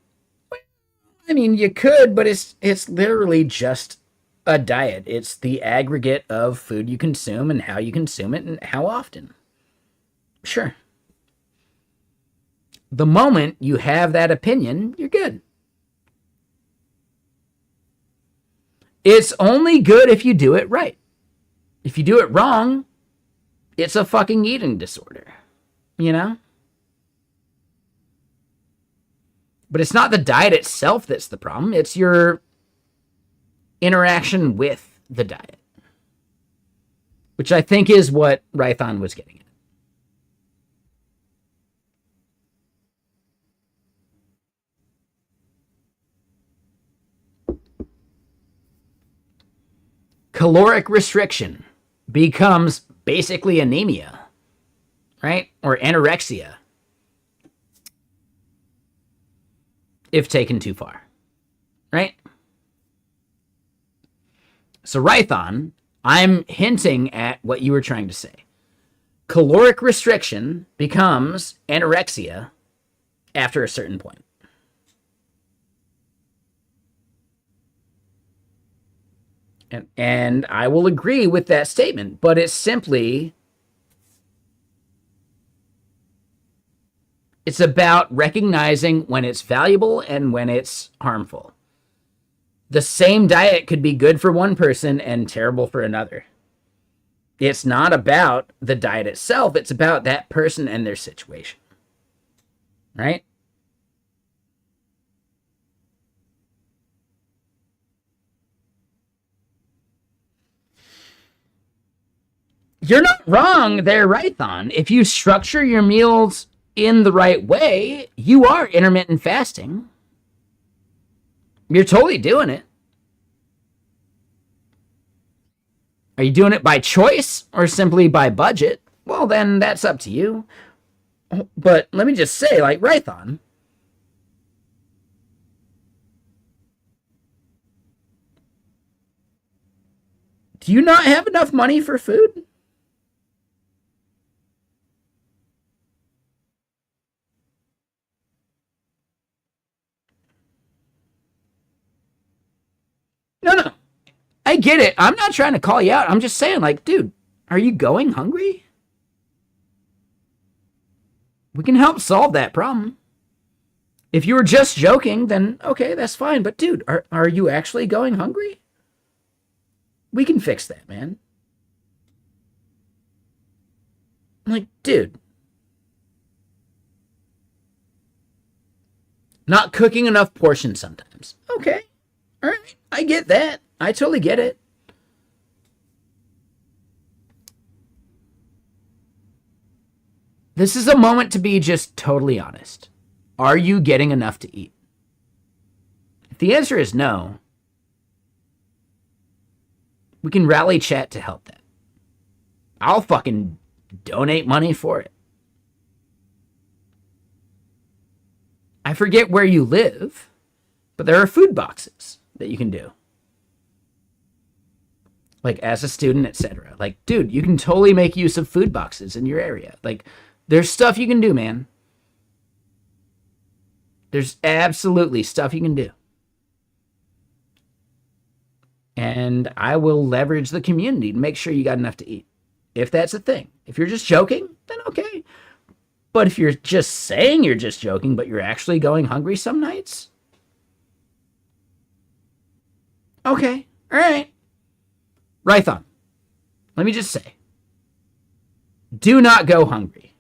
I mean, you could, but it's literally just a diet. It's the aggregate of food you consume and how you consume it and how often. Sure. The moment you have that opinion, you're good. It's only good if you do it right. If you do it wrong, it's a fucking eating disorder. You know? But it's not the diet itself that's the problem. It's your interaction with the diet. Which I think is what Rython was getting at. Caloric restriction becomes basically anemia, right? Or anorexia, if taken too far, right? So Rython, I'm hinting at what you were trying to say. Caloric restriction becomes anorexia after a certain point. And I will agree with that statement, but it's simply, it's about recognizing when it's valuable and when it's harmful. The same diet could be good for one person and terrible for another. It's not about the diet itself. It's about that person and their situation. Right? You're not wrong there, Rython. If you structure your meals in the right way, you are intermittent fasting. You're totally doing it. Are you doing it by choice or simply by budget? Well, then that's up to you. But let me just say, like Rython, do you not have enough money for food? No. I get it. I'm not trying to call you out. I'm just saying, like, dude, are you going hungry? We can help solve that problem. If you were just joking, then okay, that's fine. But dude, are you actually going hungry? We can fix that, man. Like, dude. Not cooking enough portions sometimes. Okay. All right. I get that. I totally get it. This is a moment to be just totally honest. Are you getting enough to eat? If the answer is no, we can rally chat to help that. I'll fucking donate money for it. I forget where you live, but there are food boxes that you can do. Like as a student, etc. Like, dude, you can totally make use of food boxes in your area. Like, there's stuff you can do, man. There's absolutely stuff you can do. And I will leverage the community to make sure you got enough to eat. If that's a thing. If you're just joking, then okay. But if you're just saying you're just joking, but you're actually going hungry some nights, okay, all right. Rython, let me just say, do not go hungry.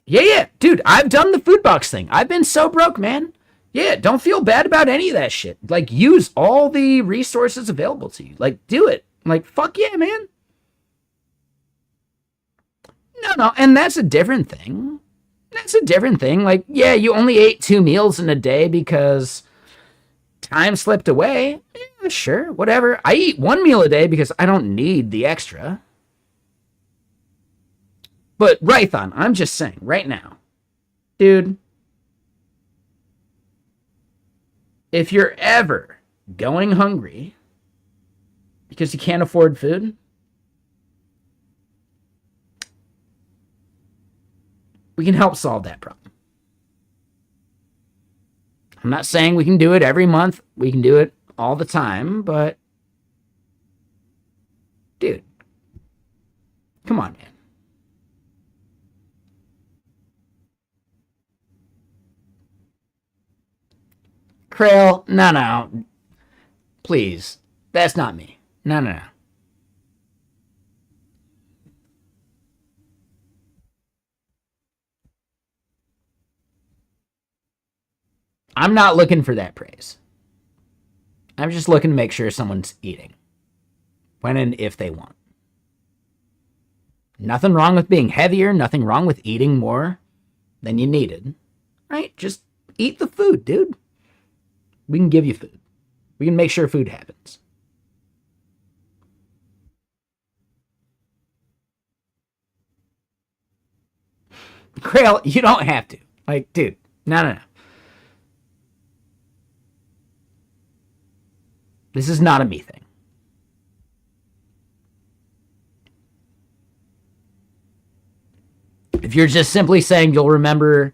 Yeah, dude, I've done the food box thing. I've been so broke, man. Yeah, don't feel bad about any of that shit. Like, use all the resources available to you. Like, do it. Like, fuck yeah, man. No, and that's a different thing. That's a different thing. Like, yeah, you only ate 2 meals in a day because time slipped away. Yeah, sure, whatever. I eat 1 meal a day because I don't need the extra. But, Rython, I'm just saying, right now, dude, if you're ever going hungry because you can't afford food, We can help solve that problem. I'm not saying we can do it every month. We can do it all the time, but dude, come on, man. Krail, no. Please. That's not me. No. I'm not looking for that praise. I'm just looking to make sure someone's eating. When and if they want. Nothing wrong with being heavier. Nothing wrong with eating more than you needed. Right? Just eat the food, dude. We can give you food. We can make sure food happens. Krail, you don't have to. Like, dude, no. This is not a me thing. If you're just simply saying you'll remember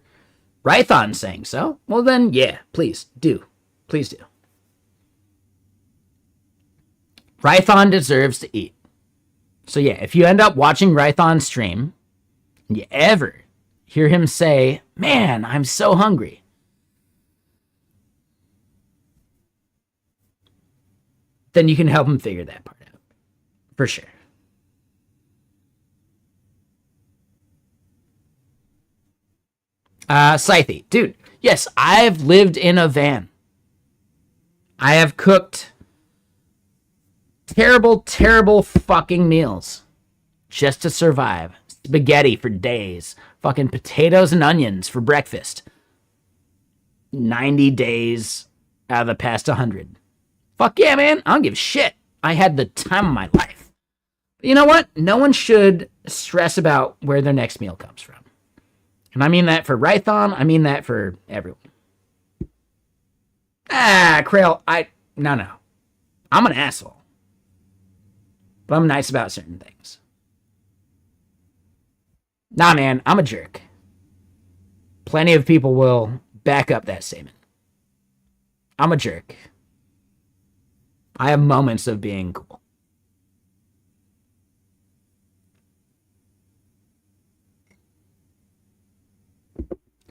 Rython saying so, well then, yeah, please do. Please do. Rython deserves to eat. So yeah, if you end up watching Rython's stream, and you ever hear him say, man, I'm so hungry, then you can help him figure that part out. For sure. Scythe. Dude, yes, I've lived in a van. I have cooked terrible fucking meals just to survive. Spaghetti for days. Fucking potatoes and onions for breakfast. 90 days out of the past 100. Fuck yeah, man. I don't give a shit. I had the time of my life. But you know what? No one should stress about where their next meal comes from. And I mean that for Rython. I mean that for everyone. Krail, no. I'm an asshole. But I'm nice about certain things. Nah, man, I'm a jerk. Plenty of people will back up that statement. I'm a jerk. I have moments of being cool.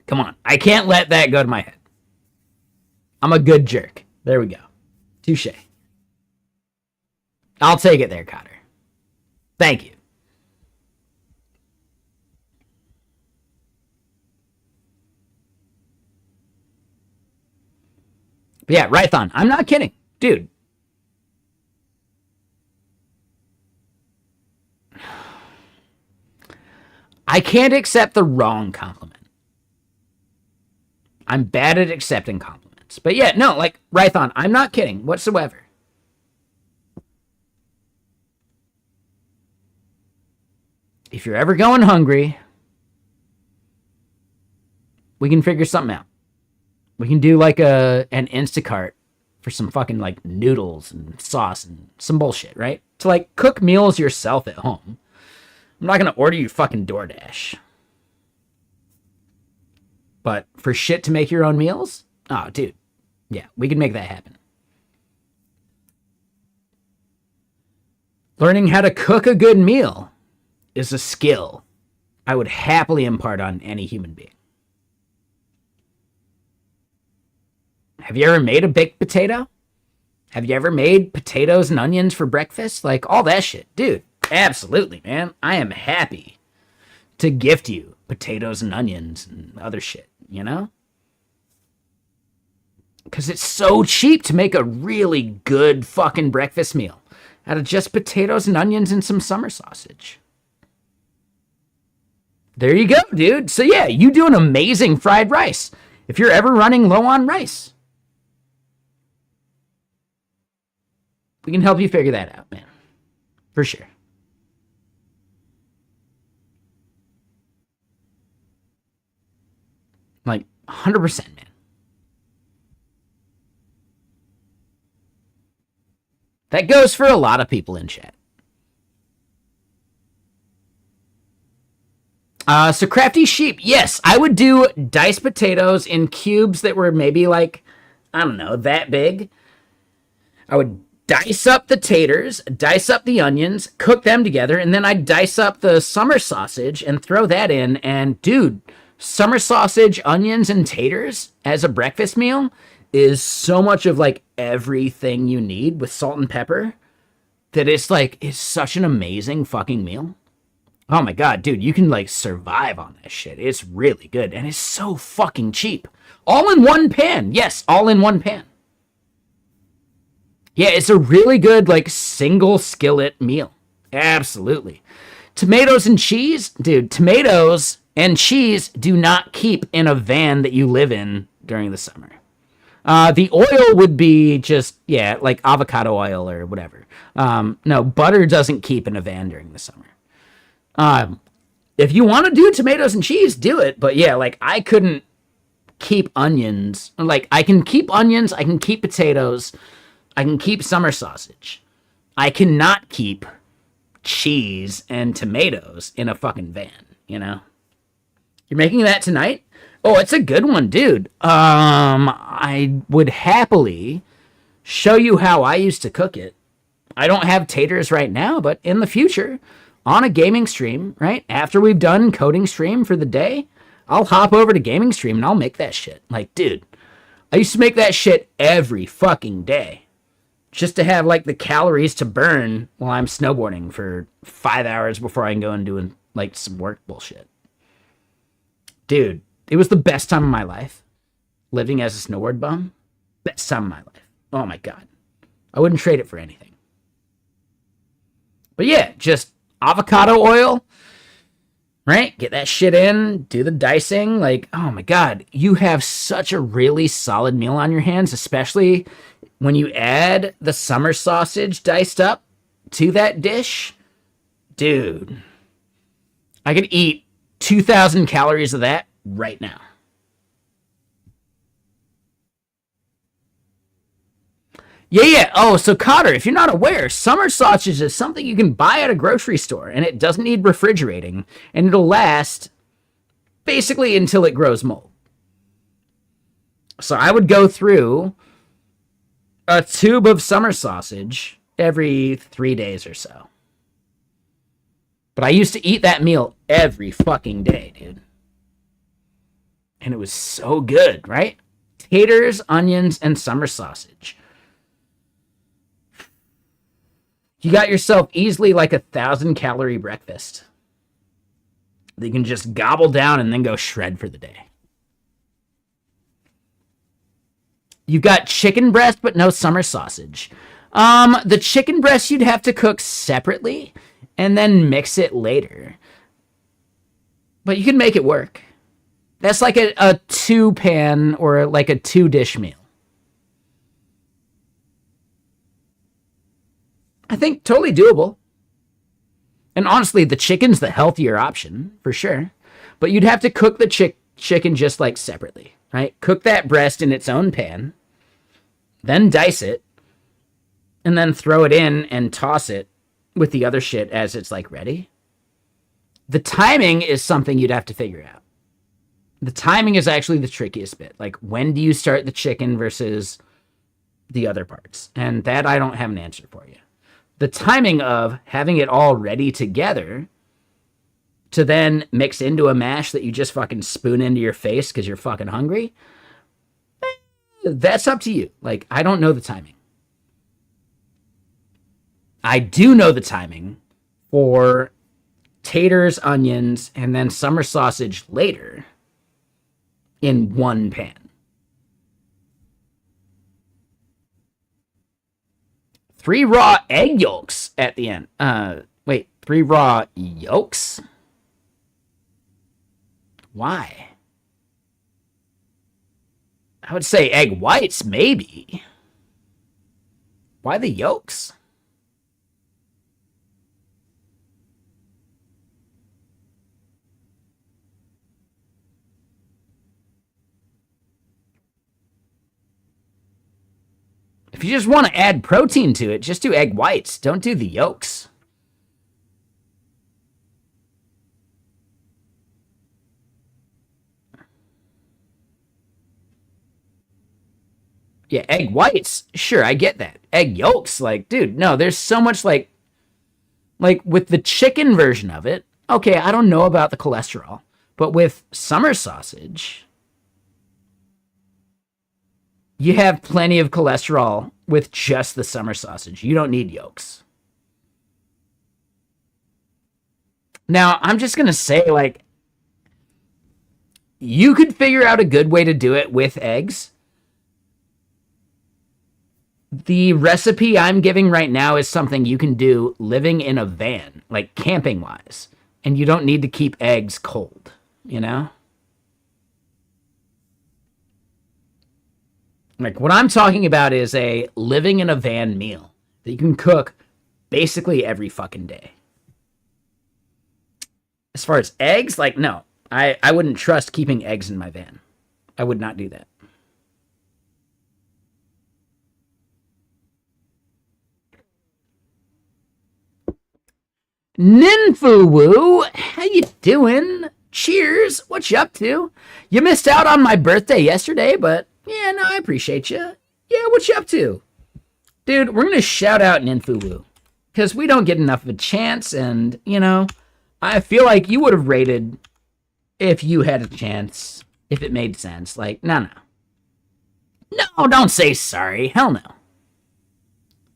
Come on. I can't let that go to my head. I'm a good jerk. There we go. Touche. I'll take it there, Cotter. Thank you. But yeah, Rython. I'm not kidding. Dude. I can't accept the wrong compliment. I'm bad at accepting compliments. But yeah, no, like, Rython, I'm not kidding whatsoever. If you're ever going hungry, we can figure something out. We can do like an Instacart for some fucking like noodles and sauce and some bullshit, right? To like cook meals yourself at home. I'm not going to order you fucking DoorDash. But for shit to make your own meals? Oh, dude. Yeah, we can make that happen. Learning how to cook a good meal is a skill I would happily impart on any human being. Have you ever made a baked potato? Have you ever made potatoes and onions for breakfast? Like, all that shit. Dude, absolutely, man. I am happy to gift you potatoes and onions and other shit, you know? Because it's so cheap to make a really good fucking breakfast meal out of just potatoes and onions and some summer sausage. There you go, dude. So yeah, you do an amazing fried rice if you're ever running low on rice. We can help you figure that out, man. For sure. Like, 100%, man. That goes for a lot of people in chat. So Crafty Sheep, yes, I would do diced potatoes in cubes that were maybe like, I don't know, that big. I would dice up the taters, dice up the onions, cook them together, and then I'd dice up the summer sausage and throw that in. And dude, summer sausage, onions, and taters as a breakfast meal is so much of like everything you need with salt and pepper that it's such an amazing fucking meal. Oh my god, dude, you can like survive on that shit. It's really good and it's so fucking cheap. All in one pan. Yes, all in one pan. Yeah, it's a really good like single skillet meal. Absolutely. Tomatoes and cheese? Dude, tomatoes and cheese do not keep in a van that you live in during the summer. The oil would be just, yeah, like avocado oil or whatever. No, butter doesn't keep in a van during the summer. If you want to do tomatoes and cheese, do it. But yeah, like I couldn't keep onions. Like I can keep onions, I can keep potatoes, I can keep summer sausage. I cannot keep cheese and tomatoes in a fucking van, you know? You're making that tonight? Oh, it's a good one, dude. I would happily show you how I used to cook it. I don't have taters right now, but in the future, on a gaming stream, right? After we've done coding stream for the day, I'll hop over to gaming stream and I'll make that shit. Like, dude, I used to make that shit every fucking day just to have like the calories to burn while I'm snowboarding for 5 hours before I can go and do like some work bullshit. Dude, it was the best time of my life. Living as a snowboard bum, best time of my life. Oh my god. I wouldn't trade it for anything. But yeah, just avocado oil, right? Get that shit in, do the dicing. Like, oh my god, you have such a really solid meal on your hands, especially when you add the summer sausage diced up to that dish. Dude, I could eat 2,000 calories of that right now. Yeah. Oh, so Cotter, if you're not aware, summer sausage is something you can buy at a grocery store, and it doesn't need refrigerating, and it'll last basically until it grows mold. So I would go through a tube of summer sausage every 3 days or so. But I used to eat that meal every fucking day, dude. And it was so good, right? Taters, onions, and summer sausage. You got yourself easily like 1,000-calorie breakfast that you can just gobble down and then go shred for the day. You got chicken breast, but no summer sausage. The chicken breast you'd have to cook separately and then mix it later. But you can make it work. That's like a 2-pan or like a 2-dish meal. I think totally doable. And honestly, the chicken's the healthier option, for sure. But you'd have to cook the chicken just like separately, right? Cook that breast in its own pan, then dice it, and then throw it in and toss it with the other shit as it's like ready. The timing is something you'd have to figure out. The timing is actually the trickiest bit. Like, when do you start the chicken versus the other parts? And that I don't have an answer for you. The timing of having it all ready together to then mix into a mash that you just fucking spoon into your face because you're fucking hungry, that's up to you. Like, I don't know the timing. I do know the timing for taters, onions, and then summer sausage later in one pan. Three raw egg yolks at the end. Wait, 3 raw yolks? Why? I would say egg whites, maybe. Why the yolks? If you just want to add protein to it, just do egg whites. Don't do the yolks. Yeah, egg whites. Sure, I get that. Egg yolks, like, dude, no, there's so much like with the chicken version of it. Okay, I don't know about the cholesterol, but with summer sausage, you have plenty of cholesterol with just the summer sausage. You don't need yolks. Now, I'm just going to say, like, you could figure out a good way to do it with eggs. The recipe I'm giving right now is something you can do living in a van, like camping wise, and you don't need to keep eggs cold, you know? Like, what I'm talking about is a living in a van meal that you can cook basically every fucking day. As far as eggs, like, no, I wouldn't trust keeping eggs in my van. I would not do that. Ninfuwu, how you doing? Cheers. What you up to? You missed out on my birthday yesterday, but yeah, no, I appreciate you. Yeah, what you up to? Dude, we're going to shout out Ninfuwu because we don't get enough of a chance, and, you know, I feel like you would have rated if you had a chance, if it made sense. Like, no. No, don't say sorry. Hell no.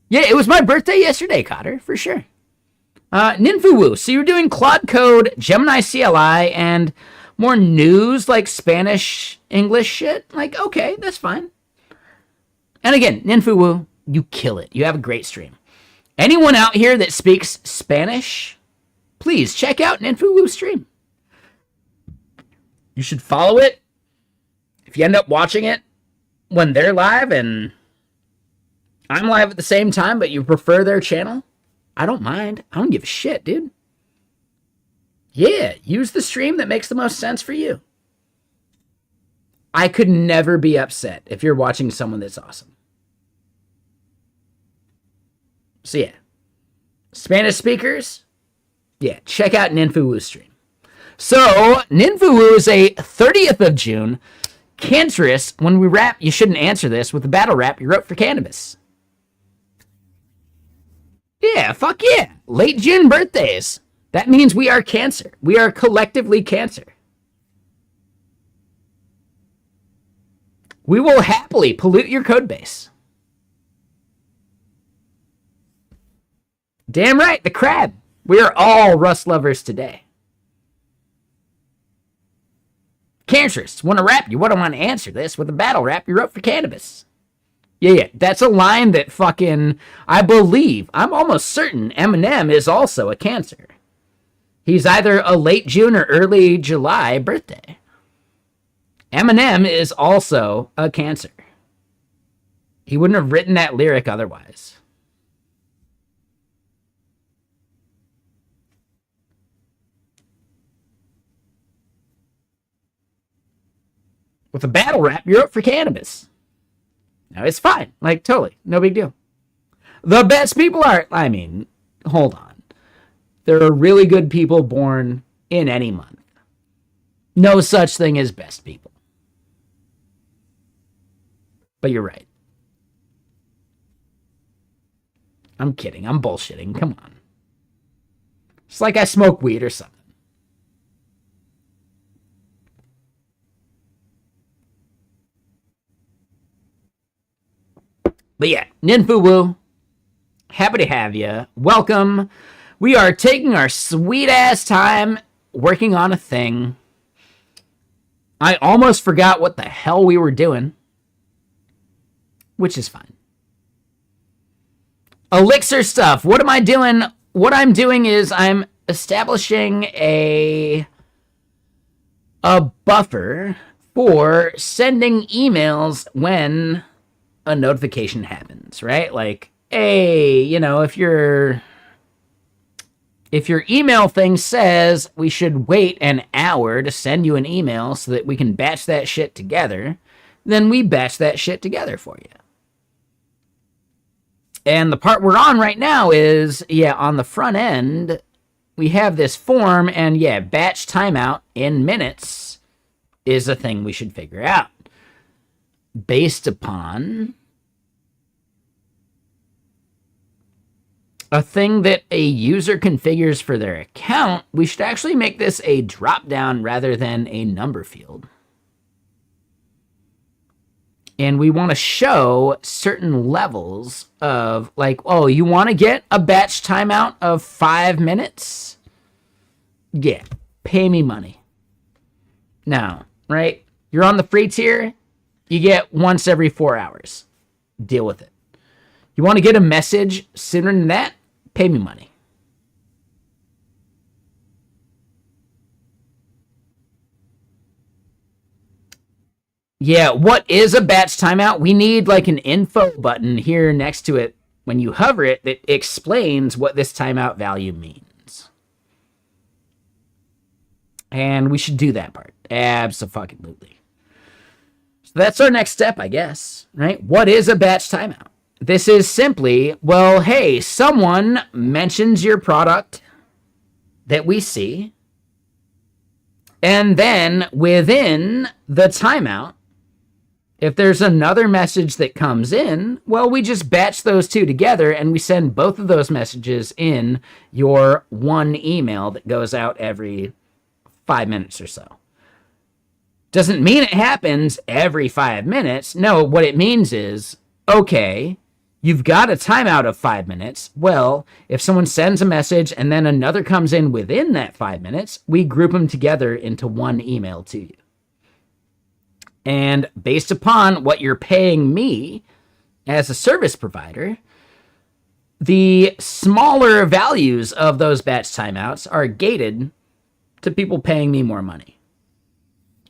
Yeah, it was my birthday yesterday, Cotter, for sure. Ninfuwu, so you're doing Claude Code, Gemini CLI, and more news like Spanish, English shit? Like, okay, that's fine. And again, Ninfuwu, you kill it. You have a great stream. Anyone out here that speaks Spanish, please check out Ninfuwu's stream. You should follow it. If you end up watching it when they're live and I'm live at the same time, but you prefer their channel, I don't mind. I don't give a shit, dude. Yeah, use the stream that makes the most sense for you. I could never be upset if you're watching someone that's awesome. So yeah, Spanish speakers, yeah, check out Ninfuwu's stream. So Ninfuwu is a 30th of June cancerous. When we rap, you shouldn't answer this with the battle rap you wrote for cannabis. Yeah, fuck yeah. Late June birthdays. That means we are Cancer. We are collectively Cancer. We will happily pollute your code base. Damn right, the crab. We are all Rust lovers today. Cancerous, want to rap? You wouldn't want to answer this with a battle rap you wrote for cannabis. Yeah, that's a line that fucking, I believe, I'm almost certain Eminem is also a Cancer. He's either a late June or early July birthday. Eminem is also a Cancer. He wouldn't have written that lyric otherwise. With a battle rap you wrote for cannabis. No, it's fine. Like, totally. No big deal. The best people are... I mean, hold on. There are really good people born in any month. No such thing as best people. But you're right. I'm kidding. I'm bullshitting. Come on. It's like I smoke weed or something. But yeah, Ninfuwu, happy to have you. Welcome. We are taking our sweet-ass time working on a thing. I almost forgot what the hell we were doing, which is fine. Elixir stuff. What am I doing? What I'm doing is I'm establishing a buffer for sending emails when a notification happens, right? Like, hey, you know, if your email thing says we should wait an hour to send you an email so that we can batch that shit together, then we batch that shit together for you. And the part we're on right now is, yeah, on the front end, we have this form, and yeah, batch timeout in minutes is a thing we should figure out. Based upon a thing that a user configures for their account, we should actually make this a drop-down rather than a number field. And we want to show certain levels of like, oh, you want to get a batch timeout of 5 minutes? Yeah, pay me money. Now, right? You're on the free tier, you get once every 4 hours. Deal with it. You want to get a message sooner than that? Pay me money. Yeah, what is a batch timeout? We need like an info button here next to it when you hover it that explains what this timeout value means. And we should do that part. Abso-fucking-lutely. So that's our next step, I guess, right? What is a batch timeout? This is simply, well, hey, someone mentions your product that we see, and then within the timeout, if there's another message that comes in, well, we just batch those two together and we send both of those messages in your one email that goes out every 5 minutes or so. Doesn't mean it happens every 5 minutes. No, what it means is, okay, you've got a timeout of 5 minutes. Well, if someone sends a message and then another comes in within that 5 minutes, we group them together into one email to you. And based upon what you're paying me as a service provider, the smaller values of those batch timeouts are gated to people paying me more money.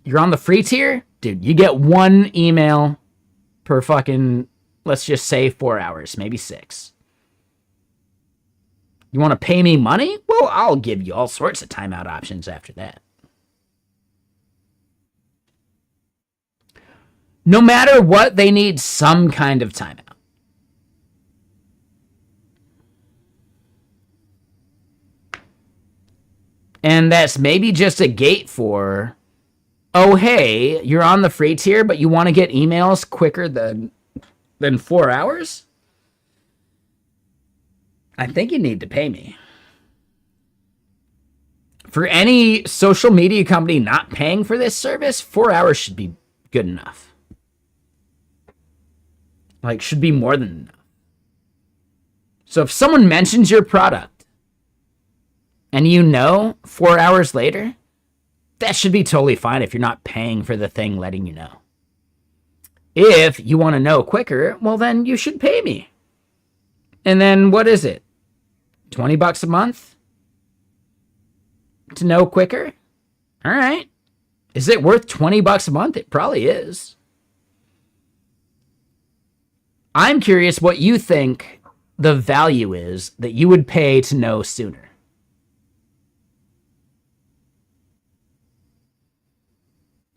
You're on the free tier? Dude, you get one email per fucking, let's just say 4 hours, maybe 6. You want to pay me money? Well, I'll give you all sorts of timeout options after that. No matter what, they need some kind of timeout. And that's maybe just a gate for, oh, hey, you're on the free tier, but you want to get emails quicker than 4 hours? I think you need to pay me. For any social media company not paying for this service, 4 hours should be good enough. Like, should be more than enough. So if someone mentions your product and you know 4 hours later, that should be totally fine if you're not paying for the thing letting you know. If you want to know quicker, well, then you should pay me. And then what is it? $20 a month? To know quicker? All right. Is it worth $20 a month? It probably is. I'm curious what you think the value is that you would pay to know sooner.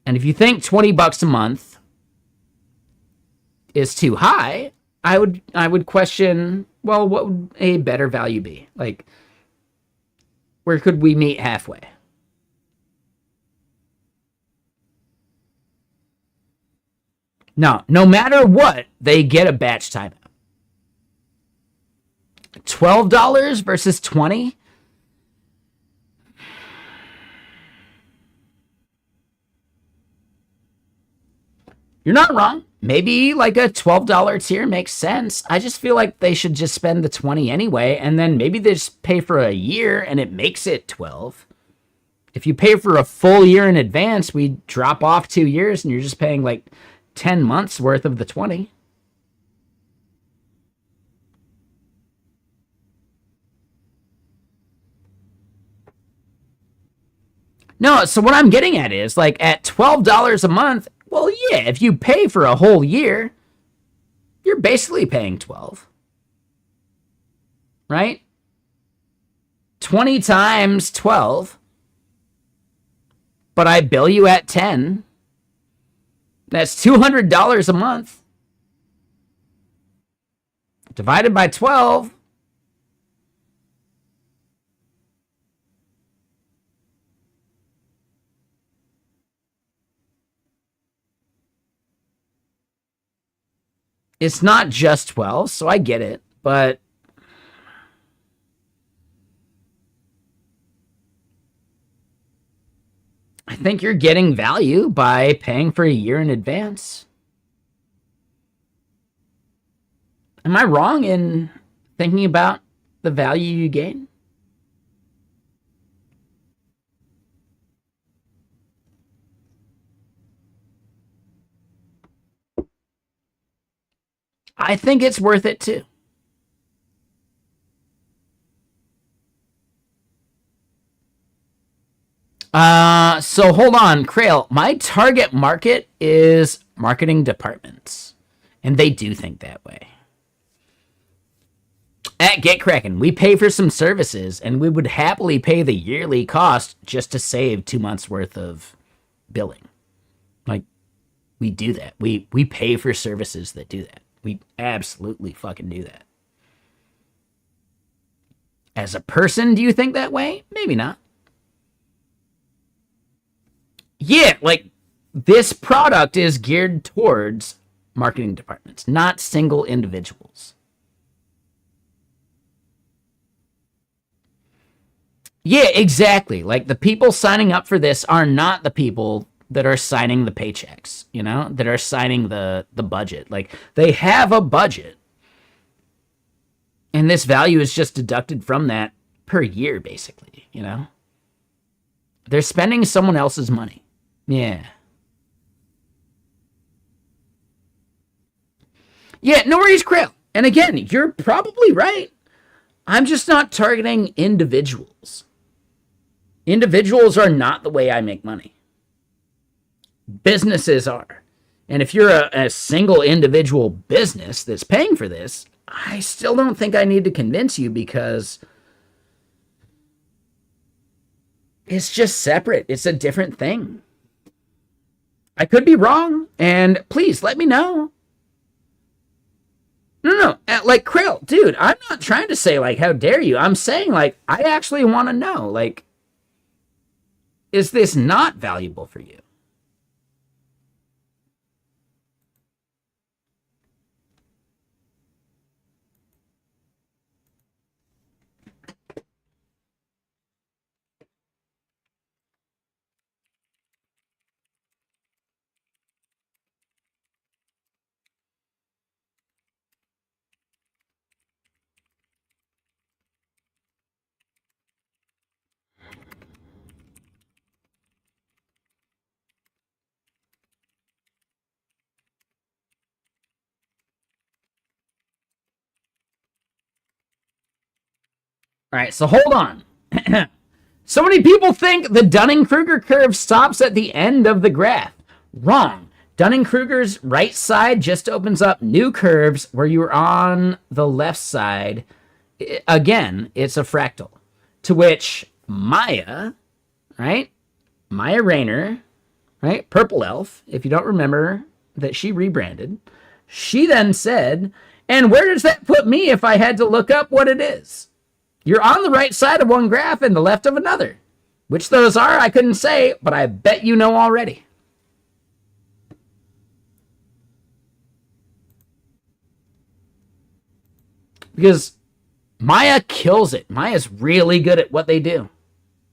And if you think $20 a month is too high, I would question, well, what would a better value be? Like, where could we meet halfway? No matter what, they get a batch timeout. $12 versus $20? You're not wrong. Maybe like a $12 tier makes sense. I just feel like they should just spend the 20 anyway, and then maybe they just pay for a year and it makes it 12. If you pay for a full year in advance, we drop off 2 years and you're just paying like 10 months worth of the 20. No, so what I'm getting at is like at $12 a month, well, yeah, if you pay for a whole year, you're basically paying 12. Right? 20 times 12. But I bill you at 10. That's $200 a month. Divided by 12. It's not just 12, so I get it, but I think you're getting value by paying for a year in advance. Am I wrong in thinking about the value you gain? I think it's worth it too. So hold on, Krail. My target market is marketing departments, and they do think that way. At Get Kraken, we pay for some services, and we would happily pay the yearly cost just to save 2 months worth of billing. Like, we do that. We pay for services that do that. We absolutely fucking do that. As a person, do you think that way? Maybe not. Yeah, like, this product is geared towards marketing departments, not single individuals. Yeah, exactly. Like, the people signing up for this are not the people that are signing the paychecks, you know, that are signing the budget. Like, they have a budget, and this value is just deducted from that per year, basically, you know? They're spending someone else's money. Yeah. Yeah, no worries, Krill. And again, you're probably right. I'm just not targeting individuals. Individuals are not the way I make money. Businesses are. And if you're a single individual business that's paying for this, I still don't think I need to convince you because it's just separate. It's a different thing. I could be wrong, and please let me know. No, like, Krill, dude, I'm not trying to say, like, how dare you. I'm saying, like, I actually want to know, like, is this not valuable for you? All right, so hold on. So many people think the Dunning-Kruger curve stops at the end of the graph. Wrong. Dunning-Kruger's right side just opens up new curves where you're on the left side. Again, it's a fractal. To which Maya, right? Maya Rayner, right? Purple Elf, if you don't remember that she rebranded. She then said, and where does that put me if I had to look up what it is? You're on the right side of one graph and the left of another. Which those are, I couldn't say, but I bet you know already. Because Maya kills it. Maya's really good at what they do.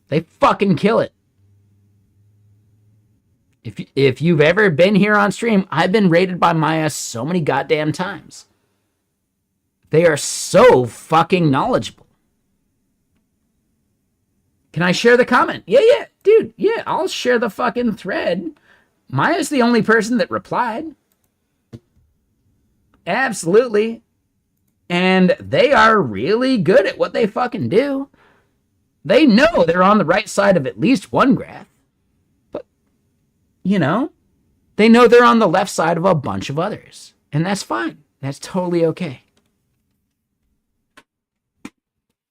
They fucking kill it. If you've ever been here on stream, I've been rated by Maya so many goddamn times. They are so fucking knowledgeable. Can I share the comment? Yeah, dude. Yeah, I'll share the fucking thread. Maya's the only person that replied. Absolutely. And they are really good at what they fucking do. They know they're on the right side of at least one graph. But, you know, they know they're on the left side of a bunch of others. And that's fine. That's totally okay.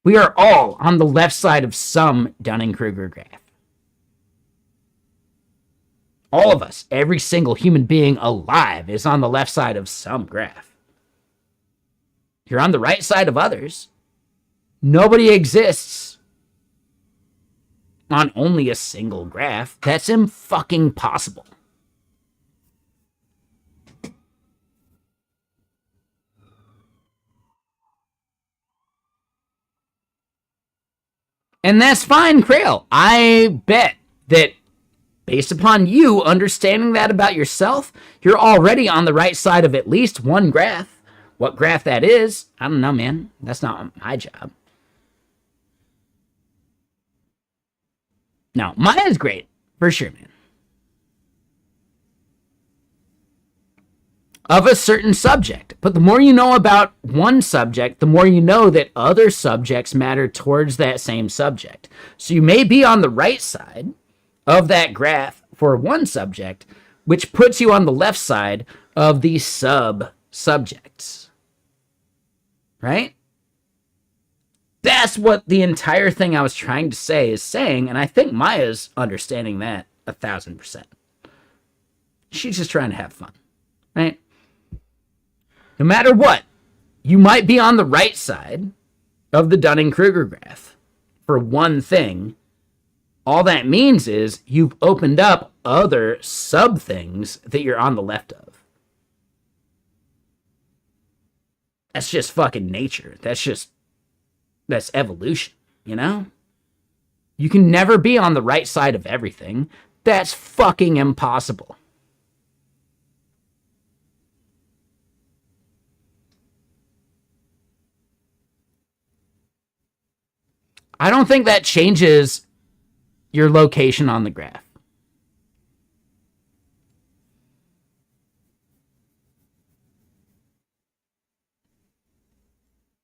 We are all on the left side of some Dunning-Kruger graph. All of us, every single human being alive is on the left side of some graph. You're on the right side of others. Nobody exists on only a single graph. That's fucking possible. And that's fine, Krail. I bet that based upon you understanding that about yourself, you're already on the right side of at least one graph. What graph that is, I don't know, man. That's not my job. No, Maya's great. For sure, man. Of a certain subject. But the more you know about one subject, the more you know that other subjects matter towards that same subject. So you may be on the right side of that graph for one subject, which puts you on the left side of the sub-subjects. Right? That's what the entire thing I was trying to say is saying, and I think Maya's understanding that 1,000%. She's just trying to have fun. Right? No matter what, you might be on the right side of the Dunning-Kruger graph for one thing. All that means is you've opened up other sub-things that you're on the left of. That's just fucking nature. That's evolution, you know? You can never be on the right side of everything. That's fucking impossible. I don't think that changes your location on the graph.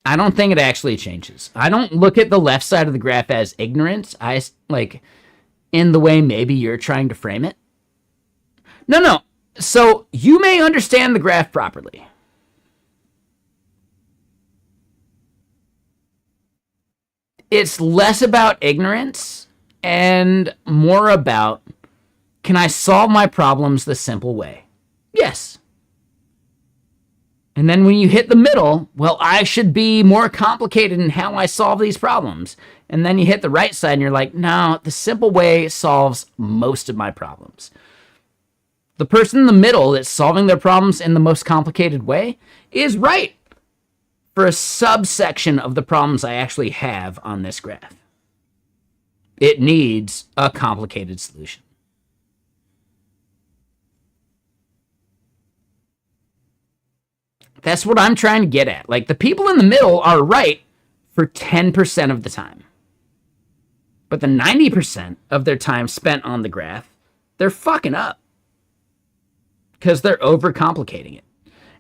I don't think it actually changes. I don't look at the left side of the graph as ignorance. I like in the way maybe you're trying to frame it. No. So you may understand the graph properly. It's less about ignorance and more about, can I solve my problems the simple way? Yes. And then when you hit the middle, well, I should be more complicated in how I solve these problems. And then you hit the right side and you're like, no, the simple way solves most of my problems. The person in the middle that's solving their problems in the most complicated way is right for a subsection of the problems I actually have on this graph. It needs a complicated solution. That's what I'm trying to get at. Like, the people in the middle are right for 10% of the time. But the 90% of their time spent on the graph, they're fucking up. Because they're overcomplicating it.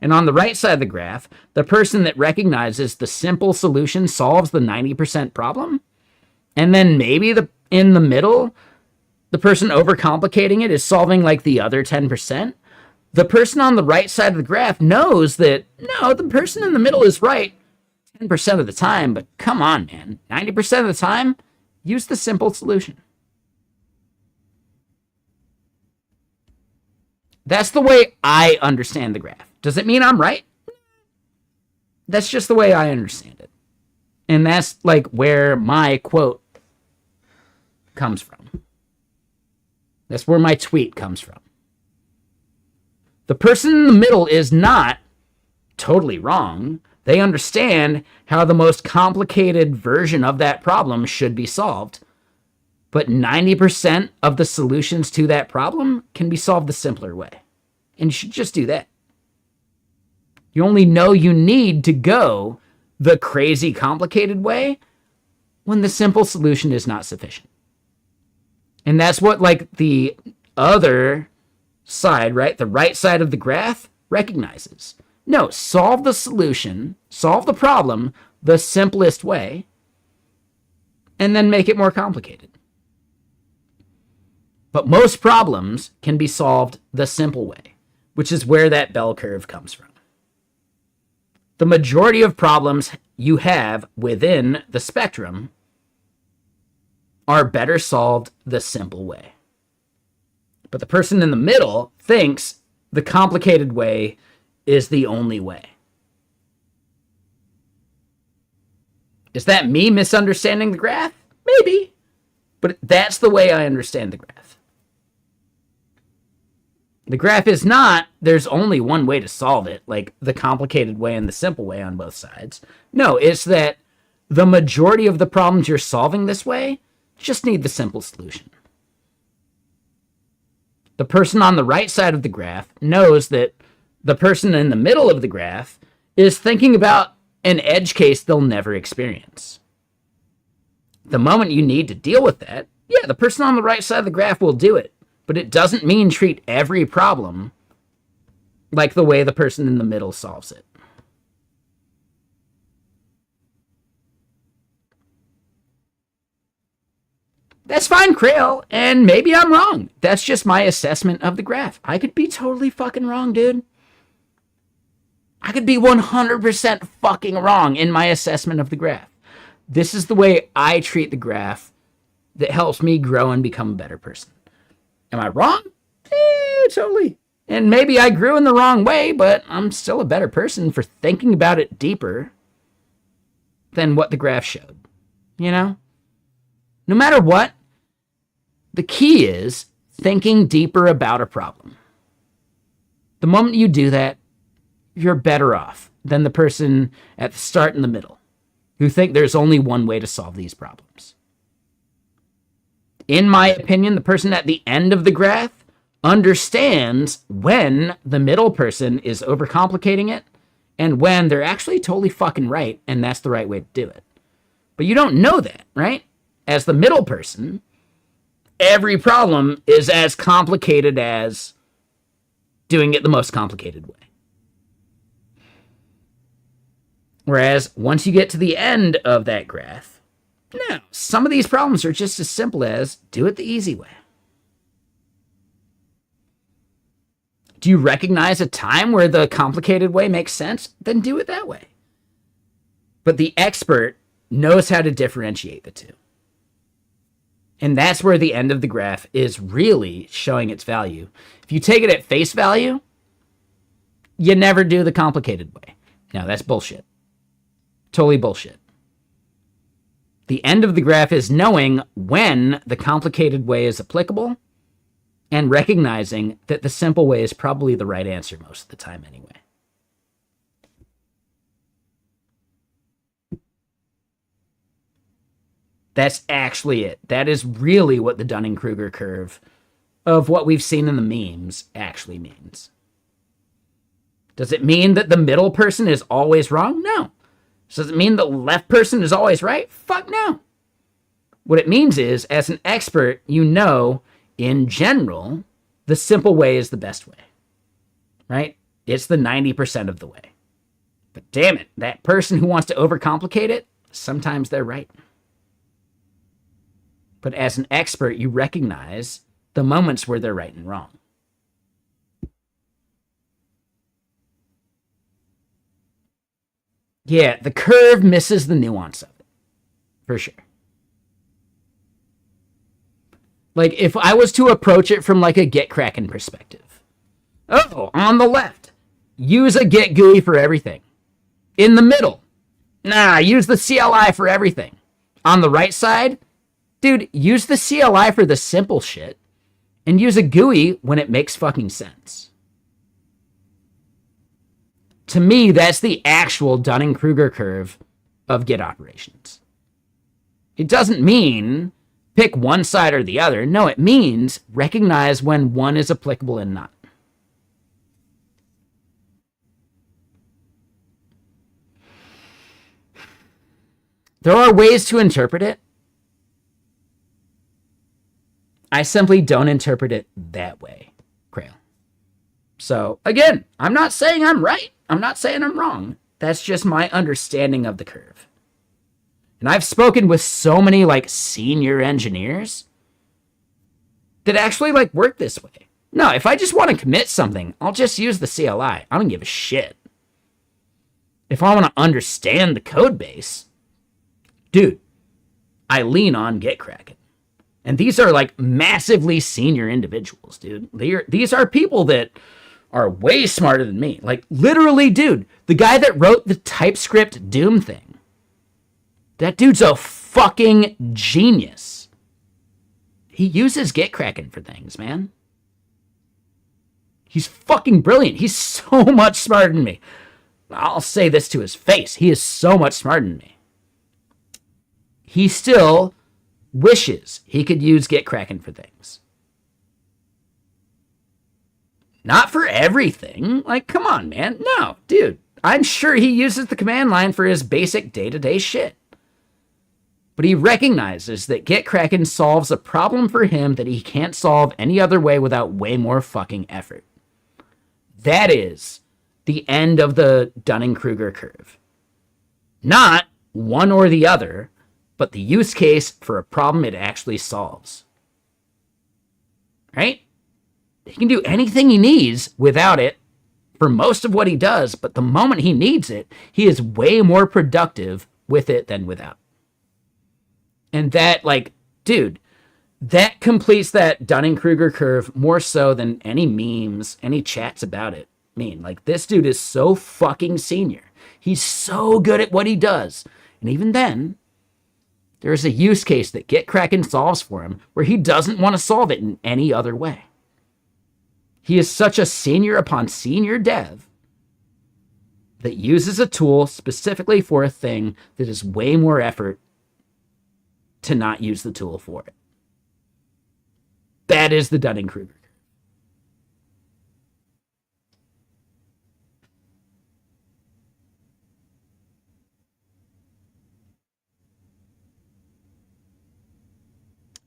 And on the right side of the graph, the person that recognizes the simple solution solves the 90% problem. And then maybe in the middle, the person overcomplicating it is solving like the other 10%. The person on the right side of the graph knows that, no, the person in the middle is right 10% of the time. But come on, man. 90% of the time, use the simple solution. That's the way I understand the graph. Does it mean I'm right? That's just the way I understand it. And that's like where my quote comes from. That's where my tweet comes from. The person in the middle is not totally wrong. They understand how the most complicated version of that problem should be solved. But 90% of the solutions to that problem can be solved the simpler way. And you should just do that. You only know you need to go the crazy complicated way when the simple solution is not sufficient. And that's what like the other side, right? The right side of the graph recognizes. No, solve the solution, solve the problem the simplest way, and then make it more complicated. But most problems can be solved the simple way, which is where that bell curve comes from. The majority of problems you have within the spectrum are better solved the simple way. But the person in the middle thinks the complicated way is the only way. Is that me misunderstanding the graph? Maybe. But that's the way I understand the graph. The graph is not, there's only one way to solve it, like the complicated way and the simple way on both sides. No, it's that the majority of the problems you're solving this way just need the simple solution. the person on the right side of the graph knows that the person in the middle of the graph is thinking about an edge case they'll never experience. The moment you need to deal with that, yeah, the person on the right side of the graph will do it, but it doesn't mean treat every problem like the way the person in the middle solves it. That's fine, Krail, and maybe I'm wrong. That's just my assessment of the graph. I could be totally fucking wrong, dude. I could be 100% fucking wrong in my assessment of the graph. This is the way I treat the graph that helps me grow and become a better person. Am I wrong? Totally. And maybe I grew in the wrong way, but I'm still a better person for thinking about it deeper than what the graph showed. You know? No matter what, the key is thinking deeper about a problem. The moment you do that, you're better off than the person at the start and the middle who think there's only one way to solve these problems. In my opinion, the person at the end of the graph understands when the middle person is overcomplicating it and when they're actually totally fucking right and that's the right way to do it. But you don't know that, right? As the middle person, every problem is as complicated as doing it the most complicated way. Whereas once you get to the end of that graph, now some of these problems are just as simple as do it the easy way. Do you recognize a time where the complicated way makes sense? Then do it that way. But the expert knows how to differentiate the two. And that's where the end of the graph is really showing its value. If you take it at face value, you never do the complicated way. Now, that's bullshit. Totally bullshit. The end of the graph is knowing when the complicated way is applicable and recognizing that the simple way is probably the right answer most of the time anyway. That's actually it. That is really what the Dunning-Kruger curve of what we've seen in the memes actually means. Does it mean that the middle person is always wrong? No. Does it mean the left person is always right? Fuck no. What it means is, as an expert, you know, in general, the simple way is the best way. Right? It's the 90% of the way. But damn it, that person who wants to overcomplicate it, sometimes they're right. But as an expert, you recognize the moments where they're right and wrong. Yeah, the curve misses the nuance of it, for sure. Like, if I was to approach it from, like, a Get Kraken perspective. Oh, on the left, use a Get GUI for everything. In the middle, nah, use the CLI for everything. On the right side, dude, use the CLI for the simple shit, and use a GUI when it makes fucking sense. To me, that's the actual Dunning-Kruger curve of Git operations. It doesn't mean pick one side or the other. No, it means recognize when one is applicable and not. There are ways to interpret it. I simply don't interpret it that way, Krail. So, again, I'm not saying I'm right. I'm not saying I'm wrong. That's just my understanding of the curve. And I've spoken with so many, like, senior engineers that actually, like, work this way. No, if I just want to commit something, I'll just use the CLI. I don't give a shit. If I want to understand the code base, dude, I lean on GitKraken. And these are, like, massively senior individuals, dude. These are people that are way smarter than me. Like, literally, dude, the guy that wrote the TypeScript Doom thing, that dude's a fucking genius. He uses GitKraken for things, man. He's fucking brilliant. He's so much smarter than me. I'll say this to his face. He is so much smarter than me. He still wishes he could use GitKraken for things. Not for everything. Like, come on, man. No, dude. I'm sure he uses the command line for his basic day-to-day shit. But he recognizes that GitKraken solves a problem for him that he can't solve any other way without way more fucking effort. That is the end of the Dunning-Kruger curve. Not one or the other, but the use case for a problem it actually solves. Right? He can do anything he needs without it for most of what he does, but the moment he needs it, he is way more productive with it than without. And that, like, dude, that completes that Dunning-Kruger curve more so than any memes, any chats about it mean. Like, this dude is so fucking senior. He's so good at what he does. And even then, there's a use case that GitKraken solves for him where he doesn't want to solve it in any other way. He is such a senior upon senior dev that uses a tool specifically for a thing that is way more effort to not use the tool for it. That is the Dunning-Kruger.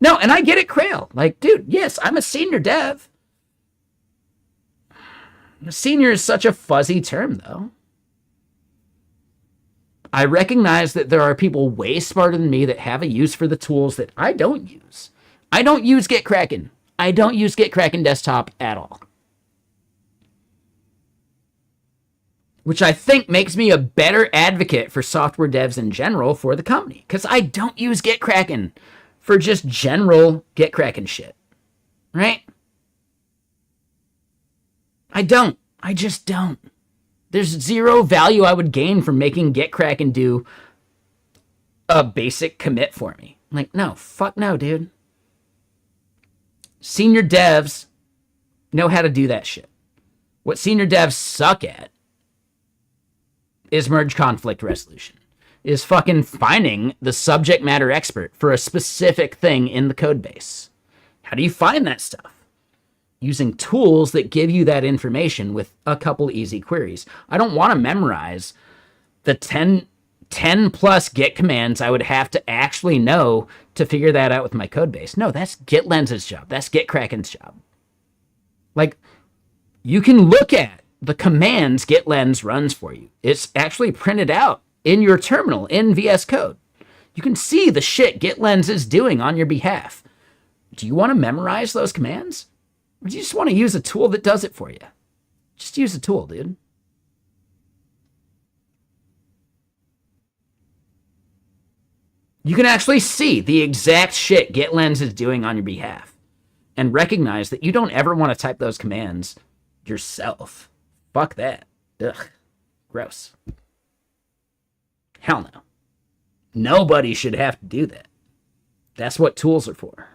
No, and I get it, Krail. Like, dude, yes, I'm a senior dev. Senior is such a fuzzy term, though. I recognize that there are people way smarter than me that have a use for the tools that I don't use. I don't use GitKraken. I don't use GitKraken Desktop at all. Which I think makes me a better advocate for software devs in general for the company. Because I don't use GitKraken for just general GitKraken shit. Right? I don't. I just don't. There's zero value I would gain from making GitKraken do a basic commit for me. Like, no, fuck no, dude. Senior devs know how to do that shit. What senior devs suck at is merge conflict resolution. Is fucking finding the subject matter expert for a specific thing in the code base. How do you find that stuff? Using tools that give you that information with a couple easy queries. I don't want to memorize the 10 plus Git commands I would have to actually know to figure that out with my code base. No, that's GitLens's job. That's GitKraken's job. Like, you can look at the commands GitLens runs for you. It's actually printed out in your terminal in VS Code. You can see the shit GitLens is doing on your behalf. Do you want to memorize those commands? Or do you just want to use a tool that does it for you? Just use a tool, dude. You can actually see the exact shit GitLens is doing on your behalf and recognize that you don't ever want to type those commands yourself. Fuck that. Ugh. Gross. Hell no. Nobody should have to do that. That's what tools are for.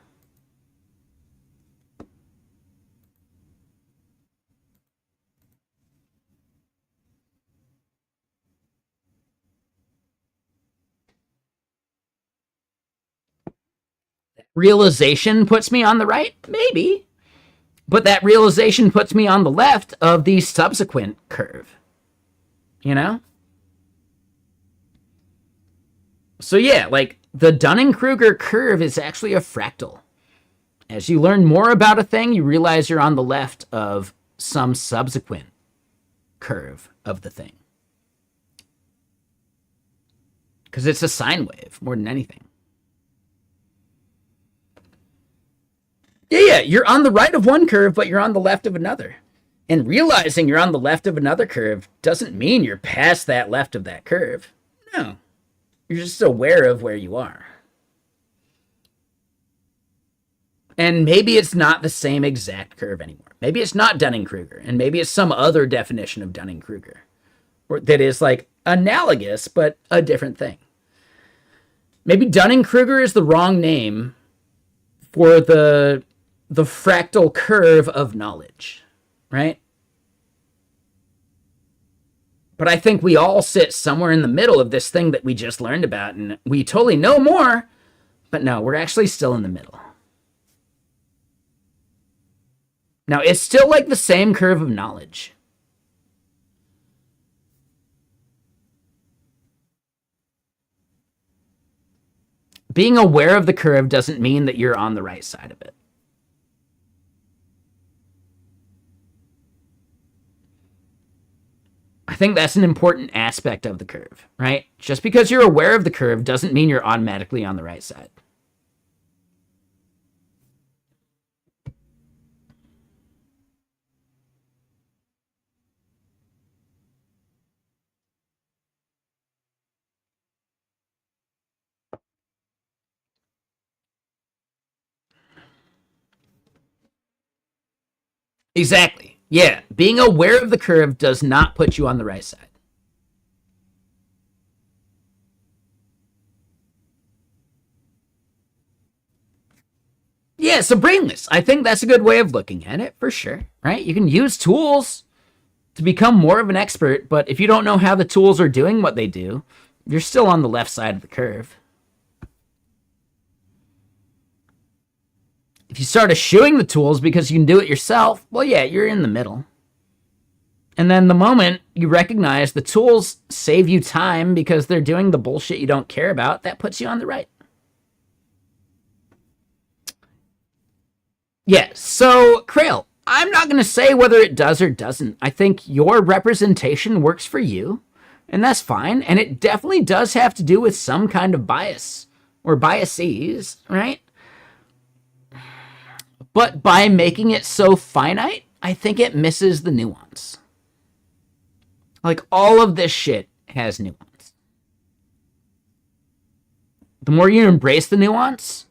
Realization puts me on the right? Maybe. But that realization puts me on the left of the subsequent curve. You know? So yeah, like, the Dunning-Kruger curve is actually a fractal. As you learn more about a thing, you realize you're on the left of some subsequent curve of the thing. Because it's a sine wave more than anything. Yeah, you're on the right of one curve, but you're on the left of another. And realizing you're on the left of another curve doesn't mean you're past that left of that curve. No. You're just aware of where you are. And maybe it's not the same exact curve anymore. Maybe it's not Dunning-Kruger, and maybe it's some other definition of Dunning-Kruger. Or that is like analogous, but a different thing. Maybe Dunning-Kruger is the wrong name for the fractal curve of knowledge, right? But I think we all sit somewhere in the middle of this thing that we just learned about, and we totally know more, but no, we're actually still in the middle. Now, it's still like the same curve of knowledge. Being aware of the curve doesn't mean that you're on the right side of it. I think that's an important aspect of the curve, right? Just because you're aware of the curve doesn't mean you're automatically on the right side. Exactly. Yeah. Being aware of the curve does not put you on the right side. Yeah, so brainless. I think that's a good way of looking at it, for sure, right? You can use tools to become more of an expert, but if you don't know how the tools are doing what they do, you're still on the left side of the curve. If you start eschewing the tools because you can do it yourself, well, yeah, you're in the middle. And then the moment you recognize the tools save you time because they're doing the bullshit you don't care about, that puts you on the right. Yeah, so, Krail, I'm not going to say whether it does or doesn't. I think your representation works for you, and that's fine. And it definitely does have to do with some kind of bias or biases, right? But by making it so finite, I think it misses the nuance. Like, all of this shit has nuance. The more you embrace the nuance,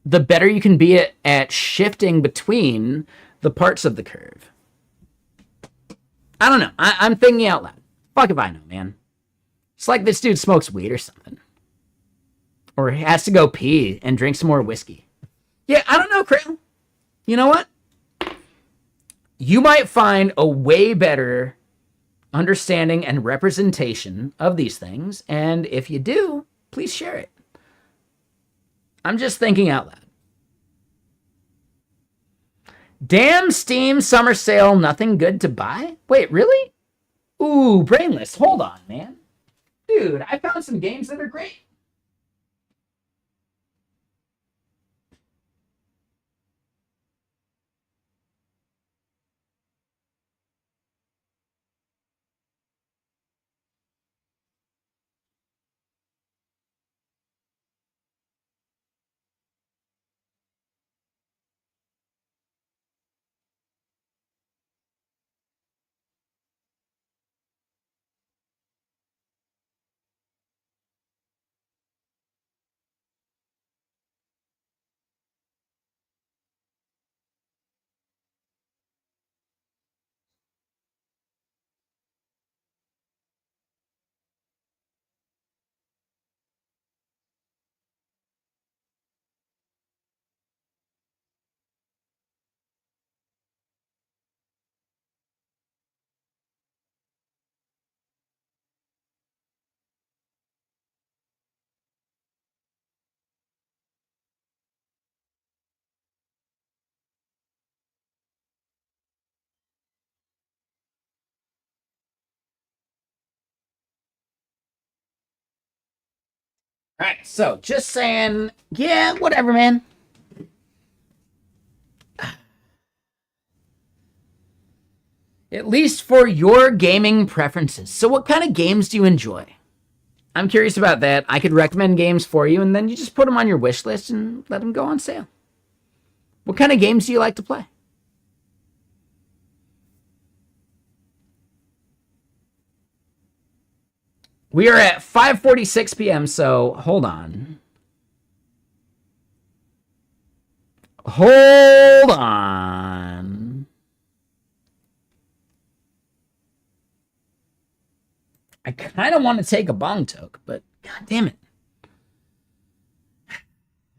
the better you can be at shifting between the parts of the curve. I don't know. I'm thinking out loud. Fuck if I know, man. It's like this dude smokes weed or something. Or he has to go pee and drink some more whiskey. Yeah, I don't know, Krail. You know what? You might find a way better understanding and representation of these things, and if you do, please share it. I'm just thinking out loud. Damn Steam summer sale, nothing good to buy? Wait, really? Ooh, brainless. Hold on, man. Dude, I found some games that are great. All right, so just saying, yeah, whatever, man. At least for your gaming preferences. So what kind of games do you enjoy? I'm curious about that. I could recommend games for you, and then you just put them on your wish list and let them go on sale. What kind of games do you like to play? We are at 5:46 p.m., so hold on. Hold on. I kind of want to take a bong toke, but god damn it.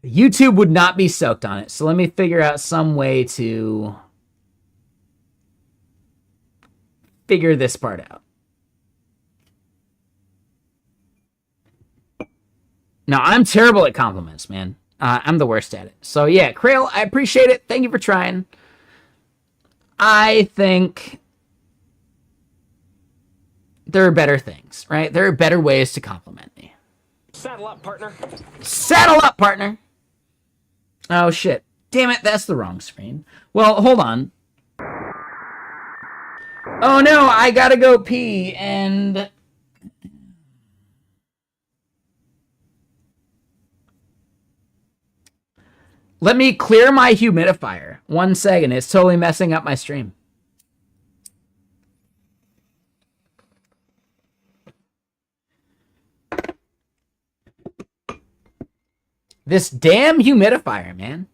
YouTube would not be soaked on it, so let me figure out some way to figure this part out. No, I'm terrible at compliments, man. I'm the worst at it. So yeah, Krail, I appreciate it. Thank you for trying. I think there are better things, right? There are better ways to compliment me. Saddle up, partner. Saddle up, partner. Oh, shit. Damn it, that's the wrong screen. Well, hold on. Oh, no, I gotta go pee, and... Let me clear my humidifier. 1 second, it's totally messing up my stream. This damn humidifier, man.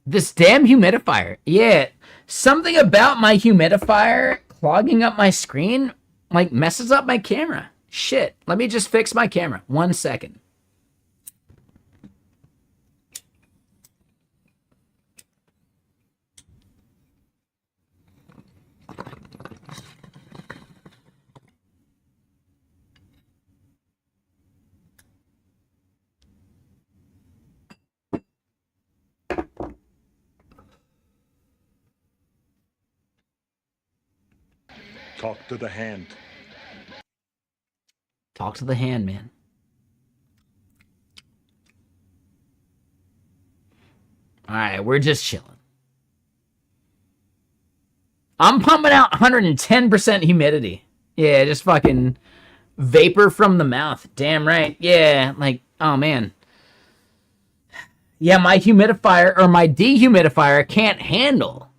This damn humidifier. Yeah, something about my humidifier clogging up my screen, like, messes up my camera. Shit, let me just fix my camera. 1 second. Talk to the hand. Talk to the hand, man. All right, we're just chilling. I'm pumping out 110% humidity. Yeah, just fucking vapor from the mouth. Damn right. Yeah, like, oh man. Yeah, my humidifier or my dehumidifier can't handle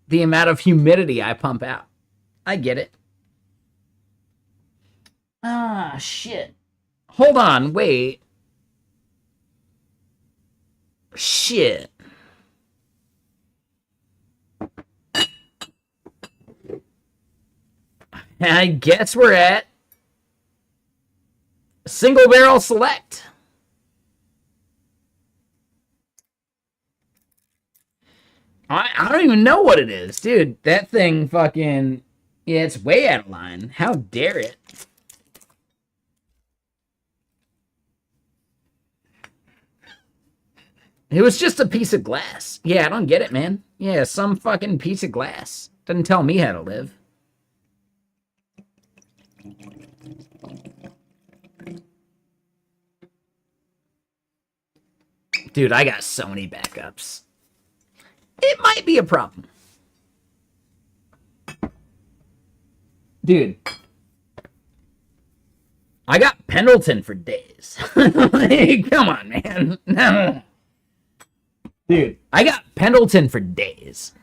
the amount of humidity I pump out. I get it. Ah, shit. Hold on, wait. Shit. I guess we're at single barrel select. I don't even know what it is, dude. That thing fucking... Yeah, it's way out of line. How dare it? It was just a piece of glass. Yeah, I don't get it, man. Yeah, some fucking piece of glass. Doesn't tell me how to live. Dude, I got so many backups. It might be a problem. Dude. I got Pendleton for days. Like, come on, man. No. Dude, I got Pendleton for days.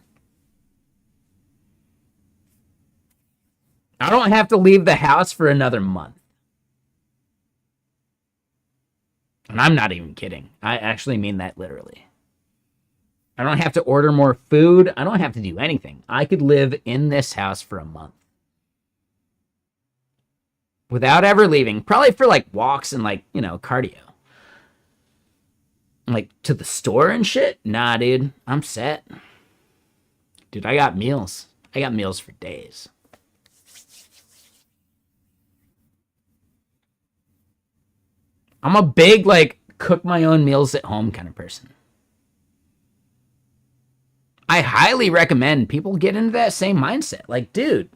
I don't have to leave the house for another month. And I'm not even kidding. I actually mean that literally. I don't have to order more food. I don't have to do anything. I could live in this house for a month. Without ever leaving. Probably for like walks and like, you know, cardio. Like to the store and shit? Nah, dude. I'm set. Dude, I got meals. I got meals for days. I'm a big, like, cook my own meals at home kind of person. I highly recommend people get into that same mindset. Like, dude,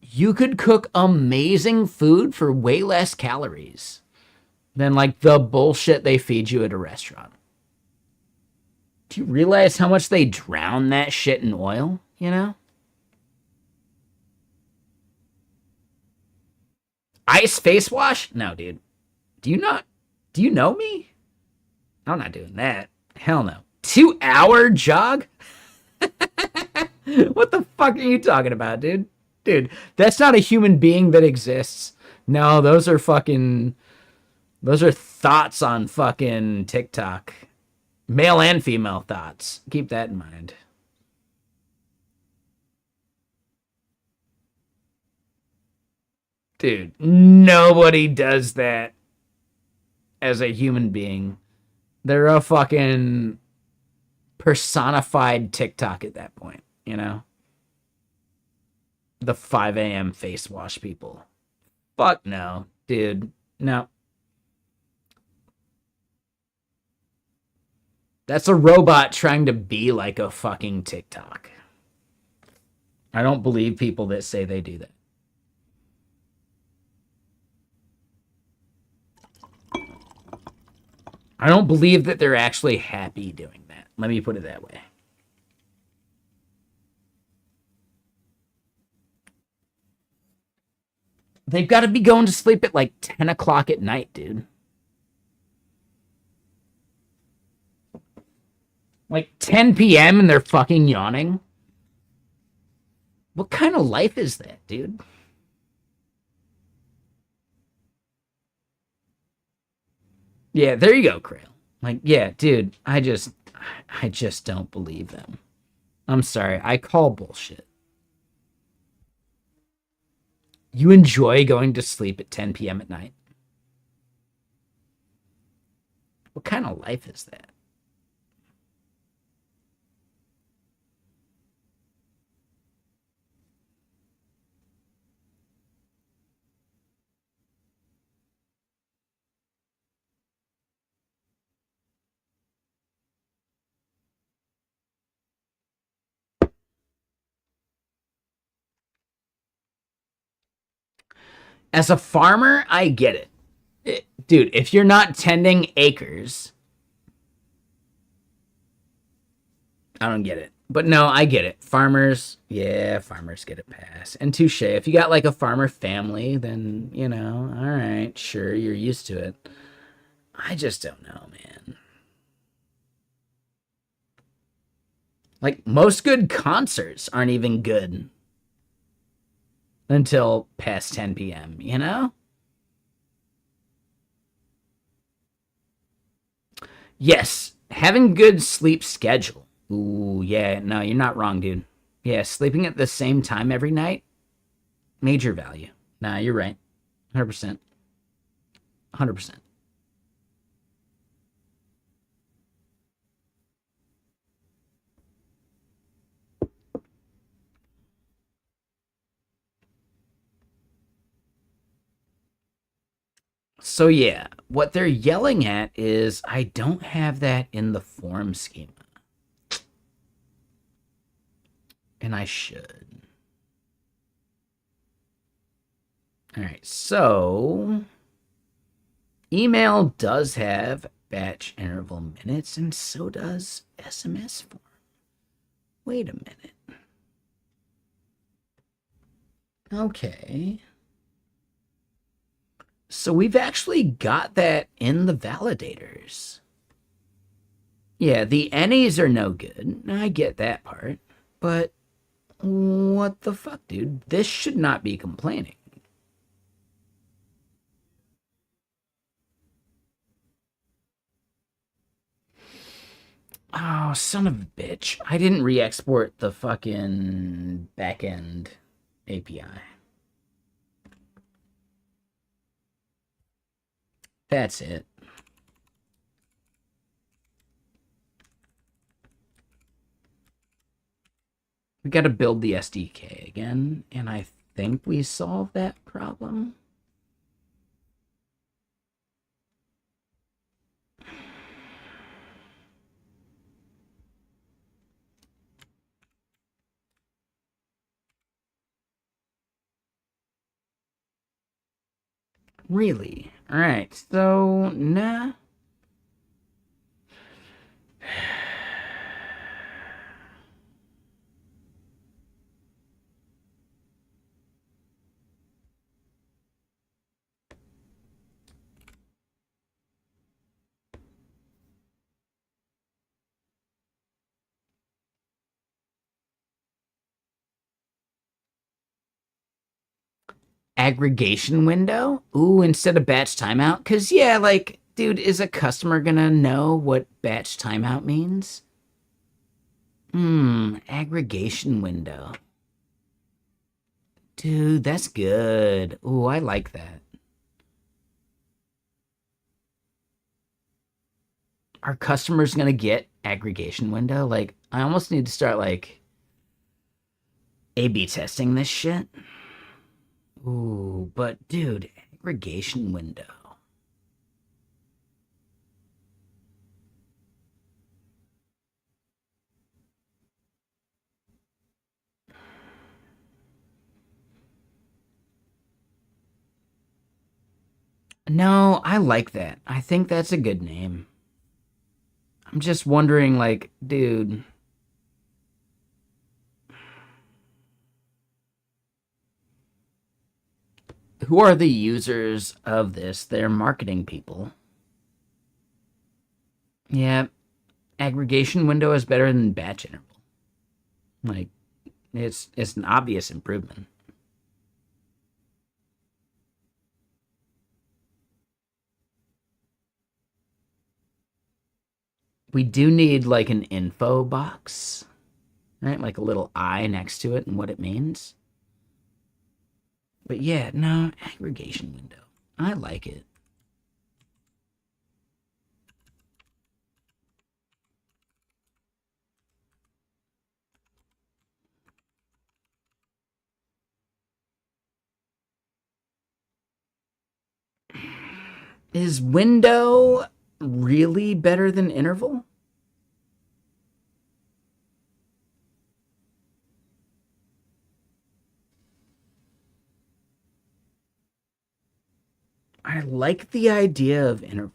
you could cook amazing food for way less calories than, like, the bullshit they feed you at a restaurant. Do you realize how much they drown that shit in oil, you know? Ice face wash? No, dude. Do you know me? I'm not doing that. Hell no. 2-hour jog? What the fuck are you talking about, dude? Dude, that's not a human being that exists. No, those are thoughts on fucking TikTok. Male and female thoughts. Keep that in mind. Dude, nobody does that as a human being. They're a fucking personified TikTok at that point, you know? The 5 a.m. face wash people. Fuck no, dude. No. That's a robot trying to be like a fucking TikTok. I don't believe people that say they do that. I don't believe that they're actually happy doing that. Let me put it that way. They've got to be going to sleep at like 10 o'clock at night, dude. Like 10 p.m. and they're fucking yawning. What kind of life is that, dude? Yeah, there you go, Krail. Like, yeah, dude, I just don't believe them. I'm sorry, I call bullshit. You enjoy going to sleep at 10 p.m. at night? What kind of life is that? As a farmer, I get it. Dude, if you're not tending acres, I don't get it. But no, I get it. Farmers, yeah, farmers get a pass. And touche. If you got like a farmer family, then, you know, all right, sure, you're used to it. I just don't know, man. Like, most good concerts aren't even good until past 10 p.m., you know? Yes, having good sleep schedule. Ooh, yeah, no, you're not wrong, dude. Yeah, sleeping at the same time every night, major value. Nah, you're right. 100%. 100%. So yeah, what they're yelling at is I don't have that in the form schema. And I should. All right, so email does have batch interval minutes, and so does SMS form. Wait a minute. Okay. So we've actually got that in the validators. Yeah, the NEs are no good. I get that part. But what the fuck, dude? This should not be complaining. Oh, son of a bitch. I didn't re-export the fucking backend API. That's it. We got to build the SDK again, and I think we solved that problem. Really? All right, so, nah. Aggregation window? Ooh, instead of batch timeout? Because, yeah, like, dude, is a customer gonna know what batch timeout means? Aggregation window. Dude, that's good. Ooh, I like that. Are customers gonna get aggregation window? Like, I almost need to start, like, A/B testing this shit? Ooh, but dude, aggregation window. No, I like that. I think that's a good name. I'm just wondering, like, dude. Who are the users of this? They're marketing people. Yeah, aggregation window is better than batch interval. Like, it's an obvious improvement. We do need like an info box, right? Like a little eye next to it and what it means. But yeah, no, aggregation window. I like it. Is window really better than interval? I like the idea of interval.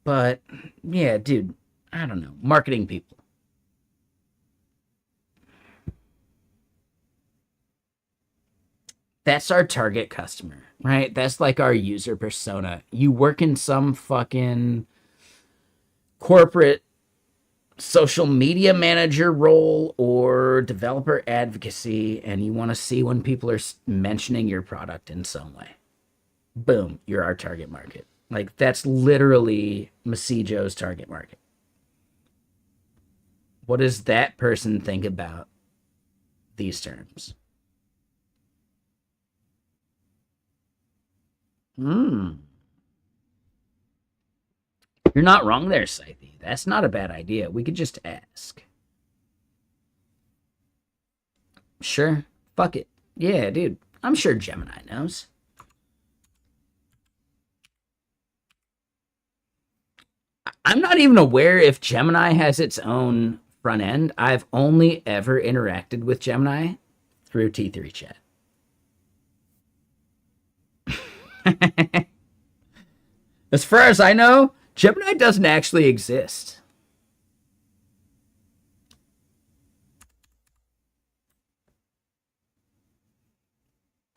But yeah, dude, I don't know. Marketing people. That's our target customer, right? That's like our user persona. You work in some fucking corporate social media manager role or developer advocacy, and you want to see when people are mentioning your product in some way. Boom, you're our target market. Like, that's literally Messijo's target market. What does that person think about these terms? You're not wrong there, Scythe. That's not a bad idea. We could just ask. Sure. Fuck it. Yeah, dude. I'm sure Gemini knows. I'm not even aware if Gemini has its own front end. I've only ever interacted with Gemini through T3 chat. As far as I know, Gemini doesn't actually exist.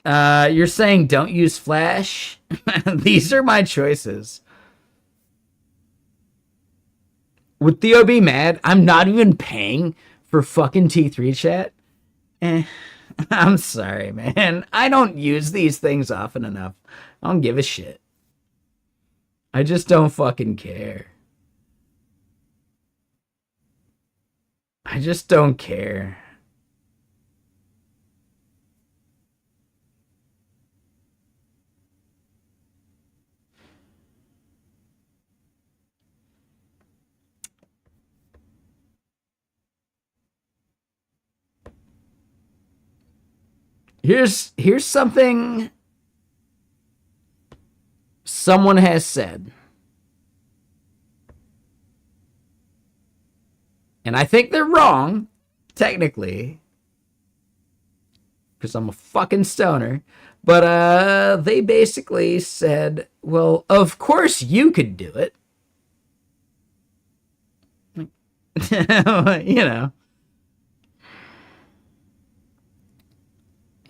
You're saying don't use Flash? These are my choices. Would Theo be mad? I'm not even paying for fucking T3 chat. I'm sorry, man. I don't use these things often enough. I don't give a shit. I just don't fucking care. I just don't care. Here's something someone has said. And I think they're wrong, technically, because I'm a fucking stoner. But they basically said, well, of course you could do it. You know.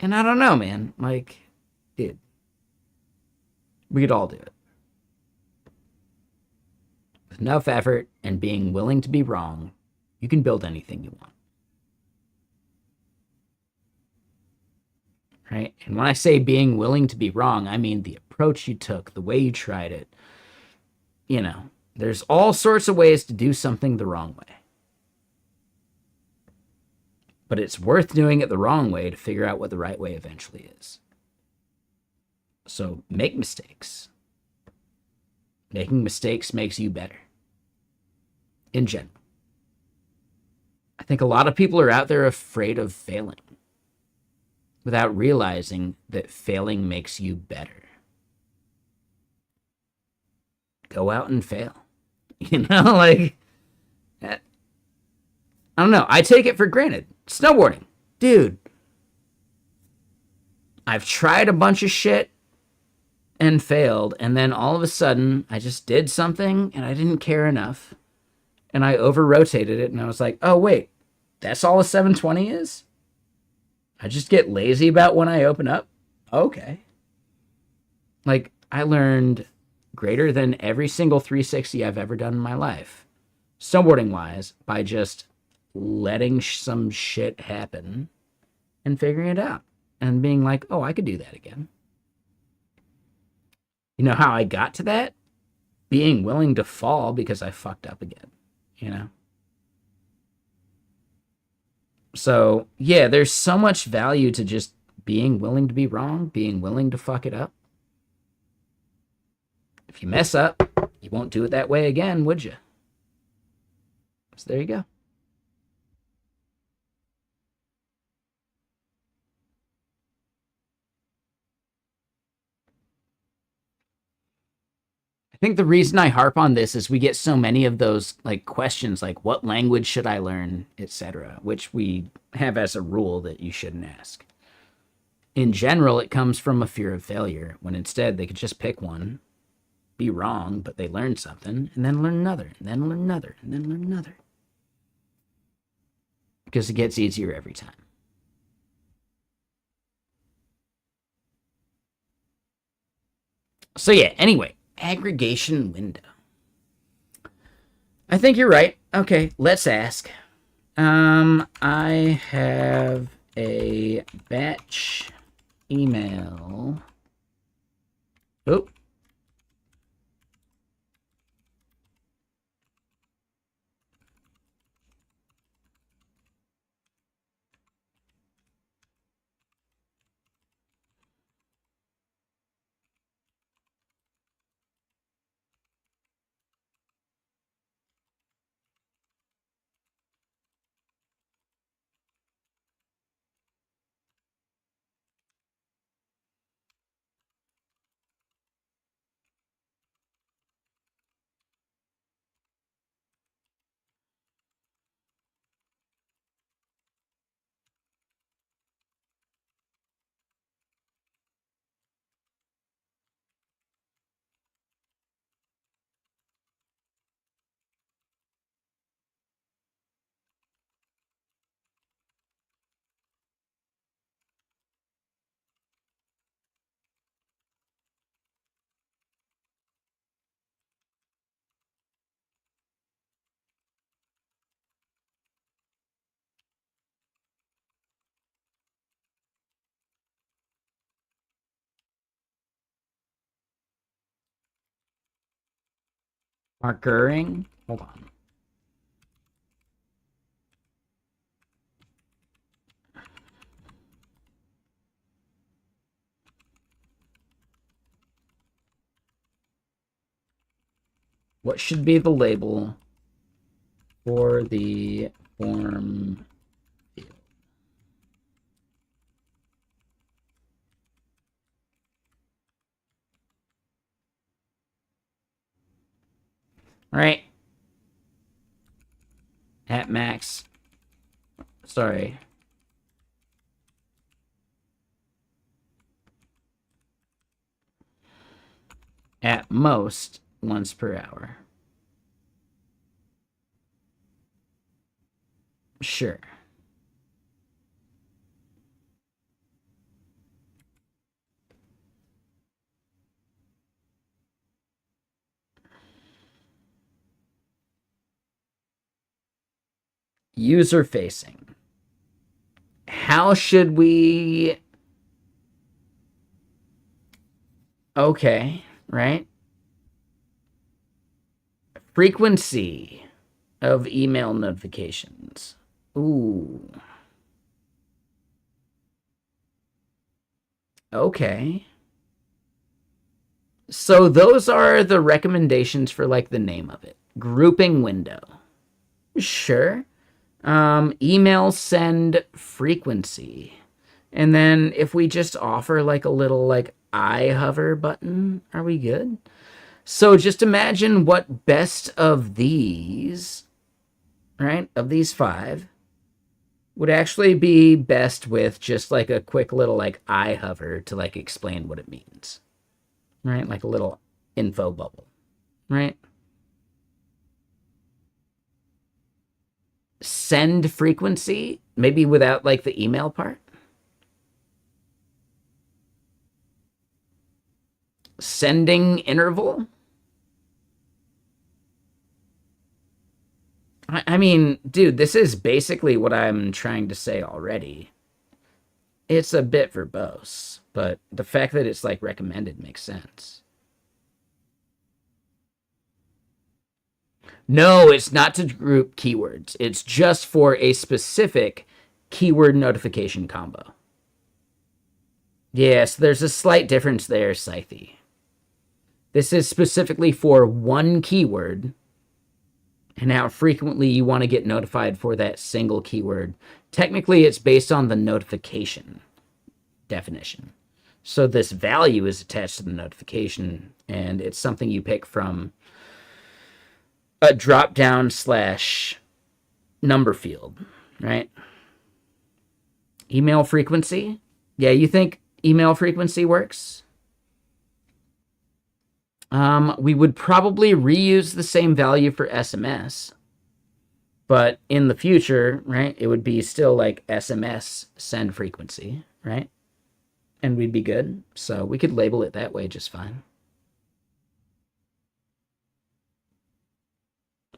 And I don't know, man. Like, dude, we could all do it. With enough effort and being willing to be wrong, you can build anything you want. Right? And when I say being willing to be wrong, I mean the approach you took, the way you tried it. You know, there's all sorts of ways to do something the wrong way. But it's worth doing it the wrong way to figure out what the right way eventually is. So make mistakes. Making mistakes makes you better. In general. think a lot of people are out there afraid of failing without realizing that failing makes you better. Go out and fail. You know, like, I don't know. I take it for granted. Snowboarding. Dude, I've tried a bunch of shit and failed, and then all of a sudden, I just did something, and I didn't care enough, and I over-rotated it, and I was like, oh, wait, that's all a 720 is? I just get lazy about when I open up? Okay. Like, I learned greater than every single 360 I've ever done in my life, snowboarding-wise, by just letting some shit happen and figuring it out and being like, oh, I could do that again. You know how I got to that? Being willing to fall because I fucked up again, you know? So, yeah, there's so much value to just being willing to be wrong, being willing to fuck it up. If you mess up, you won't do it that way again, would you? So there you go. I think the reason I harp on this is we get so many of those like questions like what language should I learn, etc., which we have as a rule that you shouldn't ask. In general, it comes from a fear of failure, when instead they could just pick one, be wrong, but they learned something, and then learn another, and then learn another, and then learn another. Because it gets easier every time. So yeah, anyway, aggregation window. I think you're right. Okay, let's ask. I have a batch email. Oh. Markering. Hold on. What should be the label for the form field? All right. At max. Sorry. At most, once per hour. Sure. User facing. How should we... Okay, right? Frequency of email notifications. Ooh. Okay. So those are the recommendations for like the name of it. Grouping window. Sure. Email send frequency. And then if we just offer like a little like I hover button, are we good? So just imagine what best of these, right, of these 5 would actually be best with just like a quick little like I hover to like explain what it means, right? Like a little info bubble, right? Send frequency, maybe without like the email part. Sending interval. I mean, dude, this is basically what I'm trying to say already. It's a bit verbose, but the fact that it's like recommended makes sense. No, it's not to group keywords. It's just for a specific keyword notification combo. Yes, there's a slight difference there, Scythe. This is specifically for one keyword and how frequently you want to get notified for that single keyword. Technically, it's based on the notification definition. So this value is attached to the notification, and it's something you pick from a drop-down / number field, right? Email frequency. Yeah, you think email frequency works? We would probably reuse the same value for SMS, but in the future, right, it would be still like SMS send frequency, right? And we'd be good. So we could label it that way just fine.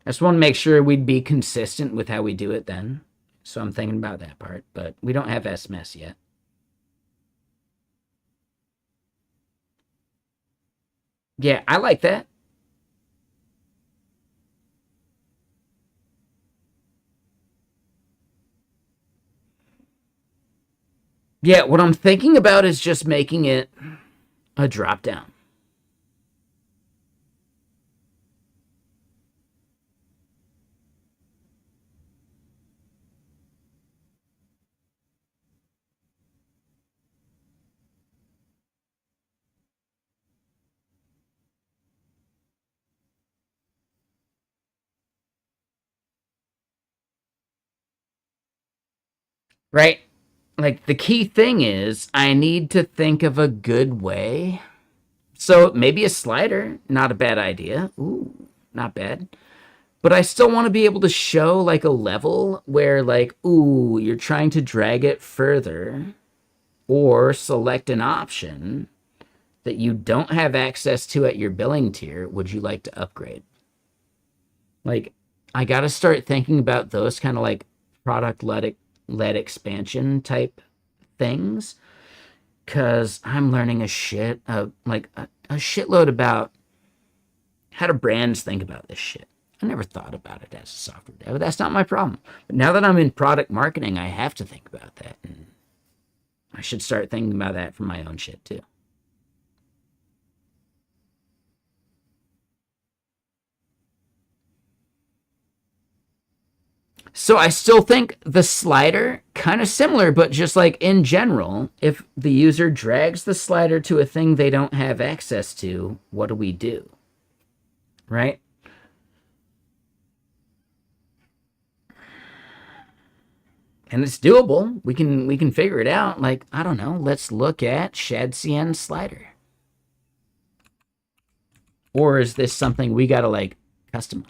I just want to make sure we'd be consistent with how we do it then. So I'm thinking about that part, but we don't have SMS yet. Yeah, I like that. Yeah, what I'm thinking about is just making it a drop down. Right? Like the key thing is I need to think of a good way. So maybe a slider, not a bad idea. Ooh, not bad. But I still want to be able to show like a level where like, ooh, you're trying to drag it further or select an option that you don't have access to at your billing tier. Would you like to upgrade? Like, I got to start thinking about those kind of like product-led expansion type things, because I'm learning a shitload about how do brands think about this shit. I never thought about it as a software dev. That's not my problem. But now that I'm in product marketing, I have to think about that. And I should start thinking about that for my own shit too. So I still think the slider, kind of similar, but just like in general, if the user drags the slider to a thing they don't have access to, what do we do? Right? And it's doable. We can figure it out. Like, I don't know, let's look at Shadcn slider. Or is this something we gotta like customize?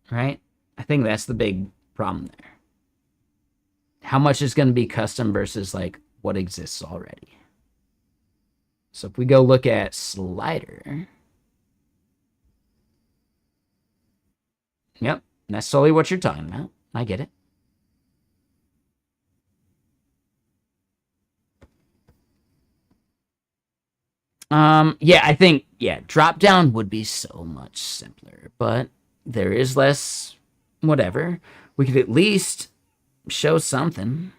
Right? I think that's the big problem there. How much is going to be custom versus like what exists already? So if we go look at slider. Yep, that's totally what you're talking about. I get it. Yeah, I think, yeah, drop down would be so much simpler, but there is less whatever. We could at least show something.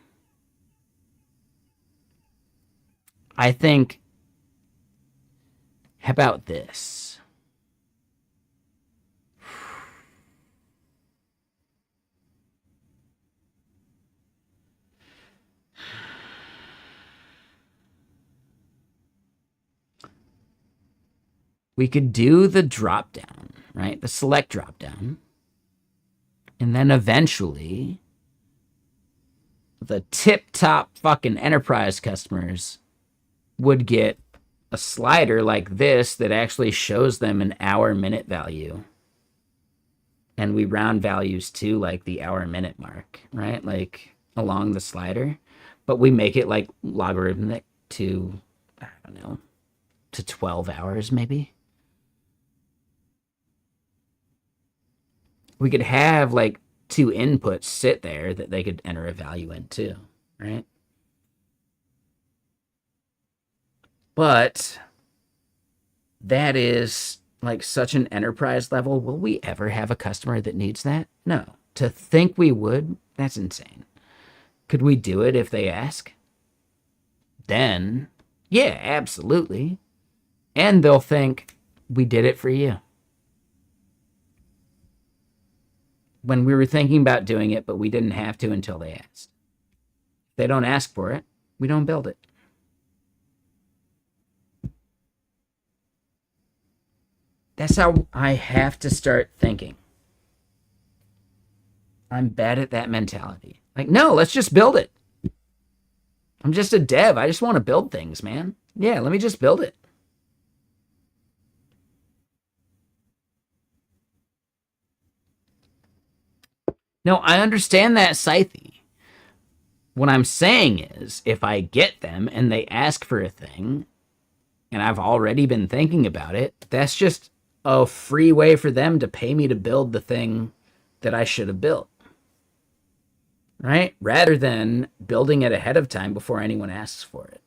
I think, how about this? we could do the drop down, right? The select drop down. And then eventually the tip top fucking enterprise customers would get a slider like this that actually shows them an hour minute value. And we round values to like the hour minute mark, right? Like along the slider, but we make it like logarithmic to, I don't know, to 12 hours maybe. We could have like 2 inputs sit there that they could enter a value in too, right? But that is like such an enterprise level. Will we ever have a customer that needs that? No. To think we would, that's insane. Could we do it if they ask? Then, yeah, absolutely. And they'll think we did it for you. When we were thinking about doing it, but we didn't have to until they asked. If they don't ask for it, we don't build it. That's how I have to start thinking. I'm bad at that mentality. Like, no, let's just build it. I'm just a dev. I just want to build things, man. Yeah, let me just build it. No, I understand that, Scythe. What I'm saying is, if I get them and they ask for a thing, and I've already been thinking about it, that's just a free way for them to pay me to build the thing that I should have built. Right? Rather than building it ahead of time before anyone asks for it.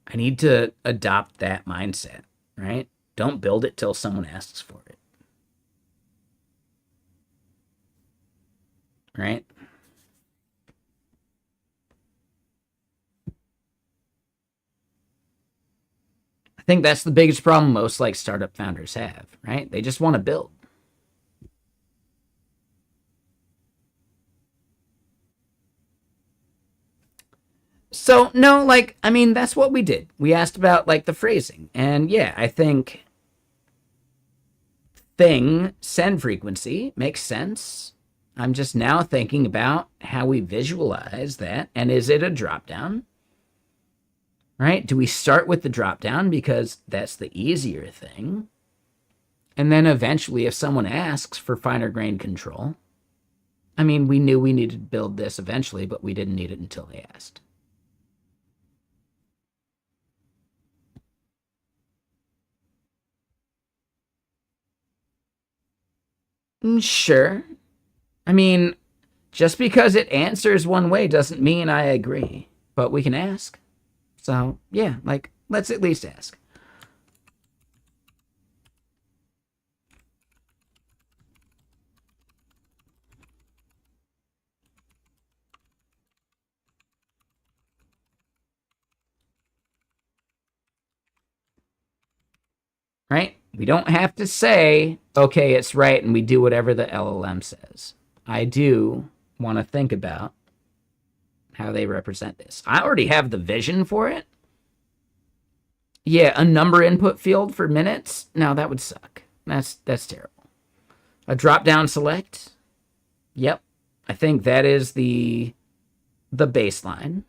I need to adopt that mindset, right? Don't build it till someone asks for it. Right? I think that's the biggest problem most like startup founders have, right? They just want to build. So, no, like, I mean, that's what we did. We asked about, like, the phrasing. And, yeah, I think thing, send frequency, makes sense. I'm just now thinking about how we visualize that. And is it a drop-down? Right? Do we start with the drop-down because that's the easier thing? And then eventually, if someone asks for finer grained control, I mean, we knew we needed to build this eventually, but we didn't need it until they asked. Sure. I mean, just because it answers one way doesn't mean I agree, but we can ask. So, yeah, like, let's at least ask. Right? We don't have to say, okay, it's right, and we do whatever the LLM says. I do want to think about how they represent this. I already have the vision for it. Yeah, a number input field for minutes? No, that would suck. That's terrible. A drop-down select? Yep. I think that is the baseline.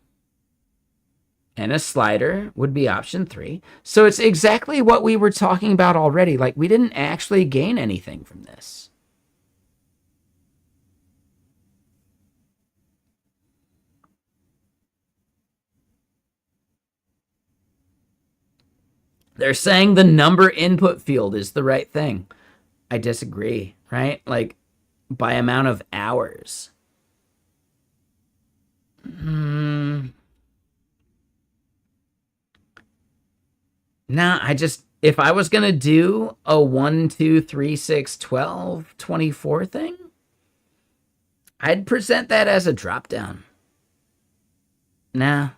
And a slider would be option 3. So it's exactly what we were talking about already. Like, we didn't actually gain anything from this. They're saying the number input field is the right thing. I disagree, right? Like, by amount of hours. Nah, if I was going to do a 1, 2, 3, 6, 12, 24 thing, I'd present that as a drop-down. Nah.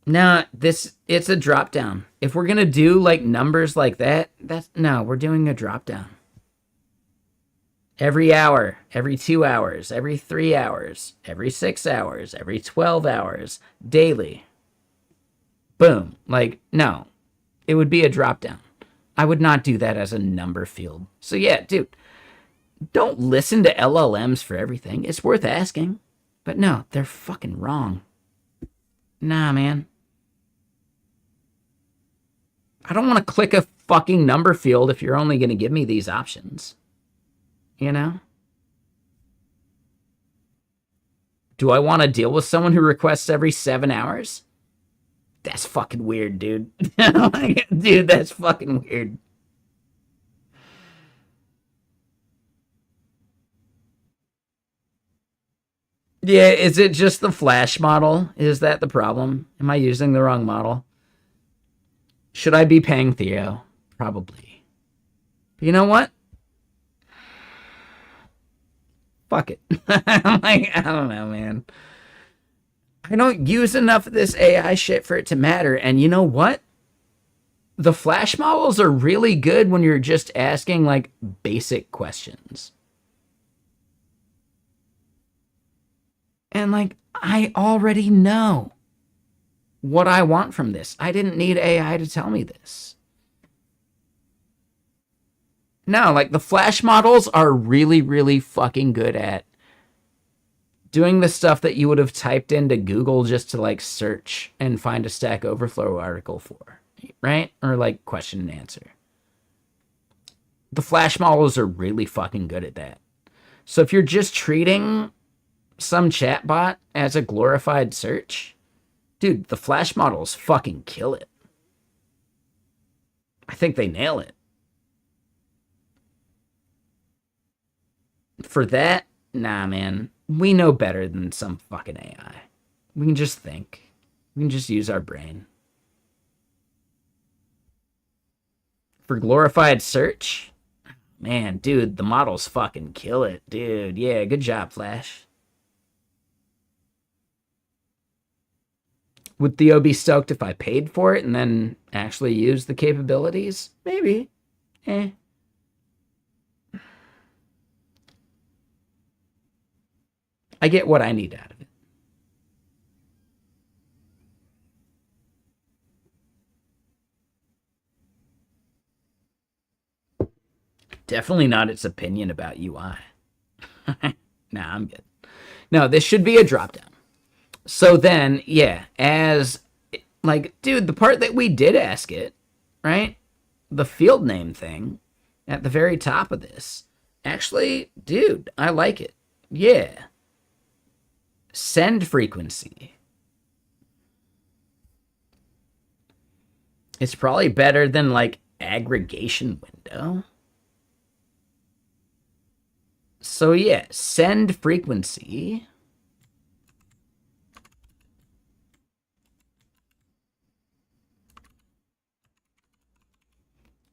Nah, it's a drop-down. If we're going to do, like, numbers like that, no, we're doing a drop-down. Every hour, every 2 hours, every 3 hours, every 6 hours, every 12 hours, daily. boom. Like, no, it would be a drop down. I would not do that as a number field. So yeah, dude, don't listen to LLMs for everything. It's worth asking. But no, they're fucking wrong. Nah, man. I don't want to click a fucking number field if you're only going to give me these options. You know? Do I want to deal with someone who requests every 7 hours? That's fucking weird, dude. Dude, that's fucking weird. Yeah, is it just the Flash model? Is that the problem? Am I using the wrong model? Should I be paying Theo? Probably. But you know what? Fuck it. Like, I don't know, man. I don't use enough of this AI shit for it to matter. And you know what? The Flash models are really good when you're just asking, like, basic questions. And, like, I already know what I want from this. I didn't need AI to tell me this. No, like, the Flash models are really, really fucking good at doing the stuff that you would have typed into Google just to, like, search and find a Stack Overflow article for, right? Or, like, question and answer. The Flash models are really fucking good at that. So if you're just treating some chatbot as a glorified search, dude, the Flash models fucking kill it. I think they nail it. For that, nah, man. We know better than some fucking AI. We can just think. We can just use our brain. For glorified search, man, dude, the models fucking kill it, dude. Yeah, good job, Flash. Would Theo be stoked if I paid for it and then actually used the capabilities? Maybe. I get what I need out of it. Definitely not its opinion about UI. Nah, I'm good. No, this should be a dropdown. So then, yeah, as, like, dude, the part that we did ask it, right? The field name thing at the very top of this. Actually, dude, I like it. Yeah. Send frequency. It's probably better than, like, aggregation window. So yeah, send frequency.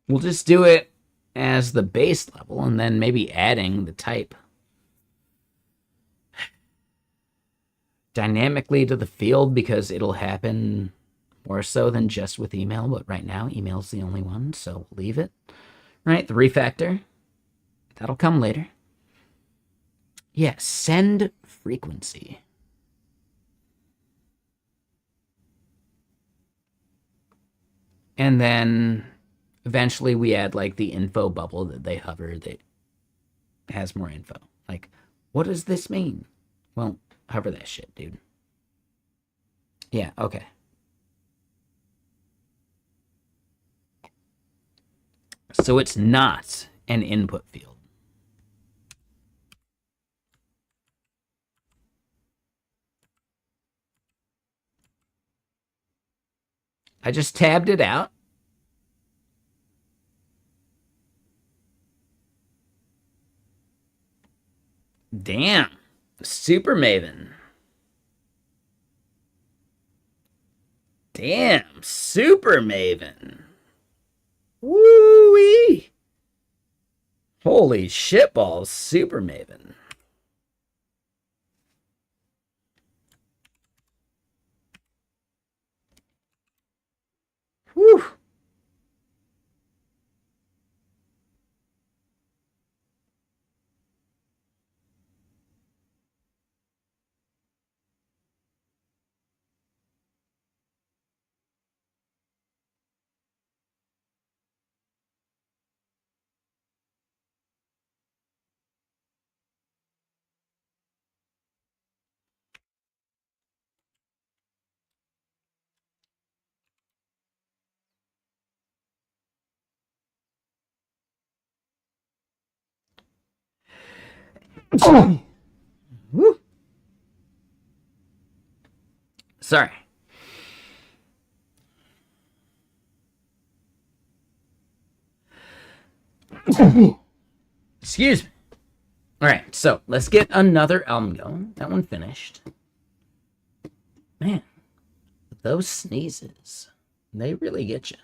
We'll just do it as the base level and then maybe adding the type dynamically to the field because it'll happen more so than just with email. But right now, email's the only one, so we'll leave it. Right, the refactor. That'll come later. Yeah, send frequency. And then eventually we add like the info bubble that they hover that has more info. Like, what does this mean? Well, hover that shit, dude. Yeah, okay. So it's not an input field. I just tabbed it out. Damn. Super Maven. Damn. Super Maven. Woo-wee. Holy shitballs. Super Maven. Whew. Woo. Sorry. Excuse me. All right, so let's get another album going. That one finished. Man, those sneezes, they really get you.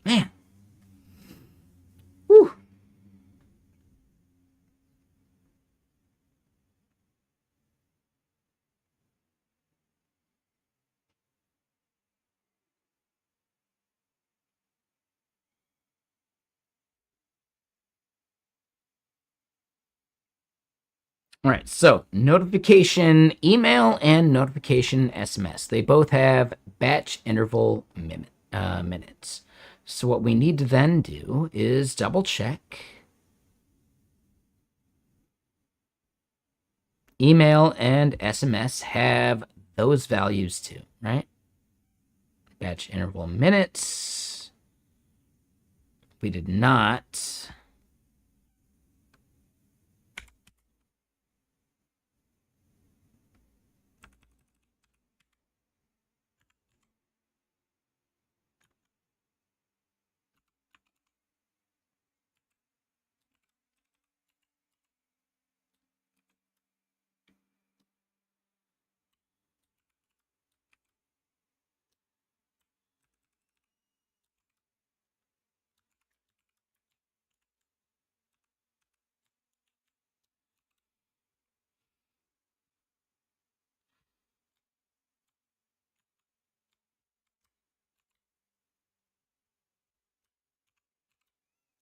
Man. Whew. All right, so notification email and notification SMS. They both have batch interval minutes. So what we need to then do is double check. Email and SMS have those values too, right? Batch interval minutes. We did not.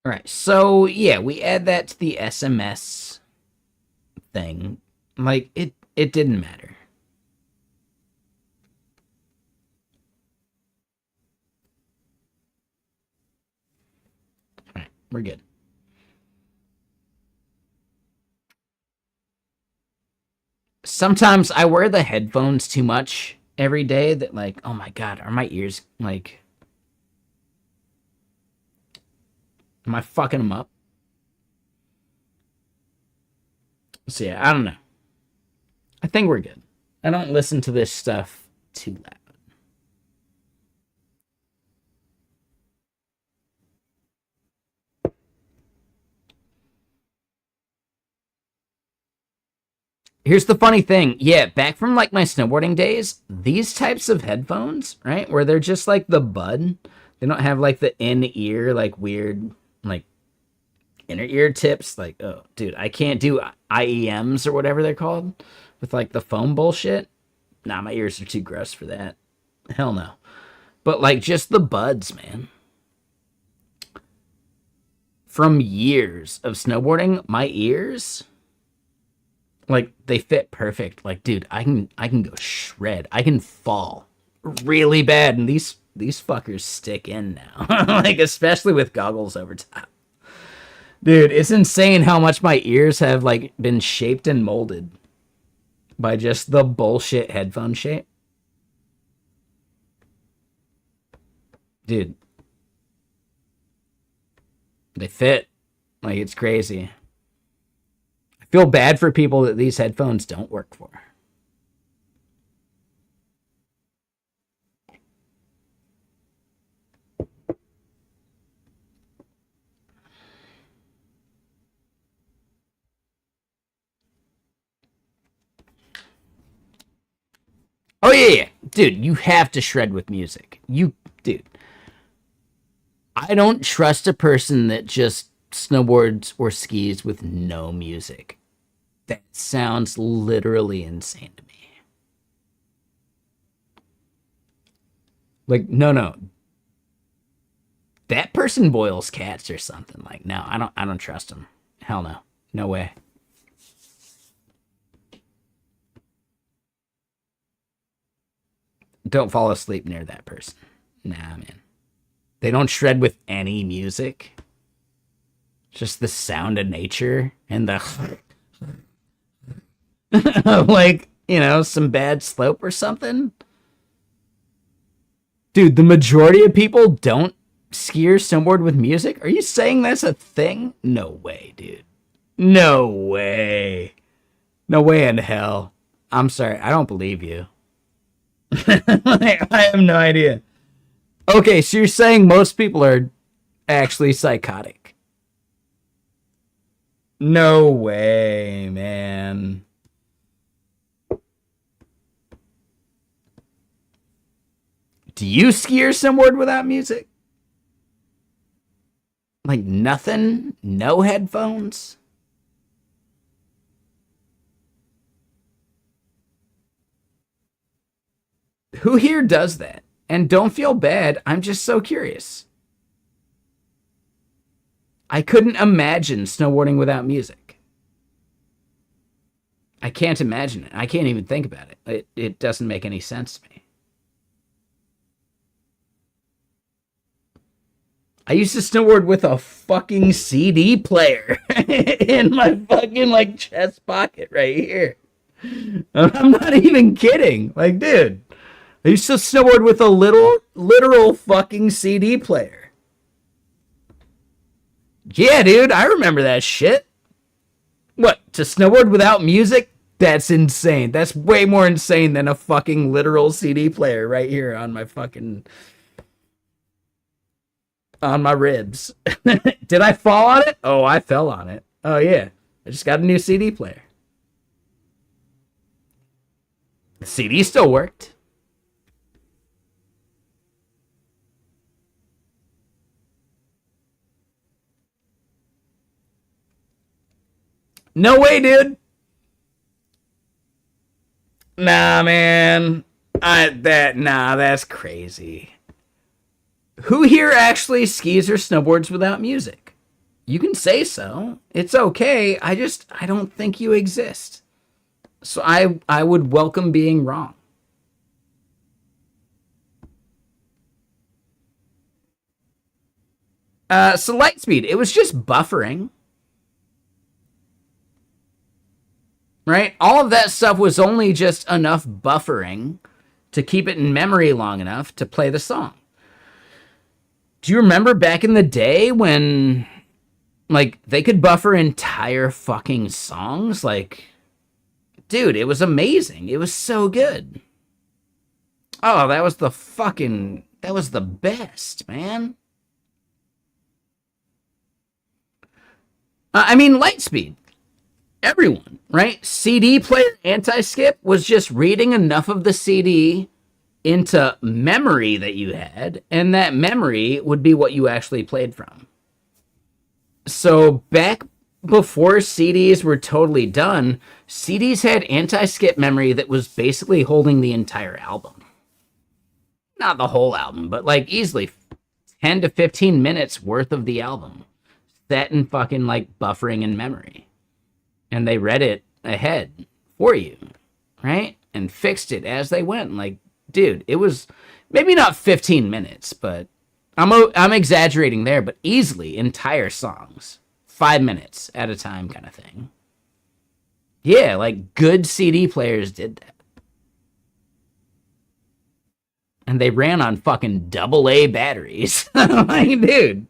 All right, so yeah, we add that to the SMS thing. Like it didn't matter. All right, we're good. Sometimes I wear the headphones too much every day that like, oh my god, are my ears like, am I fucking them up? So yeah, I don't know. I think we're good. I don't listen to this stuff too loud. Here's the funny thing. Yeah, back from like my snowboarding days, these types of headphones, right, where they're just like the bud, they don't have like the in-ear, like weird, like inner ear tips. Like, oh, dude, I can't do IEMs or whatever they're called with like the foam bullshit. Nah, my ears are too gross for that. Hell no. But like just the buds, man. From years of snowboarding, my ears, like they fit perfect. Like, dude, I can go shred. I can fall really bad, and these fuckers stick in now. Like especially with goggles over top. Dude, it's insane how much my ears have like been shaped and molded by just the bullshit headphone shape. Dude, they fit. Like it's crazy. I feel bad for people that these headphones don't work for. Oh yeah. Dude, you have to shred with music. Dude. I don't trust a person that just snowboards or skis with no music. That sounds literally insane to me. Like, no. That person boils cats or something. Like, no, I don't trust him. Hell no. No way. Don't fall asleep near that person. Nah, man. They don't shred with any music. Just the sound of nature and the like, you know, some bad slope or something. Dude, the majority of people don't ski or snowboard with music? Are you saying that's a thing? No way, dude. No way. No way in hell. I'm sorry, I don't believe you. I have no idea. Okay, so you're saying most people are actually psychotic. No way, man. Do you ski or snowboard without music? Like nothing? No headphones? Who here does that? And don't feel bad, I'm just so curious. I couldn't imagine snowboarding without music. I can't imagine it. I can't even think about it. It doesn't make any sense to me. I used to snowboard with a fucking CD player in my fucking like chest pocket right here. I'm not even kidding. Like, dude, I used to snowboard with a literal fucking CD player. Yeah, dude, I remember that shit. What, to snowboard without music? That's insane. That's way more insane than a fucking literal CD player right here on my fucking... on my ribs. Did I fall on it? Oh, I fell on it. Oh, yeah. I just got a new CD player. The CD still worked. No way, dude. Nah, man. That's crazy. Who here actually skis or snowboards without music? You can say so. It's okay. I don't think you exist. So I would welcome being wrong. So Lightspeed, it was just buffering. Right? All of that stuff was only just enough buffering to keep it in memory long enough to play the song. Do you remember back in the day when, like, they could buffer entire fucking songs? Like, dude, it was amazing. It was so good. Oh, that was the best, man. I mean, Lightspeed. Everyone, right? CD player anti-skip was just reading enough of the CD into memory that you had, and that memory would be what you actually played from. So back before CDs were totally done, CDs had anti-skip memory that was basically holding the entire album. Not the whole album, but like easily 10 to 15 minutes worth of the album set in fucking like buffering in memory. And they read it ahead for you, right? And fixed it as they went. Like, dude, it was maybe not 15 minutes, but I'm exaggerating there, but easily entire songs, 5 minutes at a time kind of thing. Yeah, like good CD players did that. And they ran on fucking AA batteries. Like, dude.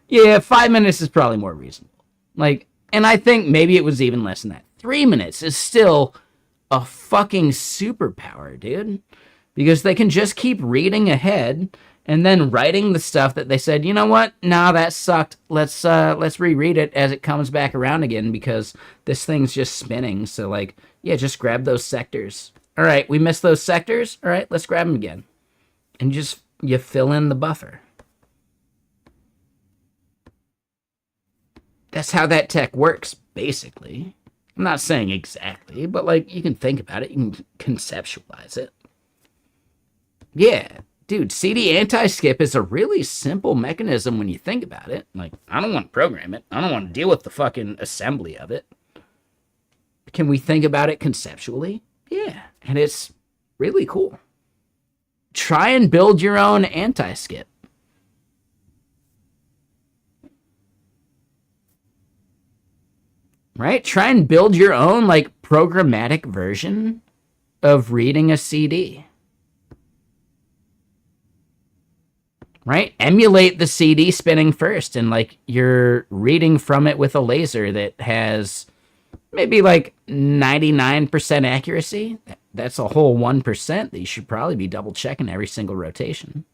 Yeah, 5 minutes is probably more reasonable. Like, and I think maybe it was even less than that. 3 minutes is still a fucking superpower, dude. Because they can just keep reading ahead and then writing the stuff that they said, you know what? Nah, that sucked. Let's reread it as it comes back around again because this thing's just spinning. So, like, yeah, just grab those sectors. All right, we missed those sectors. All right, let's grab them again. And you fill in the buffer. That's how that tech works, basically. I'm not saying exactly, but, like, you can think about it. You can conceptualize it. Yeah, dude, CD anti-skip is a really simple mechanism when you think about it. Like, I don't want to program it. I don't want to deal with the fucking assembly of it. Can we think about it conceptually? Yeah, and it's really cool. Try and build your own anti-skip. right? Try and build your own like programmatic version of reading a CD. Right? Emulate the CD spinning first, and like you're reading from it with a laser that has maybe like 99% accuracy. That's a whole 1% that you should probably be double checking every single rotation.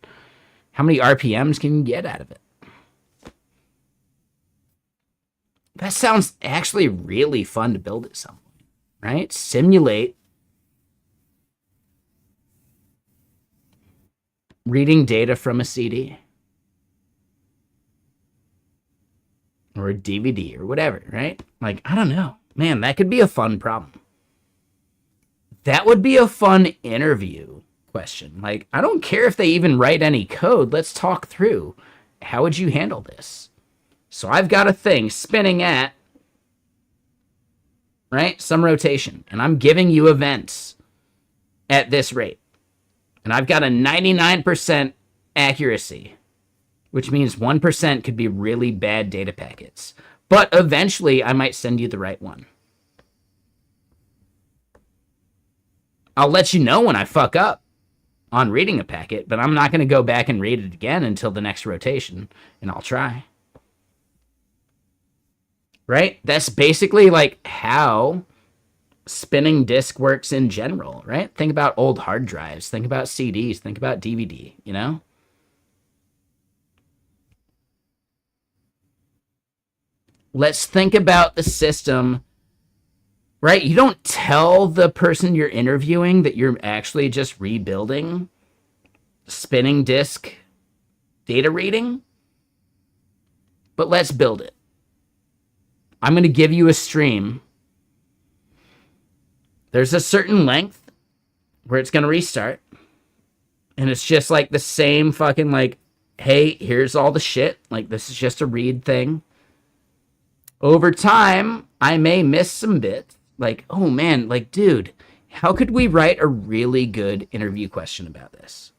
How many RPMs can you get out of it? That sounds actually really fun to build at some point, right? Simulate reading data from a CD or a DVD or whatever, right? Like, I don't know. Man, that could be a fun problem. That would be a fun interview question. Like, I don't care if they even write any code. Let's talk through. How would you handle this? So I've got a thing spinning at, right, some rotation, and I'm giving you events at this rate. And I've got a 99% accuracy, which means 1% could be really bad data packets. But eventually, I might send you the right one. I'll let you know when I fuck up on reading a packet, but I'm not going to go back and read it again until the next rotation, and I'll try. Right? That's basically like how spinning disk works in general, right? Think about old hard drives, think about CDs, think about DVD, you know? Let's think about the system, right? You don't tell the person you're interviewing that you're actually just rebuilding spinning disk data reading, but let's build it. I'm going to give you a stream. There's a certain length where it's going to restart. And it's just like the same fucking like, hey, here's all the shit. Like, this is just a read thing. Over time, I may miss some bits. Like, oh man, like, dude, how could we write a really good interview question about this?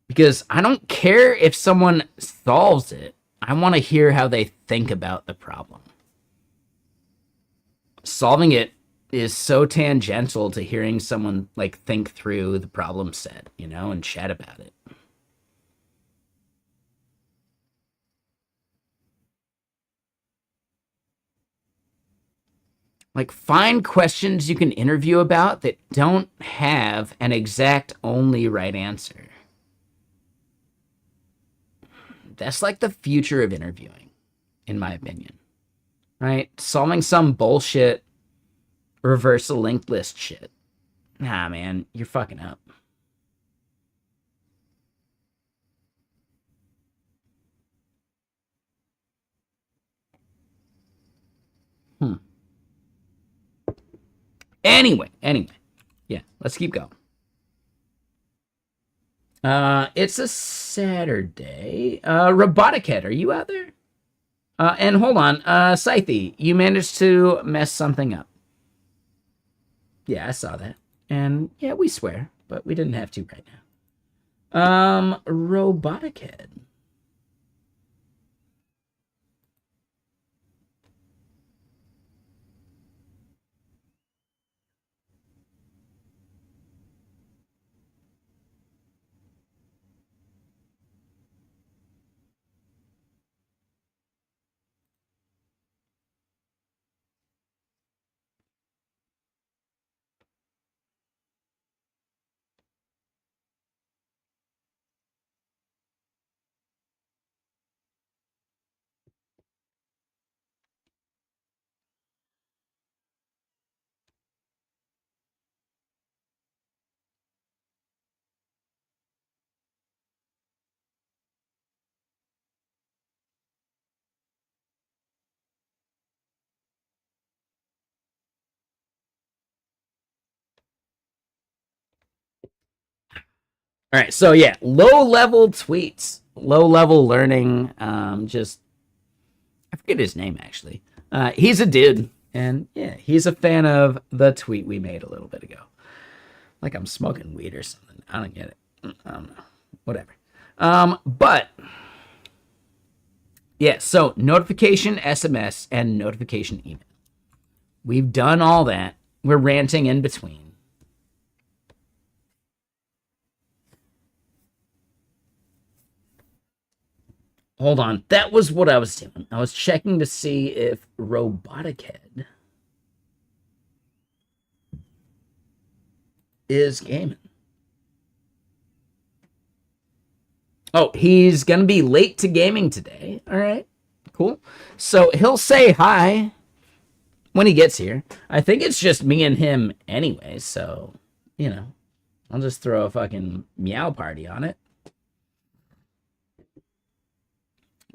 Because I don't care if someone solves it. I want to hear how they think about the problem. Solving it is so tangential to hearing someone like think through the problem set, you know, and chat about it. Like, find questions you can interview about that don't have an exact only right answer. That's like the future of interviewing, in my opinion. Right? Solving some bullshit reverse a linked list shit. Nah, man, you're fucking up. Anyway. Yeah, let's keep going. It's a Saturday. Robotic Head, are you out there? And hold on, Scythe, you managed to mess something up. Yeah, I saw that. And yeah, we swear, but we didn't have to right now. Robotic Head. All right, so yeah, low-level tweets, low-level learning. Just I forget his name actually. He's a dude, and yeah, he's a fan of the tweet we made a little bit ago. Like I'm smoking weed or something. I don't get it. I don't know. Whatever. But yeah, so notification SMS and notification email. We've done all that. We're ranting in between. Hold on. That was what I was doing. I was checking to see if Robotic Head is gaming. Oh, he's going to be late to gaming today. All right, cool. So he'll say hi when he gets here. I think it's just me and him anyway, so, you know, I'll just throw a fucking meow party on it.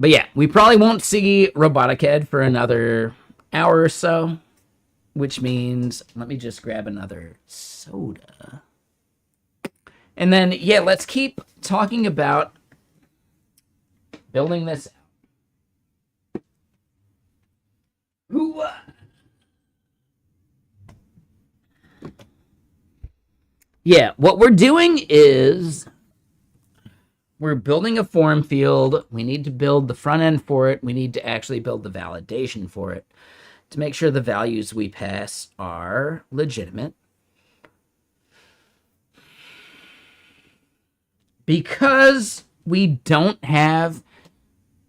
But yeah, we probably won't see Robotic Head for another hour or so, which means, let me just grab another soda. And then, yeah, let's keep talking about building this out. Who? Yeah, what we're doing is we're building a form field. We need to build the front end for it. We need to actually build the validation for it to make sure the values we pass are legitimate. Because we don't have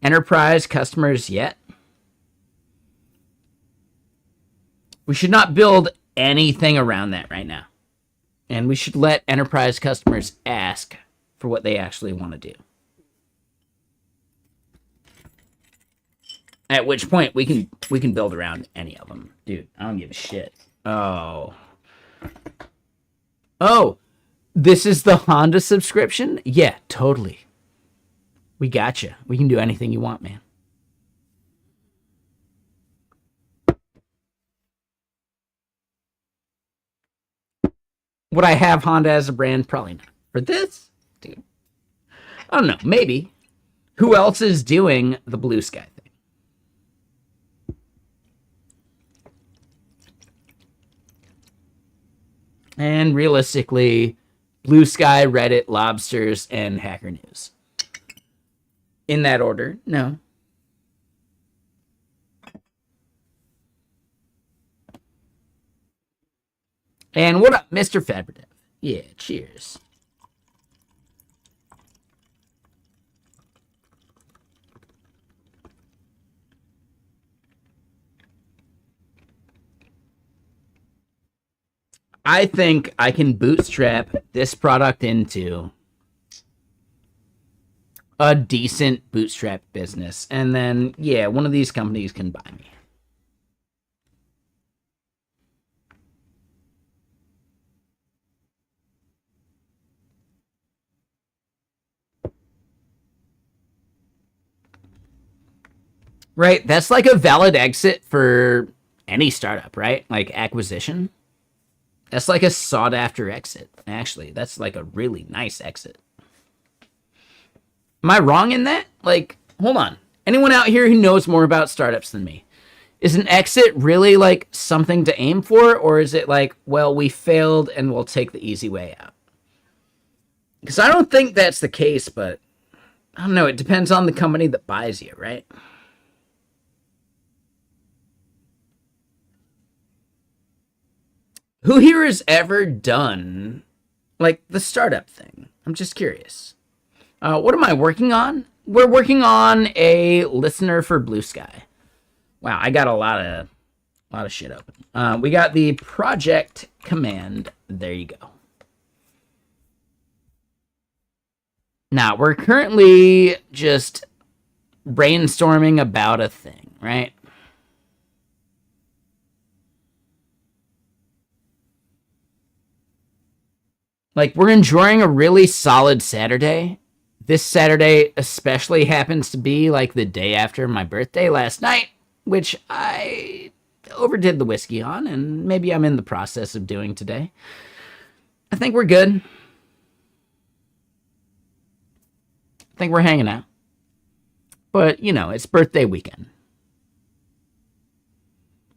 enterprise customers yet, we should not build anything around that right now. And we should let enterprise customers ask for what they actually want to do. At which point we can build around any of them. Dude, I don't give a shit. Oh, this is the Honda subscription? Yeah, totally. We gotcha. We can do anything you want, man. Would I have Honda as a brand? Probably not. For this? Dude. I don't know. Maybe. Who else is doing the blue sky thing? And realistically, Blue Sky, Reddit, Lobsters, and Hacker News. In that order, no. And what up, Mr. Fabridev? Yeah, cheers. I think I can bootstrap this product into a decent bootstrap business. And then, yeah, one of these companies can buy me. Right? That's like a valid exit for any startup, right? Like acquisition. That's like a sought after exit, actually. That's like a really nice exit. Am I wrong in that? Like, hold on. Anyone out here who knows more about startups than me? Is an exit really like something to aim for? Or is it like, well, we failed and we'll take the easy way out? Because I don't think that's the case, but I don't know. It depends on the company that buys you, right? Who here has ever done, like, the startup thing? I'm just curious. What am I working on? We're working on a listener for Blue Sky. Wow, I got a lot of shit open. We got the project command. There you go. Now, we're currently just brainstorming about a thing, right? Like, we're enjoying a really solid Saturday. This Saturday especially happens to be like the day after my birthday last night, which I overdid the whiskey on, and maybe I'm in the process of doing today. I think we're good. I think we're hanging out. But, you know, it's birthday weekend.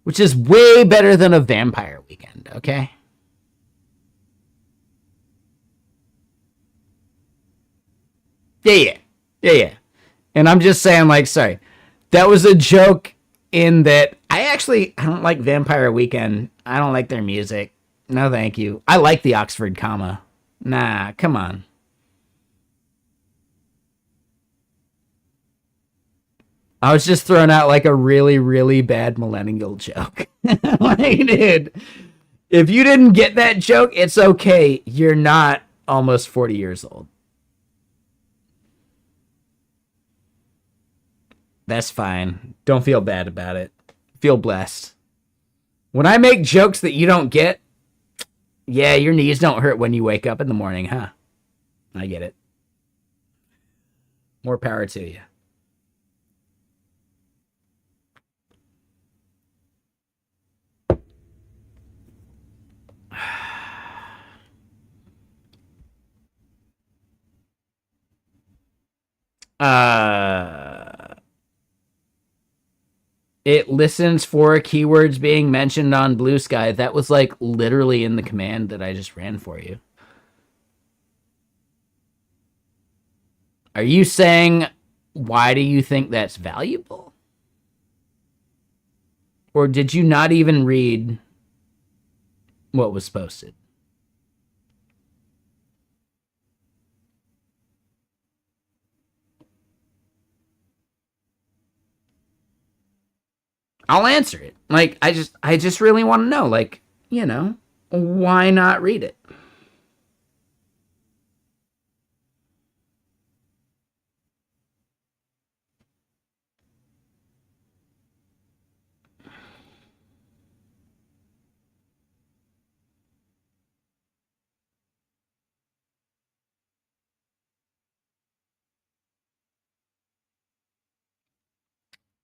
Which is way better than a vampire weekend, okay? Yeah. And I'm just saying, like, sorry. That was a joke in that I don't like Vampire Weekend. I don't like their music. No, thank you. I like the Oxford comma. Nah, come on. I was just throwing out like a really, really bad millennial joke. Like, dude, if you didn't get that joke, it's okay. You're not almost 40 years old. That's fine. Don't feel bad about it. Feel blessed. When I make jokes that you don't get, yeah, your knees don't hurt when you wake up in the morning, huh? I get it. More power to you. It listens for keywords being mentioned on Blue Sky. That was like literally in the command that I just ran for you. Are you saying, why do you think that's valuable? Or did you not even read what was posted? I'll answer it. Like, I just really want to know, like, why not read it?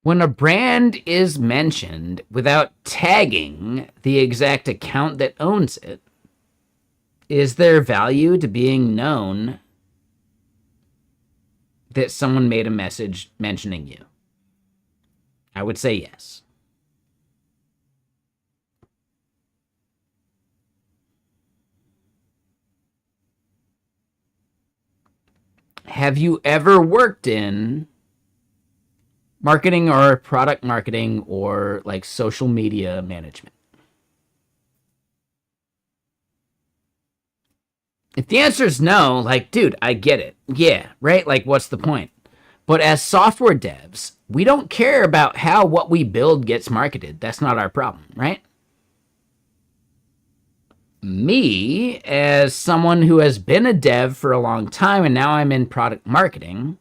When a brand is mentioned without tagging the exact account that owns it, is there value to being known that someone made a message mentioning you? I would say yes. Have you ever worked in marketing or product marketing or like social media management? If the answer is no, like, dude, I get it. Yeah, right? Like, what's the point? But as software devs, we don't care about how what we build gets marketed. That's not our problem, right? Me, as someone who has been a dev for a long time and now I'm in product marketing,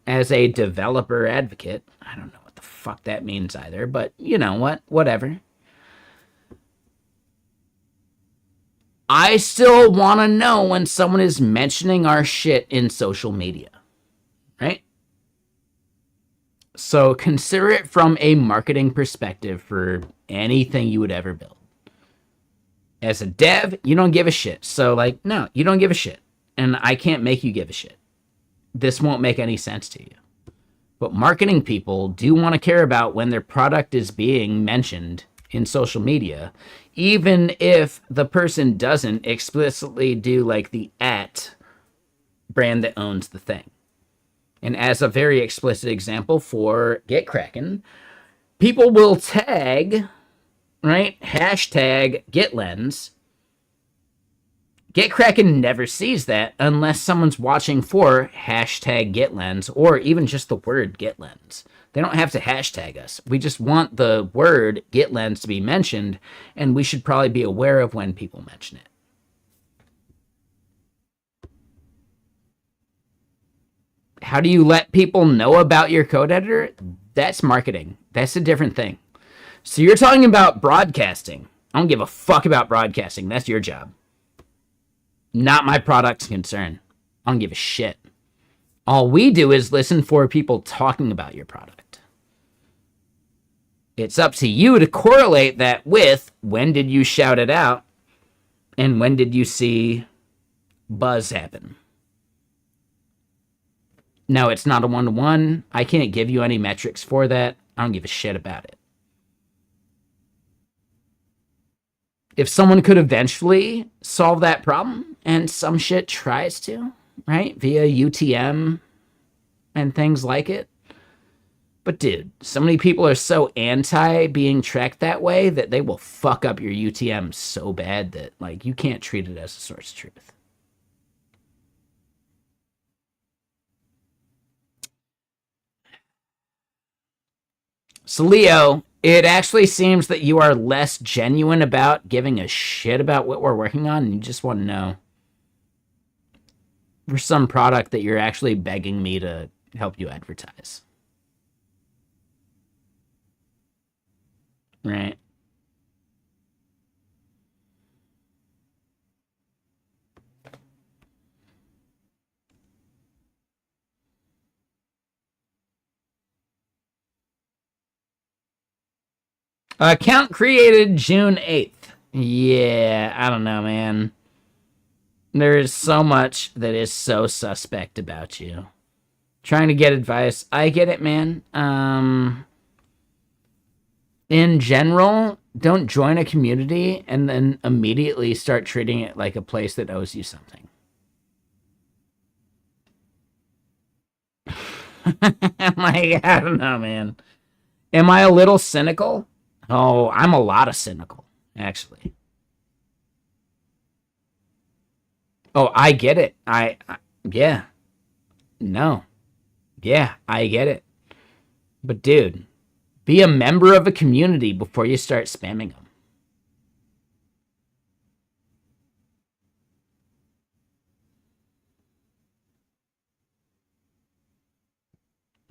as a developer advocate, I don't know what the fuck that means either, but you know what? Whatever. I still want to know when someone is mentioning our shit in social media, right? So consider it from a marketing perspective for anything you would ever build. As a dev, you don't give a shit. So, like, no, you don't give a shit. And I can't make you give a shit. This won't make any sense to you. But marketing people do want to care about when their product is being mentioned in social media, even if the person doesn't explicitly do like the @ brand that owns the thing. And as a very explicit example for Get Kraken, people will tag, right? Hashtag GetLens. Get Kraken never sees that unless someone's watching for hashtag GetLens or even just the word GetLens. They don't have to hashtag us. We just want the word GetLens to be mentioned, and we should probably be aware of when people mention it. How do you let people know about your code editor? That's marketing. That's a different thing. So you're talking about broadcasting. I don't give a fuck about broadcasting. That's your job. Not my product's concern. I don't give a shit. All we do is listen for people talking about your product. It's up to you to correlate that with when did you shout it out and when did you see buzz happen. No, it's not a one-to-one. I can't give you any metrics for that. I don't give a shit about it. If someone could eventually solve that problem, and some shit tries to, right, via UTM, and things like it. But dude, so many people are so anti being tracked that way that they will fuck up your UTM so bad that like you can't treat it as a source of truth. So Leo, it actually seems that you are less genuine about giving a shit about what we're working on, and you just want to know for some product that you're actually begging me to help you advertise. Right. Account created June 8th. Yeah, I don't know, man. There's so much that is so suspect about you. Trying to get advice. I get it, man. In general, don't join a community and then immediately start treating it like a place that owes you something. Like, I don't know, man. Am I a little cynical? Oh, I'm a lot of cynical, actually. Oh, I get it. Yeah. No. Yeah, I get it. But dude, be a member of a community before you start spamming them.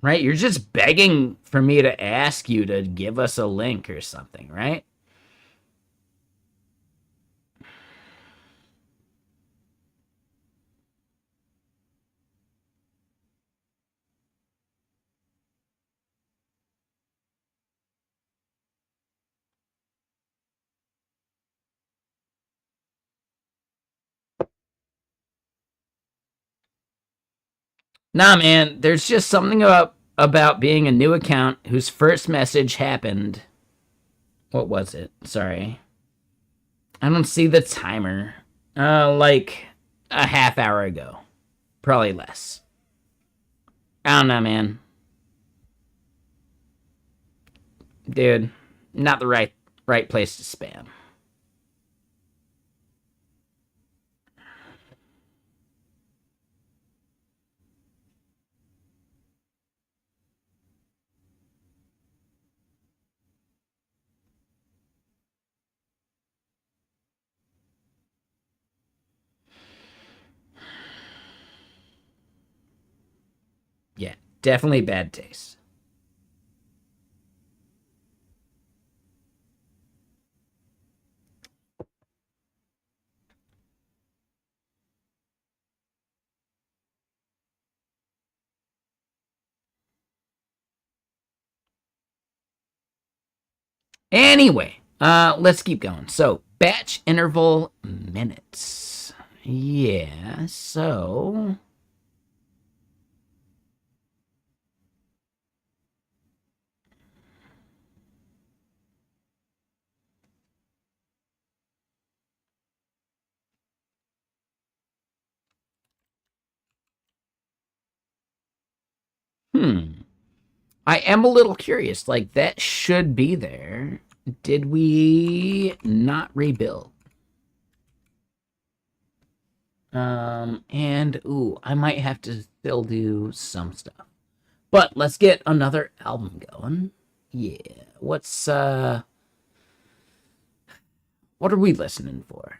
Right? You're just begging for me to ask you to give us a link or something, right? Nah, man, there's just something about being a new account whose first message happened. What was it? Sorry. I don't see the timer. Like a half hour ago. Probably less. I don't know, man. Dude, not the right place to spam. Yeah, definitely bad taste. Anyway, let's keep going. So, batch interval minutes. Yeah, so I am a little curious. Like, that should be there. Did we not rebuild? And, ooh, I might have to still do some stuff. But let's get another album going. Yeah, what are we listening for?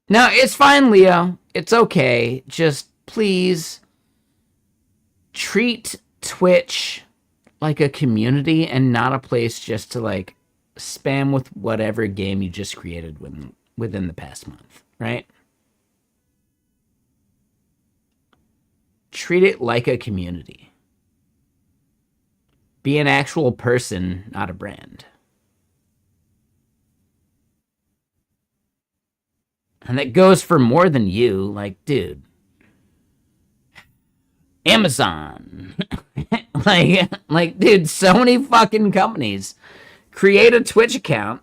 No, it's fine, Leo. It's okay. Just please treat Twitch like a community and not a place just to like spam with whatever game you just created within the past month, right? Treat it like a community. Be an actual person, not a brand. And that goes for more than you. Like, dude, Amazon. like, dude, so many fucking companies create a Twitch account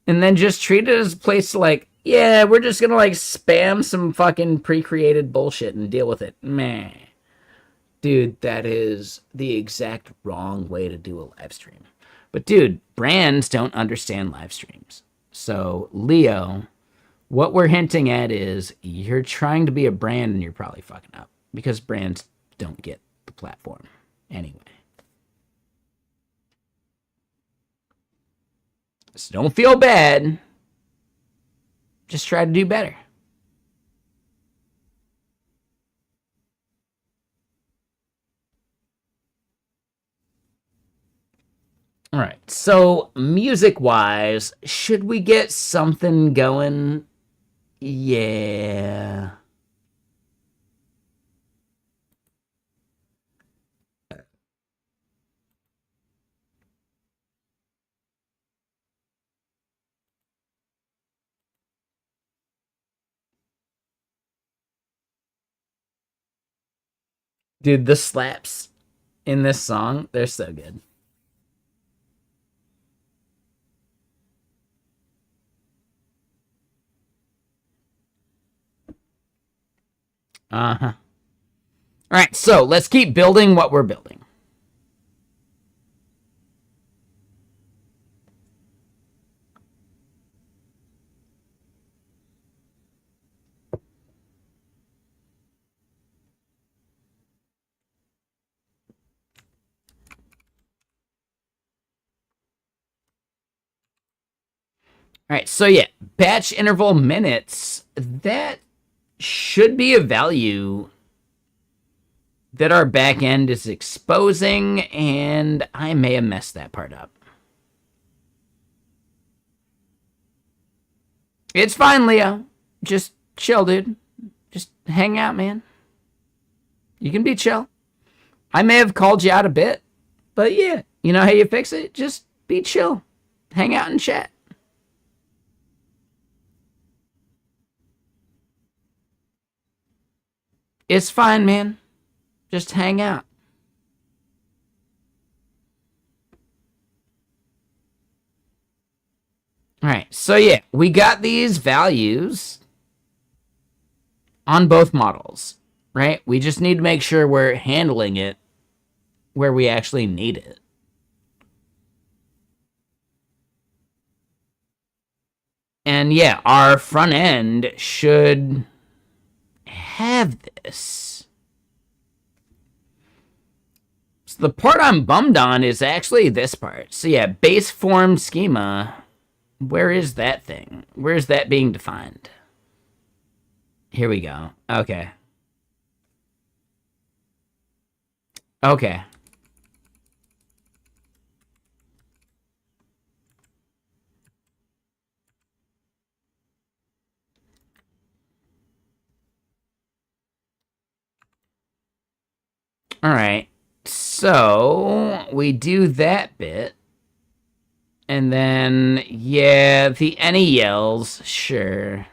and then just treat it as a place to like, yeah, we're just gonna like spam some fucking pre-created bullshit and deal with it. Meh. Dude, that is the exact wrong way to do a live stream. But dude, brands don't understand live streams. So, Leo, what we're hinting at is you're trying to be a brand and you're probably fucking up because brands don't get the platform anyway. So don't feel bad. Just try to do better. All right. So music-wise, should we get something going? Yeah. Dude, the slaps in this song, they're so good. Uh-huh. All right, so let's keep building what we're building. All right, so yeah, batch interval minutes, that should be a value that our back end is exposing, and I may have messed that part up. It's fine, Leo. Just chill, dude. Just hang out, man. You can be chill. I may have called you out a bit, but yeah, you know how you fix it? Just be chill. Hang out and chat. It's fine, man. Just hang out. All right, so yeah, we got these values on both models, right? We just need to make sure we're handling it where we actually need it. And yeah, our front end should have this. So the part I'm bummed on is actually this part. So yeah, base form schema. Where is that thing? Where is that being defined? Here we go. Okay. Okay. All right. So we do that bit. And then, yeah, the any yells, sure.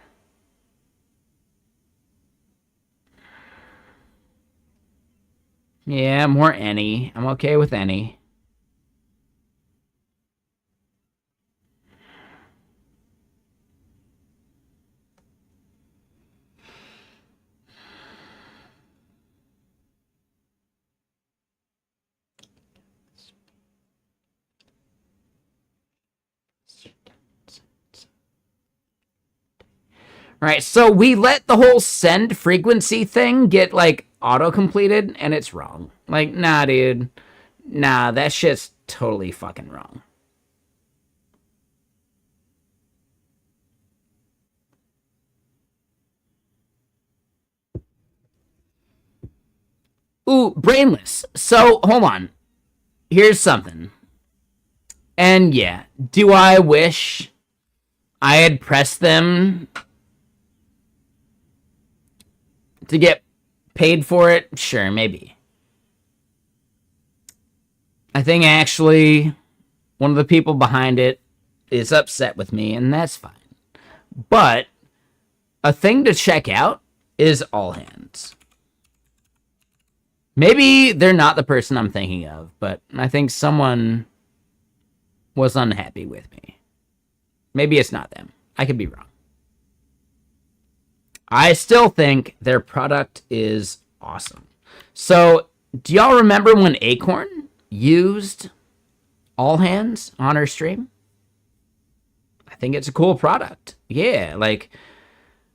Yeah, more any. I'm okay with any. Right, so we let the whole send frequency thing get, like, auto-completed, and it's wrong. Like, nah, dude. Nah, that shit's totally fucking wrong. Ooh, brainless. So, hold on. Here's something. And yeah, do I wish I had pressed them to get paid for it? Sure, maybe. I think actually one of the people behind it is upset with me, and that's fine. But a thing to check out is All Hands. Maybe they're not the person I'm thinking of, but I think someone was unhappy with me. Maybe it's not them. I could be wrong. I still think their product is awesome. So, do y'all remember when Acorn used All Hands on her stream? I think it's a cool product. Yeah, like,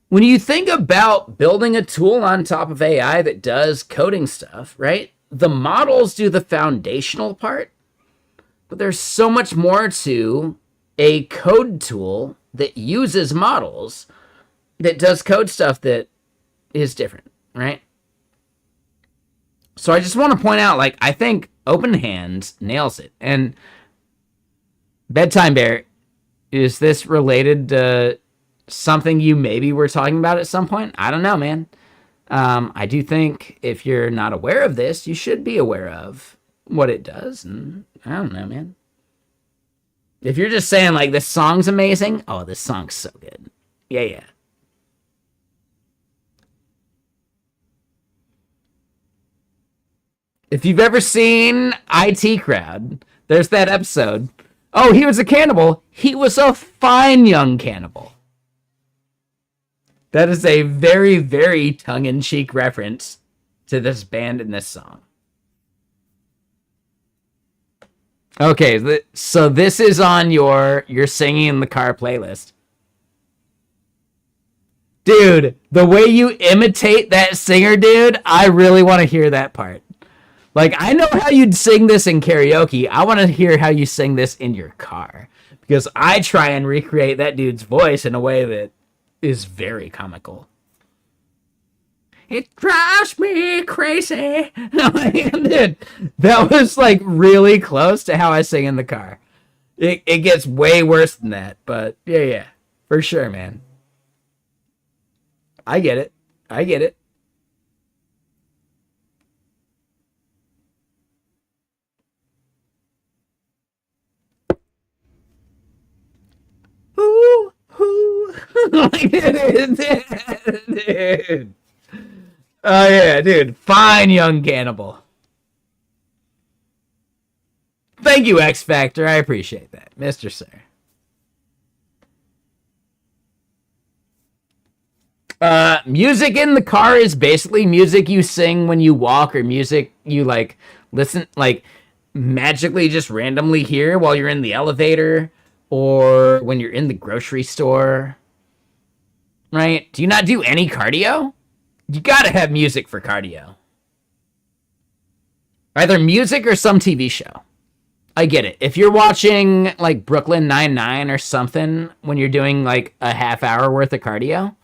when you think about building a tool on top of AI that does coding stuff, right? The models do the foundational part, but there's so much more to a code tool that uses models that does code stuff that is different, right? So I just want to point out, like, I think Open Hands nails it. And Bedtime Bear, is this related to something you maybe were talking about at some point? I don't know, man. I do think if you're not aware of this, you should be aware of what it does. And I don't know, man. If you're just saying, like, this song's amazing, oh, this song's so good. Yeah. If you've ever seen IT Crowd, there's that episode. Oh, he was a cannibal. He was a fine young cannibal. That is a very, very tongue-in-cheek reference to this band and this song. Okay, so this is on your Singing in the Car playlist. Dude, the way you imitate that singer, dude, I really want to hear that part. Like, I know how you'd sing this in karaoke. I want to hear how you sing this in your car. Because I try and recreate that dude's voice in a way that is very comical. It drives me crazy. Dude, that was, like, really close to how I sing in the car. It gets way worse than that. But, yeah. For sure, man. I get it. Ooh. Dude. Oh, yeah, dude. Fine young cannibal. Thank you, X Factor. I appreciate that, Mr. Sir. Music in the car is basically music you sing when you walk, or music you, like, listen, like, magically just randomly hear while you're in the elevator or when you're in the grocery store, right? Do you not do any cardio? You gotta have music for cardio. Either music or some TV show. I get it. If you're watching, like, Brooklyn Nine-Nine or something when you're doing, like, a half hour worth of cardio,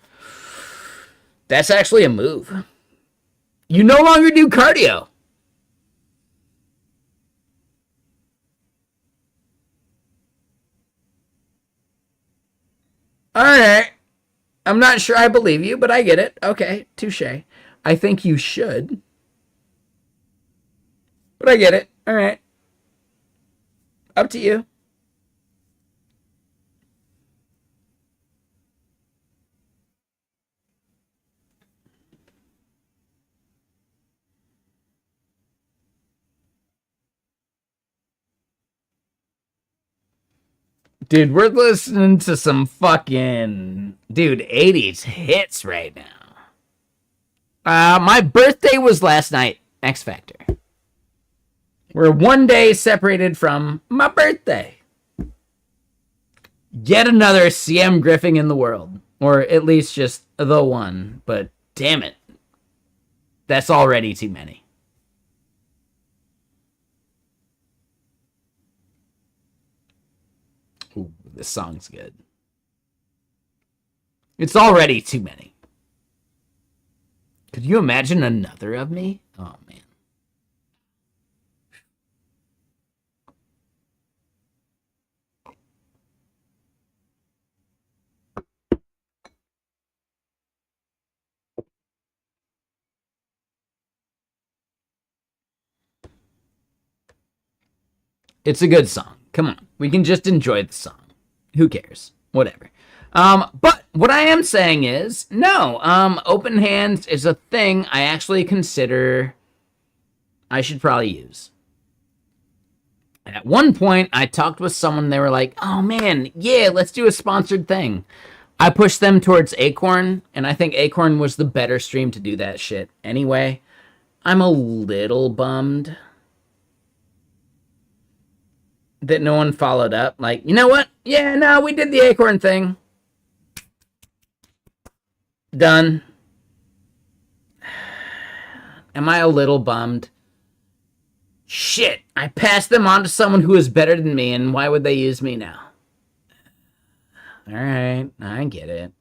that's actually a move. You no longer do cardio. All right. I'm not sure I believe you, but I get it. Okay, touche. I think you should. But I get it. All right. Up to you. Dude, we're listening to some fucking, 80s hits right now. My birthday was last night, X Factor. We're one day separated from my birthday. Yet another CM Griffing in the world. Or at least just the one. But damn it. That's already too many. Ooh, this song's good. It's already too many. Could you imagine another of me? Oh, man. It's a good song. Come on. We can just enjoy the song. Who cares? Whatever. But what I am saying is, no, open hands is a thing I actually consider I should probably use. At one point, I talked with someone, they were like, oh man, yeah, let's do a sponsored thing. I pushed them towards Acorn, and I think Acorn was the better stream to do that shit. Anyway, I'm a little bummed that no one followed up. Like, you know what? Yeah, no, we did the Acorn thing. Done. Am I a little bummed? Shit, I passed them on to someone who is better than me, and why would they use me now? Alright, I get it.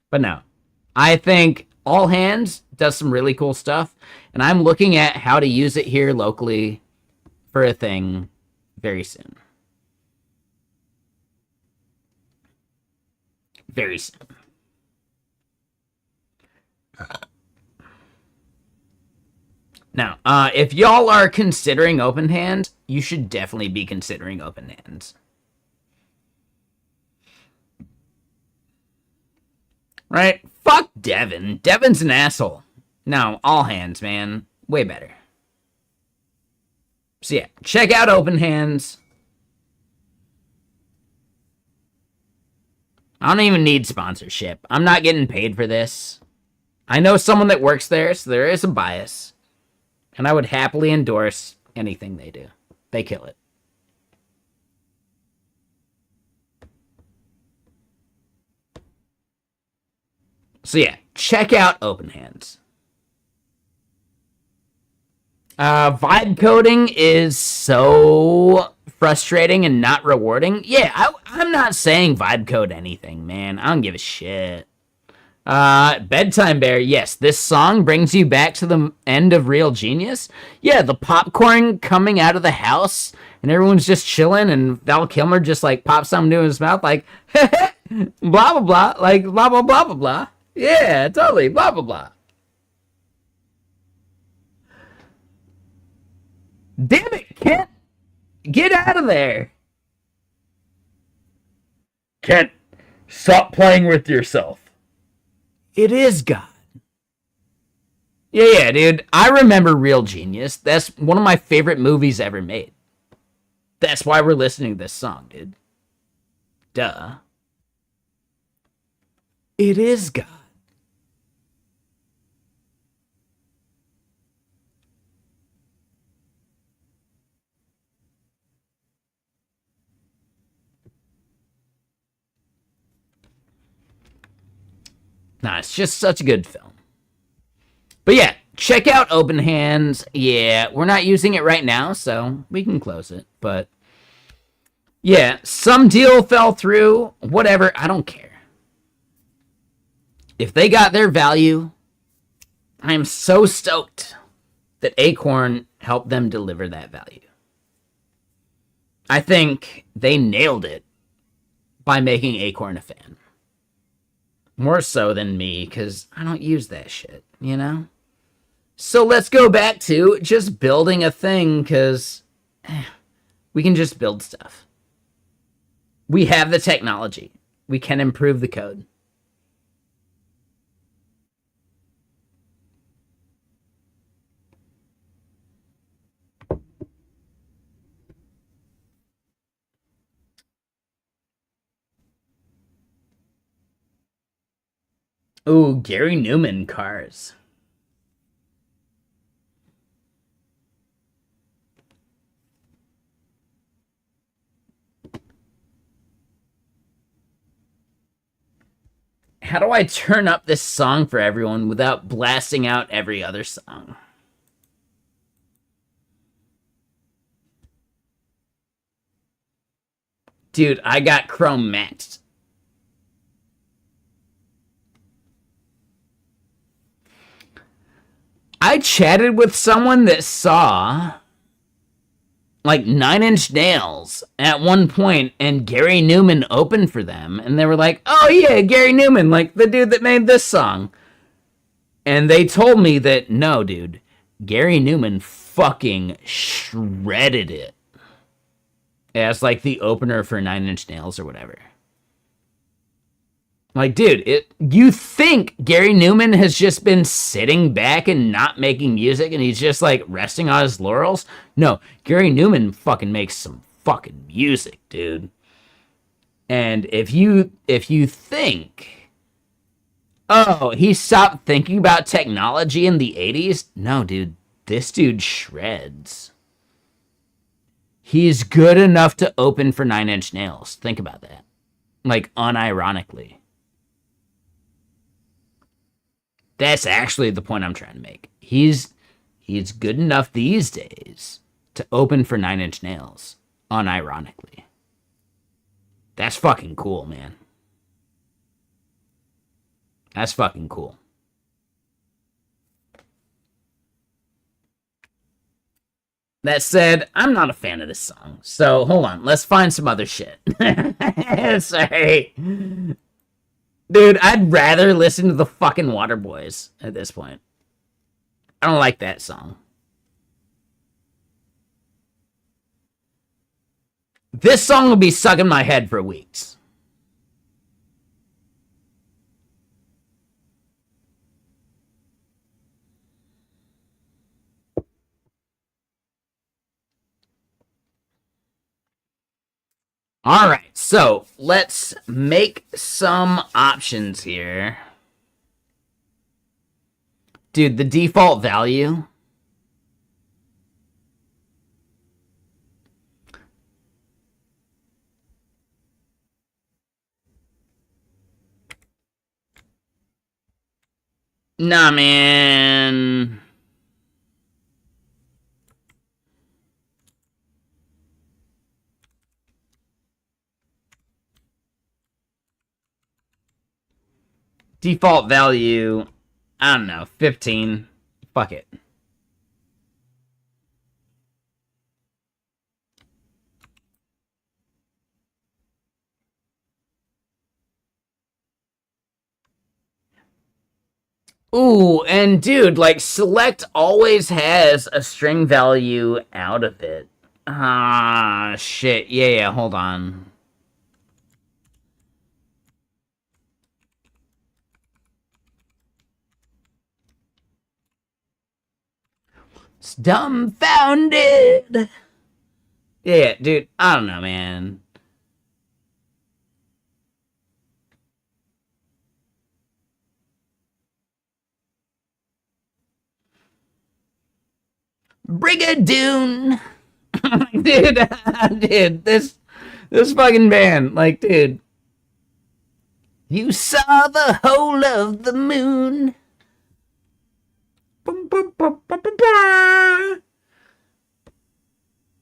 But no, I think All Hands does some really cool stuff, and I'm looking at how to use it here locally for a thing very soon. Very soon. Now, if y'all are considering open hands, you should definitely be considering open hands. Right? Fuck Devin. Devin's an asshole. No, all hands, man. Way better. So yeah, check out open hands. I don't even need sponsorship. I'm not getting paid for this. I know someone that works there, so there is a bias. And I would happily endorse anything they do. They kill it. So yeah, check out Open Hands. Vibe coding is so frustrating and not rewarding. Yeah, I'm not saying vibe code anything, man. I don't give a shit. Bedtime Bear, yes, this song brings you back to the end of Real Genius. Yeah, the popcorn coming out of the house, and everyone's just chilling, and Val Kilmer just, like, pops something into his mouth, like, blah, blah, blah, like, blah, blah, blah, blah, blah. Yeah, totally, blah, blah, blah. Damn it, Kent! Get out of there! Kent, stop playing with yourself. It is God. Yeah, dude. I remember Real Genius. That's one of my favorite movies ever made. That's why we're listening to this song, dude. Duh. It is God. Nah, it's just such a good film. But yeah, check out Open Hands. Yeah, we're not using it right now, so we can close it. But yeah, some deal fell through. Whatever, I don't care. If they got their value, I am so stoked that Acorn helped them deliver that value. I think they nailed it by making Acorn a fan. More so than me, because I don't use that shit, you know? So let's go back to just building a thing, because we can just build stuff. We have the technology. We can improve the code. Ooh, Gary Newman cars. How do I turn up this song for everyone without blasting out every other song? Dude, I got Chrome maxed. I chatted with someone that saw like 9 Inch Nails at one point, and Gary Newman opened for them, and they were like, oh yeah, Gary Newman, like the dude that made this song. And they told me that, no, dude, Gary Newman fucking shredded it as like the opener for 9 Inch Nails or whatever. Like, dude, you think Gary Newman has just been sitting back and not making music and he's just like resting on his laurels? No, Gary Newman fucking makes some fucking music, dude. And if you think, oh, he stopped thinking about technology in the 80s? No, dude, this dude shreds. He's good enough to open for Nine Inch Nails. Think about that. Like, unironically. That's actually the point I'm trying to make. He's good enough these days to open for Nine Inch Nails, unironically. That's fucking cool, man. That's fucking cool. That said, I'm not a fan of this song. So, hold on. Let's find some other shit. Sorry. Dude, I'd rather listen to the fucking Waterboys at this point. I don't like that song. This song will be stuck in my head for weeks. All right, so let's make some options here. Dude, the default value. Nah, man. Default value, I don't know, 15. Fuck it. Ooh, and dude, like, select always has a string value out of it. Ah, shit. Yeah, hold on. It's dumbfounded. Yeah, dude, I don't know, man. Brigadoon. dude, this fucking band, like, dude. You saw the whole of the moon.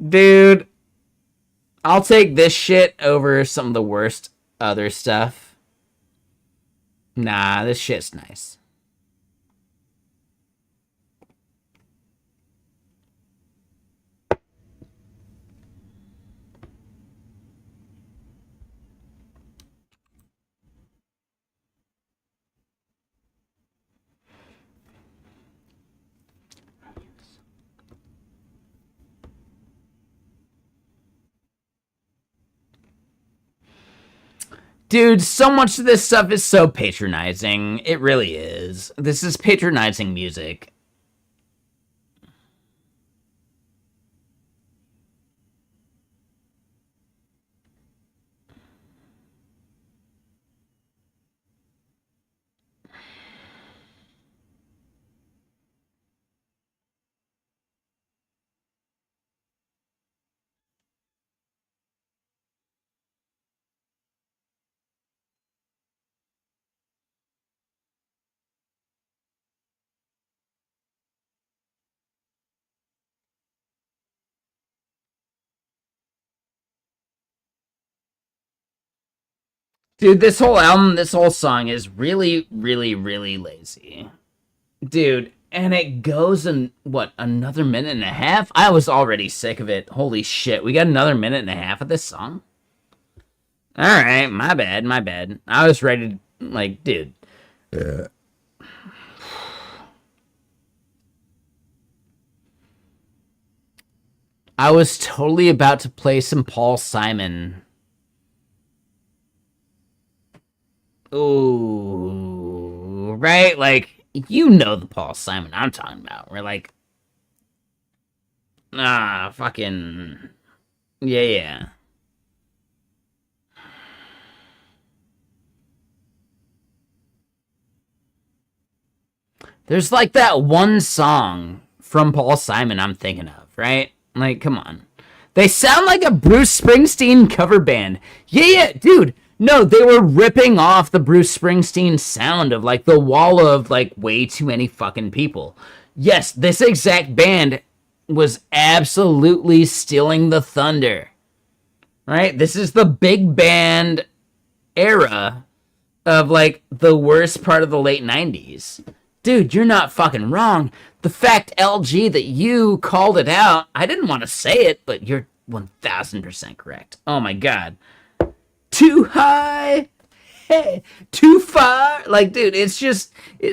Dude, I'll take this shit over some of the worst other stuff. Nah, this shit's nice. Dude, so much of this stuff is so patronizing. It really is. This is patronizing music. Dude, this whole album, this whole song is really, really, really lazy. Dude, and it goes in, what, another minute and a half? I was already sick of it. Holy shit, we got another minute and a half of this song? Alright, my bad. I was ready to, like, dude. I was totally about to play some Paul Simon. Ooh, right? Like, you know the Paul Simon I'm talking about. We're like, fucking, yeah. There's like that one song from Paul Simon I'm thinking of, right? Like, come on. They sound like a Bruce Springsteen cover band. Yeah, dude. No, they were ripping off the Bruce Springsteen sound of like the wall of like way too many fucking people. Yes, this exact band was absolutely stealing the thunder. Right? This is the big band era of like the worst part of the late 90s. Dude, you're not fucking wrong. The fact, LG, that you called it out, I didn't want to say it, but you're 1000% correct. Oh my god. Too high, hey, too far. Like, dude, it's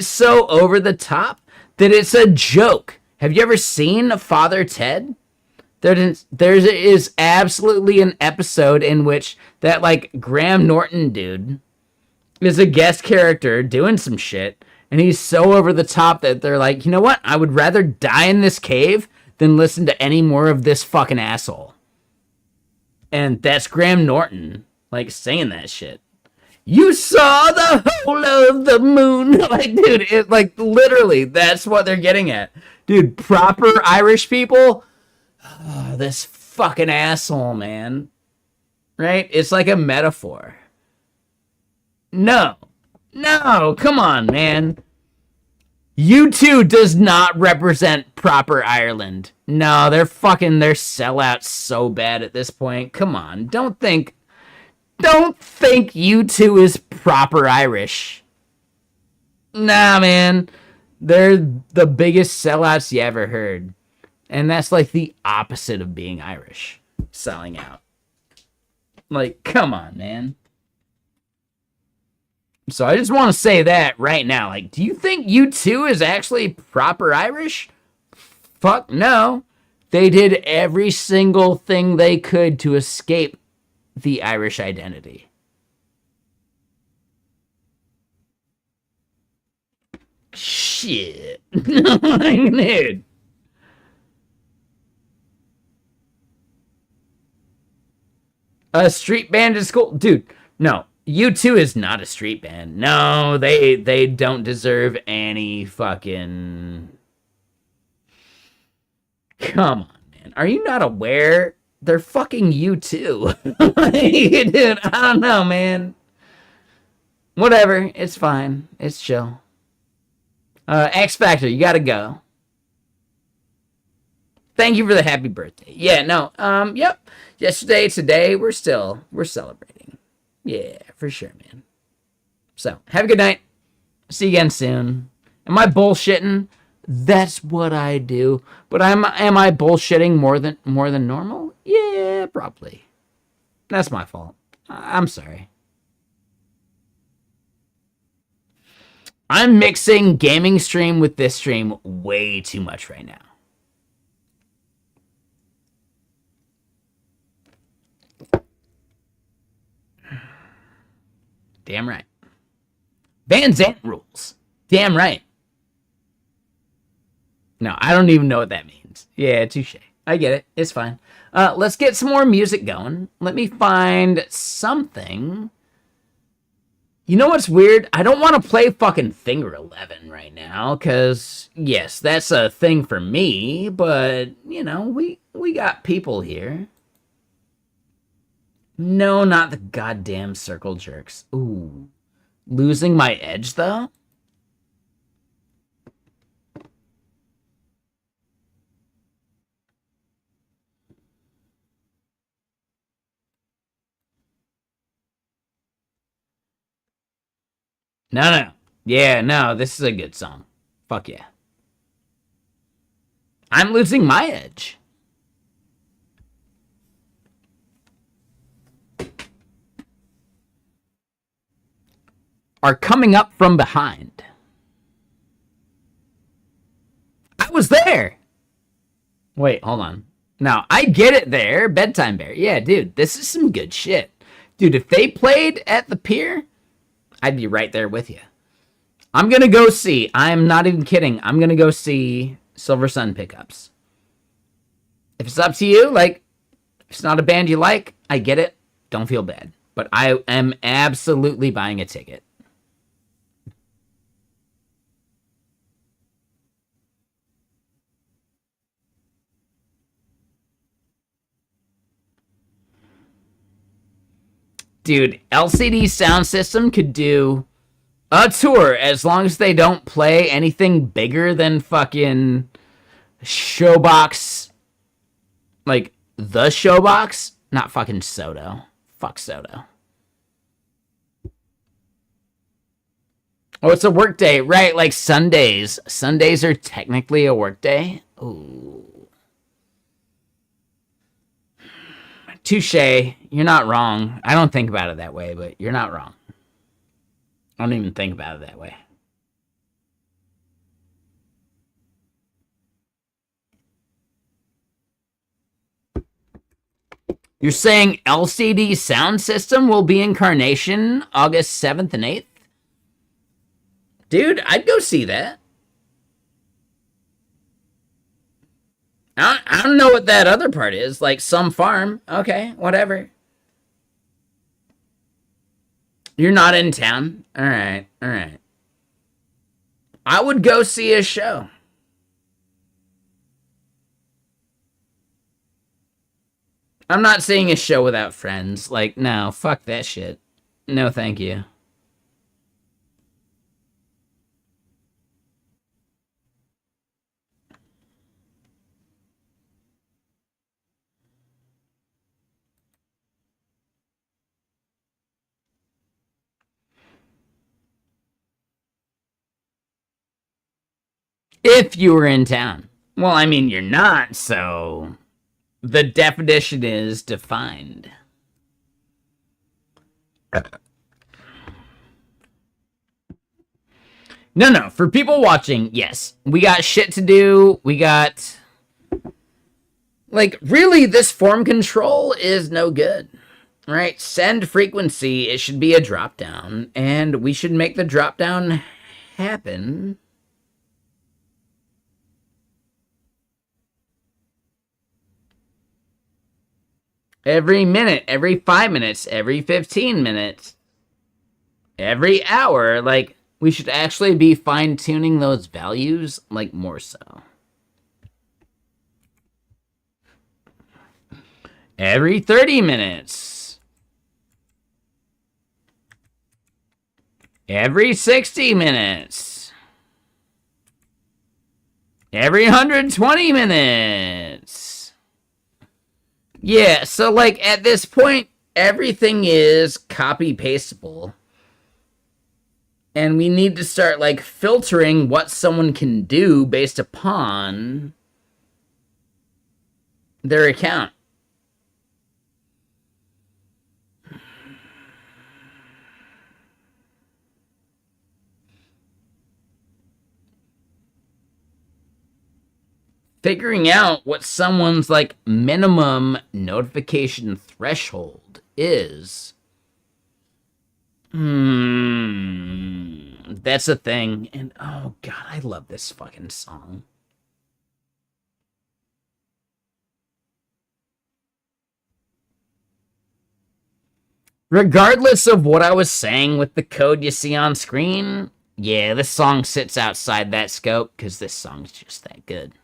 so over the top that it's a joke. Have you ever seen Father Ted? There is absolutely an episode in which that, like, Graham Norton dude is a guest character doing some shit, and he's so over the top that they're like, you know what? I would rather die in this cave than listen to any more of this fucking asshole. And that's Graham Norton, like, saying that shit. You saw the whole of the moon. Like, dude, it, like, literally, that's what they're getting at. Dude, proper Irish people, this fucking asshole, man. Right? It's like a metaphor. No, come on, man. U2 does not represent proper Ireland. No, they're sellouts so bad at this point. Come on, don't think U2 is proper Irish. Nah, man. They're the biggest sellouts you ever heard. And that's like the opposite of being Irish. Selling out. Like, come on, man. So I just want to say that right now. Like, do you think U2 is actually proper Irish? Fuck no. They did every single thing they could to escape the Irish identity. Shit. Dude. A street band is cool. Dude, no. U2 is not a street band. No, they don't deserve any fucking... Come on, man. Are you not aware? They're fucking U2. Like, dude, I don't know, man. Whatever. It's fine. It's chill. X Factor, you gotta go. Thank you for the happy birthday. Yeah, no. Yep. Yesterday, today, we're celebrating. Yeah, for sure, man. So, have a good night. See you again soon. Am I bullshitting? That's what I do. But am I bullshitting more than normal? Yeah, probably. That's my fault. I'm sorry. I'm mixing gaming stream with this stream way too much right now. Damn right. Van Zandt rules. Damn right. No, I don't even know what that means. Yeah, touche. I get it. It's fine. Let's get some more music going. Let me find something. You know what's weird? I don't want to play fucking Finger 11 right now, because, yes, that's a thing for me, but, you know, we got people here. No, not the goddamn circle jerks. Ooh. Losing my edge, though? No. Yeah, no, this is a good song. Fuck yeah. I'm losing my edge. Are coming up from behind. I was there. Wait, hold on. No, I get it there. Bedtime Bear. Yeah, dude, this is some good shit. Dude, if they played at the pier, I'd be right there with you. I'm going to go see, I'm not even kidding, I'm going to go see Silver Sun Pickups. If it's up to you, like, if it's not a band you like, I get it. Don't feel bad. But I am absolutely buying a ticket. Dude, LCD Sound System could do a tour as long as they don't play anything bigger than fucking Showbox. Like, the Showbox? Not fucking Soto. Fuck Soto. Oh, it's a work day. Right, like Sundays. Sundays are technically a work day. Ooh. Touche. You're not wrong. I don't think about it that way, but you're not wrong. I don't even think about it that way. You're saying LCD Sound System will be in Carnation August 7th and 8th? Dude, I'd go see that. I don't know what that other part is. Like some farm. Okay, whatever. You're not in town? Alright, alright. I would go see a show. I'm not seeing a show without friends. Like, no, fuck that shit. No, thank you. If you were in town. Well, I mean, you're not, so the definition is defined. No, for people watching, yes. We got shit to do. We got... Like, really, this form control is no good. Right? Send frequency, it should be a drop-down. And we should make the drop-down happen. Every minute, every 5 minutes, every 15 minutes, every hour. Like, we should actually be fine-tuning those values, like, more so. Every 30 minutes. Every 60 minutes. Every 120 minutes. Yeah, so like at this point, everything is copy-pastable. And we need to start like filtering what someone can do based upon their account. Figuring out what someone's like minimum notification threshold is. That's a thing. And oh god, I love this fucking song. Regardless of what I was saying with the code you see on screen, yeah, this song sits outside that scope because this song's just that good.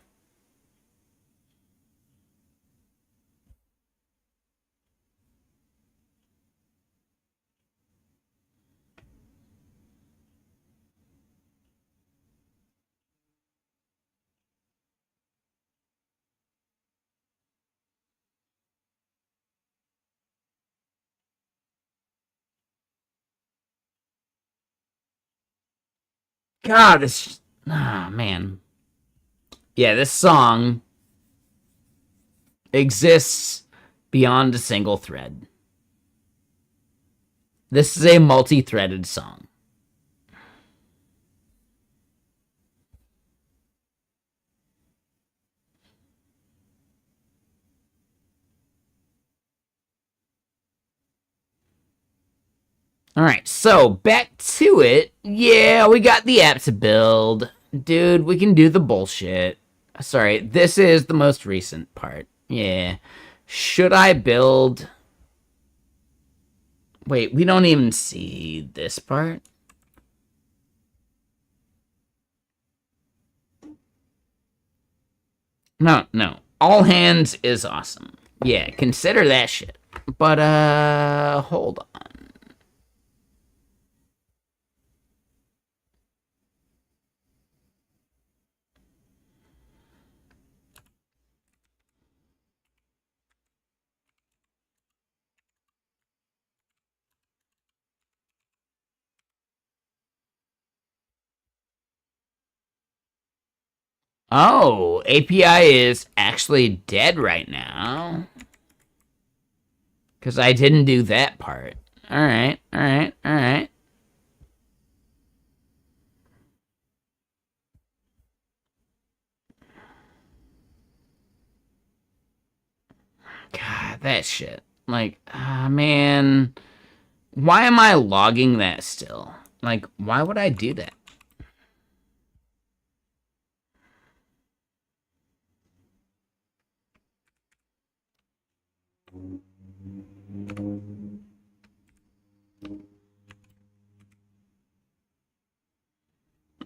God, this... Ah, man. Yeah, this song exists beyond a single thread. This is a multi-threaded song. All right, so back to it. Yeah, we got the app to build. Dude, we can do the bullshit. Sorry, this is the most recent part. Yeah. Should I build... Wait, we don't even see this part? No, no. All hands is awesome. Yeah, consider that shit. But, hold on. Oh, API is actually dead right now. Because I didn't do that part. Alright, alright, alright. God, that shit. Like, man. Why am I logging that still? Like, why would I do that?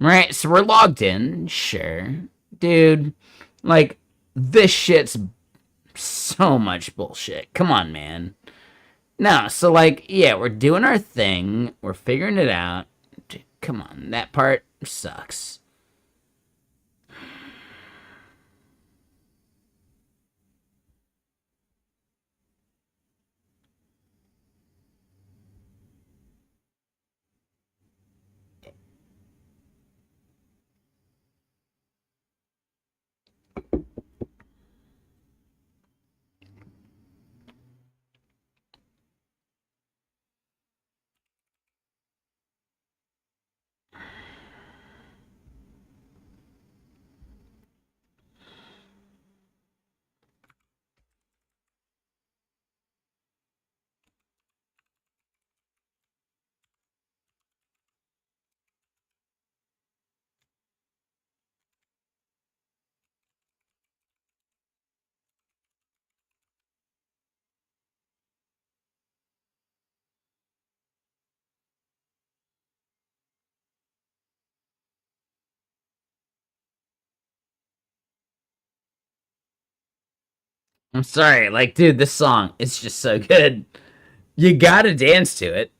Right, so we're logged in, sure. Dude, like, this shit's so much bullshit. Come on, man. No, so, like, yeah, we're doing our thing. We're figuring it out. Dude, come on, that part sucks. I'm sorry, like, dude, this song is just so good. You gotta dance to it.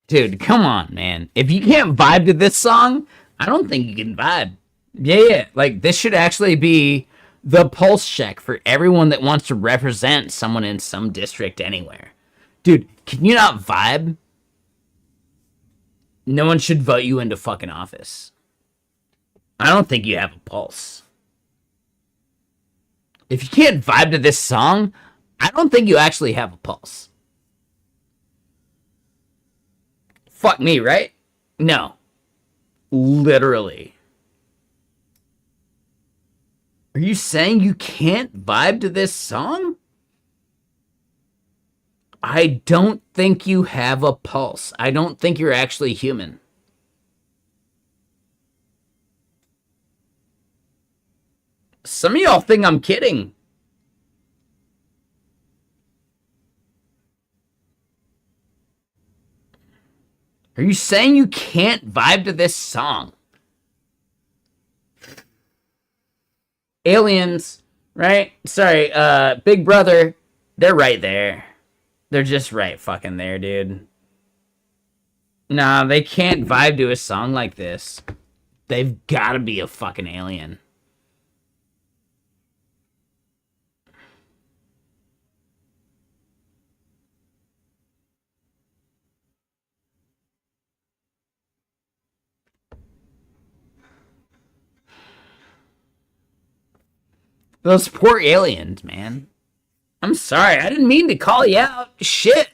Dude, come on, man. If you can't vibe to this song, I don't think you can vibe. Yeah, yeah. Like, this should actually be the pulse check for everyone that wants to represent someone in some district anywhere. Dude, can you not vibe? No one should vote you into fucking office. I don't think you have a pulse. If you can't vibe to this song, I don't think you actually have a pulse. Fuck me, right? No. Literally. Are you saying you can't vibe to this song? I don't think you have a pulse. I don't think you're actually human. Some of y'all think I'm kidding. Are you saying you can't vibe to this song? Aliens, right? Sorry, Big Brother, they're right there. They're just right fucking there, dude. Nah, they can't vibe to a song like this. They've gotta be a fucking alien. Those poor aliens, man. I'm sorry. I didn't mean to call you out. Shit.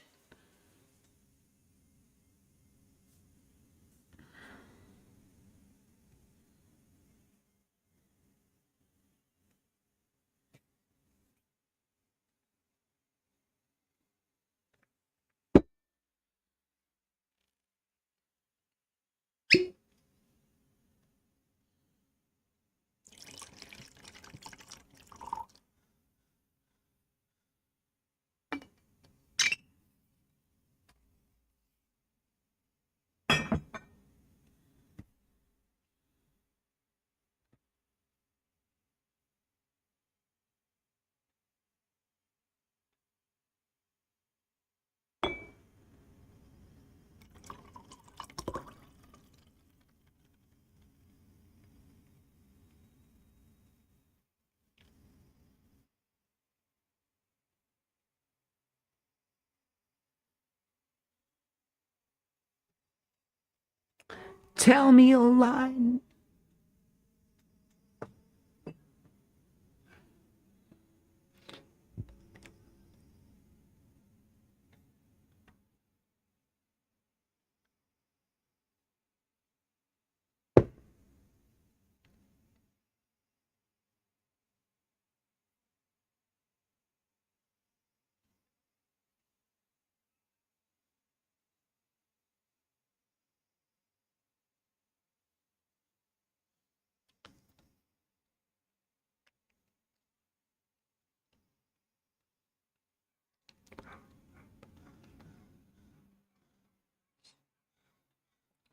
Tell me a line.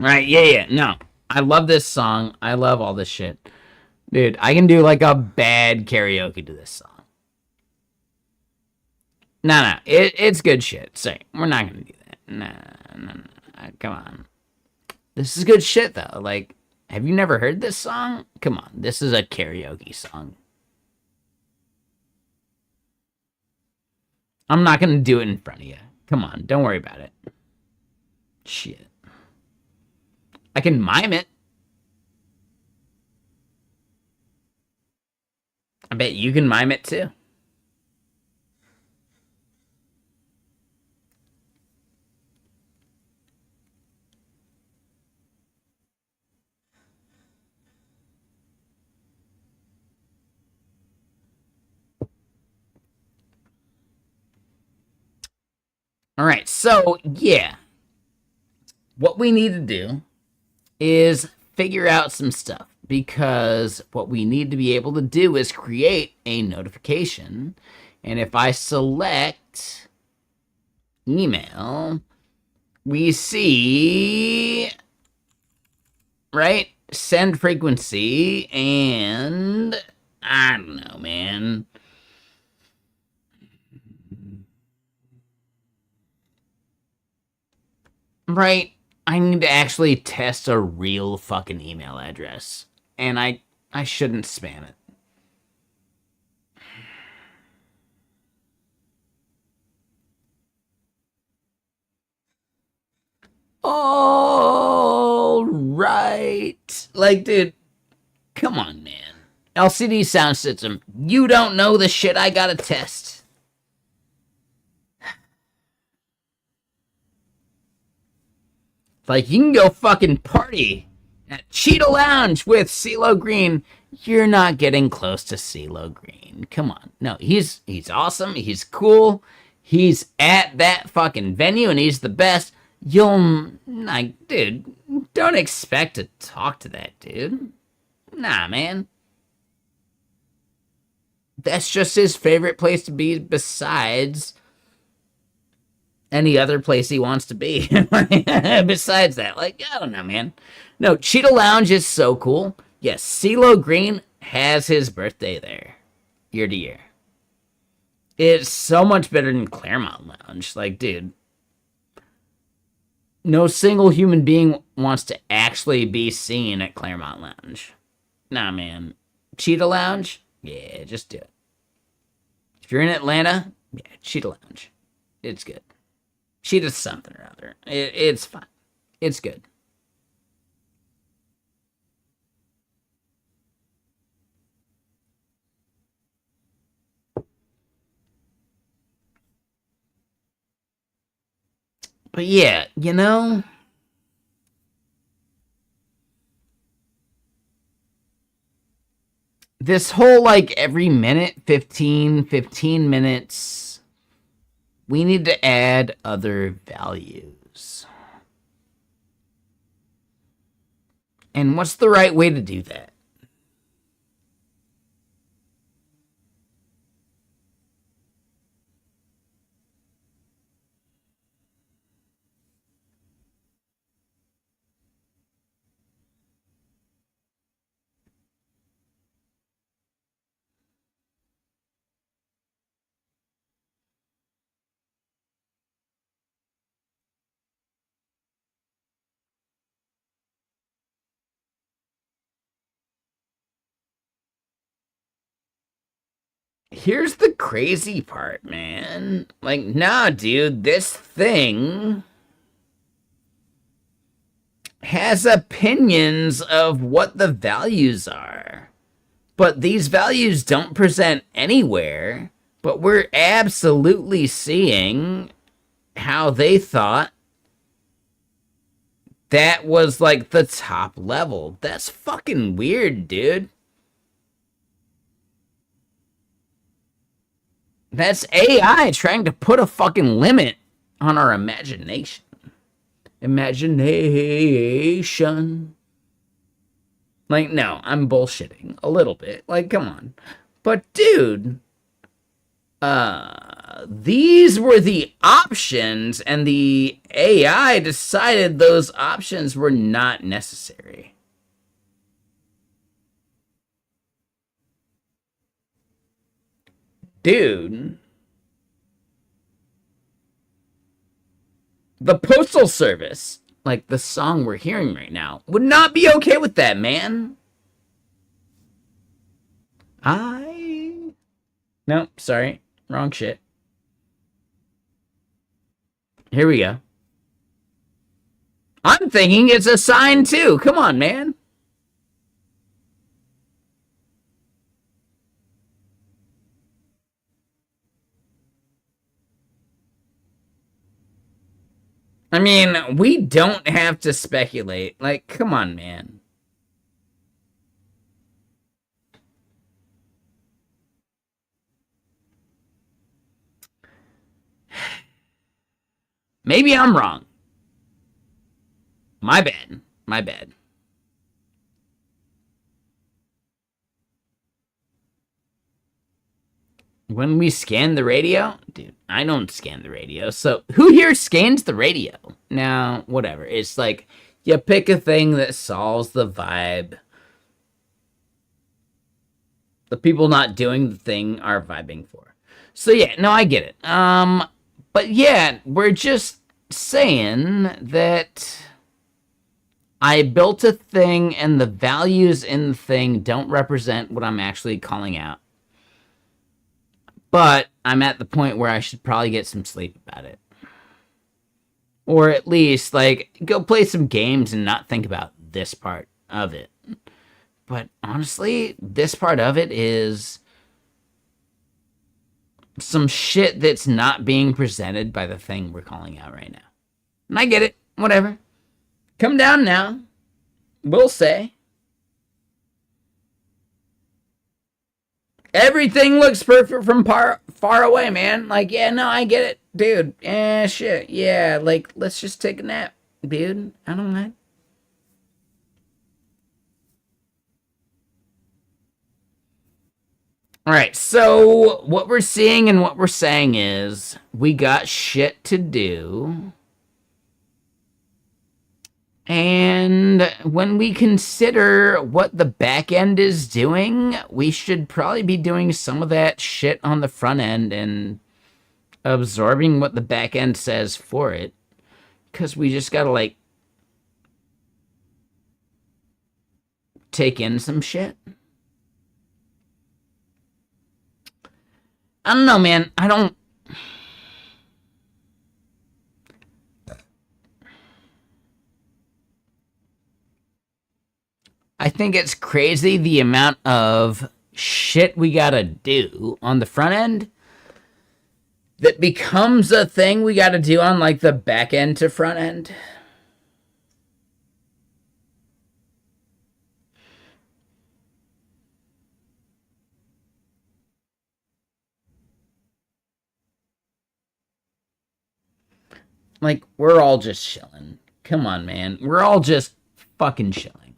Right, yeah. No. I love this song. I love all this shit. Dude, I can do like a bad karaoke to this song. No. It's good shit. Sorry, we're not gonna do that. No. Come on. This is good shit, though. Like, have you never heard this song? Come on. This is a karaoke song. I'm not gonna do it in front of you. Come on. Don't worry about it. Shit. I can mime it. I bet you can mime it too. All right, so yeah. What we need to do is figure out some stuff, because what we need to be able to do is create a notification. And if I select email, we see, right, send frequency, and I don't know, man. Right, I need to actually test a real fucking email address, and I shouldn't spam it. All right. Like, dude, come on, man. LCD sound system, you don't know the shit I gotta test. Like, you can go fucking party at Cheetah Lounge with CeeLo Green. You're not getting close to CeeLo Green. Come on. No, he's awesome. He's cool. He's at that fucking venue, and he's the best. You'll, like, dude, don't expect to talk to that dude. Nah, man. That's just his favorite place to be besides any other place he wants to be. Besides that, like, I don't know, man. No, Cheetah Lounge is so cool. Yes, CeeLo Green has his birthday there, year to year. It's so much better than Claremont Lounge. Like, dude, no single human being wants to actually be seen at Claremont Lounge. Nah, man. Cheetah Lounge? Yeah, just do it. If you're in Atlanta, yeah, Cheetah Lounge. It's good. Cheetah something or other. It's fine. It's good. But yeah, you know, this whole like every minute, 15 minutes, we need to add other values. And what's the right way to do that? Here's the crazy part, man. Like, nah, dude, this thing has opinions of what the values are. But these values don't present anywhere. But we're absolutely seeing how they thought that was like the top level. That's fucking weird, dude. That's AI trying to put a fucking limit on our imagination. Imagination. Like, no, I'm bullshitting a little bit. Like, come on. But, dude, these were the options, and the AI decided those options were not necessary. Dude, the Postal Service, like the song we're hearing right now, would not be okay with that, man. No, sorry. Wrong shit. Here we go. I'm thinking it's a sign too. Come on, man. I mean, we don't have to speculate. Like, come on, man. Maybe I'm wrong. My bad. My bad. When we scan the radio? Dude, I don't scan the radio. So who here scans the radio? Now, whatever. It's like you pick a thing that solves the vibe. The people not doing the thing are vibing for. So yeah, no, I get it. But yeah, we're just saying that I built a thing and the values in the thing don't represent what I'm actually calling out. But I'm at the point where I should probably get some sleep about it. Or at least, like, go play some games and not think about this part of it. But honestly, this part of it is some shit that's not being presented by the thing we're calling out right now. And I get it. Whatever. Come down now. We'll say. Everything looks perfect from far away, man. Like, yeah, no, I get it. Dude, shit. Yeah, like, let's just take a nap, dude. I don't mind. Alright, so what we're seeing and what we're saying is we got shit to do. And when we consider what the back end is doing, we should probably be doing some of that shit on the front end and absorbing what the back end says for it. Because we just gotta, like, take in some shit. I don't know, man. I think it's crazy the amount of shit we gotta do on the front end that becomes a thing we got to do on like the back end to front end. Like, we're all just chilling. Come on, man. We're all just fucking chilling.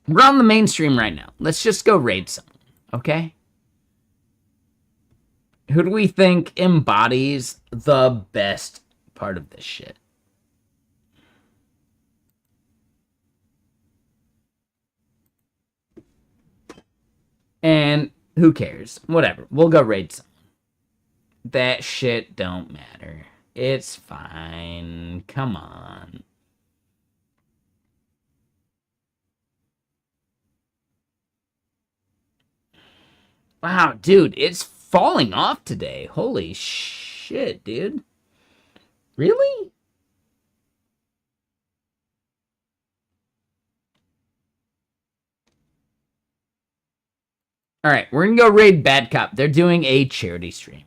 We're on the mainstream right now. Let's just go raid someone, okay? Who do we think embodies the best part of this shit? And who cares? Whatever. We'll go raid someone. That shit don't matter. It's fine. Come on. Wow, dude, it's falling off today. Holy shit, dude. Really? Alright, we're gonna go raid Bad Cop. They're doing a charity stream.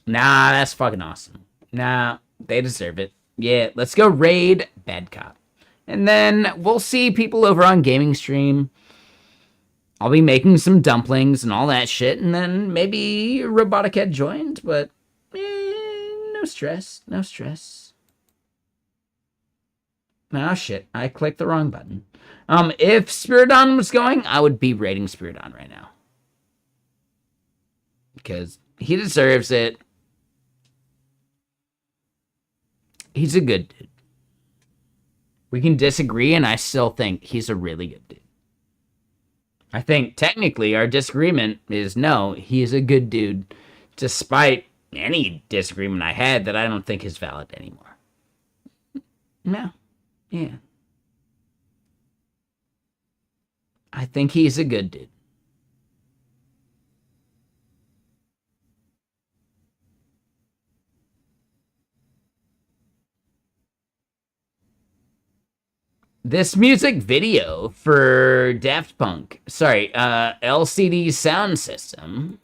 Nah, that's fucking awesome. Nah, they deserve it. Yeah, let's go raid Bad Cop. And then we'll see people over on Gaming Stream. I'll be making some dumplings and all that shit, and then maybe Robotic Head joined, but no stress, no stress. Oh shit, I clicked the wrong button. If Spiridon was going, I would be raiding Spiridon right now. Because he deserves it. He's a good dude. We can disagree, and I still think he's a really good dude. I think technically our disagreement is no, he is a good dude, despite any disagreement I had that I don't think is valid anymore. No. Yeah. I think he's a good dude. This music video for Daft Punk, LCD Sound System,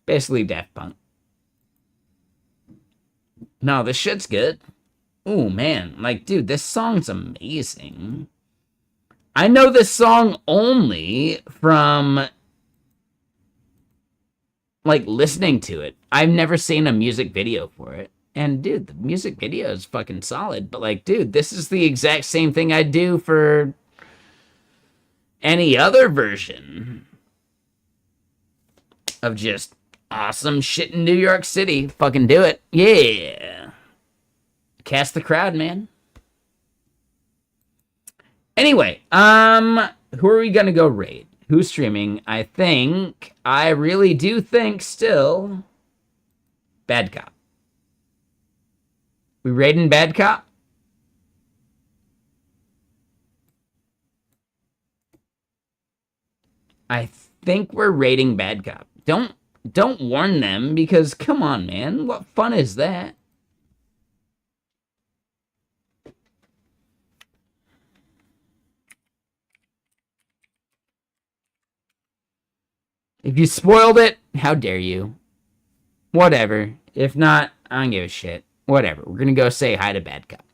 basically Daft Punk. No, this shit's good. Oh man, like, dude, this song's amazing. I know this song only from, like, listening to it. I've never seen a music video for it. And, dude, the music video is fucking solid. But, like, dude, this is the exact same thing I'd do for any other version of just awesome shit in New York City. Fucking do it. Yeah. Cast the crowd, man. Anyway, who are we gonna go raid? Who's streaming? I really do think still Bad Cop. We raiding Bad Cop? I think we're raiding Bad Cop. Don't warn them, because come on, man. What fun is that? If you spoiled it, how dare you? Whatever. If not, I don't give a shit. Whatever. We're gonna go say hi to Bad Cop.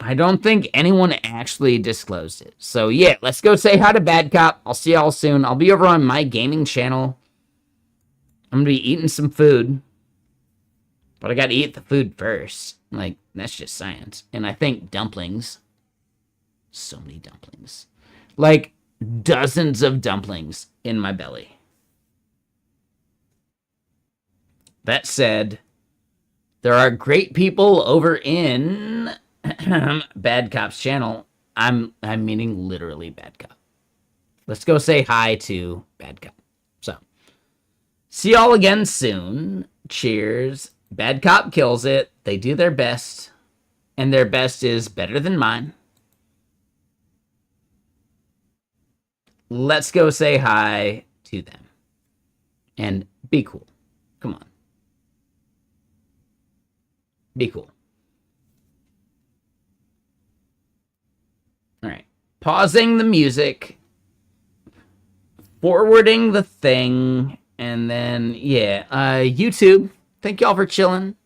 I don't think anyone actually disclosed it. So yeah, let's go say hi to Bad Cop. I'll see y'all soon. I'll be over on my gaming channel. I'm gonna be eating some food. But I gotta eat the food first. Like, that's just science. And I think dumplings. So many dumplings. Like, dozens of dumplings in my belly. That said, there are great people over in Bad Cop's channel. I'm meaning literally Bad Cop. Let's go say hi to Bad Cop. So, see y'all again soon. Cheers. Bad Cop kills it. They do their best. And their best is better than mine. let's go say hi to them. And be cool. Come on. Be cool. All right. Pausing the music. Forwarding the thing. And then, yeah. YouTube. Thank y'all for chilling.